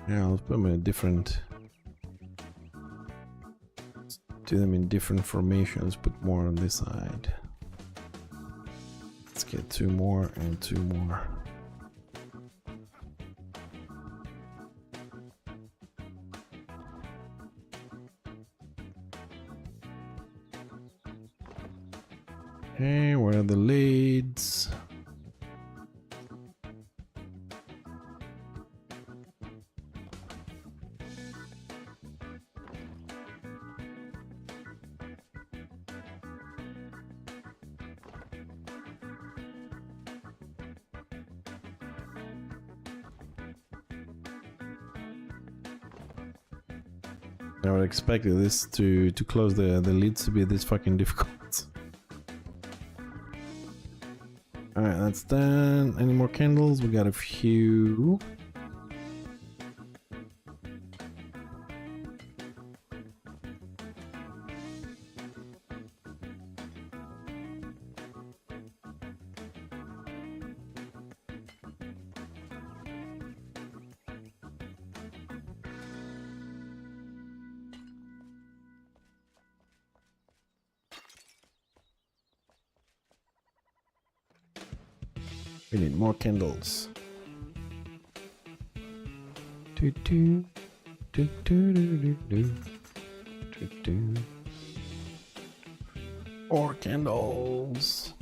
Yeah, let's put them in a different... do them in different formations, put more on this side. Let's get 2 more and 2 more. Okay, where are the leads? I would expect this to close the leads to be this fucking difficult. Alright, that's done. Any more candles? We got a few. We need more candles. More candles.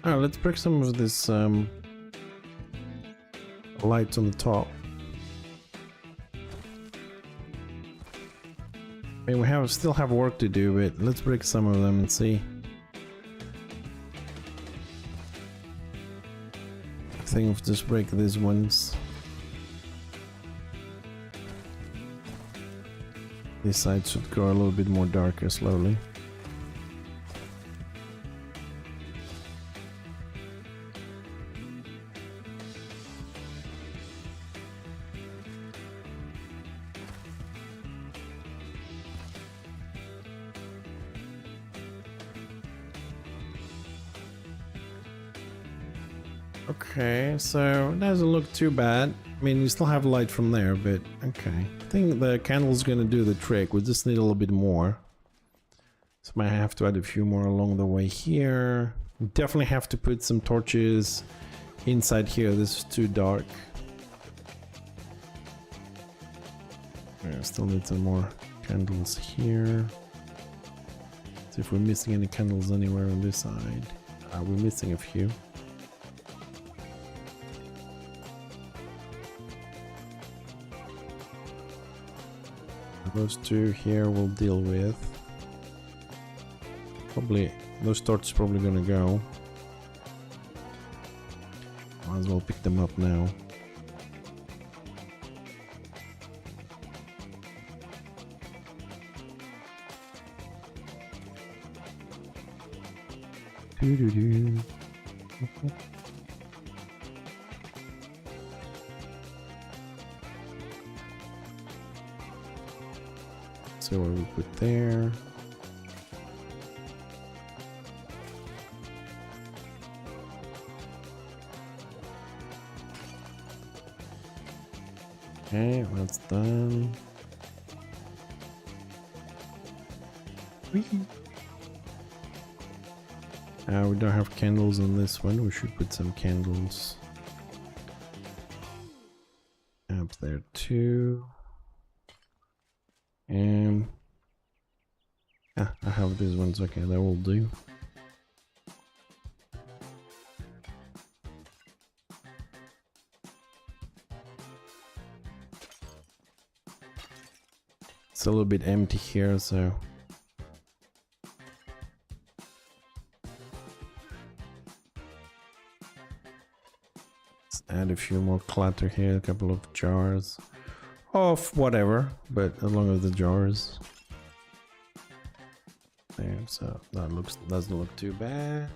Alright, let's break some of this lights on the top. I mean, we still have work to do, but let's break some of them and see think of just break these ones. This side should go a little bit more darker slowly. Okay, so it doesn't look too bad. I mean, you still have light from there, but okay. I think the candle's gonna do the trick. We just need a little bit more. So might have to add a few more along the way here. We definitely have to put some torches inside here. This is too dark. Yeah, still need some more candles here. See if we're missing any candles anywhere on this side. We're missing a few. Those two here we'll deal with. Probably those torches probably gonna go. Might as well pick them up now. Doo-doo-doo. So what we put there. Okay, that's done. Whee! We don't have candles on this one. We should put some candles up there too. I have these ones. Okay, that will do. It's a little bit empty here, so let's add a few more clutter here, a couple of jars of whatever, but as long as the jars there, so that doesn't look too bad.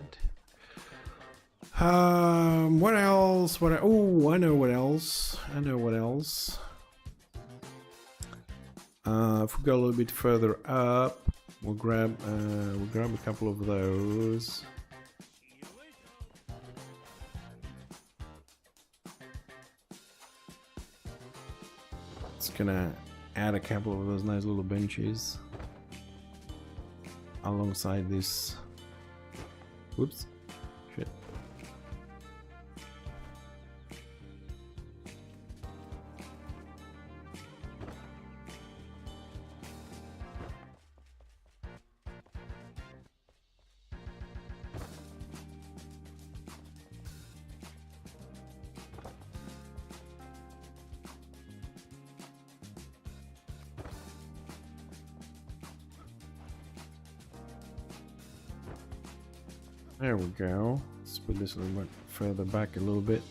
What else? Oh, I know what else. If we go a little bit further up, we'll grab a couple of those. It's gonna add a couple of those nice little benches alongside this. Whoops. Shit. There we go. Let's put this a little bit further back a little bit.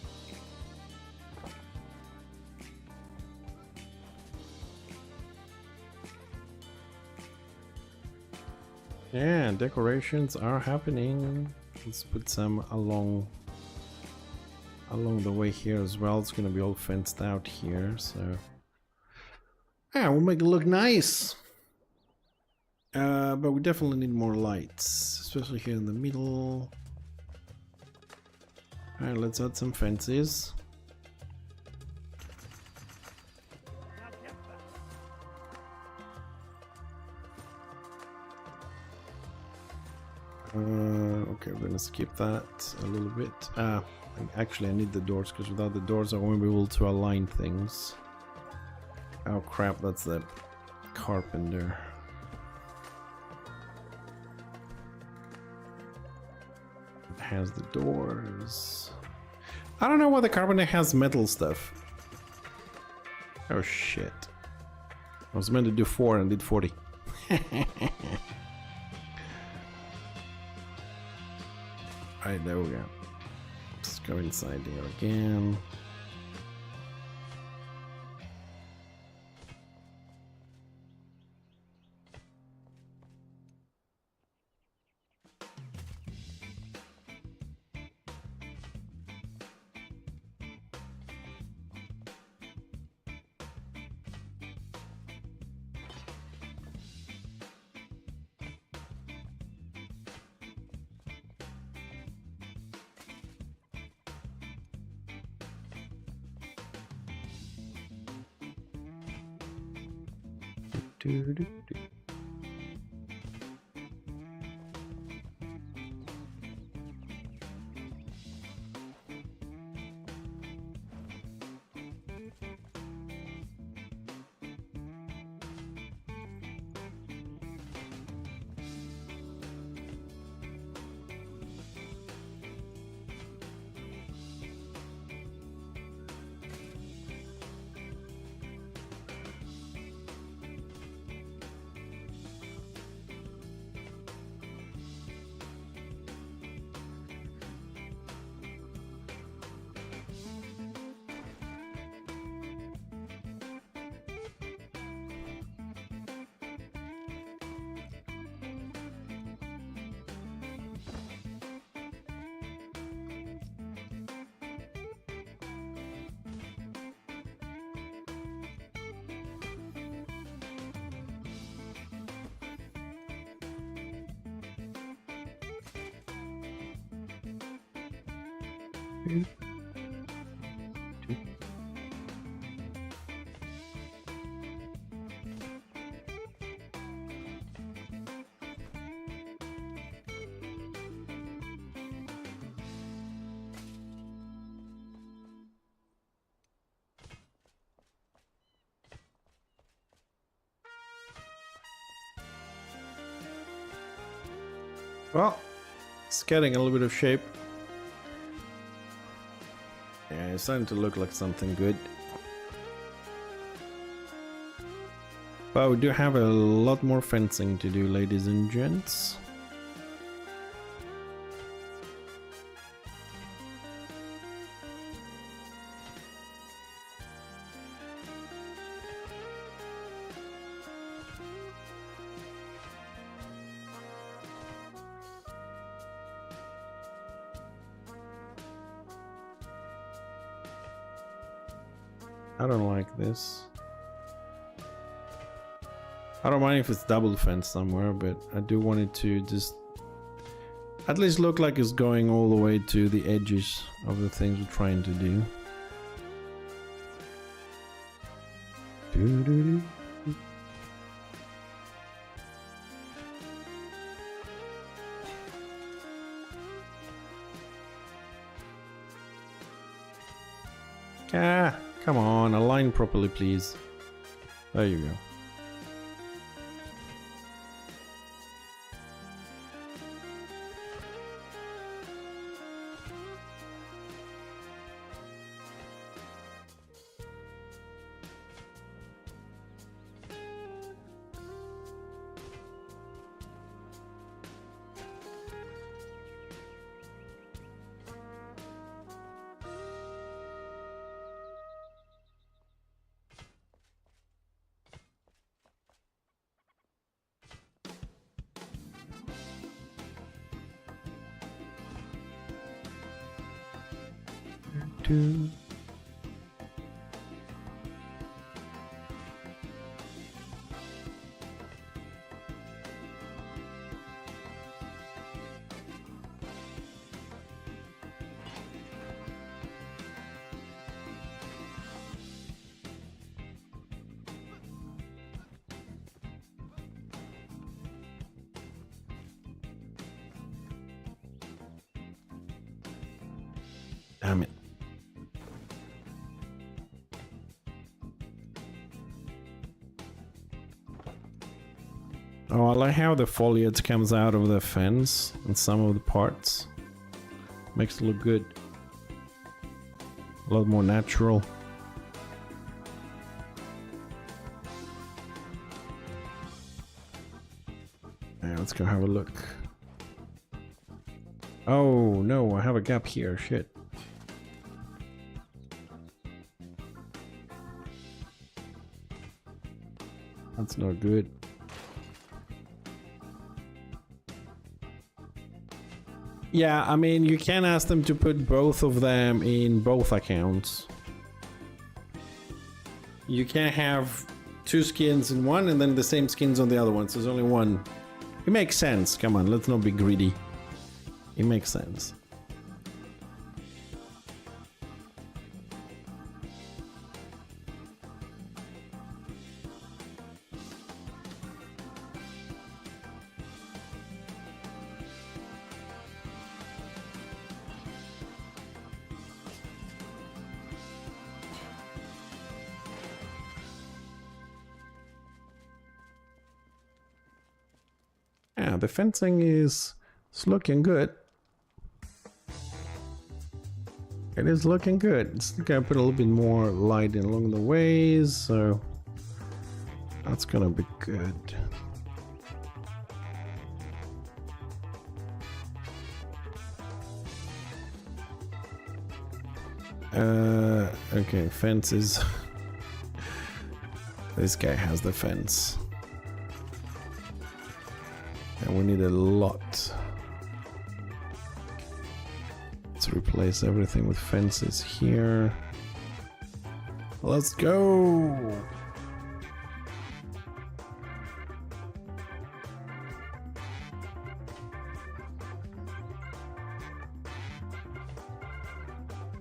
Yeah, decorations are happening. Let's put some along the way here as well. It's gonna be all fenced out here, so yeah, we'll make it look nice. But we definitely need more lights, especially here in the middle. Alright, let's add some fences. Okay, we're gonna skip that a little bit. Actually I need the doors, because without the doors I won't be able to align things. Oh crap, that's the carpenter. Has the doors. I don't know why the carpenter has metal stuff. Oh shit. I was meant to do 4 and did 40. Alright, there we go. Just go inside there again. Well, it's getting a little bit of shape. Yeah, it's starting to look like something good. But we do have a lot more fencing to do, ladies and gents. I don't like this. I don't mind if it's double fence somewhere, but I do want it to just at least look like it's going all the way to the edges of the things we're trying to do. Doo-doo-doo. Ah, come on, align properly, please. There you go. Damn it. Oh, I like how the foliage comes out of the fence and some of the parts. Makes it look good. A lot more natural. Yeah, let's go have a look. Oh no, I have a gap here, shit. That's not good. Yeah, I mean, you can ask them to put both of them in both accounts. You can't have two skins in one and then the same skins on the other one, so there's only one. It makes sense. Come on, let's not be greedy. It makes sense. Yeah, the fencing is looking good. It is looking good. It's gonna put a little bit more light in along the ways, so that's gonna be good. Okay, fences. This guy has the fence. And we need a lot. Let's replace everything with fences here. Let's go!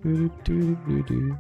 Do-do-do-do-do.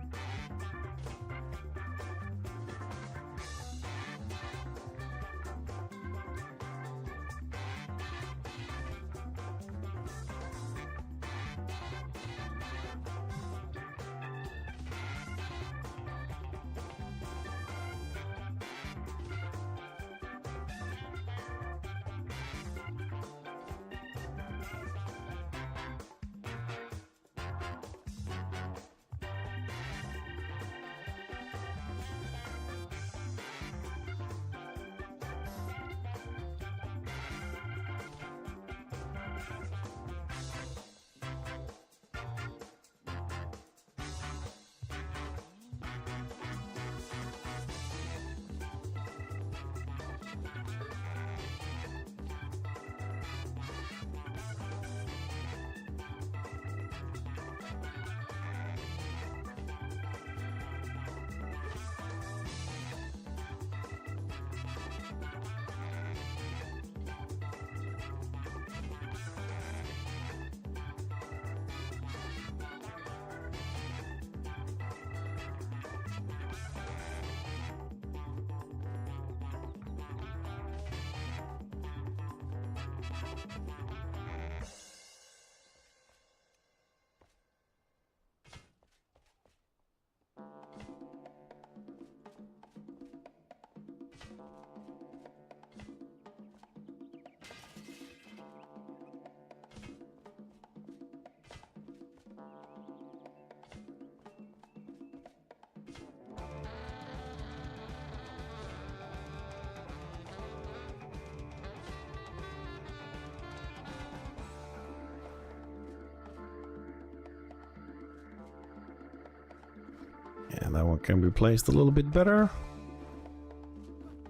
Yeah, that one can be placed a little bit better.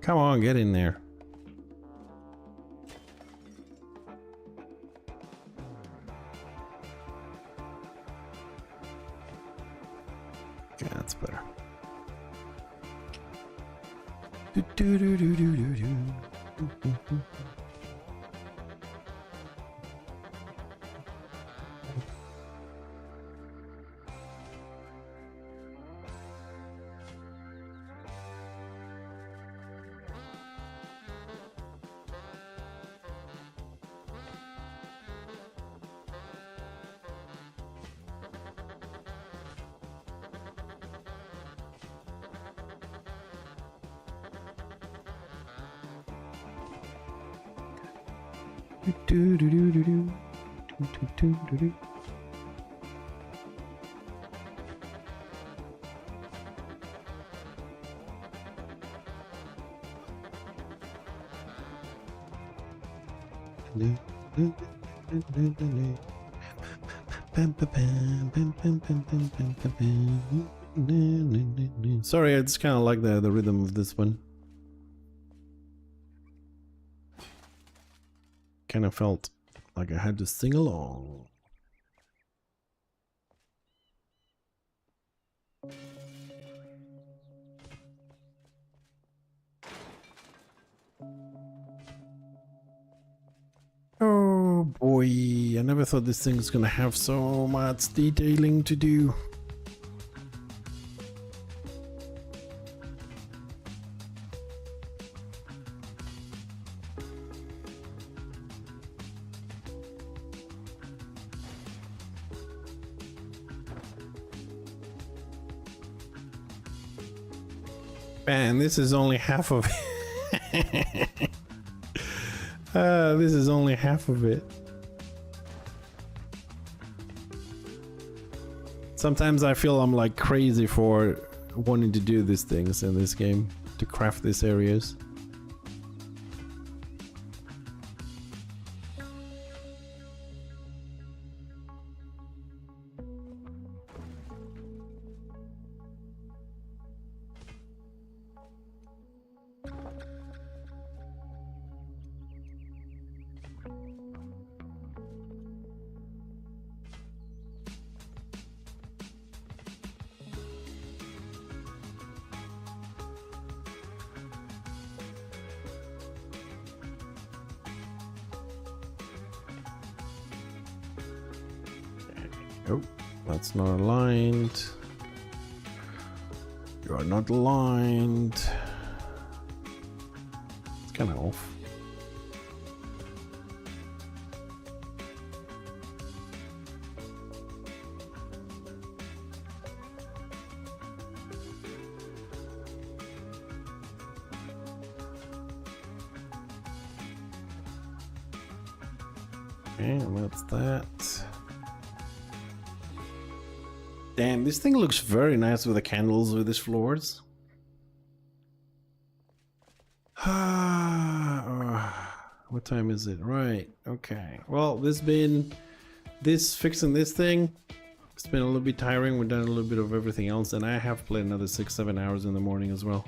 Come on, get in there. Okay, that's better. Sorry, I just kind of like the rhythm of this one. kind of felt like I had to sing along. Oh boy, I never thought this thing was gonna have so much detailing to do. Man, this is only half of it. This is only half of it. Sometimes I feel I'm like crazy for wanting to do these things in this game, to craft these areas. Oh, that's not aligned. You are not aligned. It's kind of off. And that's that. Damn, this thing looks very nice with the candles with these floors. What time is it? Right, okay. Well, fixing this thing, it's been a little bit tiring. We've done a little bit of everything else, and I have played another 6-7 hours in the morning as well,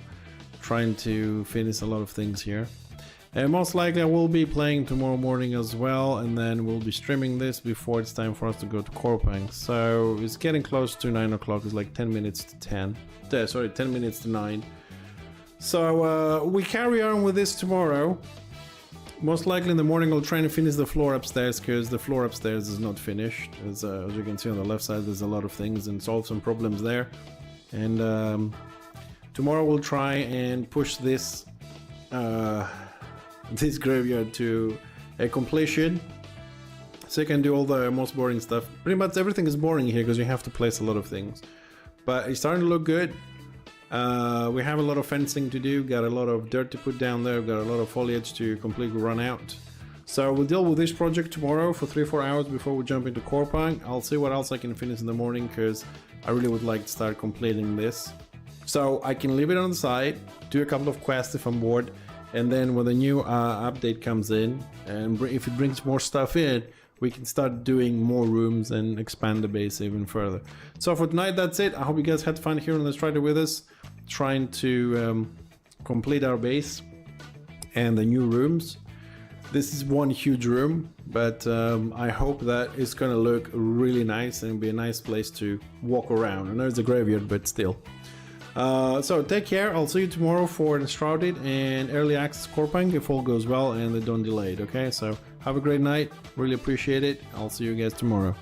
trying to finish a lot of things here. And most likely I will be playing tomorrow morning as well, and then we'll be streaming this before it's time for us to go to Korpang. So it's getting close to 9 o'clock. It's like 10 minutes to 10. Sorry, 10 minutes to 9. So we carry on with this tomorrow. Most likely in the morning I'll try and finish the floor upstairs, because the floor upstairs is not finished. As you can see on the left side, there's a lot of things, and solve some problems there. And tomorrow we'll try and push this this graveyard to a completion, so you can do all the most boring stuff. Pretty much everything is boring here because you have to place a lot of things, but it's starting to look good. We have a lot of fencing to do, got a lot of dirt to put down there, got a lot of foliage to completely run out. So we'll deal with this project tomorrow for 3-4 hours before we jump into Korpang. I'll see what else I can finish in the morning, because I really would like to start completing this, so I can leave it on the side, do a couple of quests if I'm bored. And then when the new update comes in, and if it brings more stuff in, we can start doing more rooms and expand the base even further. So for tonight, that's it. I hope you guys had fun here on Enshrouded with us, trying to complete our base and the new rooms. This is one huge room, but I hope that it's going to look really nice and be a nice place to walk around. I know it's a graveyard, but still. So take care. I'll see you tomorrow for Enshrouded and early access Korpang if all goes well and they don't delay it. Okay, so have a great night. Really appreciate it. I'll see you guys tomorrow.